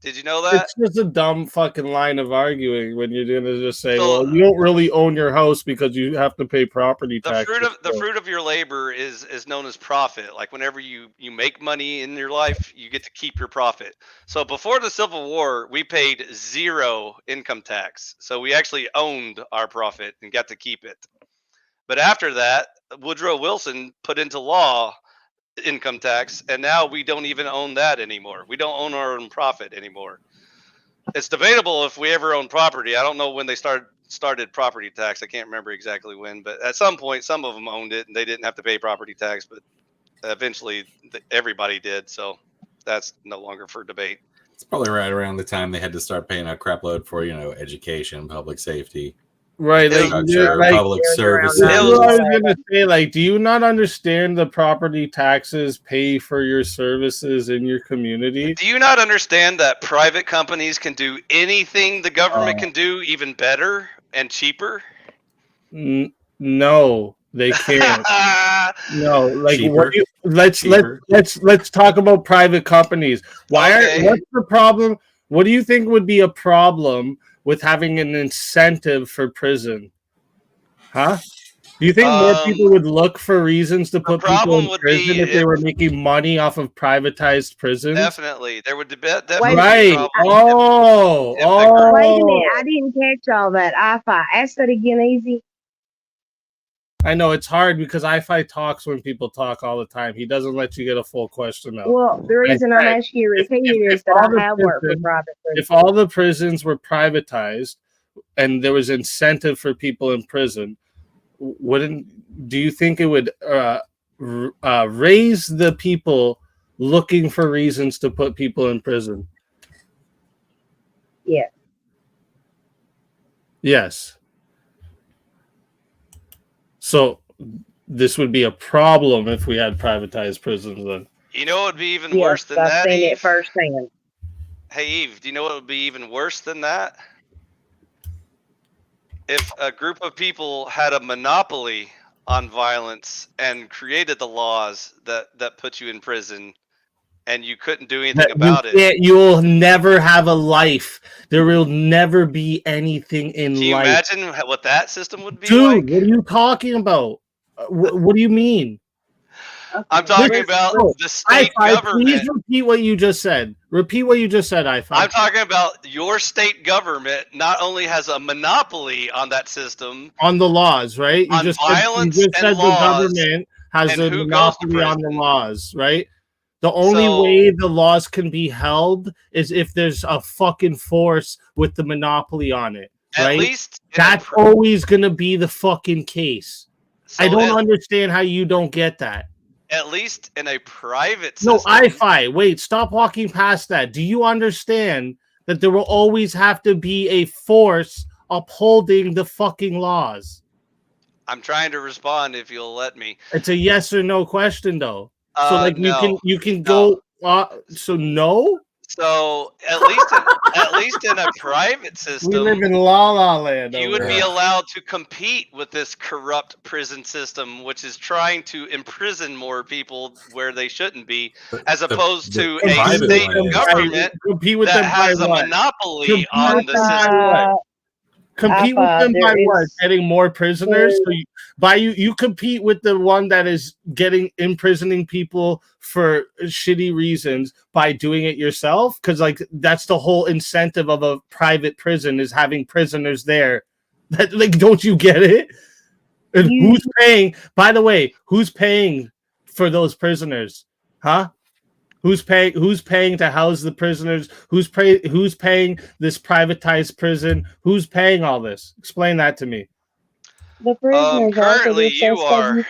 S2: Did you know that?
S1: It's just a dumb fucking line of arguing when you're gonna just say,
S2: So-
S1: "Well, you don't really own your house because you have to pay property
S2: The
S1: tax."
S2: fruit of your labor is known as profit. Like whenever you make money in your life, you get to keep your profit. So before the Civil War, we paid 0 income tax. So we actually owned our profit and got to keep it. But after that, Woodrow Wilson put into law income tax, and now we don't even own that anymore. We don't own our own profit anymore. It's debatable if we ever own property. I don't know when they started property tax. I can't remember exactly when, but at some point, some of them owned it and they didn't have to pay property tax. But eventually, everybody did. So that's no longer for debate.
S5: It's probably right around the time they had to start paying a crap load for, education, public safety,
S1: Right, like,
S5: public services.
S1: That's what I was gonna say. Like, do you not understand the property taxes pay for your services in your community?
S2: Do you not understand that private companies can do anything the government can do, even better and cheaper?
S1: No, they can't. No, like
S5: Cheaper.
S1: what? Let's talk about private companies. What's the problem? What do you think would be a problem with having an incentive for prison? Huh? Do you think more people would look for reasons to put people
S2: problem
S1: in
S2: would
S1: prison
S2: be
S1: if they were making money off of privatized prisons?
S2: Definitely, there would definitely
S4: Wait,
S2: be a
S1: Right.
S2: problem. If the
S4: Wait a minute. I didn't catch all that. I ask that again, easy.
S1: I know it's hard because I-Fi talks when people talk all the time. He doesn't let you get a full question out.
S4: Well, the reason I'm asking you to repeat it is that I have worked for private prisons.
S1: If all the prisons were privatized and there was incentive for people in prison, do you think it would raise the people looking for reasons to put people in prison?
S4: Yeah.
S1: Yes. So this would be a problem if we had privatized prisons then.
S2: You know what would be even worse than
S4: I've
S2: that,
S4: seen
S2: Eve?
S4: it firsthand.
S2: Hey, Eve, do you know what would be even worse than that? If a group of people had a monopoly on violence and created the laws that put you in prison and you couldn't do anything about it.
S1: You'll never have a life. There will never be anything in life.
S2: Can you imagine what that system would be
S1: Dude,
S2: like?
S1: what are you talking about? What do you mean?
S2: I'm talking about the state government.
S1: Please repeat what you just said. Repeat what you just said, I-Fi.
S2: I'm talking about your state government not only has a monopoly on that system.
S1: On the laws, right?
S2: On violence
S1: you just
S2: and
S1: said
S2: laws.
S1: The government has
S2: and
S1: a
S2: who
S1: monopoly on the laws, right? The only way the laws can be held is if there's a fucking force with the monopoly on it, right?
S2: At least
S1: that's always going to be the fucking case.
S2: So
S1: I don't understand how you don't get that.
S2: At least in a private system.
S1: No, I-Fi, wait, stop walking past that. Do you understand that there will always have to be a force upholding the fucking laws?
S2: I'm trying to respond if you'll let me.
S1: It's a yes or no question, though. So like
S2: no.
S1: you can go. So no.
S2: So at least in a private system,
S1: we live in La La Land.
S2: You would be allowed to compete with this corrupt prison system, which is trying to imprison more people where they shouldn't be, as opposed to a state government that has a monopoly on the system.
S1: Compete with them by what? Getting more prisoners. So you compete with the one that is imprisoning people for shitty reasons by doing it yourself, because like that's the whole incentive of a private prison is having prisoners there. That like, don't you get it? And who's paying? By the way, who's paying for those prisoners? Huh? Who's paying to house the prisoners? Who's paying this privatized prison? Who's paying all this? Explain that to me.
S4: The prisoners
S2: currently you are.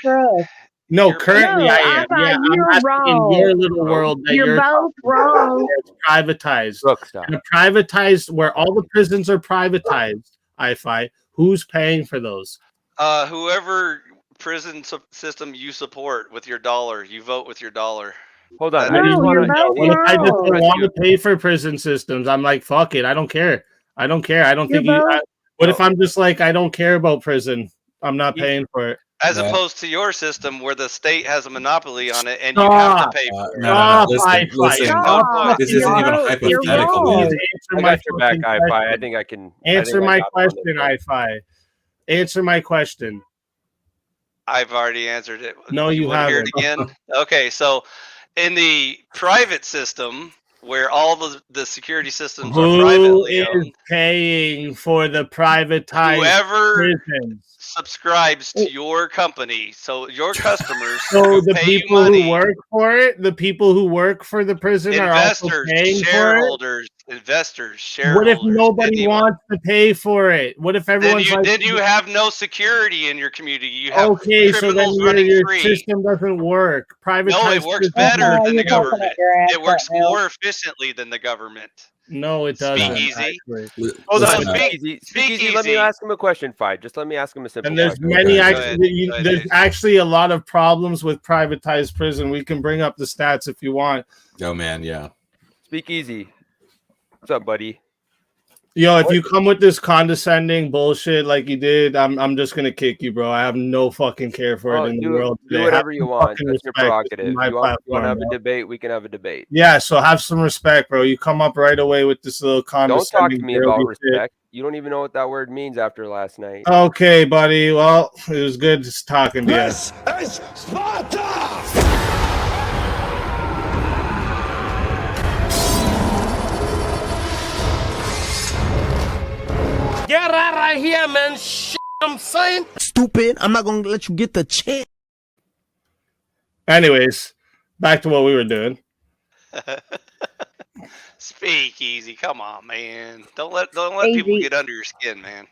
S1: No, currently I am. Yeah,
S4: you're wrong.
S1: In your little world that
S4: you're both wrong.
S1: It's privatized. And privatized where all the prisons are privatized. I-Fi. Who's paying for those?
S2: Whoever prison system you support with your dollar, you vote with your dollar.
S7: Hold on.
S1: I just want to pay for prison systems. I'm like, fuck it. I don't care. I don't think what if I'm just like, I don't care about prison? I'm not paying for it.
S2: As opposed to your system where the state has a monopoly on it and you have to pay for it.
S5: No, listen, this isn't even hypothetical.
S7: I got your back, I-Fi. I think I can
S1: answer my question, I-Fi. Answer my question.
S2: I've already answered it.
S1: No, you haven't.
S2: Hear it again? Okay, so in the private system where all the security systems are privately owned,
S1: who is paying for the privatized prisons?
S2: Subscribes to your company, so your customers.
S1: So the people who work for it, the people who work for the prison are also paying
S2: shareholders, investors, shareholders.
S1: What if nobody wants to pay for it? What if everyone's
S2: then you have no security in your community. You have
S1: so then your system doesn't work.
S2: No, it works better than the government. It works more efficiently than the government.
S1: No, it doesn't.
S2: Speakeasy.
S7: Hold on, Speakeasy. Let me ask him a question, Fi. Just let me ask him a simple question.
S1: And there's there's actually a lot of problems with privatized prison. We can bring up the stats if you want.
S5: Oh man, yeah.
S7: Speakeasy. What's up, buddy?
S1: Yo, if you come with this condescending bullshit like you did, I'm just gonna kick you, bro. I have no fucking care for it in the world today.
S7: Do whatever you want. That's your prerogative. You want to have a debate, we can have a debate.
S1: Yeah, so have some respect, bro. You come up right away with this little condescending.
S7: Don't talk to me about respect. You don't even know what that word means after last night.
S1: Okay, buddy. Well, it was good just talking to you.
S8: This is Sparta!
S9: Get out of here, man. Shit, I'm saying.
S8: Stupid. I'm not going to let you get the chance.
S1: Anyways, back to what we were doing.
S2: Speakeasy, come on, man. Don't let people get under your skin, man.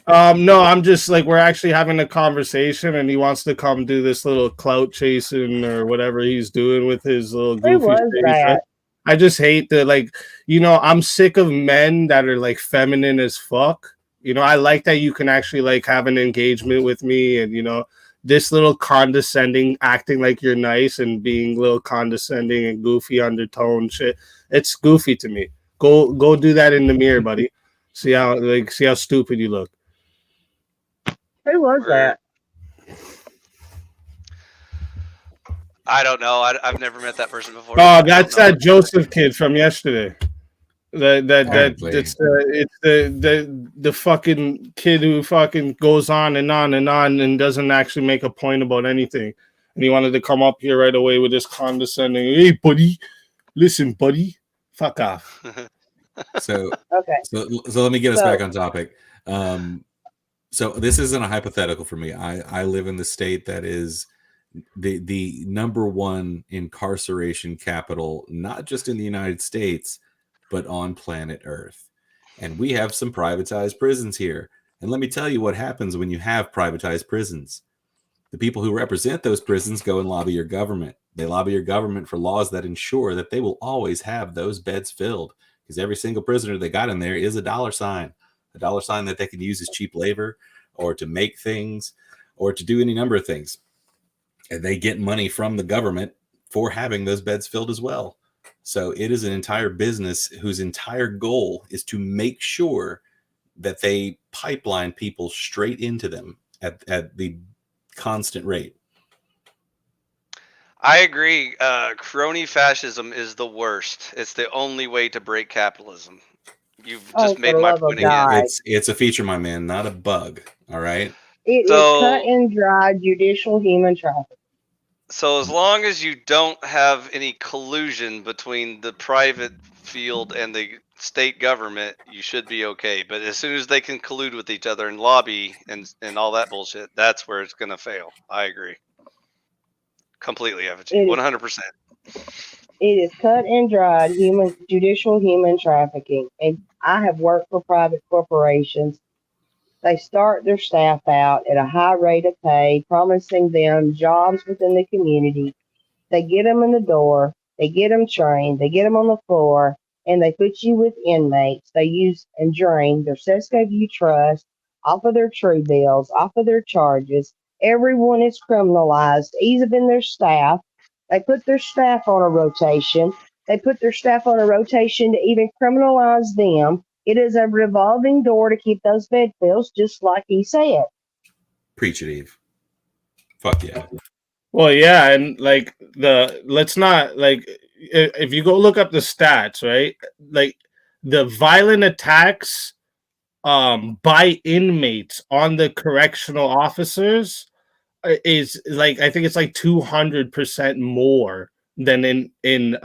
S1: No, I'm just like, we're actually having a conversation, and he wants to come do this little clout chasing or whatever he's doing with his little goofy face. I just hate the, like, you know, I'm sick of men that are like feminine as fuck. You know, I like that you can actually like have an engagement with me, and you know, this little condescending, acting like you're nice and being a little condescending and goofy undertone shit. It's goofy to me. Go do that in the mirror, buddy. See how stupid you look.
S4: Who was that?
S2: I don't know. I've never met that person before.
S1: Oh, that's that Joseph kid from yesterday. It's the fucking kid who fucking goes on and on and on and doesn't actually make a point about anything. And he wanted to come up here right away with this condescending, "Hey, buddy, listen, buddy, fuck off."
S5: So
S4: Okay.
S5: So let me get us back on topic. So this isn't a hypothetical for me. I live in the state that is the number one incarceration capital, not just in the United States, but on planet Earth. And we have some privatized prisons here. And let me tell you what happens when you have privatized prisons. The people who represent those prisons go and lobby your government. They lobby your government for laws that ensure that they will always have those beds filled, because every single prisoner they got in there is a dollar sign that they can use as cheap labor or to make things or to do any number of things. And they get money from the government for having those beds filled as well. So it is an entire business whose entire goal is to make sure that they pipeline people straight into them at the constant rate.
S2: I agree. Crony fascism is the worst. It's the only way to break capitalism. You've just made my point again.
S5: It's a feature, my man, not a bug. All right.
S4: It is cut and dried judicial human trafficking.
S2: So as long as you don't have any collusion between the private field and the state government, you should be okay. But as soon as they can collude with each other and lobby and all that bullshit, that's where it's going to fail. I agree. Completely, FG. 100%.
S4: It is cut and dried judicial human trafficking. And I have worked for private corporations. They start their staff out at a high rate of pay, promising them jobs within the community. They get them in the door, they get them trained, they get them on the floor, and they put you with inmates. They use and drain their SESCO trust off of their true bills, off of their charges. Everyone is criminalized, even their staff. They put their staff on a rotation. They put their staff on a rotation to even criminalize them. It is a revolving door to keep those bed fills, just like he said.
S5: Preach it, Eve. Fuck yeah.
S1: Well, yeah, and like let's not, like, if you go look up the stats, right? Like the violent attacks by inmates on the correctional officers is like, I think it's like 200% more than in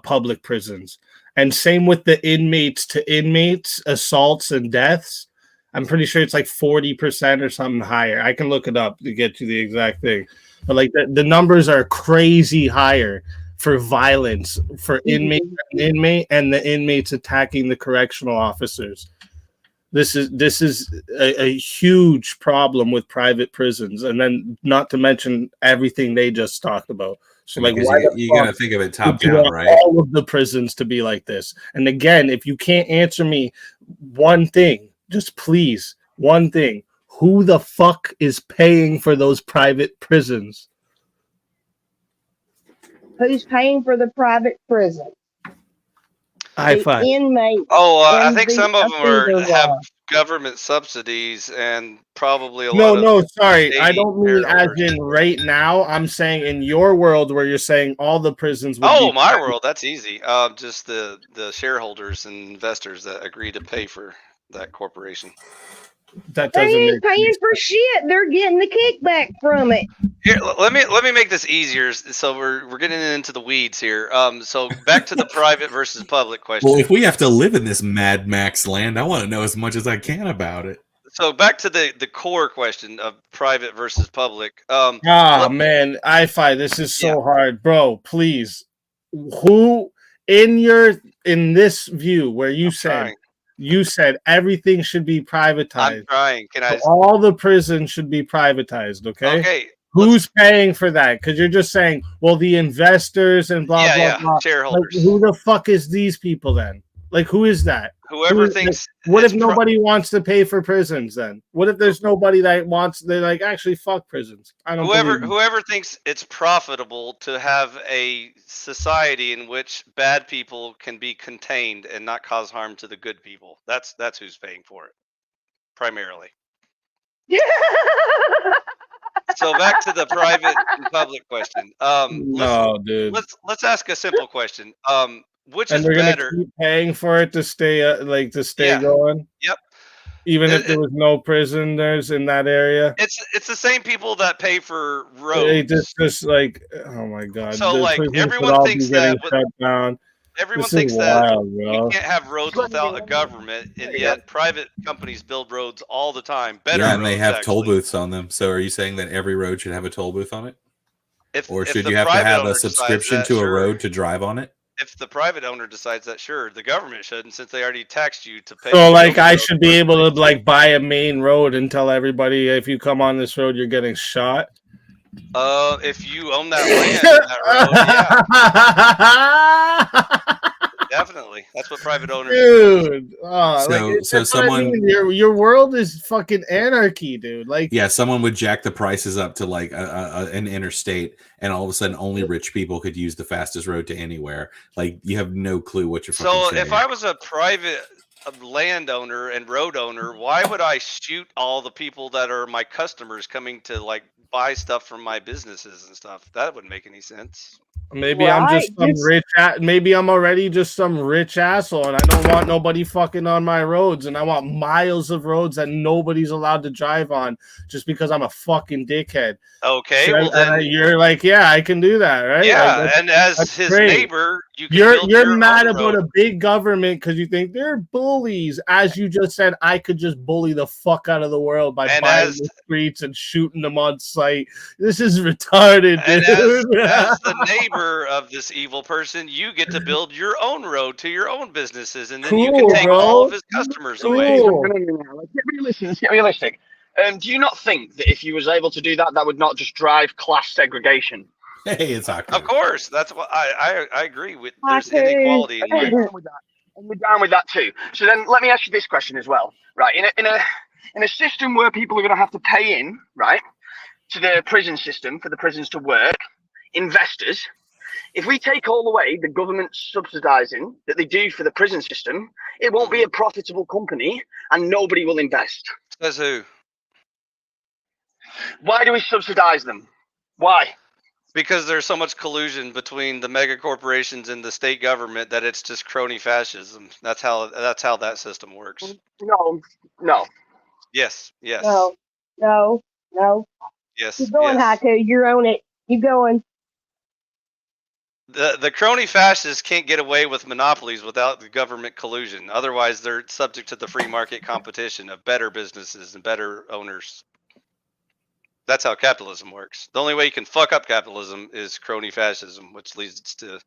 S1: public prisons. And same with the inmates to inmates assaults and deaths. I'm pretty sure it's like 40% or something higher. I can look it up to get you the exact thing. But like the numbers are crazy higher for violence for inmate and the inmates attacking the correctional officers. This is a huge problem with private prisons, and then not to mention everything they just talked about. So like, why
S5: you gotta think of it top down, right?
S1: All of the prisons to be like this. And again, if you can't answer me one thing, just please, one thing: who the fuck is paying for those private prisons?
S4: Who's paying for the private prison? Inmates.
S2: I think some of them have government subsidies and probably a lot of.
S1: No, sorry. I don't mean as in right now. I'm saying in your world where you're saying all the prisons.
S2: My world, that's easy. Just the shareholders and investors that agree to pay for that corporation.
S1: That
S4: They
S1: doesn't
S4: ain't
S1: make
S4: paying for shit. They're getting the kickback from it.
S2: Here, let me make this easier. So we're getting into the weeds here. So back to the private versus public question.
S5: Well, if we have to live in this Mad Max land, I want to know as much as I can about it.
S2: So back to the core question of private versus public.
S1: Man, I-Fi, this is so hard, bro. Please, who in this view where you said everything should be privatized?
S2: I'm trying.
S1: So all the prisons should be privatized. Okay.
S2: Okay.
S1: Who's paying for that? Because you're just saying, well, the investors and blah blah blah.
S2: Shareholders.
S1: Like, who the fuck is these people then? Like, who is that?
S2: Whoever thinks.
S1: What if nobody wants to pay for prisons then? What if there's nobody that wants? They're like, actually, fuck prisons. I don't.
S2: Whoever thinks it's profitable to have a society in which bad people can be contained and not cause harm to the good people. That's who's paying for it, primarily. So back to the private and public question.
S1: Dude.
S2: Let's ask a simple question. Which
S1: and
S2: is
S1: they're
S2: better?
S1: Gonna keep paying for it to stay going.
S2: Yep.
S1: Even if there was no prisoners in that area.
S2: It's the same people that pay for roads.
S1: They just like, oh my god.
S2: So like everyone thinks that
S1: shut down.
S2: Everyone thinks that you can't have roads without a government, and yet private companies build roads all the time. Better
S5: and they
S2: roads,
S5: have
S2: actually.
S5: toll booths on them. So are you saying that every road should have a toll booth on it? Or should
S2: the
S5: you have to
S2: private
S5: have
S2: owner
S5: a subscription
S2: decides
S5: to
S2: that,
S5: a
S2: sure.
S5: road to drive on it?
S2: If the private owner decides that, sure, the government shouldn't, since they already taxed you to pay.
S1: So like I should be able to like buy a main road and tell everybody if you come on this road you're getting shot.
S2: If you own that land, that road, yeah. Definitely, that's what private owners
S1: do.
S2: Dude,
S5: so someone,
S1: I mean. your world is fucking anarchy, dude. Like,
S5: yeah, someone would jack the prices up to like an interstate, and all of a sudden, only rich people could use the fastest road to anywhere. Like, you have no clue what you're.
S2: So, if I was a private landowner and road owner, why would I shoot all the people that are my customers coming to like buy stuff from my businesses and stuff? That wouldn't make any sense.
S1: Maybe I'm just some rich. Maybe I'm already just some rich asshole, and I don't want nobody fucking on my roads, and I want miles of roads that nobody's allowed to drive on, just because I'm a fucking dickhead.
S2: Okay,
S1: so,
S2: well then
S1: you're like, yeah, I can do that, right?
S2: Yeah,
S1: like,
S2: and as his neighbor,
S1: you're mad about a big government because you think they're bullies. As you just said, I could just bully the fuck out of the world by buying the streets and shooting them on sight. This is retarded, dude.
S2: As the neighbor of this evil person, you get to build your own road to your own businesses, and then you can take all of his customers away.
S10: Let's get realistic. Do you not think that if you was able to do that, that would not just drive class segregation?
S5: Hey, it's awkward.
S2: Of course, that's what I agree with. There's inequality.
S10: And we're down with that too. So then, let me ask you this question as well, right? In a system where people are going to have to pay in, right, to the prison system for the prisons to work, investors. If we take all away the government subsidizing that they do for the prison system, it won't be a profitable company and nobody will invest.
S2: Says who?
S10: Why do we subsidize them? Why?
S2: Because there's so much collusion between the mega corporations and the state government that it's just crony fascism. That's how that system works.
S10: No.
S2: Yes.
S4: No.
S2: Yes.
S4: Keep going, Haiku. You're on it. Keep going.
S2: The crony fascists can't get away with monopolies without the government collusion. Otherwise, they're subject to the free market competition of better businesses and better owners. That's how capitalism works. The only way you can fuck up capitalism is crony fascism, which leads to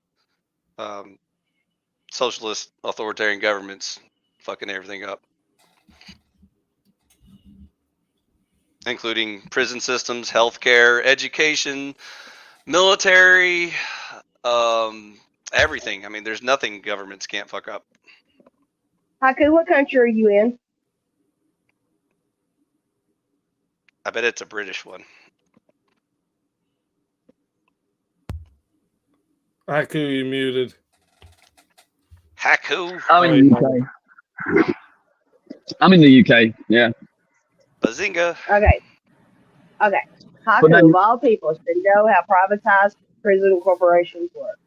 S2: socialist authoritarian governments fucking everything up, including prison systems, healthcare, education, military, everything. I mean, there's nothing governments can't fuck up.
S4: Haiku, what country are you in?
S2: I bet it's a British one.
S1: Haiku, you muted.
S2: Haiku?
S10: I'm in the UK. I'm in the UK, yeah.
S2: Bazinga.
S4: Okay. Haiku, of all people, should know how privatized prison corporations work.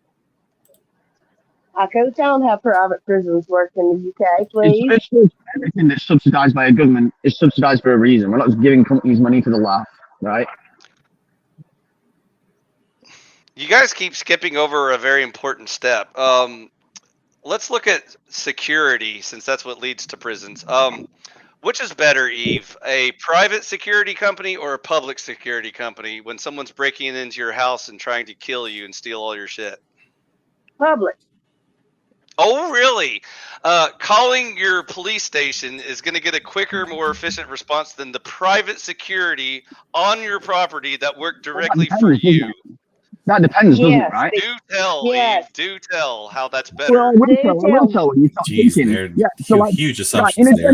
S4: go tell them how private prisons work in the UK, please.
S10: It's everything that's subsidised by a government is subsidised for a reason. We're not just giving companies money for the laugh, right?
S2: You guys keep skipping over a very important step. Let's look at security, since that's what leads to prisons. Which is better, Eve? A private security company or a public security company when someone's breaking into your house and trying to kill you and steal all your shit?
S4: Public.
S2: Oh, really? Calling your police station is going to get a quicker, more efficient response than the private security on your property that work directly for you.
S10: That depends, doesn't it, right?
S2: Do tell,
S4: Yes.
S2: Eve. Do tell how that's better.
S10: Well, I will tell you. Start
S5: Jeez,
S10: thinking.
S5: they're
S10: Yeah, so like,
S5: huge
S10: right,
S5: assumptions there.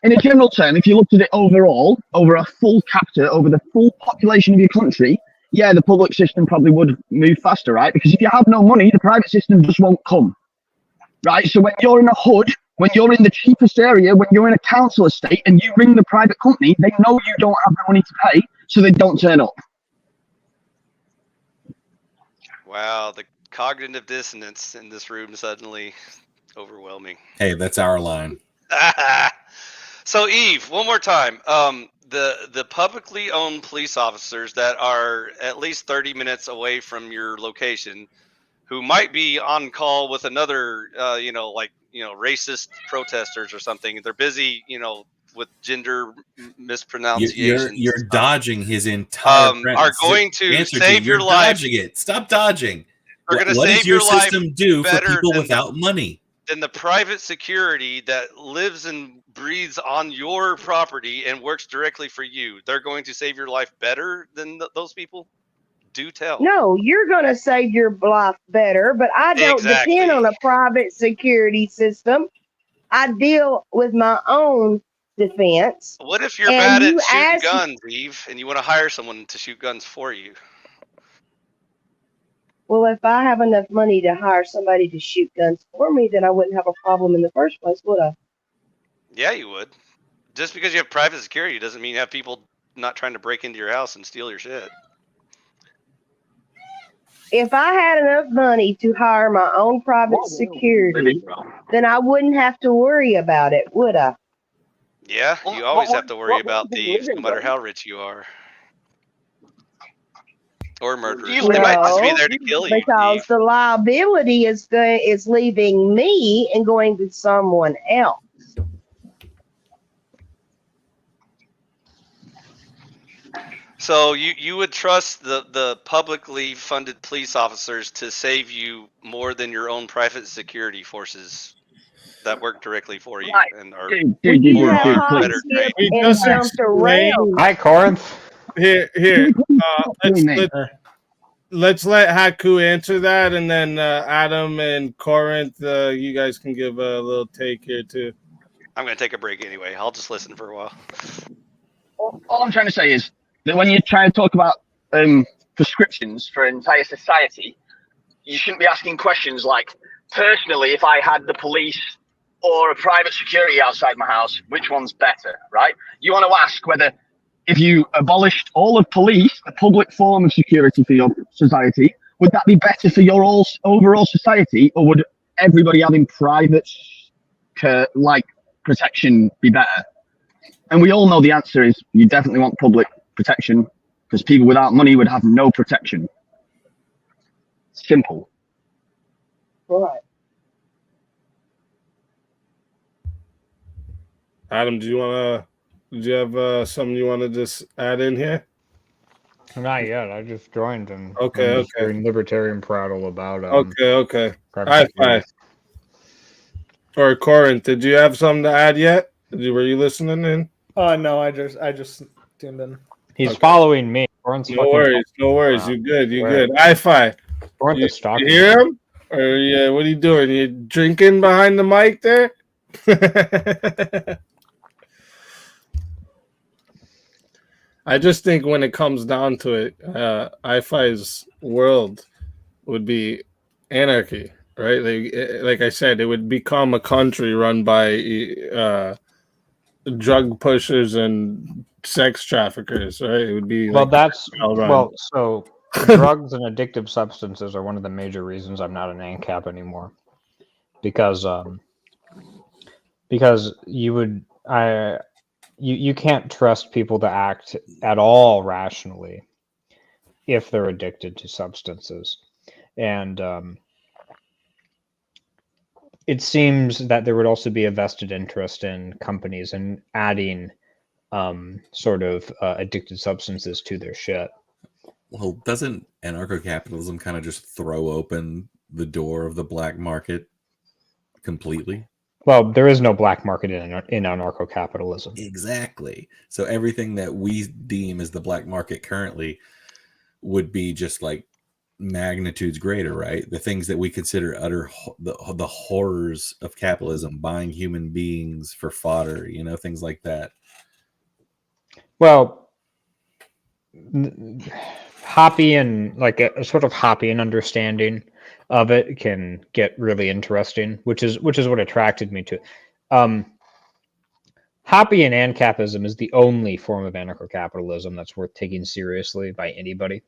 S10: in a general term, if you looked at it overall, over a full capita, over the full population of your country, yeah, the public system probably would move faster, right? Because if you have no money, the private system just won't come, right? So when you're in a hood, when you're in the cheapest area, when you're in a council estate and you ring the private company, they know you don't have the money to pay, so they don't turn up.
S2: Wow, the cognitive dissonance in this room suddenly overwhelming.
S5: Hey, that's our line.
S2: So, Eve, one more time. The publicly owned police officers that are at least 30 minutes away from your location, who might be on call with another, racist protesters or something. They're busy, with gender mispronunciations.
S5: You're dodging his entire
S2: are going to save your life.
S5: Dodging it. Stop dodging.
S2: Are going to
S5: What
S2: save
S5: does your
S2: your life
S5: system do for
S2: better
S5: people
S2: than
S5: without money?
S2: Than the private security that lives and breathes on your property and works directly for you. They're going to save your life better than those people? Do tell.
S4: No, you're going to save your life better, but I don't depend on a private security system. I deal with my own defense.
S2: What if you're bad at shooting guns, Eve, and you want to hire someone to shoot guns for you?
S4: Well, if I have enough money to hire somebody to shoot guns for me, then I wouldn't have a problem in the first place, would I?
S2: Yeah, you would. Just because you have private security doesn't mean you have people not trying to break into your house and steal your shit.
S4: If I had enough money to hire my own private security, then I wouldn't have to worry about it, would I?
S2: Yeah, you always have to worry about thieves, no matter how rich you are. Or murderers. They might just be there to kill you.
S4: Because the liability is leaving me and going to someone else.
S2: So you would trust the publicly funded police officers to save you more than your own private security forces that work directly for you and are better trained.
S11: Hi, Corinth.
S1: Here. Let's let Haku answer that, and then Adam and Corinth, you guys can give a little take here too.
S2: I'm going to take a break anyway. I'll just listen for a while.
S10: All I'm trying to say is that when you try to talk about prescriptions for an entire society, you shouldn't be asking questions like, personally, if I had the police or a private security outside my house, which one's better, right? You want to ask whether if you abolished all of police, the public form of security for your society, would that be better for your overall society, or would everybody having private protection be better? And we all know the answer is you definitely want public protection, because people without money would have no protection. Simple.
S4: Right.
S1: Adam, do you have something you want to just add in here?
S11: Not yet. I just joined and
S1: okay.
S11: Hearing libertarian prattle about
S1: okay. High five. Or Corinth, did you have something to add yet? Were you listening in?
S12: No, I just tuned in.
S11: He's following me.
S1: No worries. You're good. High five. You hear him? Or yeah, what are you doing? You drinking behind the mic there? I just think when it comes down to it, I-Fi's world would be anarchy, right? Like I said, it would become a country run by drug pushers and sex traffickers, right? It would be
S11: so drugs and addictive substances are one of the major reasons I'm not an ANCAP anymore. because you can't trust people to act at all rationally if they're addicted to substances. And it seems that there would also be a vested interest in companies in adding addicted substances to their shit.
S5: Well, doesn't anarcho-capitalism kind of just throw open the door of the black market completely?
S11: Well, there is no black market in anarcho-capitalism.
S5: Exactly. So everything that we deem as the black market currently would be just like magnitudes greater, right? The things that we consider the horrors of capitalism, buying human beings for fodder, things like that.
S11: Well, Hoppian, like a sort of Hoppian understanding of it can get really interesting, which is what attracted me to it. Hoppian ANCAPism is the only form of anarcho-capitalism that's worth taking seriously by anybody,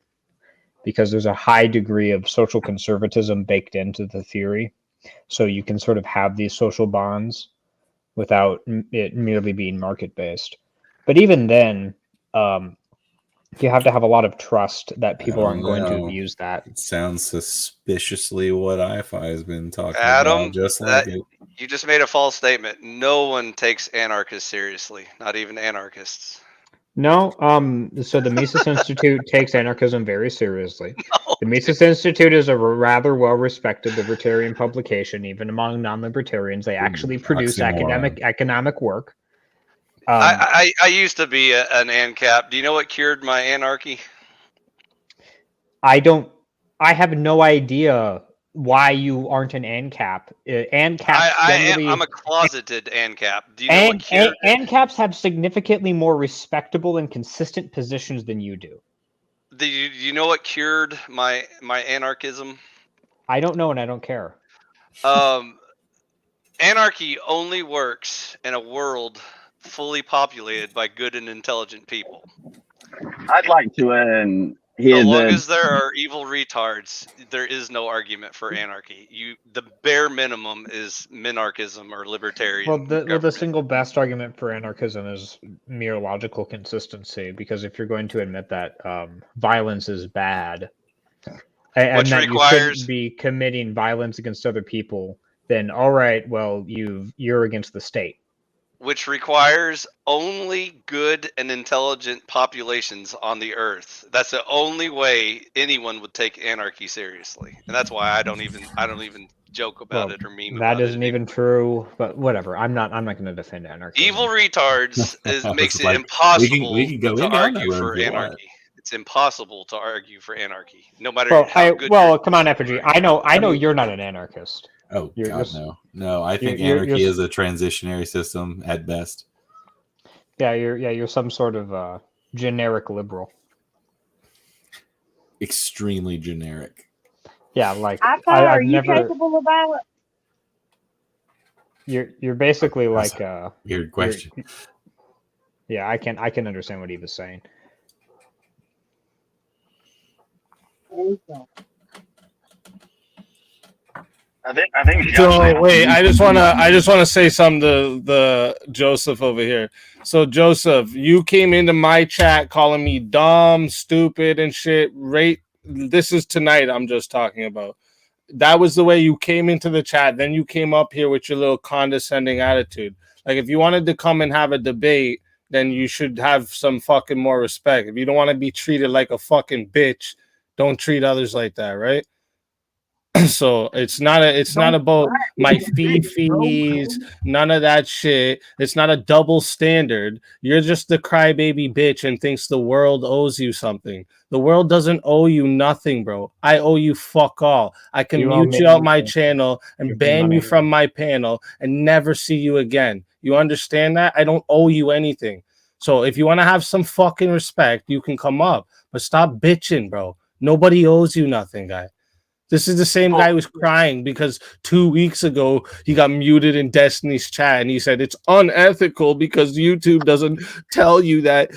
S11: because there's a high degree of social conservatism baked into the theory. So you can sort of have these social bonds without it merely being market-based. But even then, you have to have a lot of trust that people aren't going to abuse that.
S5: It sounds suspiciously what IFI has been talking
S2: Adam,
S5: about, just like it.
S2: You just made a false statement. No one takes anarchists seriously, not even anarchists.
S11: No, so the Mises Institute takes anarchism very seriously. No. The Mises Institute is a rather well-respected libertarian publication, even among non-libertarians. They actually produce economic work.
S2: I used to be an ANCAP. Do you know what cured my anarchy?
S11: I have no idea why you aren't an ANCAP.
S2: I'm a closeted ANCAP. Do you know what cured
S11: ANCAPs have significantly more respectable and consistent positions than you do.
S2: Do you know what cured my anarchism?
S11: I don't know, and I don't care.
S2: Anarchy only works in a world fully populated by good and intelligent people.
S10: I'd like to
S2: hear as long as there are evil retards, there is no argument for anarchy. The bare minimum is minarchism or libertarian.
S11: Well, the single best argument for anarchism is mere logical consistency, because if you're going to admit that violence is bad, and that you shouldn't be committing violence against other people, then all right, well, you're against the state.
S2: Which requires only good and intelligent populations on the earth. That's the only way anyone would take anarchy seriously, and that's why I don't even joke about it or meme about it.
S11: That isn't even true, but whatever. I'm not going to defend anarchy.
S2: Evil retards makes it impossible to argue for anarchy. It's impossible to argue for anarchy, no matter how good.
S11: Well, come on, Apogee. I know you're not an anarchist.
S5: Oh, God, no! I think anarchy is a transitionary system at best.
S11: Yeah, you're some sort of generic liberal.
S5: Extremely generic.
S11: Yeah, like
S4: are you capable of violence?
S11: You're basically like
S5: weird question.
S11: Yeah, I can understand what he was saying.
S10: I think.
S1: So wait, I just wanna say something to the Joseph over here. So Joseph, you came into my chat calling me dumb, stupid, and shit. Right, this is tonight. I'm just talking about. That was the way you came into the chat. Then you came up here with your little condescending attitude. Like if you wanted to come and have a debate, then you should have some fucking more respect. If you don't want to be treated like a fucking bitch, don't treat others like that, right? So it's not about my fees, none of that shit. It's not a double standard. You're just the crybaby bitch and thinks the world owes you something. The world doesn't owe you nothing, bro. I owe you fuck all. I can mute you out my channel and ban you from my panel and never see you again. You understand that? I don't owe you anything. So if you want to have some fucking respect, you can come up, but stop bitching, bro. Nobody owes you nothing, guy. This is the same guy who was crying because 2 weeks ago he got muted in Destiny's chat and he said it's unethical because YouTube doesn't tell you that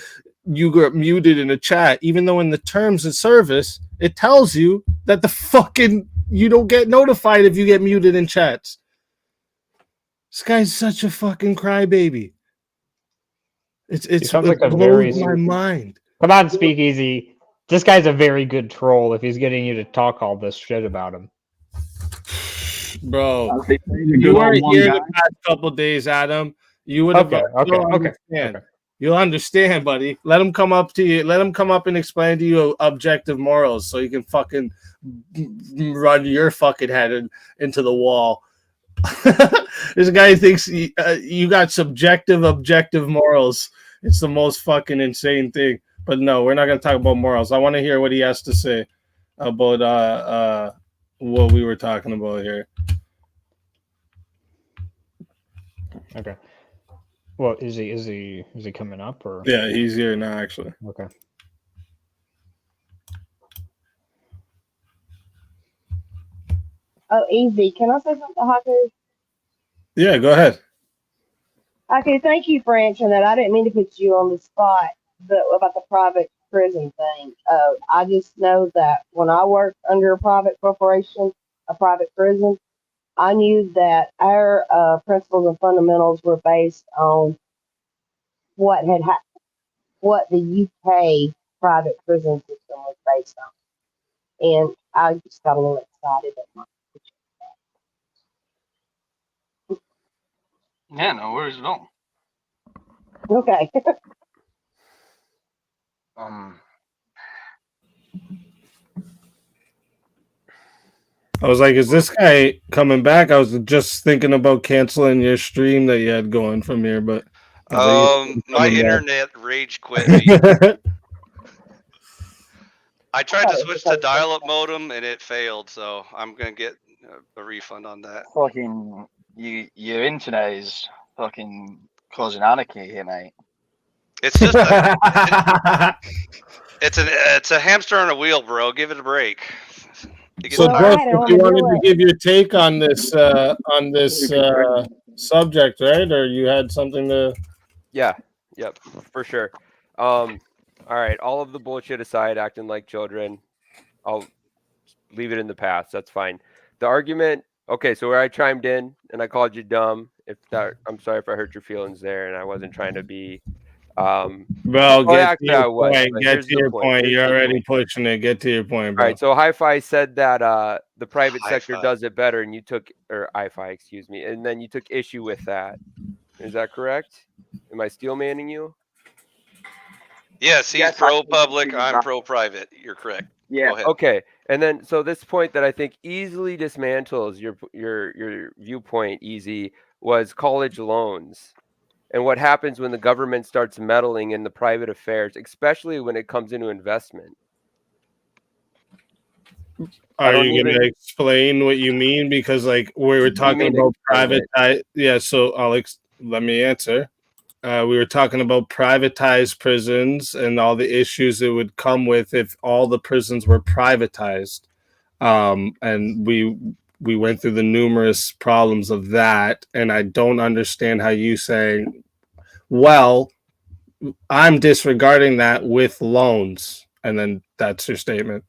S1: you got muted in a chat, even though in the terms of service it tells you that the fucking you don't get notified if you get muted in chats. This guy's such a fucking crybaby. It
S11: sounds like a
S1: blows
S11: very
S1: my mind.
S11: Come on, Speakeasy. This guy's a very good troll if he's getting you to talk all this shit about him.
S1: Bro, you weren't here the past couple days, Adam. You would have.
S11: Okay.
S1: You'll understand, buddy. Let him come up to you. Let him come up and explain to you objective morals, so you can fucking run your fucking head into the wall. This guy thinks you got subjective, objective morals. It's the most fucking insane thing. But no, we're not going to talk about morals. I want to hear what he has to say about what we were talking about here.
S11: Okay. Well, is he coming up or?
S1: Yeah, he's here now, actually.
S11: Okay.
S4: Oh, easy. Can I say something to Haku?
S1: Yeah, go ahead.
S4: Okay, thank you for answering that. I didn't mean to put you on the spot, but about the private prison thing. I just know that when I worked under a private corporation, a private prison, I knew that our principles and fundamentals were based on what the UK private prison system was based on, and I just got a little excited at my.
S10: Yeah, no worries at all.
S4: Okay.
S1: I was like, is this guy coming back? I was just thinking about canceling your stream that you had going from here, but
S2: my internet rage quit me. I tried to switch to dial-up modem and it failed, so I'm gonna get a refund on that.
S10: Fucking your internet is fucking causing anarchy here, mate.
S2: It's just it's a hamster on a wheel, bro. Give it a break.
S1: So, Jeff, you wanted to give your take on this subject, right? Or you had something to?
S7: Yeah. Yep. For sure. All right. All of the bullshit aside, acting like children, I'll leave it in the past. That's fine. The argument. Okay, so where I chimed in and I called you dumb. I'm sorry if I hurt your feelings there, and I wasn't trying to be.
S1: Well, get to your point. Get to your point. You're already pushing it. Get to your point, bro.
S7: All right. So Hi-Fi said that the private sector does it better, and you took, or Hi-Fi, excuse me, and then you took issue with that. Is that correct? Am I steel manning you?
S2: Yes, he's pro-public. I'm pro-private. You're correct.
S10: Yeah.
S2: Go ahead.
S7: Okay. And then, so this point that I think easily dismantles your viewpoint, easy, was college loans. And what happens when the government starts meddling in the private affairs, especially when it comes into investment.
S1: Are you going to explain what you mean? Because like we were talking about privatized. Yeah, so Alex, let me answer. We were talking about privatized prisons and all the issues it would come with if all the prisons were privatized. And we went through the numerous problems of that. And I don't understand how you saying, well, I'm disregarding that with loans. And then that's your statement.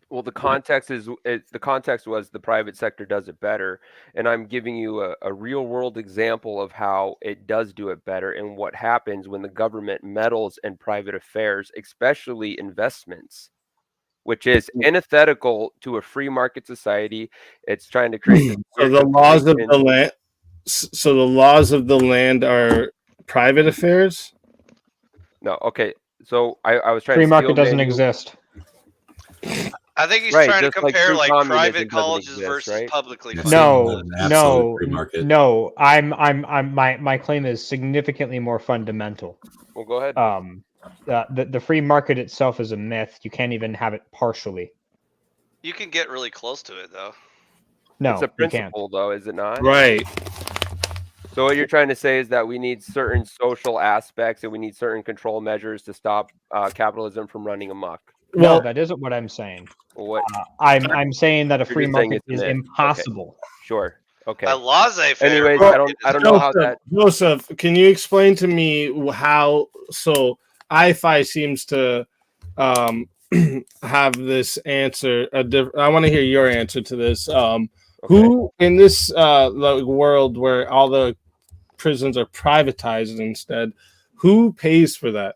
S7: Well, the context was the private sector does it better, and I'm giving you a real world example of how it does do it better and what happens when the government meddles in private affairs, especially investments, which is antithetical to a free market society. It's trying to create
S1: so the laws of the land. So the laws of the land are private affairs.
S7: No, okay. So I was trying.
S11: Free market doesn't exist.
S2: I think he's trying to compare like private colleges versus publicly funded.
S11: No. My claim is significantly more fundamental.
S7: Well, go ahead.
S11: The free market itself is a myth. You can't even have it partially.
S2: You can get really close to it, though.
S11: No,
S7: it's a principle, though, is it not?
S1: Right.
S7: So what you're trying to say is that we need certain social aspects and we need certain control measures to stop capitalism from running amok.
S11: No, that isn't what I'm saying.
S7: What
S11: I'm saying that a free market is impossible.
S7: Okay. Sure. Okay.
S2: A laissez-faire.
S7: Anyways, I don't know how that.
S1: Joseph, can you explain to me how? So IFI seems to have this answer. I want to hear your answer to this.
S7: Okay.
S1: Who in this like, world where all the prisons are privatized instead, who pays for that?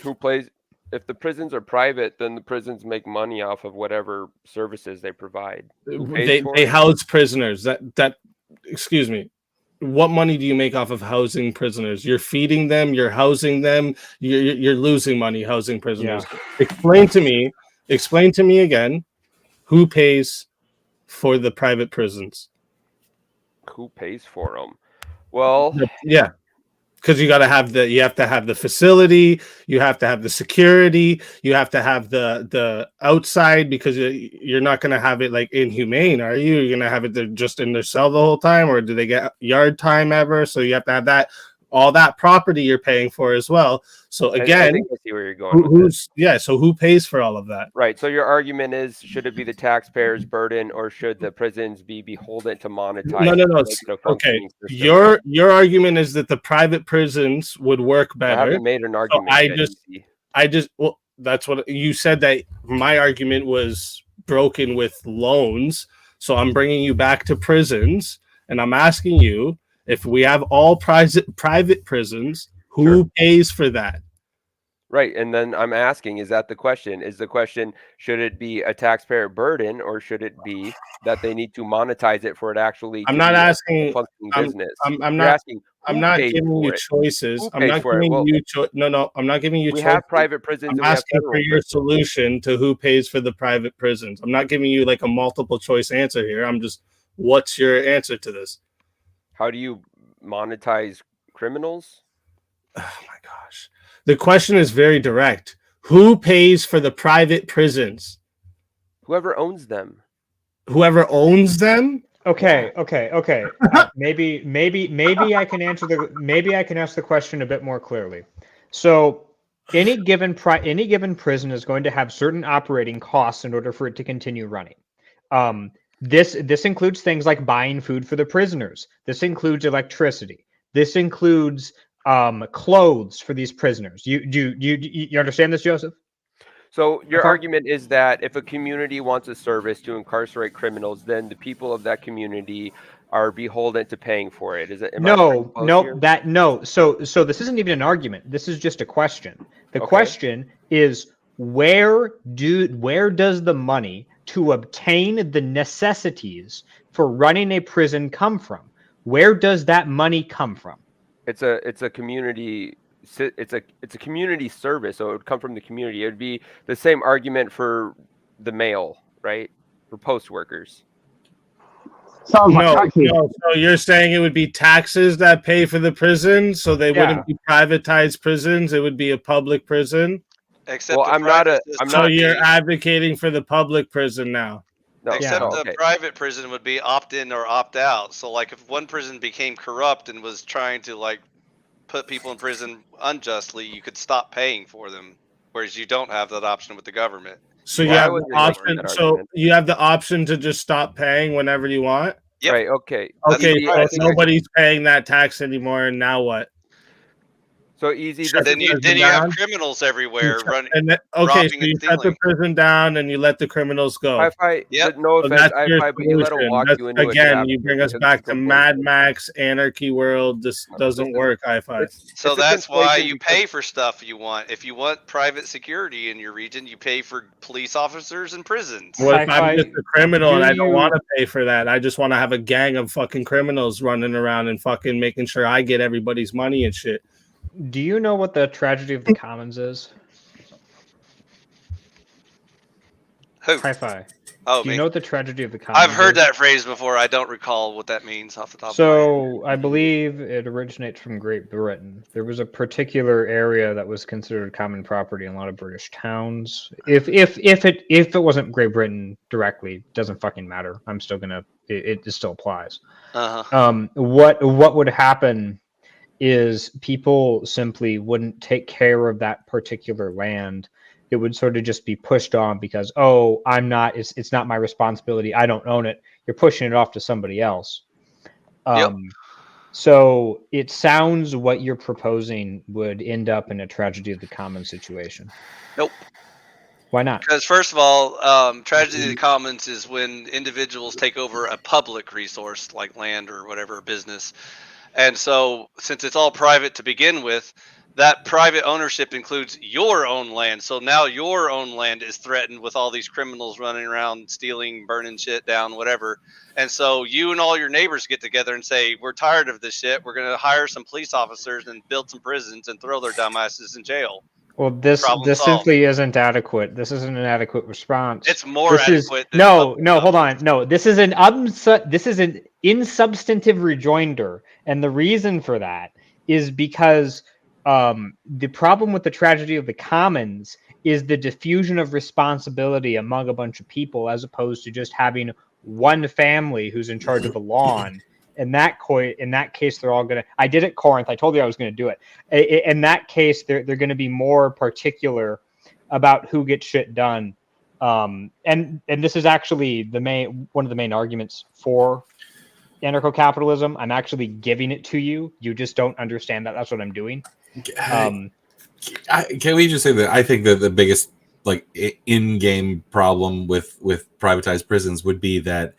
S7: Who plays? If the prisons are private, then the prisons make money off of whatever services they provide. Who pays for
S1: They
S7: it?
S1: house prisoners. That excuse me. What money do you make off of housing prisoners? You're feeding them, you're housing them, you're losing money housing prisoners. Explain to me again, who pays for the private prisons?
S7: Who pays for them? Well,
S1: Yeah, because you have to have the facility, you have to have the security, you have to have the outside, because you're not going to have it like inhumane, are you? You're going to have it just in their cell the whole time, or do they get yard time ever? So you have to have that, all that property you're paying for as well. So again,
S7: I think I see where you're going with this.
S1: So who pays for all of that?
S7: Right. So your argument is, should it be the taxpayer's burden, or should the prisons be beholden to monetize?
S1: No. Okay. Your argument is that the private prisons would work better.
S7: I haven't made an argument.
S1: Well, that's what you said, that my argument was broken with loans. So I'm bringing you back to prisons, and I'm asking you, if we have all private prisons, who pays for that?
S7: Right. And then I'm asking, is that the question? Is the question, should it be a taxpayer burden, or should it be that they need to monetize it for it actually?
S1: I'm not asking.
S7: Business.
S1: I'm not asking. I'm not giving you choices. I'm not giving you no. I'm not giving you choices.
S7: We have private prisons.
S1: I'm asking for your solution to who pays for the private prisons. I'm not giving you like a multiple choice answer here. I'm just, what's your answer to this?
S7: How do you monetize criminals?
S1: Oh my gosh. The question is very direct. Who pays for the private prisons?
S7: Whoever owns them.
S1: Whoever owns them?
S11: Okay. Maybe I can answer the question a bit more clearly. So any given prison is going to have certain operating costs in order for it to continue running. This includes things like buying food for the prisoners. This includes electricity. This includes clothes for these prisoners. You understand this, Joseph?
S7: So your argument is that if a community wants a service to incarcerate criminals, then the people of that community are beholden to paying for it. Is it?
S11: No. So this isn't even an argument. This is just a question. The question is, where does the money to obtain the necessities for running a prison come from? Where does that money come from?
S7: It's a community. It's a community service, so it would come from the community. It would be the same argument for the mail, right? For post workers.
S1: So you're saying it would be taxes that pay for the prison, so they wouldn't be privatized prisons. It would be a public prison.
S2: Except
S1: you're advocating for the public prison now.
S2: No, except the private prison would be opt in or opt out. So like if one prison became corrupt and was trying to like put people in prison unjustly, you could stop paying for them, whereas you don't have that option with the government.
S1: So you have the option. So you have the option to just stop paying whenever you want.
S2: Yep.
S7: Right. Okay.
S1: So nobody's paying that tax anymore, and now what?
S7: So easy.
S2: Sure, then you have criminals everywhere running.
S1: So you shut the prison down and you let the criminals go.
S7: No offense, but you let them walk you into
S1: again, you bring us back to Mad Max, anarchy world. This doesn't work, I-5.
S2: So that's why you pay for stuff you want. If you want private security in your region, you pay for police officers and prisons.
S1: What if I'm just a criminal and I don't want to pay for that? I just want to have a gang of fucking criminals running around and fucking making sure I get everybody's money and shit.
S11: Do you know what the tragedy of the commons is?
S2: Who?
S11: Hi-Fi.
S2: Oh,
S11: do you know what the tragedy of the commons
S2: I've heard that phrase before. I don't recall what that means off the top of my head.
S11: So I believe it originates from Great Britain. There was a particular area that was considered common property in a lot of British towns. If it wasn't Great Britain directly, doesn't fucking matter. I'm still gonna. It still applies. What would happen is people simply wouldn't take care of that particular land. It would sort of just be pushed on because, it's not my responsibility. I don't own it. You're pushing it off to somebody else. So it sounds what you're proposing would end up in a tragedy of the commons situation.
S2: Nope.
S11: Why not?
S2: Because first of all, tragedy of the commons is when individuals take over a public resource like land or whatever business, and so since it's all private to begin with, that private ownership includes your own land. So now your own land is threatened with all these criminals running around stealing, burning shit down, whatever. And so you and all your neighbors get together and say, we're tired of this shit. We're going to hire some police officers and build some prisons and throw their dumbasses in jail.
S11: Well, this
S2: Problem solved.
S11: simply isn't adequate. This isn't an adequate response.
S2: It's more
S11: This
S2: adequate than
S11: no,
S2: public
S11: hold on. No, this is an insubstantive rejoinder, and the reason for that is because the problem with the tragedy of the commons is the diffusion of responsibility among a bunch of people, as opposed to just having one family who's in charge of the lawn. In that case, they're all gonna. I did it, Corinth. I told you I was gonna do it. In that case, they're gonna be more particular about who gets shit done. And this is actually one of the main arguments for anarcho-capitalism. I'm actually giving it to you. You just don't understand that. That's what I'm doing.
S5: Can we just say that I think that the biggest like in-game problem with privatized prisons would be that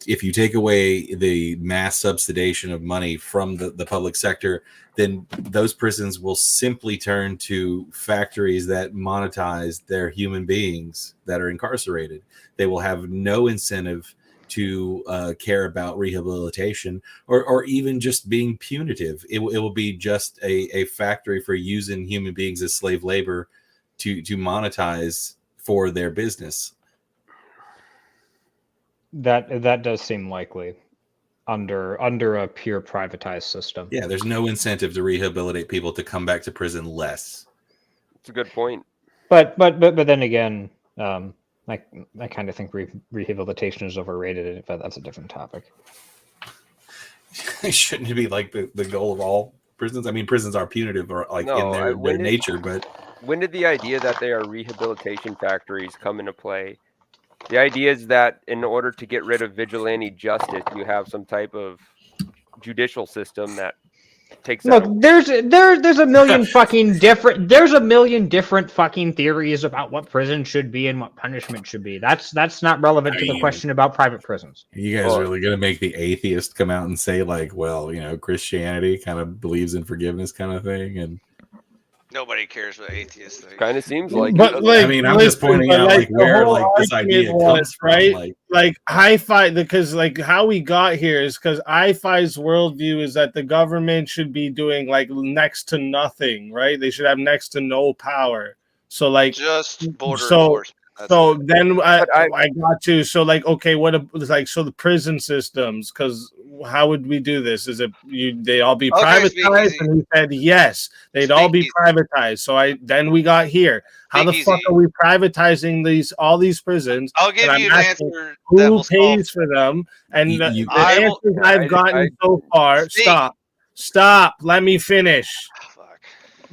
S5: if you take away the mass subsidization of money from the public sector, then those prisons will simply turn to factories that monetize their human beings that are incarcerated. They will have no incentive to care about rehabilitation or even just being punitive. It will be just a factory for using human beings as slave labor to monetize for their business.
S11: That does seem likely under a pure privatized system.
S5: Yeah, there's no incentive to rehabilitate people to come back to prison less.
S7: It's a good point.
S11: But then again, I kind of think rehabilitation is overrated, but that's a different topic.
S5: Shouldn't it be like the goal of all prisons? I mean, prisons are punitive or like in their nature, but
S7: when did the idea that they are rehabilitation factories come into play? The idea is that in order to get rid of vigilante justice, you have some type of judicial system that takes
S11: Look,
S7: out.
S11: there's a million fucking different fucking theories about what prison should be and what punishment should be. That's not relevant to the question about private prisons.
S5: Are you guys really gonna make the atheist come out and say like, well, Christianity kind of believes in forgiveness kind of thing, and
S2: Nobody cares what atheists think.
S7: Kind of seems like.
S1: But like,
S5: I mean, I'm just pointing out like where like this idea comes from,
S1: right? Like hi-fi, because like how we got here is because hi-fi's worldview is that the government should be doing like next to nothing, right? They should have next to no power. So like
S2: just border enforcement.
S1: So then I got to like, okay, so the prison systems, because how would we do this? Is it they all be privatized? And he said yes, they'd all be privatized. So then we got here. How the fuck are we privatizing all these prisons?
S2: I'll give you an answer.
S1: Who pays for them? And the answers I've gotten so far. Stop. Let me finish.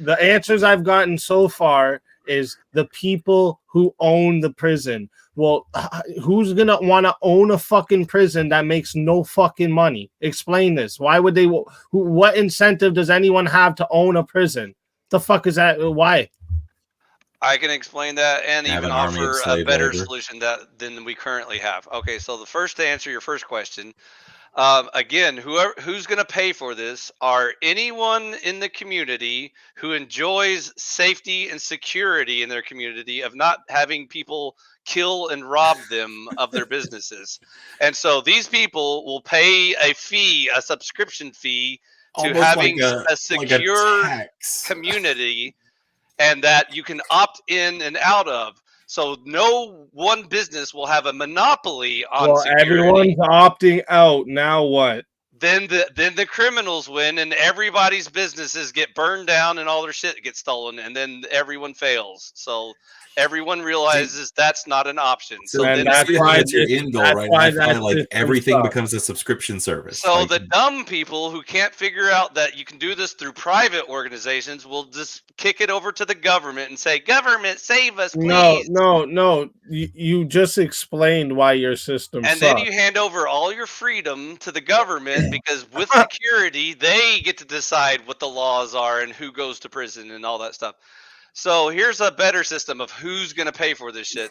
S1: The answers I've gotten so far is the people who own the prison. Well, who's gonna want to own a fucking prison that makes no fucking money? Explain this. Why would they? What incentive does anyone have to own a prison? The fuck is that? Why?
S2: I can explain that and even offer a better solution than we currently have. Okay, so the first to answer your first question, again, who's going to pay for this are anyone in the community who enjoys safety and security in their community of not having people kill and rob them of their businesses. And so these people will pay a subscription fee to almost having a secure community and that you can opt in and out of. So no one business will have a monopoly on security.
S1: Everyone's opting out. Now what?
S2: Then the criminals win and everybody's businesses get burned down and all their shit gets stolen and then everyone fails. So everyone realizes that's not an option. So then
S5: that's your end goal, right? I find like everything becomes a subscription service.
S2: So the dumb people who can't figure out that you can do this through private organizations will just kick it over to the government and say, "Government, save us, please."
S1: No. You just explained why your system sucks.
S2: Then you hand over all your freedom to the government because with security, they get to decide what the laws are and who goes to prison and all that stuff. So here's a better system of who's going to pay for this shit.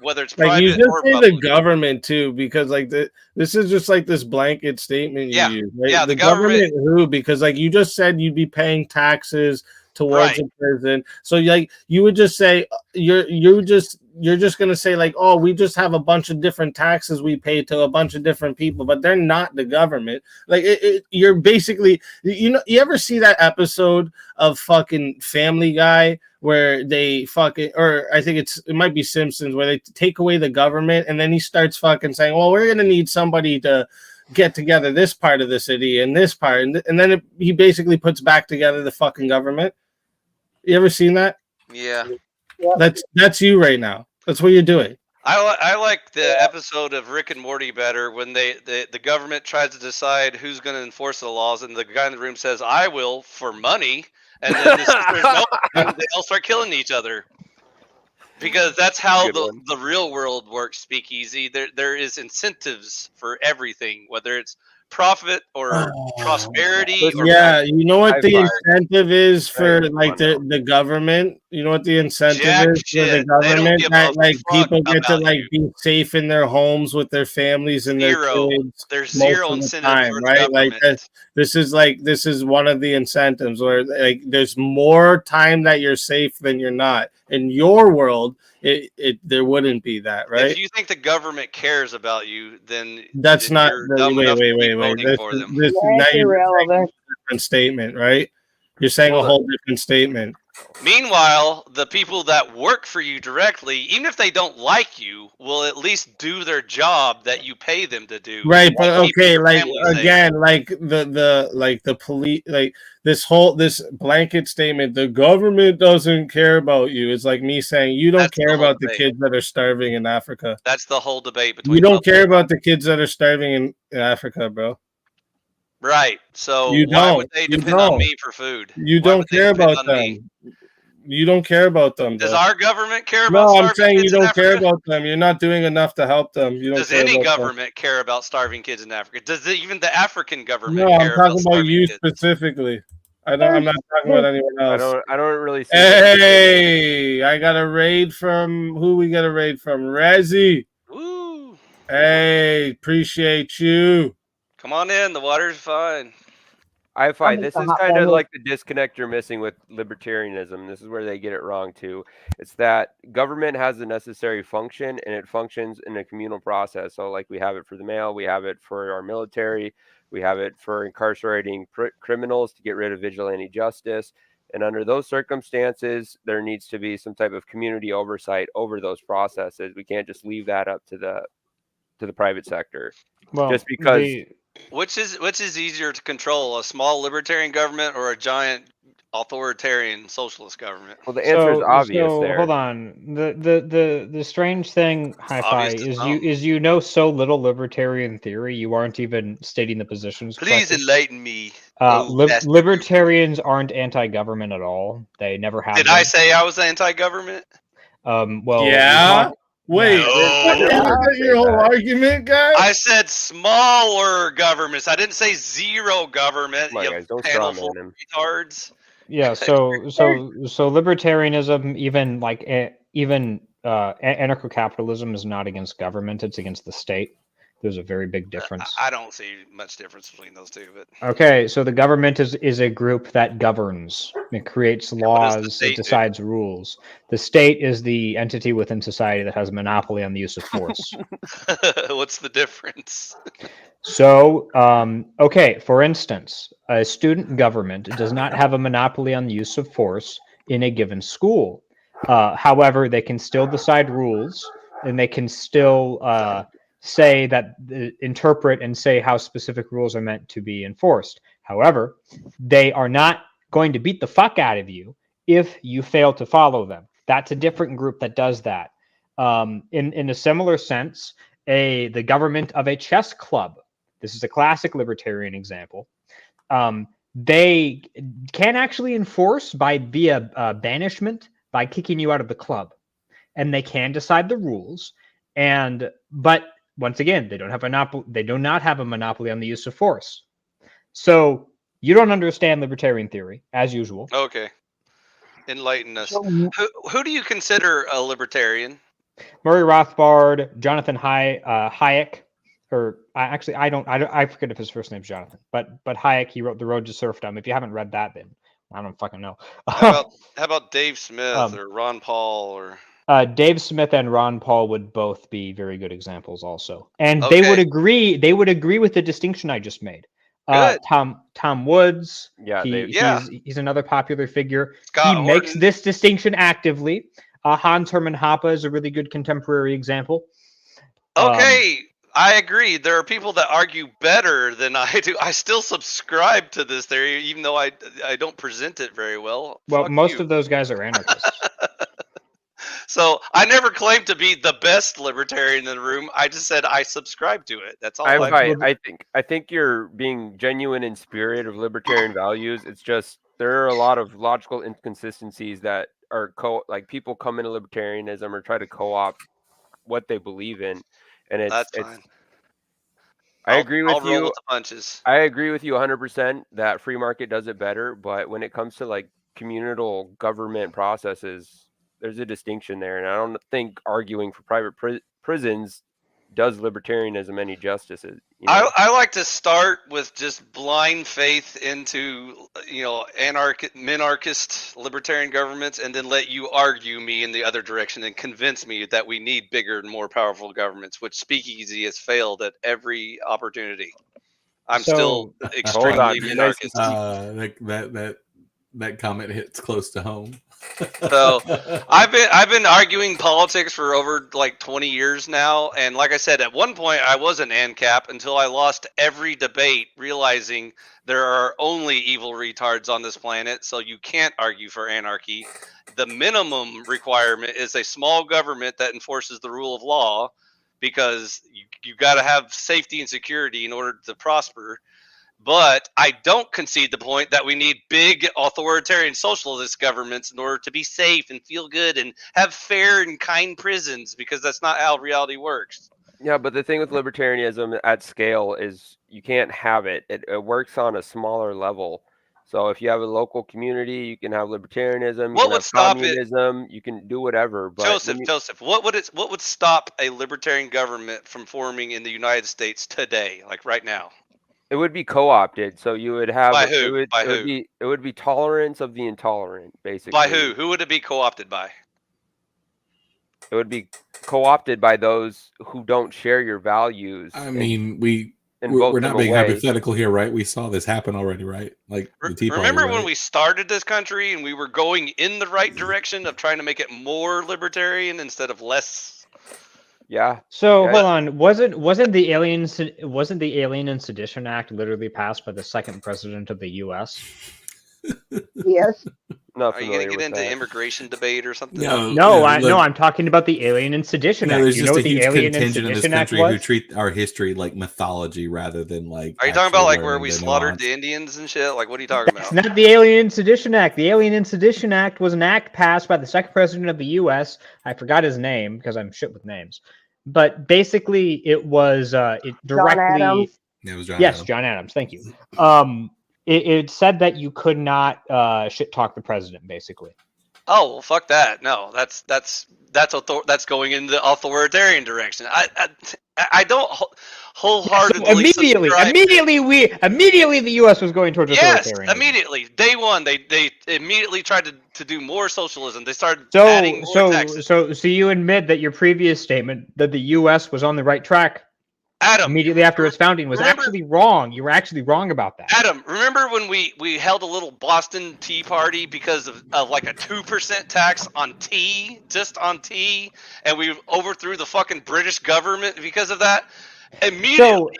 S2: Whether it's
S1: Like you
S2: private
S1: just
S2: or
S1: say
S2: public.
S1: the government too, because like this is just like this blanket statement you
S2: Yeah.
S1: use, right?
S2: Yeah,
S1: the
S2: the government-
S1: who? Because like you just said you'd be paying taxes towards
S2: Right.
S1: a prison. So like you would just say you're just gonna say like, oh, we just have a bunch of different taxes we pay to a bunch of different people, but they're not the government. Like you're basically, you ever see that episode of fucking Family Guy where they fucking, or I think it might be Simpsons, where they take away the government and then he starts fucking saying, well, we're gonna need somebody to get together this part of the city and this part, and then he basically puts back together the fucking government. You ever seen that?
S2: Yeah.
S1: That's you right now. That's what you're doing.
S2: I like the episode of Rick and Morty better when the government tries to decide who's going to enforce the laws, and the guy in the room says, "I will for money," and then the sisters no, and they all start killing each other. Because that's how the real world works. Speakeasy. There is incentives for everything, whether it's profit or prosperity. Or
S1: Yeah, you know what the
S7: High five.
S1: incentive is for
S7: Right,
S1: like
S7: come on
S1: the government. You know what the incentive
S2: Jack
S1: is for the
S2: shit. They don't
S1: government,
S2: give
S1: that
S2: a
S1: like
S2: fuck
S1: people get to
S2: about
S1: like
S2: you.
S1: be safe in their homes with their families and
S2: Zero.
S1: their kids.
S2: There's
S1: most
S2: zero
S1: of the
S2: incentive
S1: time,
S2: for the
S1: right? Like
S2: government.
S1: this is one of the incentives where like there's more time that you're safe than you're not. In your world, there wouldn't be that, right?
S2: If you think the government cares about you, then
S1: That's
S2: then
S1: not.
S2: you're dumb enough to be voting
S1: This
S2: for
S1: is
S2: them.
S1: this now
S4: That's
S1: you're saying
S4: irrelevant.
S1: a different statement, right? You're saying a whole different statement.
S2: Meanwhile, the people that work for you directly, even if they don't like you, will at least do their job that you pay them to do.
S1: Right, but
S2: keeping
S1: okay,
S2: your
S1: like
S2: family safe.
S1: again, like the police, like this blanket statement, the government doesn't care about you. It's like me saying you don't
S2: That's the
S1: care
S2: whole
S1: about the
S2: debate.
S1: kids that are starving in Africa.
S2: That's the whole debate between
S1: You don't
S2: public-
S1: care about the kids that are starving in Africa, bro.
S2: Right. So
S1: You
S2: why
S1: don't.
S2: would they
S1: You
S2: depend on
S1: don't.
S2: me for food?
S1: You
S2: Why
S1: don't
S2: would they
S1: care
S2: depend
S1: about
S2: on me?
S1: them. You don't care about them.
S2: Does
S1: bro.
S2: our government care about
S1: No, I'm
S2: starving
S1: saying you
S2: kids in
S1: don't care
S2: Africa?
S1: about them. You're not doing enough to help them. You don't
S2: Does
S1: care
S2: any
S1: about them.
S2: government care about starving kids in Africa? Does even the African government
S1: No, I'm
S2: care
S1: talking
S2: about
S1: about
S2: starving
S1: you
S2: kids?
S1: specifically. I'm not talking about anyone else.
S7: I don't really see.
S1: Hey, I got a raid from who? We got a raid from Rezzy.
S2: Woo!
S7: Hey,
S1: appreciate you.
S2: Come on in. The water's fine.
S7: I find this
S4: the
S7: is
S4: hot
S7: kind of
S4: family.
S7: like the disconnect you're missing with libertarianism. This is where they get it wrong too. It's that government has a necessary function and it functions in a communal process. So like we have it for the mail, we have it for our military, we have it for incarcerating criminals to get rid of vigilante justice. And under those circumstances, there needs to be some type of community oversight over those processes. We can't just leave that up to the private sector.
S11: Well,
S7: just because
S2: Which is easier to control, a small libertarian government or a giant authoritarian socialist government?
S7: Well, the answer is obvious
S11: so
S7: there.
S11: hold on. The strange thing, Hi-Fi,
S2: Obvious to
S11: is
S2: some.
S11: you know so little libertarian theory, you aren't even stating the positions.
S2: Please
S11: correctly.
S2: enlighten me. Oh, bastard.
S11: Libertarians aren't anti-government at all. They never have.
S2: Did
S11: been.
S2: I say I was anti-government?
S11: Well,
S1: Yeah. Wait,
S2: No.
S1: is that your whole argument, guys?
S2: I said smaller governments. I didn't say zero government.
S7: Come on,
S2: You
S7: guys, don't
S2: panel
S7: strawman
S2: full
S7: him.
S2: of retards.
S11: Yeah, so libertarianism, even anarcho-capitalism, is not against government; it's against the state. There's a very big difference.
S2: I don't see much difference between those two, but
S11: Okay, so the government is a group that governs. It creates
S2: what does the
S11: laws.
S2: state
S11: It
S2: do?
S11: decides rules. The state is the entity within society that has a monopoly on the use of force.
S2: what's the difference?
S11: So, okay, for instance, a student government does not have a monopoly on the use of force in a given school. However, they can still decide rules, and they can still say that, interpret and say how specific rules are meant to be enforced. However, they are not going to beat the fuck out of you if you fail to follow them. That's a different group that does that. In a similar sense, the government of a chess club. This is a classic libertarian example. They can actually enforce via banishment by kicking you out of the club, and they can decide the rules. But once again, they do not have a monopoly on the use of force. So you don't understand libertarian theory, as usual.
S2: Okay. Enlighten us.
S4: So
S2: Who do you consider a libertarian?
S11: Murray Rothbard, Jonathan Hayek, or I forget if his first name's Jonathan, but Hayek, he wrote The Road to Serfdom. If you haven't read that, then I don't fucking know.
S2: How about Dave Smith or Ron Paul or?
S11: Dave Smith and Ron Paul would both be very good examples, also, and
S2: Okay.
S11: they would agree. They would agree with the distinction I just made.
S2: Good.
S11: Tom Woods,
S7: Yeah,
S11: he's another popular figure.
S2: Scott
S11: He makes
S2: Horton.
S11: this distinction actively. Hans Hermann Hoppe is a really good contemporary example.
S2: Okay, I agree. There are people that argue better than I do. I still subscribe to this theory, even though I don't present it very well.
S11: Well,
S2: Fuck
S11: most
S2: you.
S11: of those guys are anarchists.
S2: So I never claimed to be the best libertarian in the room. I just said I subscribe to it. That's all.
S7: I think you're being genuine in spirit of libertarian values. It's just there are a lot of logical inconsistencies that are like people come into libertarianism or try to co-opt what they believe in, and
S2: That's fine.
S7: I agree with
S2: I'll
S7: you.
S2: roll with the punches.
S7: I agree with you 100% that free market does it better, but when it comes to like communal government processes, there's a distinction there, and I don't think arguing for private prisons does libertarianism any justice. You know?
S2: I like to start with just blind faith into minarchist libertarian governments, and then let you argue me in the other direction and convince me that we need bigger and more powerful governments, which Speakeasy has failed at every opportunity. I'm still extremely minarchist.
S5: That comment hits close to home.
S2: So I've been arguing politics for over like 20 years now, and like I said, at one point I was an ANCAP until I lost every debate, realizing there are only evil retards on this planet, so you can't argue for anarchy. The minimum requirement is a small government that enforces the rule of law, because you got to have safety and security in order to prosper. But I don't concede the point that we need big authoritarian socialist governments in order to be safe and feel good and have fair and kind prisons, because that's not how reality works.
S7: Yeah, but the thing with libertarianism at scale is you can't have it. It works on a smaller level. So if you have a local community, you can have libertarianism.
S2: What would stop
S7: communism? You can do whatever. But
S2: Joseph, what would stop a libertarian government from forming in the United States today, like right now?
S7: It would be co-opted, so you would have.
S2: By who?
S7: It would be tolerance of the intolerant, basically.
S2: By who? Who would it be co-opted by?
S7: It would be co-opted by those who don't share your values.
S5: I mean, we're not being hypothetical here, right? We saw this happen already, right? Like the Tea Party,
S2: remember
S5: right?
S2: when we started this country and we were going in the right direction of trying to make it more libertarian instead of less?
S7: Yeah.
S11: So hold on, wasn't the Alien and Sedition Act literally passed by the second president of the U.S.?
S4: Yes.
S2: Are you going to get into immigration debate or something?
S11: No, I'm talking about the Alien and Sedition Act.
S5: There's
S11: You
S5: just
S11: know
S5: a
S11: what the
S5: huge
S11: Alien and
S5: contingent in this
S11: Sedition Act
S5: country who
S11: was?
S5: treat our history like mythology rather than like.
S2: Are you talking about like where
S5: learning
S2: we
S5: the
S2: slaughtered
S5: nuance.
S2: the Indians and shit? Like, what are you talking about?
S11: It's not the Alien and Sedition Act. The Alien and Sedition Act was an act passed by the second president of the U.S. I forgot his name because I'm shit with names. But basically, it was it directly.
S4: John Adams.
S5: It was John
S11: Yes,
S5: Adams.
S11: John Adams. Thank you. It said that you could not shit talk the president, basically.
S2: Oh, well, fuck that. No, that's going in the authoritarian direction. I don't wholeheartedly.
S11: So immediately the U.S. was going towards authoritarian.
S2: Yes, immediately. Day one, they immediately tried to do more socialism. They started adding more taxes.
S11: So you admit that your previous statement that the U.S. was on the right track,
S2: Adam,
S11: immediately after its founding, was actually wrong. You were actually wrong about that.
S2: Adam, remember when we held a little Boston Tea Party because of like a 2% tax on tea, just on tea, and we overthrew the fucking British government because of that? Immediately.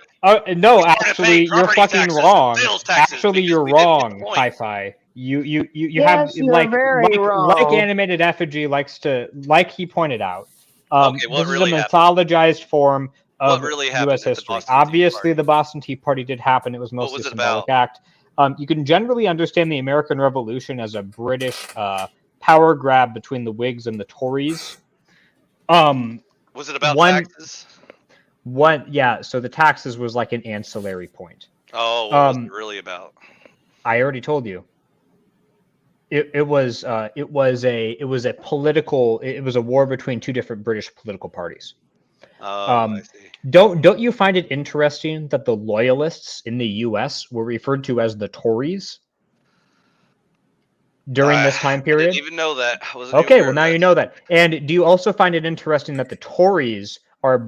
S11: No, actually, you're fucking wrong. Actually, you're wrong, Hi-Fi. You have like animated effigy likes to, like he pointed out.
S2: Okay, what
S11: this
S2: really
S11: is a mythologized form of
S2: really
S11: U.S. history. Obviously, the Boston Tea Party did happen. It was mostly a symbolic act. You can generally understand the American Revolution as a British power grab between the Whigs and the Tories.
S2: Was it about taxes?
S11: So the taxes was like an ancillary point.
S2: Oh, what was it really about?
S11: I already told you. it was a war between two different British political parties.
S2: I see.
S11: Don't you find it interesting that the loyalists in the U.S. were referred to as the Tories during this time period?
S2: I didn't even know that. I wasn't
S11: Okay,
S2: even
S11: well
S2: aware
S11: now
S2: of
S11: you know that. And do you also find it interesting that the Tories are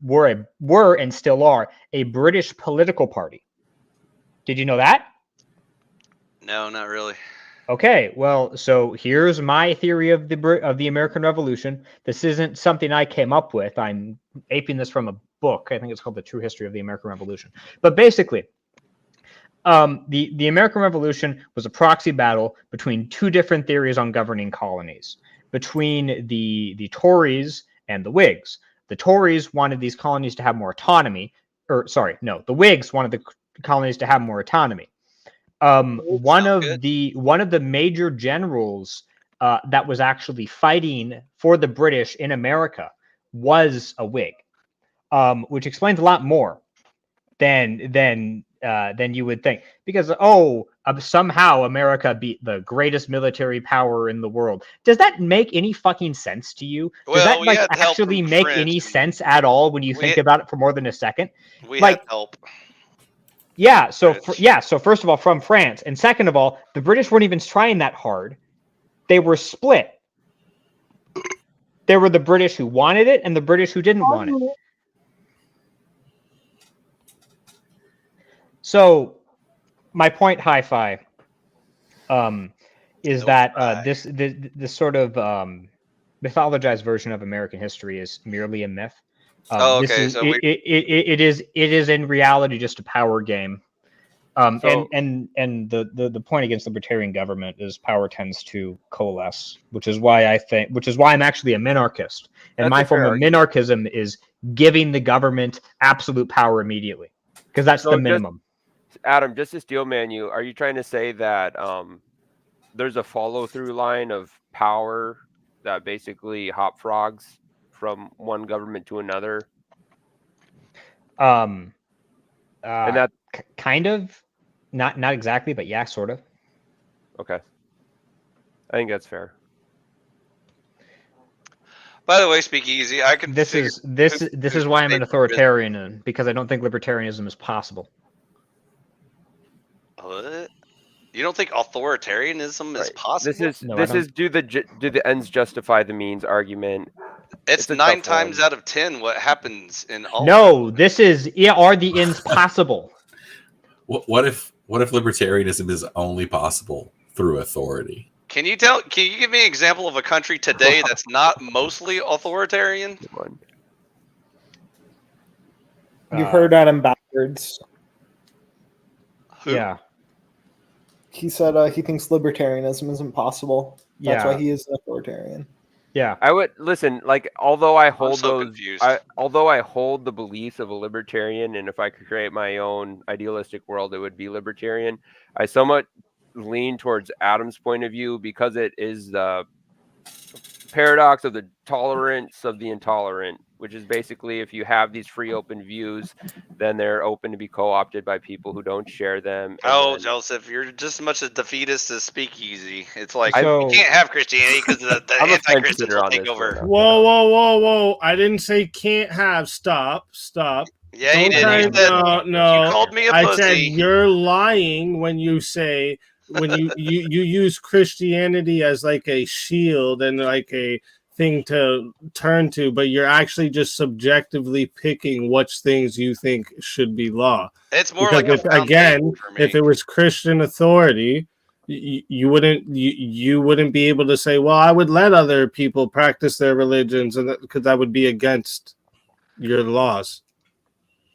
S11: were and still are a British political party? Did you know that?
S2: No, not really.
S11: Okay, well, so here's my theory of the American Revolution. This isn't something I came up with. I'm aping this from a book. I think it's called The True History of the American Revolution. But basically, the American Revolution was a proxy battle between two different theories on governing colonies, between the Tories and the Whigs. The Tories wanted these colonies to have more autonomy, the Whigs wanted the colonies to have more autonomy. One of the major generals that was actually fighting for the British in America was a Whig, which explains a lot more than you would think. Because somehow America beat the greatest military power in the world. Does that make any fucking sense to you? Does that actually make any sense at all when you think about it for more than a second?
S2: We had help.
S11: Yeah, so first of all, from France, and second of all, the British weren't even trying that hard. They were split. There were the British who wanted it and the British who didn't want it. So, my point, Hi-Fi, is that this sort of mythologized version of American history is merely a myth. It is in reality just a power game. And the point against the libertarian government is power tends to coalesce, which is why I'm actually a minarchist. And my form of minarchism is giving the government absolute power immediately, because that's the minimum.
S7: Adam, just to steel man you, are you trying to say that there's a follow-through line of power that basically hop frogs from one government to another?
S11: And that kind of, not exactly, but yeah, sort of.
S7: Okay, I think that's fair.
S2: By the way, speakeasy, I can.
S11: This is why I'm an authoritarian, because I don't think libertarianism is possible.
S2: What? You don't think authoritarianism is possible?
S7: This is do the ends justify the means argument.
S2: It's 9 times out of 10 what happens in all.
S11: No, this is are the ends possible?
S5: What if libertarianism is only possible through authority?
S2: Can you give me an example of a country today that's not mostly authoritarian?
S12: You heard Adam backwards.
S2: Who?
S11: Yeah.
S12: He said he thinks libertarianism is impossible. That's why he is an authoritarian.
S11: Yeah,
S7: I would listen. Like, although I hold
S2: confused.
S7: although I hold the beliefs of a libertarian, and if I could create my own idealistic world, it would be libertarian. I somewhat lean towards Adam's point of view because it is the paradox of the tolerance of the intolerant, which is basically if you have these free open views, then they're open to be co-opted by people who don't share them.
S2: Joseph, you're just as much a defeatist as speakeasy. It's like you can't have Christianity because the anti-Christians will take over.
S1: Whoa. I didn't say can't have. Stop.
S2: Yeah, you did.
S1: No.
S2: You called me a pussy.
S1: I said you're lying when you say you use Christianity as like a shield and like a thing to turn to, but you're actually just subjectively picking which things you think should be law.
S2: It's more
S1: because
S2: like
S1: if it was Christian authority, you wouldn't be able to say, well, I would let other people practice their religions, and because that would be against your laws.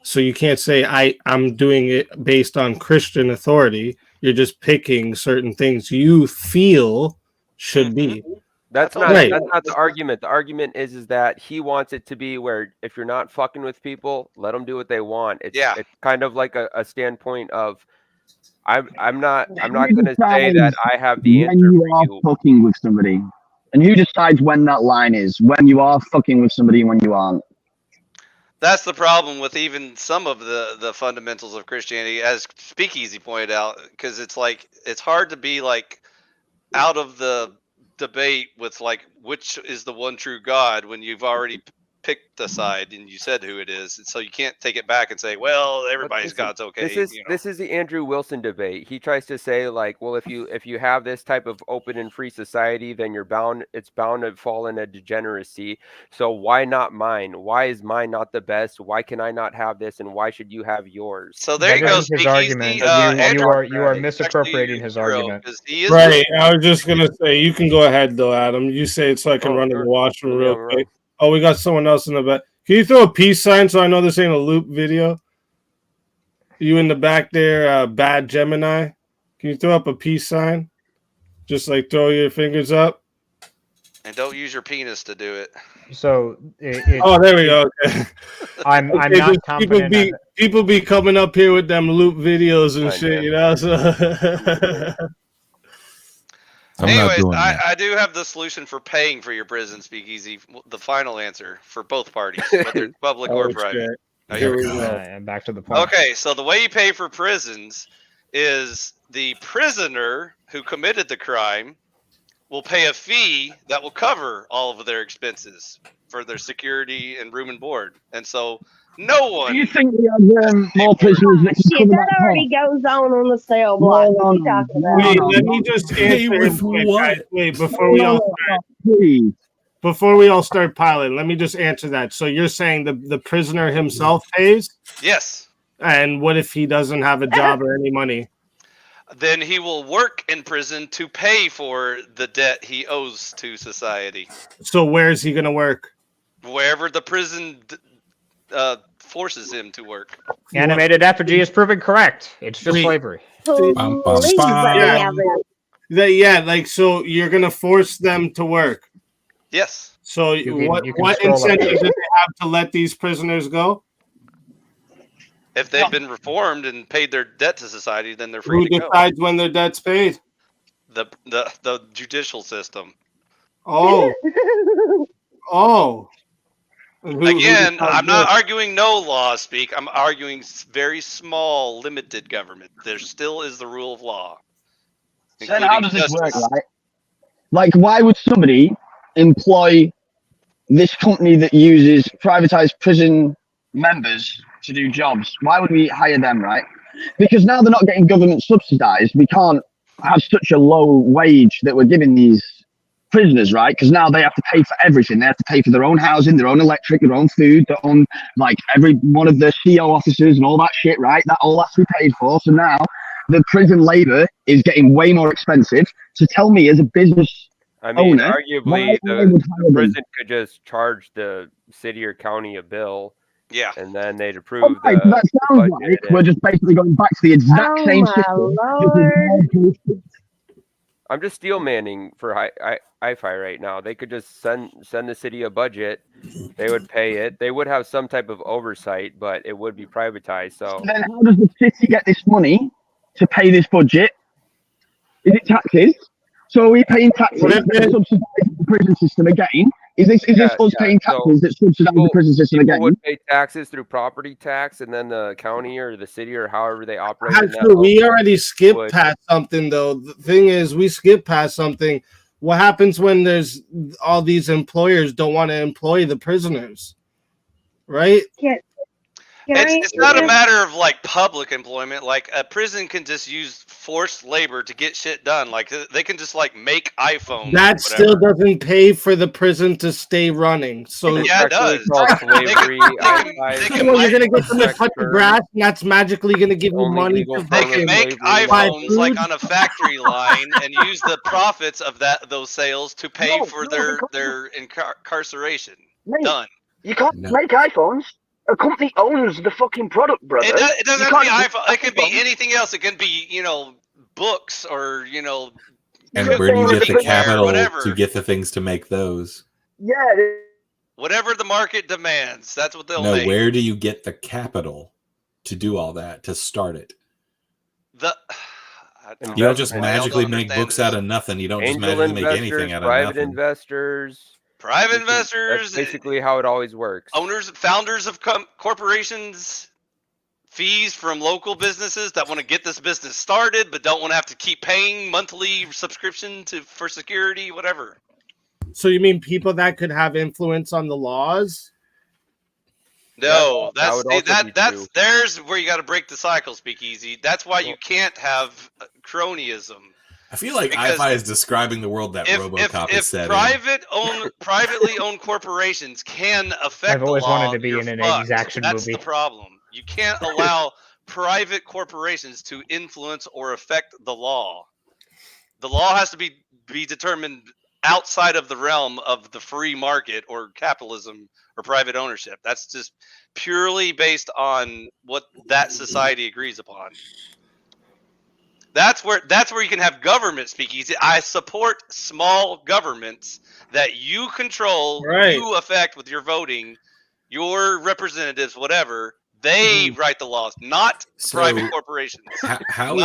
S1: So you can't say I'm doing it based on Christian authority. You're just picking certain things you feel should be.
S7: That's not the argument. The argument is that he wants it to be where if you're not fucking with people, let them do what they want. It's kind of like a standpoint of I'm not going to say that I have the answer
S10: when you
S7: for
S10: are
S7: you.
S10: fucking with somebody, and who decides when that line is? When you are fucking with somebody and when you aren't.
S2: That's the problem with even some of the fundamentals of Christianity, as Speakeasy pointed out, because it's like it's hard to be like out of the debate with like which is the one true God when you've already picked the side and you said who it is, and so you can't take it back and say, well, everybody's God's okay.
S7: This is the Andrew Wilson debate. He tries to say like, well, if you have this type of open and free society, then it's bound to fall into degeneracy. So why not mine? Why is mine not the best? Why can I not have this, and why should you have yours?
S2: So there you go.
S11: His argument. You are misappropriating his argument.
S1: Right. I was just gonna say you can go ahead though, Adam. You say it so I can run in the washroom real quick. Oh, we got someone else in the back. Can you throw a peace sign so I know this ain't a loop video? You in the back there, bad Gemini? Can you throw up a peace sign? Just like throw your fingers up.
S2: And don't use your penis to do it.
S11: So
S1: oh, there we go. Okay.
S11: I'm not confident.
S1: People be coming up here with them loop videos and shit, you know. So.
S2: Anyways, I do have the solution for paying for your prison, Speakeasy. The final answer for both parties, whether it's public or private.
S11: And back to the point.
S2: Okay, so the way you pay for prisons is the prisoner who committed the crime will pay a fee that will cover all of their expenses for their security and room and board. And so no one...
S10: Do you think we have more prisoners that can cover
S4: that already goes on the cell block.
S1: Wait, let me just answer. Wait, before we all start piloting, let me just answer that. So you're saying the prisoner himself pays?
S2: Yes.
S1: And what if he doesn't have a job or any money?
S2: Then he will work in prison to pay for the debt he owes to society.
S1: So where is he going to work?
S2: Wherever the prison forces him to work.
S11: Animated effigy is proven correct. It's just slavery.
S1: Yeah, like so you're going to force them to work.
S2: Yes.
S1: So what incentive do they have to let these prisoners go?
S2: If they've been reformed and paid their debt to society, then they're free to go.
S1: Who decides when their debt's paid?
S2: The judicial system.
S1: Oh. Oh.
S2: Again, I'm not arguing no law speak. I'm arguing very small, limited government. There still is the rule of law.
S10: Then how does this work, right? Like, why would somebody employ this company that uses privatized prison members to do jobs? Why would we hire them, right? Because now they're not getting government subsidized. We can't have such a low wage that we're giving these prisoners, right? Because now they have to pay for everything. They have to pay for their own housing, their own electric, their own food, their own, like, every one of the CO officers and all that shit, right? That all has to be paid for. So now the prison labor is getting way more expensive. So tell me, as a business owner,
S7: arguably the prison could just charge the city or county a bill.
S2: Yeah.
S7: And then they'd approve
S10: that sounds like we're just basically going back to the exact same system.
S7: I'm just steel manning for hi-fi right now. They could just send the city a budget. They would pay it. They would have some type of oversight, but it would be privatized. So
S10: then how does the city get this money to pay this budget? Is it taxes? So are we paying taxes to subsidize the prison system again? Is this us paying taxes that subsidize the prison system again?
S7: People would pay taxes through property tax, and then the county or the city or however they operate.
S1: We already skipped past something, though. The thing is, we skip past something. What happens when there's all these employers don't want to employ the prisoners, right?
S2: It's not a matter of like public employment. Like a prison can just use forced labor to get shit done. Like they can just like make iPhones.
S1: That still doesn't pay for the prison to stay running. So
S2: yeah, it does.
S1: You're gonna get them to cut the grass, and that's magically gonna give you money.
S2: They can make iPhones like on a factory line and use the profits of those sales to pay for their incarceration. Done.
S10: You can't make iPhones. A company owns the fucking product, brother.
S2: It doesn't have to be iPhone. It could be anything else. It can be, books or,
S5: And where do you get the capital to get the things to make those?
S10: Yeah.
S2: Whatever the market demands, that's what they'll
S5: make.
S2: make.
S5: Where do you get the capital to do all that, to start it? You don't just magically make books out of nothing. You don't just magically make anything out of nothing.
S7: Private investors.
S2: Private investors.
S7: That's basically how it always works.
S2: Founders of corporations. fees from local businesses that want to get this business started, but don't want to have to keep paying monthly subscription for security, whatever.
S1: So you mean people that could have influence on the laws?
S2: No,
S7: That would also be
S2: that's
S7: true.
S2: there's where you got to break the cycle, Speakeasy. That's why you can't have cronyism.
S5: I feel like
S2: Because
S5: IFI is describing the world that RoboCop is set in.
S2: privately owned corporations can affect
S11: I've always
S2: the law,
S11: wanted to be
S2: you're
S11: in an
S2: fucked.
S11: 80s action
S2: That's
S11: movie.
S2: the problem. You can't allow private corporations to influence or affect the law. The law has to be determined outside of the realm of the free market or capitalism or private ownership. That's just purely based on what that society agrees upon. That's where you can have government speakeasy. I support small governments that you control, you affect with your voting, your representatives, whatever. They write the laws, not private corporations.
S5: How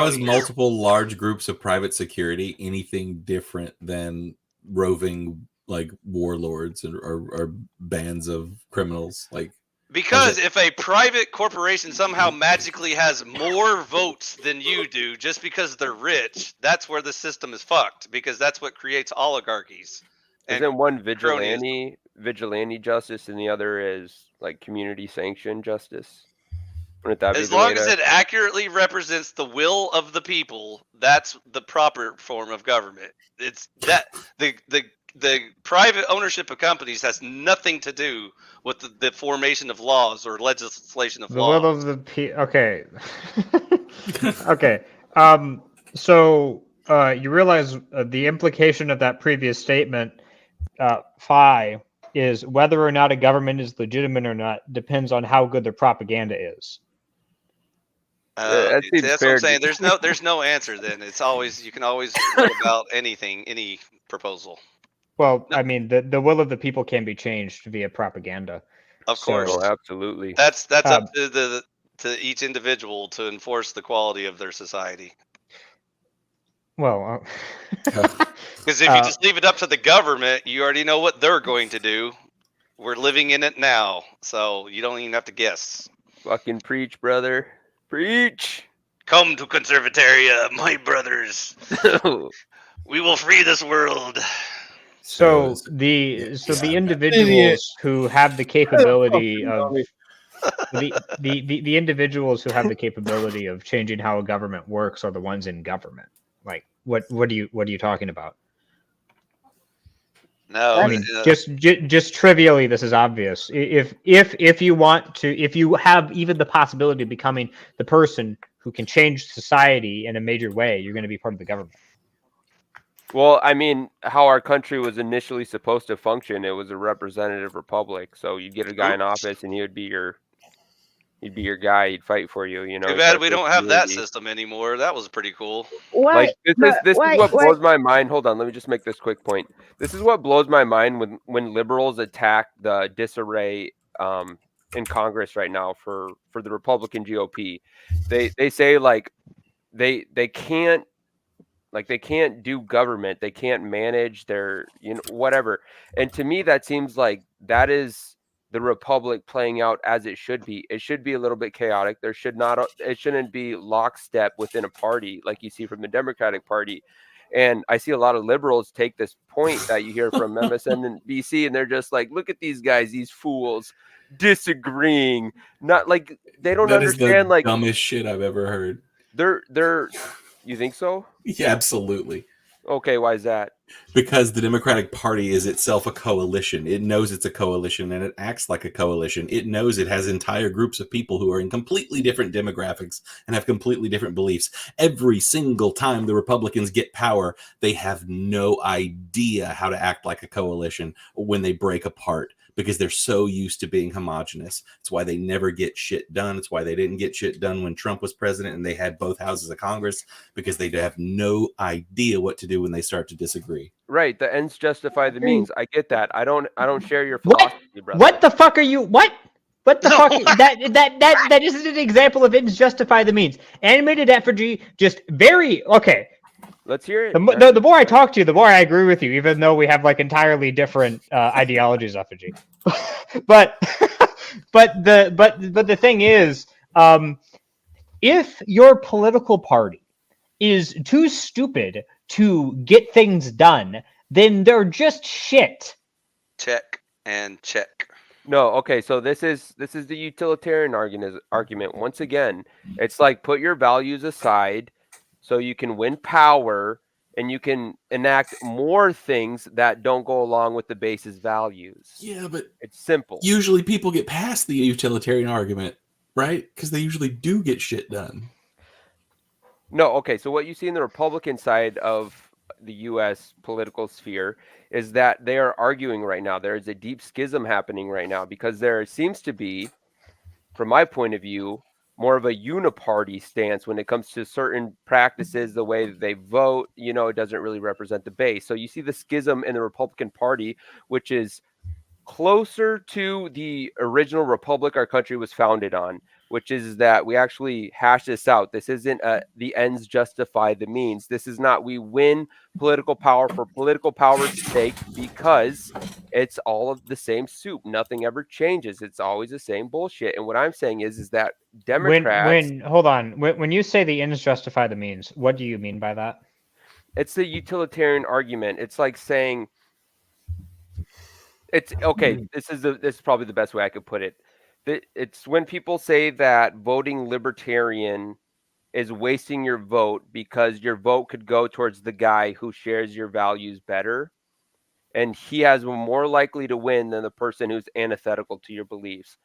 S5: is multiple large groups of private security anything different than roving like warlords or bands of criminals? Like,
S2: because if a private corporation somehow magically has more votes than you do just because they're rich, that's where the system is fucked, because that's what creates oligarchies.
S7: Isn't one vigilante justice and the other is like community sanctioned justice? Wouldn't that be
S2: as long as it accurately represents the will of the people, that's the proper form of government. It's that the private ownership of companies has nothing to do with the formation of laws or legislation of law.
S11: Will of the okay. Okay. So you realize the implication of that previous statement, phi, is whether or not a government is legitimate or not depends on how good their propaganda is.
S2: That's what I'm saying. There's no answer. Then it's always, you can always write about anything, any proposal.
S11: Well, I mean, the will of the people can be changed via propaganda.
S2: Of course,
S7: oh, absolutely.
S2: That's up to each individual to enforce the quality of their society.
S11: Well,
S2: because if you just leave it up to the government, you already know what they're going to do. We're living in it now, so you don't even have to guess.
S7: Fucking preach, brother. Preach.
S2: Come to Conservataria, my brothers. We will free this world.
S11: So the individuals who have the capability of the individuals who have the capability of changing how a government works are the ones in government. Like what are you talking about?
S2: No,
S11: I mean, just trivially, this is obvious. If you want to, if you have even the possibility of becoming the person who can change society in a major way, you're going to be part of the government.
S7: Well, I mean, how our country was initially supposed to function, it was a representative republic. So you get a guy in office, and he'd be your guy. He'd fight for you. You know.
S2: Too bad we don't have that system anymore. That was pretty cool.
S7: Like this is what blows my mind. Hold on, let me just make this quick point. This is what blows my mind when liberals attack the disarray in Congress right now for the Republican GOP. They say like they can't. Like they can't do government, they can't manage their, whatever. And to me, that seems like that is the republic playing out as it should be. It should be a little bit chaotic. It shouldn't be lockstep within a party like you see from the Democratic Party. And I see a lot of liberals take this point that you hear from MSN and BC, and they're just like, look at these guys, these fools disagreeing. Not like they don't understand.
S5: That is the
S7: like
S5: dumbest shit I've ever heard.
S7: They're. You think so?
S5: Yeah, absolutely.
S7: Okay, why is that?
S5: Because the Democratic Party is itself a coalition. It knows it's a coalition and it acts like a coalition. It knows it has entire groups of people who are in completely different demographics and have completely different beliefs. Every single time the Republicans get power, they have no idea how to act like a coalition when they break apart, because they're so used to being homogenous. It's why they never get shit done. It's why they didn't get shit done when Trump was president and they had both houses of Congress, because they have no idea what to do when they start to disagree.
S7: Right. The ends justify the means. I get that. I don't share your philosophy, brother.
S11: What the fuck are you? What the fuck? That isn't an example of ends justify the means. Animated effigy, just very okay.
S7: Let's hear it.
S11: The more I talk to you, the more I agree with you, even though we have like entirely different ideologies, effigy. but the thing is, If your political party is too stupid to get things done, then they're just shit.
S2: Check and check.
S7: No, okay, so this is the utilitarian argument. Once again, it's like put your values aside so you can win power and you can enact more things that don't go along with the base's values.
S5: Yeah, but
S7: it's simple.
S5: Usually people get past the utilitarian argument, right? Because they usually do get shit done.
S7: No, okay, so what you see in the Republican side of the U.S. political sphere is that they are arguing right now. There is a deep schism happening right now because there seems to be, from my point of view, more of a uniparty stance when it comes to certain practices, the way that they vote. You know, it doesn't really represent the base. So you see the schism in the Republican Party, which is closer to the original republic our country was founded on, which is that we actually hash this out. This isn't the ends justify the means. This is not we win political power for political power's sake because it's all of the same soup. Nothing ever changes. It's always the same bullshit. And what I'm saying is that Democrats...
S11: Hold on. When you say the ends justify the means, what do you mean by that?
S7: It's the utilitarian argument. It's like saying... It's okay. This is probably the best way I could put it. It's when people say that voting libertarian is wasting your vote because your vote could go towards the guy who shares your values better, and he has more likely to win than the person who's antithetical to your beliefs.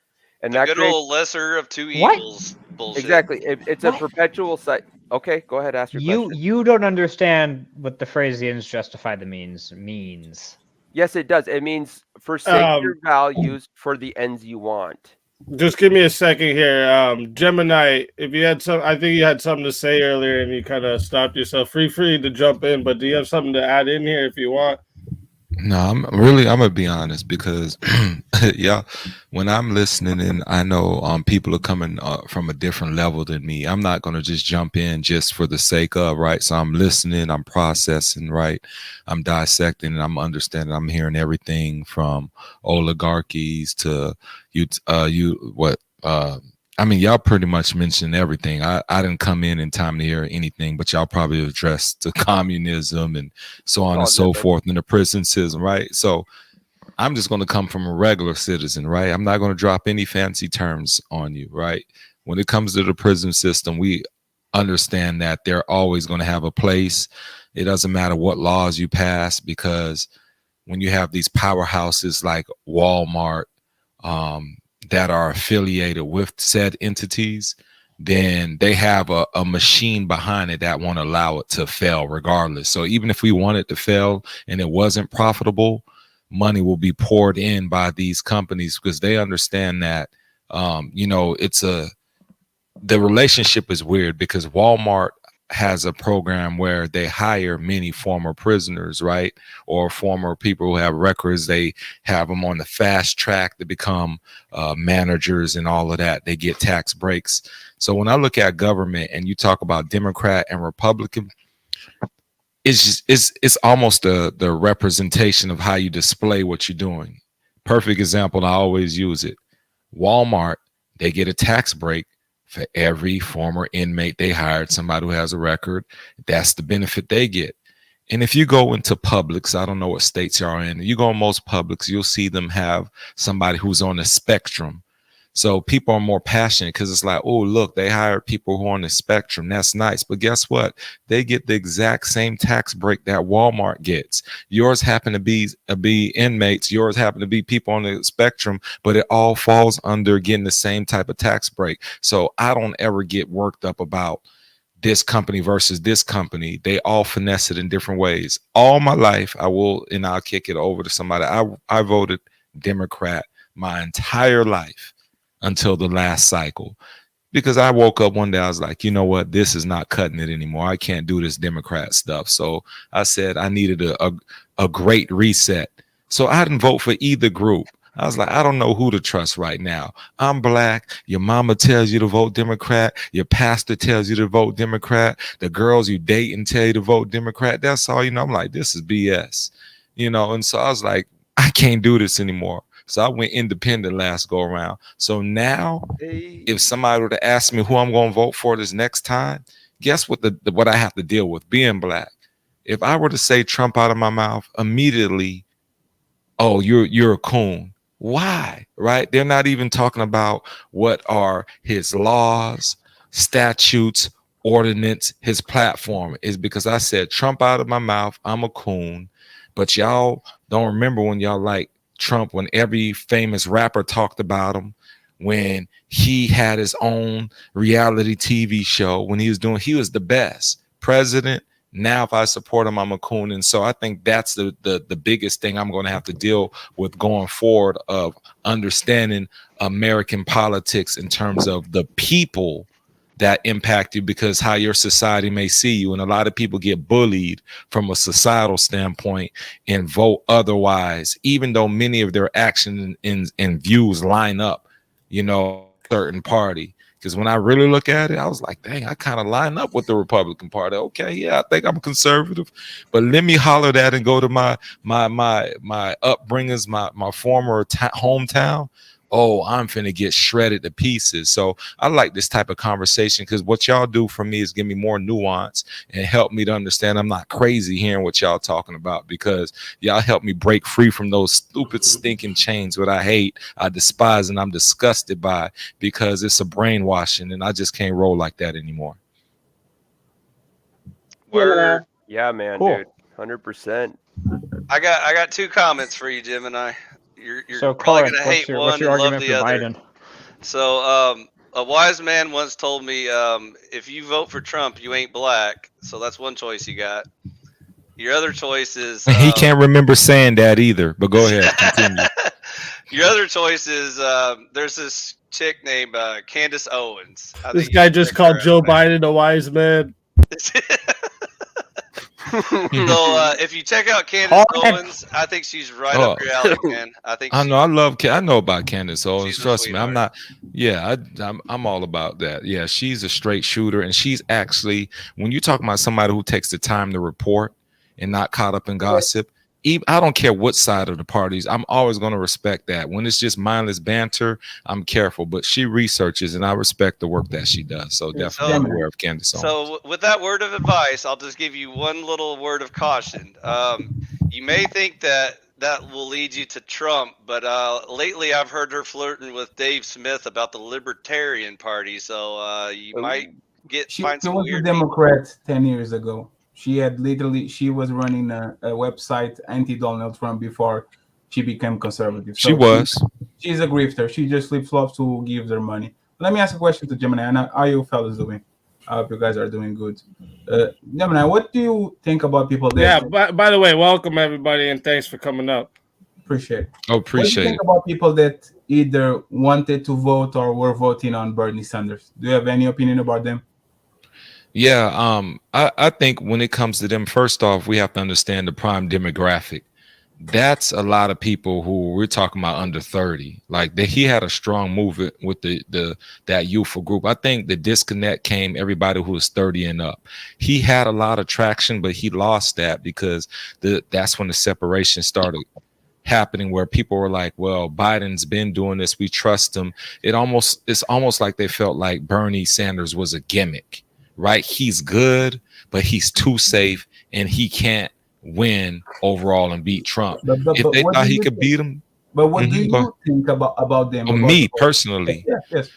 S7: And that
S2: good
S7: creates...
S2: old lesser of two evils bullshit.
S7: Exactly. It's a perpetual site. Okay, go ahead. Ask your question.
S11: You don't understand what the phrase "the ends justify the means" means.
S7: Yes, it does. It means forsake your values for the ends you want.
S1: Just give me a second here. Gemini, if you had I think you had something to say earlier and you kind of stopped yourself. Free to jump in, but do you have something to add in here if you want?
S13: No, I'm gonna be honest because yeah, when I'm listening and I know people are coming from a different level than me, I'm not gonna just jump in just for the sake of, right? So I'm listening, I'm processing, right? I'm dissecting and I'm understanding. I'm hearing everything from oligarchies to I mean, y'all pretty much mentioned everything. I didn't come in time to hear anything, but y'all probably addressed the communism and so on and so forth and the prison system, right? So I'm just going to come from a regular citizen, right? I'm not going to drop any fancy terms on you, right? When it comes to the prison system, we understand that they're always going to have a place. It doesn't matter what laws you pass, because when you have these powerhouses like Walmart, that are affiliated with said entities, then they have a machine behind it that won't allow it to fail regardless. So even if we want it to fail and it wasn't profitable, money will be poured in by these companies because they understand that, you know, the relationship is weird because Walmart has a program where they hire many former prisoners, right? Or former people who have records. They have them on the fast track to become managers and all of that. They get tax breaks. So when I look at government and you talk about Democrat and Republican, it's almost the representation of how you display what you're doing. Perfect example, I always use it. Walmart, they get a tax break for every former inmate they hired, somebody who has a record. That's the benefit they get. And if you go into Publix, I don't know what states you're in, you go in most Publix, you'll see them have somebody who's on the spectrum. So people are more passionate because it's like, oh, look, they hired people who are on the spectrum. That's nice. But guess what? They get the exact same tax break that Walmart gets. Yours happen to be inmates. Yours happen to be people on the spectrum, but it all falls under getting the same type of tax break. So I don't ever get worked up about this company versus this company. They all finesse it in different ways. All my life, I'll kick it over to somebody. I voted Democrat my entire life until the last cycle, because I woke up one day, I was like, you know what, this is not cutting it anymore. I can't do this Democrat stuff. So I said I needed a great reset. So I didn't vote for either group. I was like, I don't know who to trust right now. I'm black. Your mama tells you to vote Democrat. Your pastor tells you to vote Democrat. The girls you date and tell you to vote Democrat. That's all, you know. I'm like, this is BS, you know. And so I was like, I can't do this anymore. So I went independent last go around. So now,
S7: Hey.
S13: if somebody were to ask me who I'm going to vote for this next time, guess what what I have to deal with being black. If I were to say Trump out of my mouth immediately, oh, you're a coon. Why? Right? They're not even talking about what are his laws, statutes, ordinance, his platform. Is because I said Trump out of my mouth, I'm a coon. But y'all don't remember when y'all like Trump, when every famous rapper talked about him, when he had his own reality TV show, when he was the best president. Now, if I support him, I'm a coon. And so I think that's the biggest thing I'm going to have to deal with going forward, of understanding American politics in terms of the people that impact you, because how your society may see you. And a lot of people get bullied from a societal standpoint and vote otherwise, even though many of their actions and views line up, certain party. Because when I really look at it, I was like, dang, I kind of line up with the Republican Party. Okay, yeah, I think I'm conservative, but let me holler that and go to my upbringers, my former hometown. Oh, I'm finna get shredded to pieces. So I like this type of conversation, because what y'all do for me is give me more nuance and help me to understand I'm not crazy hearing what y'all talking about, because y'all help me break free from those stupid stinking chains that I hate, I despise, and I'm disgusted by, because it's a brainwashing and I just can't roll like that anymore.
S2: Word.
S7: Yeah, man,
S11: Cool.
S7: dude. 100%.
S2: I got 2 comments for you, Gemini. You're
S11: So,
S2: probably
S11: Corinth,
S2: gonna hate
S11: what's
S2: one
S11: your
S2: and love
S11: argument
S2: the
S11: for
S2: other.
S11: Biden?
S2: So, a wise man once told me, if you vote for Trump, you ain't black. So that's one choice you got. Your other choice is
S13: He can't remember saying that either. But go ahead, continue.
S2: Your other choice is there's this chick named Candace Owens.
S1: This guy just called Joe Biden a wise man.
S2: So if you check out Candace Owens, I think she's right up your alley, man.
S13: I know about Candace Owens. Trust me, I'm not. Yeah, I'm all about that. Yeah, she's a straight shooter, and she's actually, when you talk about somebody who takes the time to report and not caught up in gossip, I don't care what side of the parties, I'm always going to respect that. When it's just mindless banter, I'm careful, but she researches, and I respect the work that she does. So definitely I'm aware of Candace Owens.
S2: So with that word of advice, I'll just give you one little word of caution. You may think that will lead you to Trump, but lately I've heard her flirting with Dave Smith about the Libertarian Party. So you might find some
S14: was
S2: weird
S14: a Democrat 10 years ago. She was running a website anti-Donald Trump before she became conservative. So she's a grifter. She just flip-flops to give their money. Let me ask a question to Gemini. And how are you fellas doing? I hope you guys are doing good. Gemini, what do you think about people that...
S1: Yeah, by the way, welcome everybody, and thanks for coming up.
S14: Appreciate it.
S13: Oh, appreciate
S14: what do you think about people that either wanted to vote or were voting on Bernie Sanders? Do you have any opinion about them?
S13: Yeah, I think when it comes to them, first off, we have to understand the prime demographic. That's a lot of people who we're talking about under 30. Like he had a strong movement with that youthful group. I think the disconnect came everybody who was 30 and up. He had a lot of traction, but he lost that because that's when the separation started happening, where people were like, well, Biden's been doing this, we trust him. It's almost like they felt like Bernie Sanders was a gimmick. Right, he's good, but he's too safe, and he can't win overall and beat Trump. If they thought he could beat him,
S14: but what do you think about them?
S13: About me personally,
S14: yes.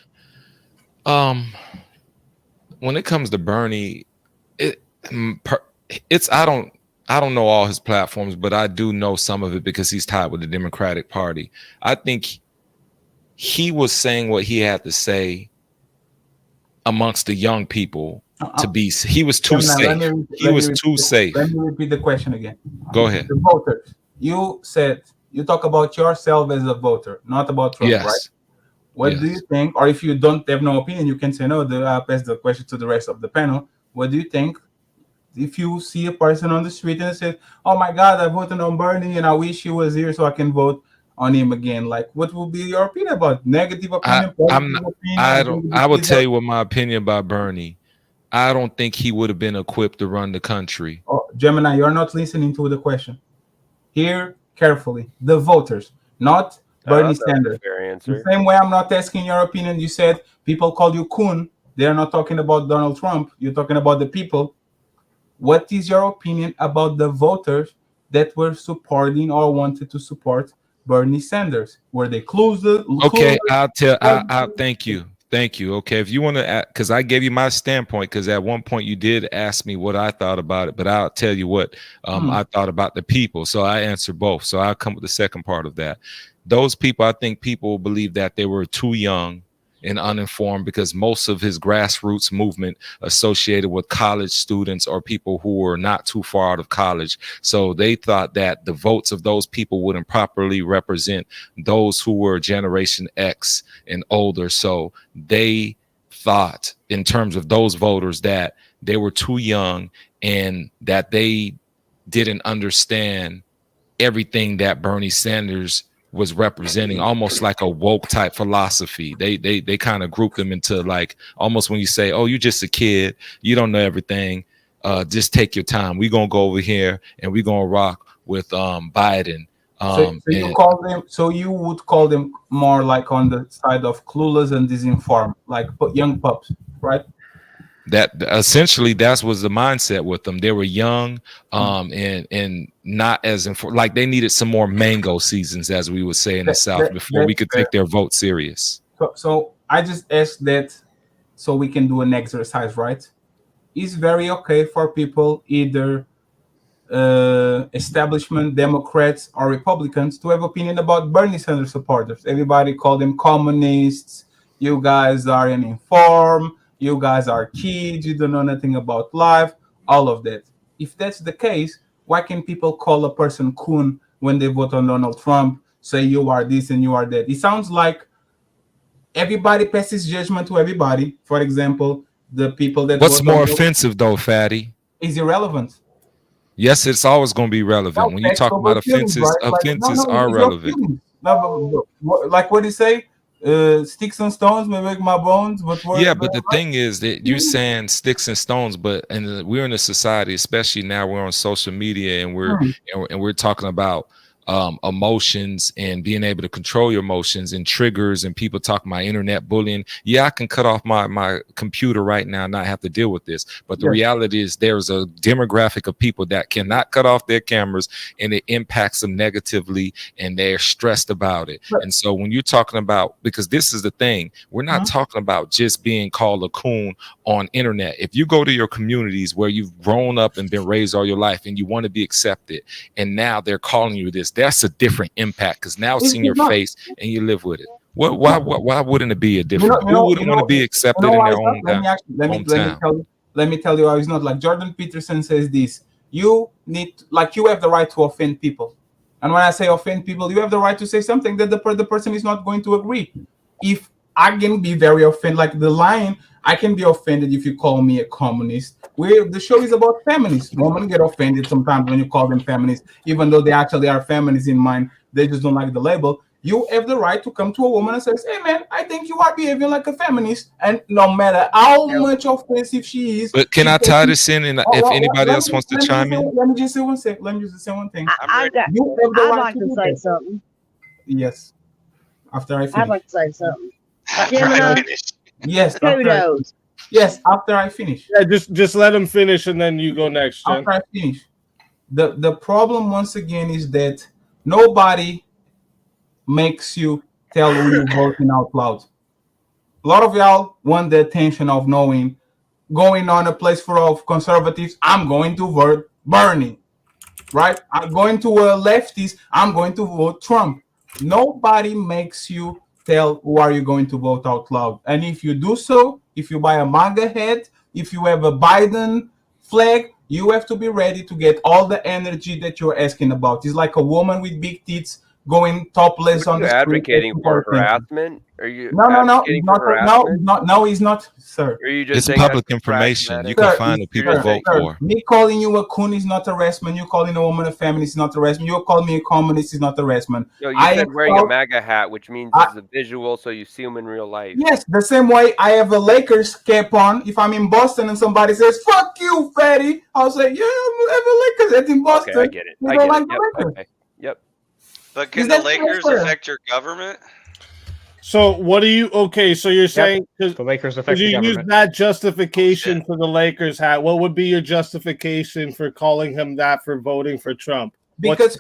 S13: When it comes to Bernie, it's I don't know all his platforms, but I do know some of it because he's tied with the Democratic Party. I think he was saying what he had to say amongst the young people. He was too safe. He was too safe.
S14: Let me repeat the question again.
S13: Go ahead.
S14: The voters. You talk about yourself as a voter, not about Trump,
S13: yes.
S14: Right? What do you think? Or if you don't have no opinion, you can say no. I'll pass the question to the rest of the panel. What do you think if you see a person on the street and says, "Oh my God, I voted on Bernie and I wish he was here so I can vote on him again"? Like, what will be your opinion about negative opinion?
S13: I will tell you what my opinion about Bernie. I don't think he would have been equipped to run the country.
S14: Oh, Gemini, you're not listening to the question. Hear carefully. The voters, not Bernie
S7: That's a
S14: Sanders.
S7: fair
S14: The
S7: answer.
S14: same way I'm not asking your opinion. You said people call you coon. They're not talking about Donald Trump. You're talking about the people. What is your opinion about the voters that were supporting or wanted to support Bernie Sanders? Were they clueless?
S13: Okay, I'll thank you. Thank you. Okay, if you want to, because I gave you my standpoint, because at one point you did ask me what I thought about it, but I'll tell you what I thought about the people. So I answer both. So I'll come with the second part of that. Those people, I think people believe that they were too young and uninformed, because most of his grassroots movement associated with college students or people who were not too far out of college. So they thought that the votes of those people wouldn't properly represent those who were Generation X and older. So they thought, in terms of those voters, that they were too young and that they didn't understand everything that Bernie Sanders was representing, almost like a woke type philosophy. They kind of grouped them into, like, almost when you say, oh, you're just a kid, you don't know everything, just take your time, we're gonna go over here and we're gonna rock with Biden.
S14: So you would call them more like on the side of clueless and disinformed, like young pups, right?
S13: That essentially that was the mindset with them. They were young, and not as like they needed some more mango seasons, as we would say in the South, before we could take their vote serious.
S14: So I just asked that so we can do an exercise, right? It's very okay for people, either establishment Democrats or Republicans, to have opinion about Bernie Sanders supporters. Everybody called them communists. You guys are uninformed. You guys are kids. You don't know nothing about life. All of that. If that's the case, why can people call a person coon when they vote on Donald Trump? Say you are this and you are that. It sounds like everybody passes judgment to everybody. For example, the people that
S13: what's more offensive though, Fatty?
S14: Is irrelevant.
S13: Yes, it's always going to be relevant. When you talk about offenses, right? Offenses are relevant.
S14: No, like what do you say? Sticks and stones may break my bones, but
S13: but the thing is that you're saying sticks and stones, but we're in a society, especially now we're on social media, and we're talking about emotions and being able to control your emotions and triggers, and people talking about internet bullying. Yeah, I can cut off my computer right now and not have to deal with this, but the reality is there's a demographic of people that cannot cut off their cameras, and it impacts them negatively, and they're stressed about it. And so when you're talking about, because this is the thing, we're not talking about just being called a coon on internet. If you go to your communities where you've grown up and been raised all your life and you want to be accepted, and now they're calling you this, that's a different impact, because now it's in your face and you live with it. Why wouldn't it be a different? Who wouldn't want to be accepted in their own hometown?
S14: Let me tell you how it's not. Like Jordan Peterson says this: you have the right to offend people, and when I say offend people, you have the right to say something that the person is not going to agree. If I can be very offended, like the line, I can be offended if you call me a communist. The show is about feminists. Women get offended sometimes when you call them feminists, even though they actually are feminists in mind. They just don't like the label. You have the right to come to a woman and say, "Hey, man, I think you are behaving like a feminist," and no matter how much offensive she is.
S13: But can I tie this in? And if anybody else wants to chime in,
S14: let me just say one thing. Let me just say one thing.
S4: I'd like to say something.
S14: Yes. After I finish.
S4: I'd like to say something.
S14: Yes.
S4: Kudos.
S14: Yes, after I finish.
S1: Yeah, just let him finish and then you go next, Jen.
S14: After I finish. The problem once again is that nobody makes you tell who you're voting out loud. A lot of y'all want the attention of knowing, going on a place full of conservatives, I'm going to vote Bernie, right? I'm going to lefties, I'm going to vote Trump. Nobody makes you tell who are you going to vote out loud. And if you do so, if you buy a MAGA hat, if you have a Biden flag, you have to be ready to get all the energy that you're asking about. It's like a woman with big tits going topless on the street.
S7: Advocating for harassment? Are you
S14: No, he's not, sir.
S7: Are you just
S13: it's public information. You can find what people vote for.
S14: Me calling you a coon is not harassment. You calling a woman a feminist is not harassment. You calling me a communist is not harassment.
S7: No, you said wearing a MAGA hat, which means it's a visual, so you see them in real life.
S14: Yes, the same way I have a Lakers cap on. If I'm in Boston and somebody says, "Fuck you, fatty," I'll say, "Yeah, I have a Lakers hat in Boston."
S7: Okay, I get it.
S14: Okay. Yep.
S2: But can the Lakers affect your government?
S1: So what do you? Okay, so you're saying
S11: the Lakers affect the
S1: you use
S11: government.
S1: that justification for the Lakers hat? What would be your justification for calling him that for voting for Trump?
S14: Because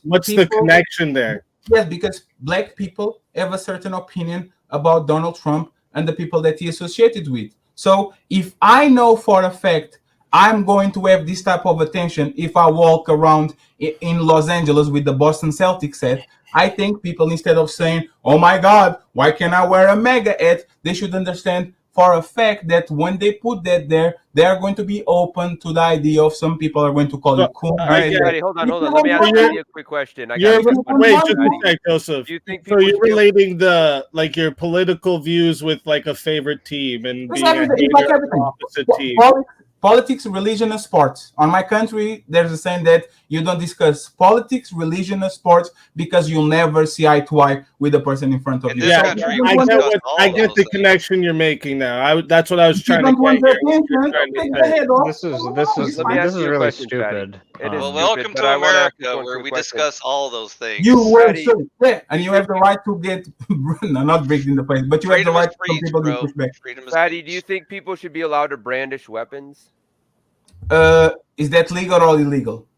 S1: what's the connection there?
S14: Yes, because black people have a certain opinion about Donald Trump and the people that he associated with. So if I know for a fact I'm going to have this type of attention if I walk around in Los Angeles with the Boston Celtics hat, I think people, instead of saying, oh my God, why can't I wear a MAGA hat? They should understand for a fact that when they put that there, they are going to be open to the idea of some people are going to call you cool.
S7: Hold on. Let me ask you a quick question.
S1: Wait, just a sec, Joseph.
S7: Do you think
S1: so you're relating your political views with like a favorite team and being a hater of the opposite team?
S14: Politics, religion, and sports. On my country, there's a saying that you don't discuss politics, religion, and sports because you'll never see eye to eye with the person in front of you.
S1: Yeah, I get the connection you're making now. That's what I was trying to get.
S11: This is really stupid.
S2: Well, welcome to America, where we discuss all those things.
S14: You will, and you have the right to get not bricked in the face, but you have the right to some people to push back.
S7: Fatty, do you think people should be allowed to brandish weapons?
S14: Is that legal or illegal?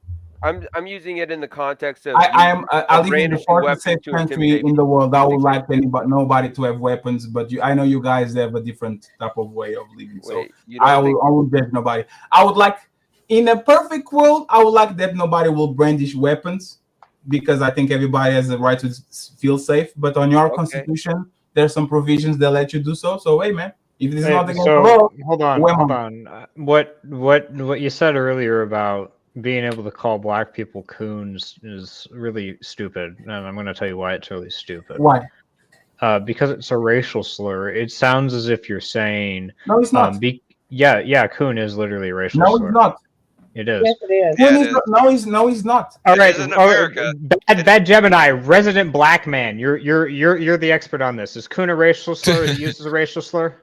S7: I'm using it in the context of
S14: I live in the fourth safe country in the world. I would like nobody to have weapons, but I know you guys have a different type of way of living. So I will judge nobody. I would like, in a perfect world, I would like that nobody will brandish weapons because I think everybody has the right to feel safe. But on your constitution, there's some provisions that let you do so. So hey, man. If this is not against the law,
S11: hold on. What you said earlier about being able to call black people coons is really stupid, and I'm going to tell you why it's really stupid.
S14: Why?
S11: Because it's a racial slur. It sounds as if you're saying
S14: no, it's not.
S11: Coon is literally a racial slur.
S14: No, it's not.
S11: It is.
S4: Yes, it is.
S14: No, he's not.
S11: All right, bad Gemini, resident black man. You're the expert on this. Is coon a racial slur? Is it used as a racial slur?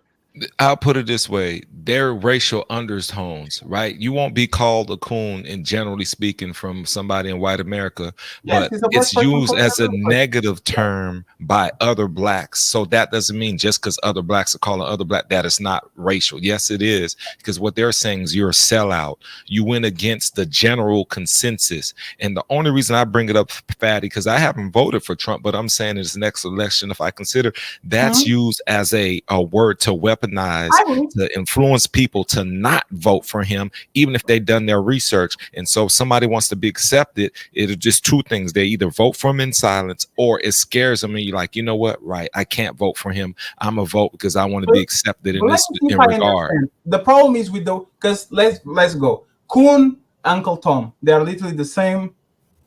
S13: I'll put it this way. They're racial undertones, right? You won't be called a coon, and generally speaking, from somebody in white America, but it's used as a negative term by other blacks. So that doesn't mean just because other blacks are calling other black that it's not racial. Yes, it is, because what they're saying is you're a sellout. You went against the general consensus. And the only reason I bring it up, Fatty, because I haven't voted for Trump, but I'm saying in this next election, if I consider that's used as a word to weaponize, to influence people to not vote for him, even if they've done their research. And so if somebody wants to be accepted, it'll just two things. They either vote for him in silence, or it scares them and you're like, you know what, right, I can't vote for him. I'm a vote because I want to be accepted in this regard.
S14: The problem is with because let's go. Coon, Uncle Tom, they are literally the same.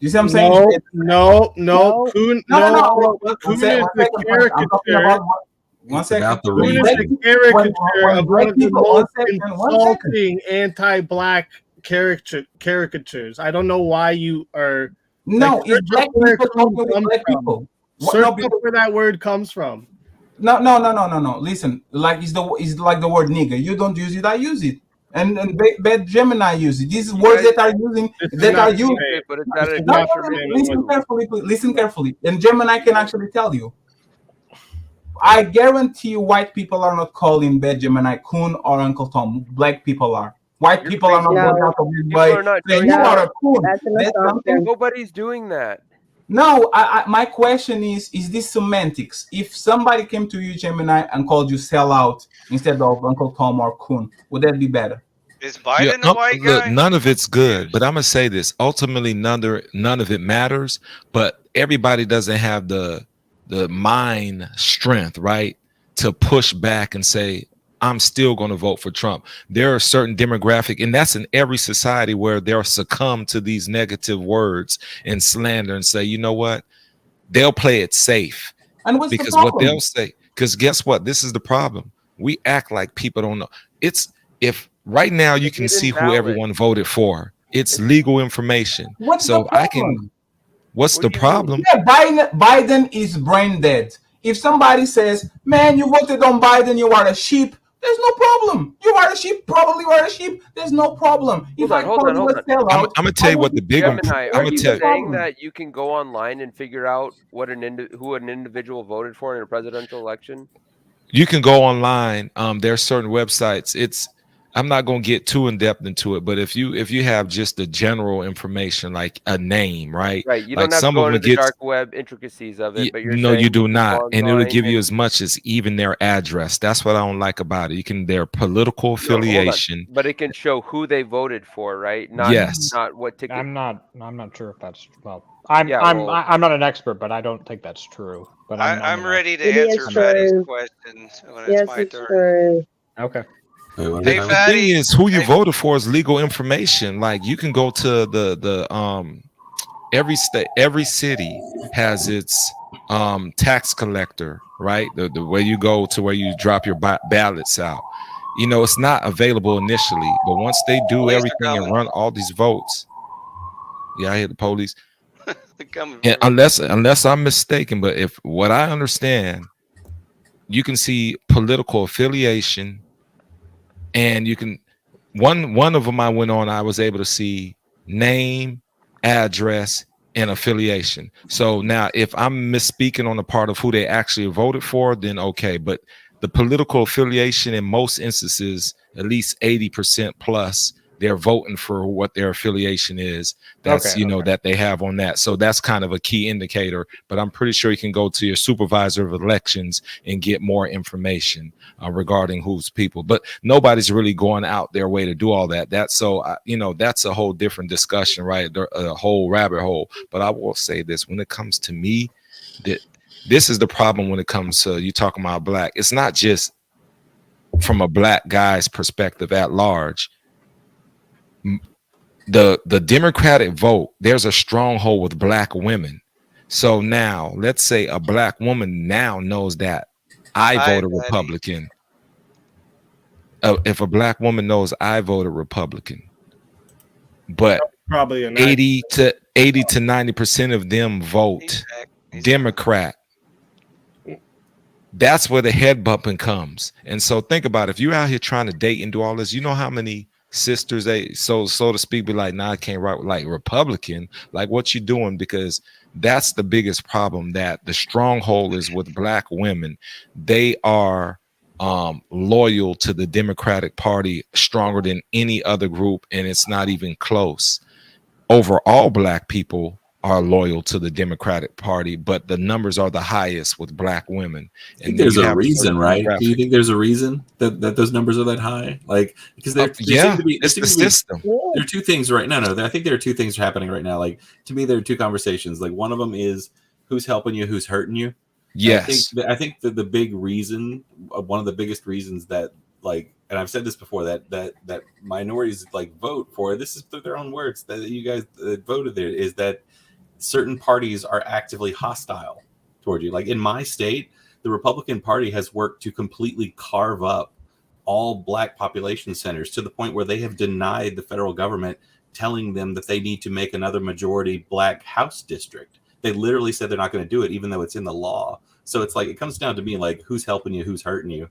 S14: You see what I'm saying?
S1: No. Coon, Coon is the caricature.
S14: One second.
S1: About the caricature of one of the most insulting anti-black caricatures. I don't know why you are.
S14: No, it's black people talking with black people.
S1: Search up where that word comes from.
S14: No. Listen, like it's like the word nigger. You don't use it, I use it. And bad Gemini use it. These words that are using
S7: but it's not
S14: listen carefully. And Gemini can actually tell you. I guarantee you white people are not calling bad Gemini coon or Uncle Tom. Black people are. White people are not going out of this way saying you are a coon.
S7: Nobody's doing that.
S14: No, my question is this semantics? If somebody came to you, Gemini, and called you sellout instead of Uncle Tom or coon, would that be better?
S2: Is Biden a white guy?
S13: Look, none of it's good, but I'm going to say this. Ultimately, none of it matters, but everybody doesn't have the mind strength, right, to push back and say, I'm still going to vote for Trump. There are certain demographic, and that's in every society, where they'll succumb to these negative words and slander and say, you know what, they'll play it safe.
S14: And what's
S13: because
S14: the problem?
S13: What they'll say, because guess what, this is the problem. We act like people don't know. It's if right now you can see who everyone voted for. It's legal information.
S14: What's
S13: so
S14: the problem?
S13: I can. What's the problem?
S14: Yeah, Biden is brain dead. If somebody says, man, you voted on Biden, you are a sheep, there's no problem. You are a sheep, probably are a sheep. There's no problem. If I
S7: Hold on.
S13: I'm gonna tell you what the big one.
S7: Gemini,
S13: I'm
S7: are
S13: gonna
S7: you
S13: tell
S7: saying that you can go online and figure out what who an individual voted for in a presidential election?
S13: You can go online. There are certain websites. I'm not going to get too in depth into it, but if you have just the general information, like a name, right?
S7: Right. You
S13: like
S7: don't have to
S13: some
S7: go
S13: of
S7: into
S13: them
S7: the
S13: gets,
S7: dark web intricacies of it, but you're
S13: no,
S7: saying
S13: you do
S7: can
S13: not,
S7: go
S13: and it'll
S7: online
S13: give you as much as even their address. That's what I don't like about it. You can their political
S7: No, hold on.
S13: affiliation.
S7: But it can show who they voted for, right? Not
S13: Yes.
S7: not what ticket.
S11: I'm not sure if that's I'm not an expert, but I don't think that's true. But
S2: I'm ready to
S15: It
S2: answer
S15: is
S2: Fatty's
S15: true.
S2: question when
S15: Yes,
S2: it's my
S15: it's
S2: turn.
S15: true.
S11: Okay.
S2: Hey,
S13: The
S2: Fatty.
S13: thing is, who you voted for is legal information. Like you can go to the every state, every city has its tax collector, right? The way you go to where you drop your ballots out. You know, it's not available initially, but once they do
S2: Police are
S13: everything and
S2: coming.
S13: run all these votes, yeah, I hear the police.
S2: They're coming.
S13: And unless I'm mistaken, but if what I understand, you can see political affiliation, and you can one of them I went on, I was able to see name, address, and affiliation. So now if I'm misspeaking on the part of who they actually voted for, then okay. But the political affiliation in most instances, at least 80% plus, they're voting for what their affiliation is. That's that they have on that. So that's kind of a key indicator. But I'm pretty sure you can go to your supervisor of elections and get more information regarding who's people. But nobody's really going out their way to do all that. That's that's a whole different discussion, right? A whole rabbit hole. But I will say this: when it comes to me, that this is the problem when it comes to you talking about black. It's not just from a black guy's perspective at large. The Democratic vote, there's a stronghold with black women. So now let's say a black woman now knows that I voted Republican. If a black woman knows I voted Republican, but
S1: probably
S13: 80 to 90% of them vote Democrat, that's where the head bumping comes. And so think about it. If you're out here trying to date and do all this, you know how many sisters they so to speak be like, nah, I can't write like Republican. Like, what you doing? Because that's the biggest problem, that the stronghold is with black women. They are loyal to the Democratic Party stronger than any other group, and it's not even close. Overall, black people are loyal to the Democratic Party, but the numbers are the highest with black women.
S5: I think there's a reason, right? Do you think there's a reason that those numbers are that high? Like, because there seem to be,
S13: it's the system.
S5: There are two things right now. No, I think there are two things happening right now. Like, to me, there are two conversations. Like, one of them is who's helping you, who's hurting you.
S13: Yes.
S5: I think that the big reason, one of the biggest reasons that, like, and I've said this before, that minorities like vote for, this is their own words, that you guys voted there, is that certain parties are actively hostile toward you. Like in my state, the Republican Party has worked to completely carve up all black population centers to the point where they have denied the federal government telling them that they need to make another majority black House district. They literally said they're not going to do it, even though it's in the law. So it's like, it comes down to me, like, who's helping you, who's hurting you.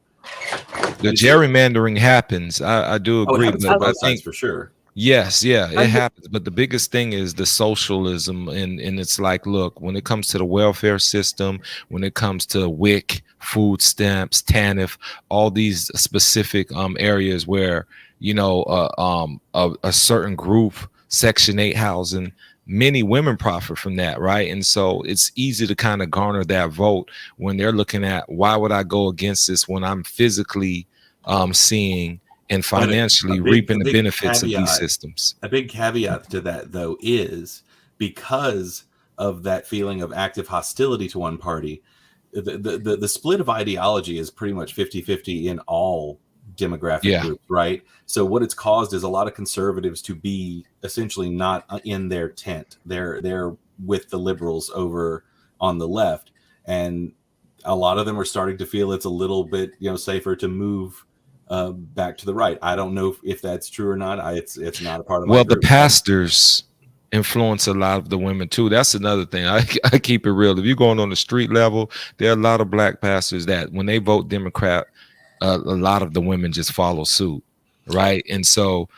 S13: The gerrymandering happens. I do agree, but I think
S5: for sure.
S13: Yes, yeah, it happens. But the biggest thing is the socialism, and it's like, look, when it comes to the welfare system, when it comes to WIC, food stamps, TANF, all these specific areas where a certain group, Section 8 housing, many women profit from that, right? And so it's easy to kind of garner that vote when they're looking at, why would I go against this when I'm physically seeing and financially reaping the benefits of these systems.
S5: A big caveat to that, though, is because of that feeling of active hostility to one party, the split of ideology is pretty much 50-50 in all demographic groups, right? So what it's caused is a lot of conservatives to be essentially not in their tent. They're with the liberals over on the left, and a lot of them are starting to feel it's a little bit safer to move back to the right. I don't know if that's true or not. It's not a part of my group.
S13: The pastors influence a lot of the women too. That's another thing. I keep it real. If you're going on the street level, there are a lot of black pastors that when they vote Democrat, a lot of the women just follow suit, right? And so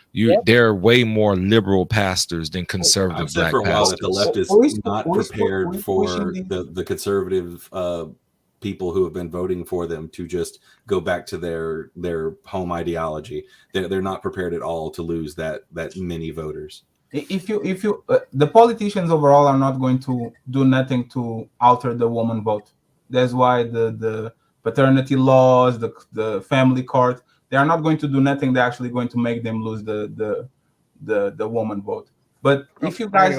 S13: there are way more liberal pastors than conservative
S5: I've said
S13: black
S5: for a while
S13: pastors.
S5: that the left is not prepared for the conservative people who have been voting for them to just go back to their home ideology. They're not prepared at all to lose that many voters.
S14: If you the politicians overall are not going to do nothing to alter the woman vote. That's why the paternity laws, the family court, they are not going to do nothing. They're actually going to make them lose the woman vote. But if you guys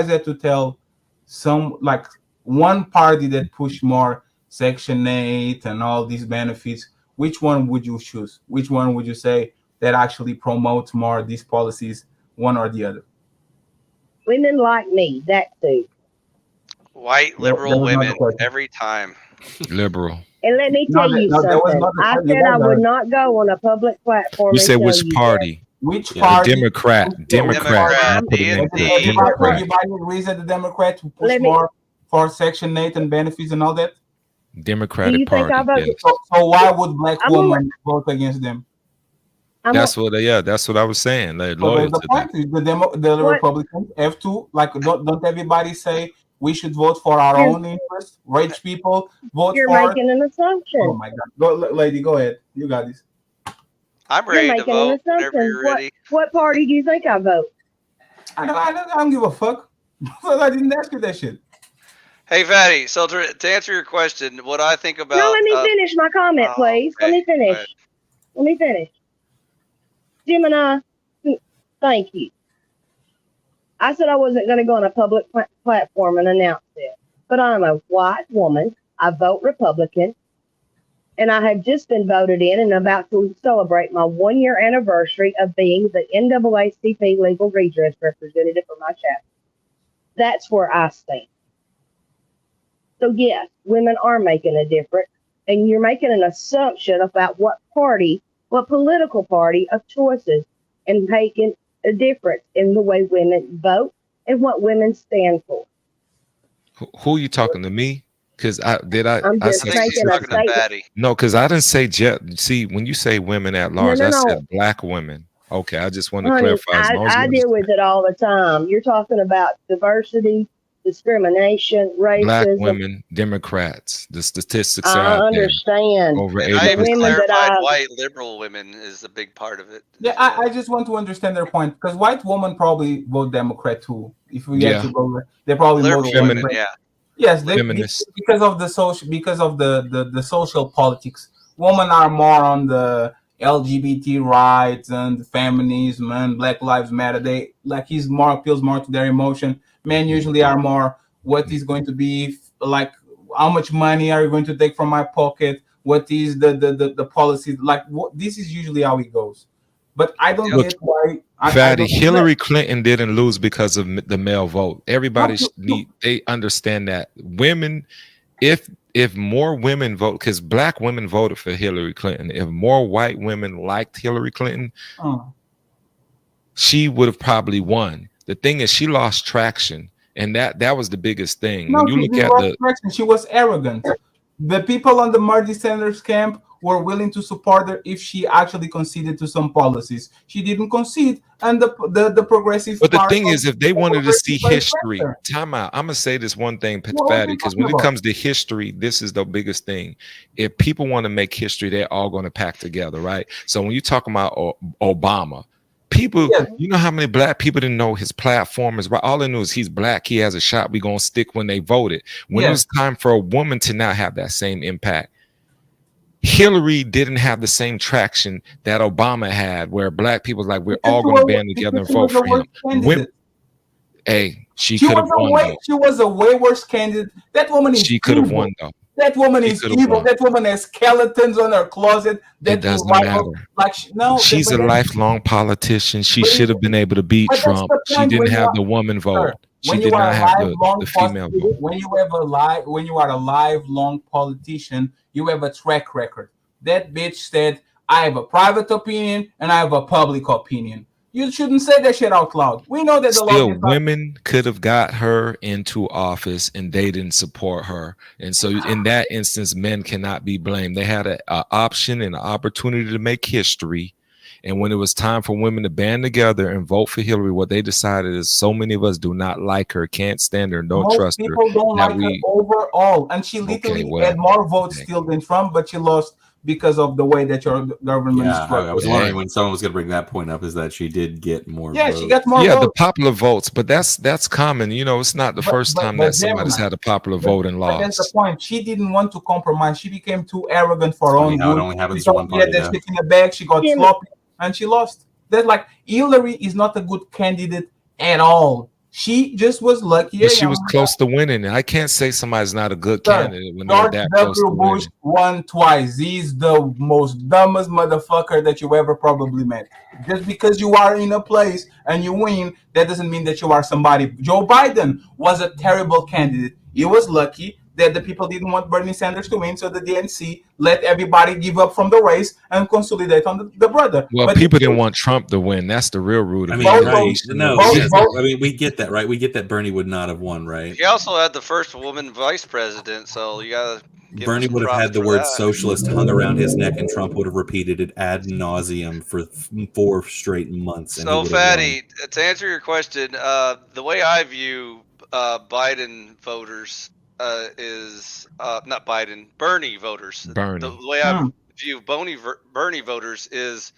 S14: had to tell some, like, one party that push more Section 8 and all these benefits, which one would you choose? Which one would you say that actually promotes more these policies, one or the other?
S4: Women like me, that too.
S2: White liberal women every time.
S13: Liberal.
S4: And let me tell you something. I said I would not go on a public platform.
S13: You said which party?
S14: Which party?
S13: Democrat.
S14: Everybody agrees that the Democrat who push more for Section 8 and benefits and all that?
S13: Democratic Party. Yes.
S14: So why would black women vote against them?
S13: That's what I was saying. They're loyal to them.
S14: The Republicans have to, like, don't everybody say we should vote for our own interests? Rich people vote
S4: You're
S14: for.
S4: making an assumption.
S14: Oh my God, lady, go ahead. You got this.
S2: I'm ready to vote whenever you're ready.
S4: What party do you think I vote?
S14: I don't give a fuck. I didn't ask you that shit.
S2: Hey, Fatty. So to answer your question, what I think about.
S4: No, let me finish my comment, please.
S2: Okay.
S4: Let me finish. Gemini, thank you. I said I wasn't going to go on a public platform and announce it, but I'm a white woman. I vote Republican, and I have just been voted in and about to celebrate my 1-year anniversary of being the NAACP legal redress representative for my chapter. That's where I stand. So yes, women are making a difference, and you're making an assumption about what political party of choices, and making a difference in the way women vote and what women stand for.
S13: Who are you talking to me? Because
S4: I'm just making a statement.
S13: No, because I didn't say see, when you say women at large, I said black women. Okay, I just want to clarify.
S4: I deal with it all the time. You're talking about diversity, discrimination, racism.
S13: Black women, Democrats. The statistics are out
S4: understand.
S13: There. Over
S2: 80%. I even clarified white liberal women is a big part of it.
S14: Yeah, I just want to understand their point, because white women probably vote Democrat too. If we get to go, they probably
S2: liberal
S14: vote
S2: women. Yeah.
S14: Yes, because of the social politics. Women are more on the LGBT rights and feminism and Black Lives Matter. They appeals more to their emotion. Men usually are more, what is going to be, like, how much money are you going to take from my pocket? What is the policy? Like, this is usually how it goes. But I don't get why.
S13: Hillary Clinton didn't lose because of the male vote. Everybody they understand that women, if more women vote, because black women voted for Hillary Clinton, if more white women liked Hillary Clinton, she would have probably won. The thing is, she lost traction, and that was the biggest thing.
S14: No,
S13: when you look at
S14: traction, she was arrogant. The people on the Marty Sanders camp were willing to support her if she actually conceded to some policies. She didn't concede, and the progressive.
S13: But the thing is, if they wanted to see history, time out. I'm gonna say this one thing, Fatty, because when it comes to history, this is the biggest thing. If people want to make history, they're all going to pack together, right? So when you talk about Obama, people, you know how many black people didn't know his platform is right? All they knew is he's black. He has a shot. We're gonna stick when they voted. When it was time for a woman to not have that same impact, Hillary didn't have the same traction that Obama had, where black people was like, we're all going to band together and vote for him. She could have won.
S14: She was a way worse candidate. That woman is
S13: She could have won, though.
S14: That woman is evil. That woman has skeletons on her closet.
S13: It doesn't matter. She's a lifelong politician. She should have been able to beat Trump. She didn't have the woman vote. She did not have the female vote.
S14: When you are a lifelong politician, you have a track record. That bitch said, I have a private opinion and I have a public opinion. You shouldn't say that shit out loud. We know that the
S13: Still,
S14: law.
S13: women could have got her into office and they didn't support her. And so in that instance, men cannot be blamed. They had an option and an opportunity to make history. And when it was time for women to band together and vote for Hillary, what they decided is so many of us do not like her, can't stand her, don't trust her.
S14: People don't like her overall. And she literally had more votes still than Trump, but she lost because of the way that your government is structured.
S5: I was wondering when someone was going to bring that point up, is that she did get more votes.
S14: She got more votes.
S13: The popular votes, but that's common. You know, it's not the first time that somebody's had a popular vote and lost.
S14: That's the point. She didn't want to compromise. She became too arrogant for her own good.
S5: It only happens to one party.
S14: That stick in the bag. She got sloppy and she lost. That's like Hillary is not a good candidate at all. She just was lucky.
S13: But she was close to winning. I can't say somebody's not a good candidate when they're that close to winning.
S14: Bush won twice. He's the most dumbest motherfucker that you ever probably met. Just because you are in a place and you win, that doesn't mean that you are somebody. Joe Biden was a terrible candidate. He was lucky that the people didn't want Bernie Sanders to win, so the DNC let everybody give up from the race and consolidate on the brother.
S13: Well, people didn't want Trump to win. That's the real root of
S5: it. I mean, we get that, right? We get that Bernie would not have won, right?
S2: He also had the first woman vice president, so you gotta.
S5: Bernie would have had the word socialist hung around his neck, and Trump would have repeated it ad nauseum for 4 straight months.
S2: So, Fatty, to answer your question, the way I view Biden voters is not Biden, Bernie voters.
S13: Bernie.
S2: The way I view Bernie voters is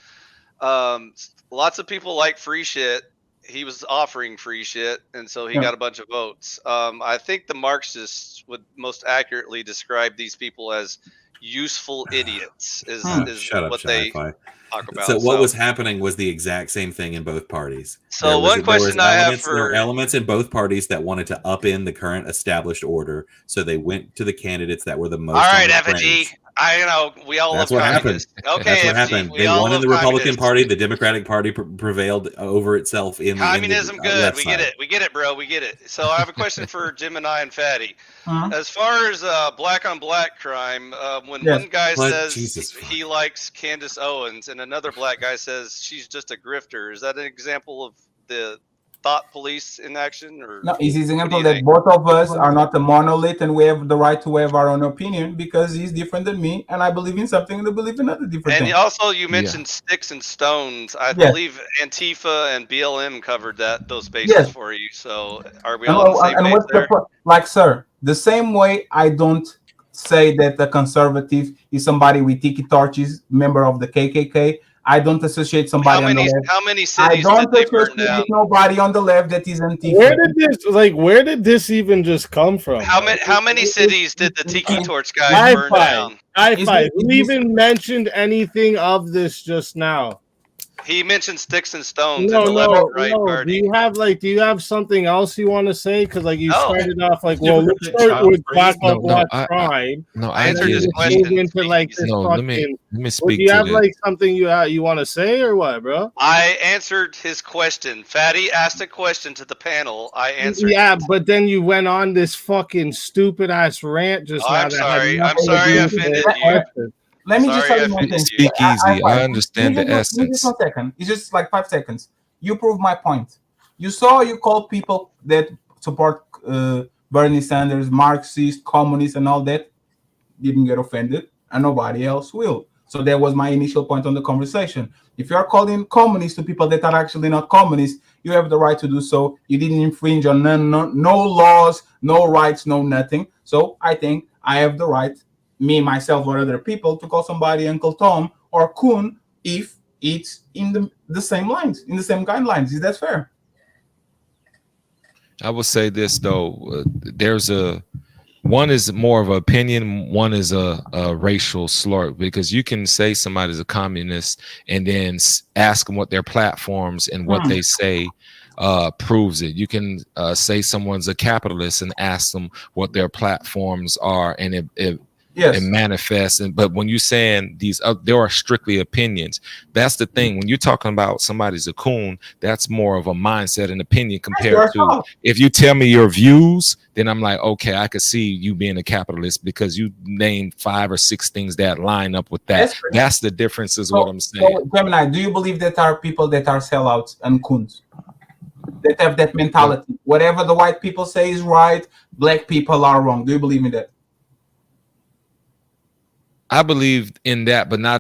S2: lots of people like free shit. He was offering free shit, and so he got a bunch of votes. I think the Marxists would most accurately describe these people as useful idiots. Is what they talk about.
S5: So what was happening was the exact same thing in both parties.
S2: So one question I have for...
S5: There were elements in both parties that wanted to upend the current established order, so they went to the candidates that were the most...
S2: All right, FG. I know we all love communists. Okay,
S5: that's what happened. They won in the Republican Party. The Democratic Party prevailed over itself in
S2: communism.
S5: In the,
S2: good. We get it. We get it, bro. We get it. So I have a question for Gemini and Fatty. As far as black on black crime, when one guy says he likes Candace Owens and another black guy says she's just a grifter, is that an example of the thought police in action? Or
S14: no, it's an example that both of us are not a monolith and we have the right to have our own opinion because he's different than me and I believe in something and I believe in other different things.
S2: And also you mentioned sticks and stones. I believe Antifa and BLM covered those bases for you. So are we all on the same page there?
S14: Like, sir, the same way I don't say that a conservative is somebody with tiki torches, member of the KKK. I don't associate somebody on the left.
S2: How many cities
S14: I don't associate nobody on the left that is Antifa.
S1: Where did this even just come from?
S2: How many cities did the Tiki Torch guys burn down?
S1: Who even mentioned anything of this just now?
S2: He mentioned sticks and stones.
S1: No. Do you have something else you want to say? Because you started off let's start with black on black crime.
S13: I answered his question. Let me speak.
S1: Do you have something you want to say or what, bro?
S2: I answered his question. Fatty asked a question to the panel. I answered.
S1: Yeah, but then you went on this fucking stupid ass rant just now.
S2: I'm sorry I offended you.
S14: Let me just tell you one thing.
S13: Speak easy. I understand the essence.
S14: Just 1 second. It's just like 5 seconds. You prove my point. You call people that support Bernie Sanders, Marxist, communist, and all that didn't get offended, and nobody else will. So that was my initial point on the conversation. If you are calling communists to people that are actually not communists, you have the right to do so. You didn't infringe on no laws, no rights, no nothing. So I think I have the right, me, myself, or other people, to call somebody Uncle Tom or Coon if it's in the same lines, in the same guidelines. Is that fair?
S13: I will say this though, one is more of an opinion, one is a racial slur, because you can say somebody's a communist and then ask them what their platforms and what they say proves it. You can say someone's a capitalist and ask them what their platforms are, and if and manifest. But when you're saying these, there are strictly opinions. That's the thing. When you're talking about somebody's a coon, that's more of a mindset and opinion compared to if you tell me your views, then I'm like, okay, I could see you being a capitalist because you named 5 or 6 things that line up with that. That's the difference, is what I'm saying.
S14: So, Gemini, do you believe that are people that are sellouts and coons that have that mentality? Whatever the white people say is right, black people are wrong. Do you believe in that?
S13: I believe in that, but not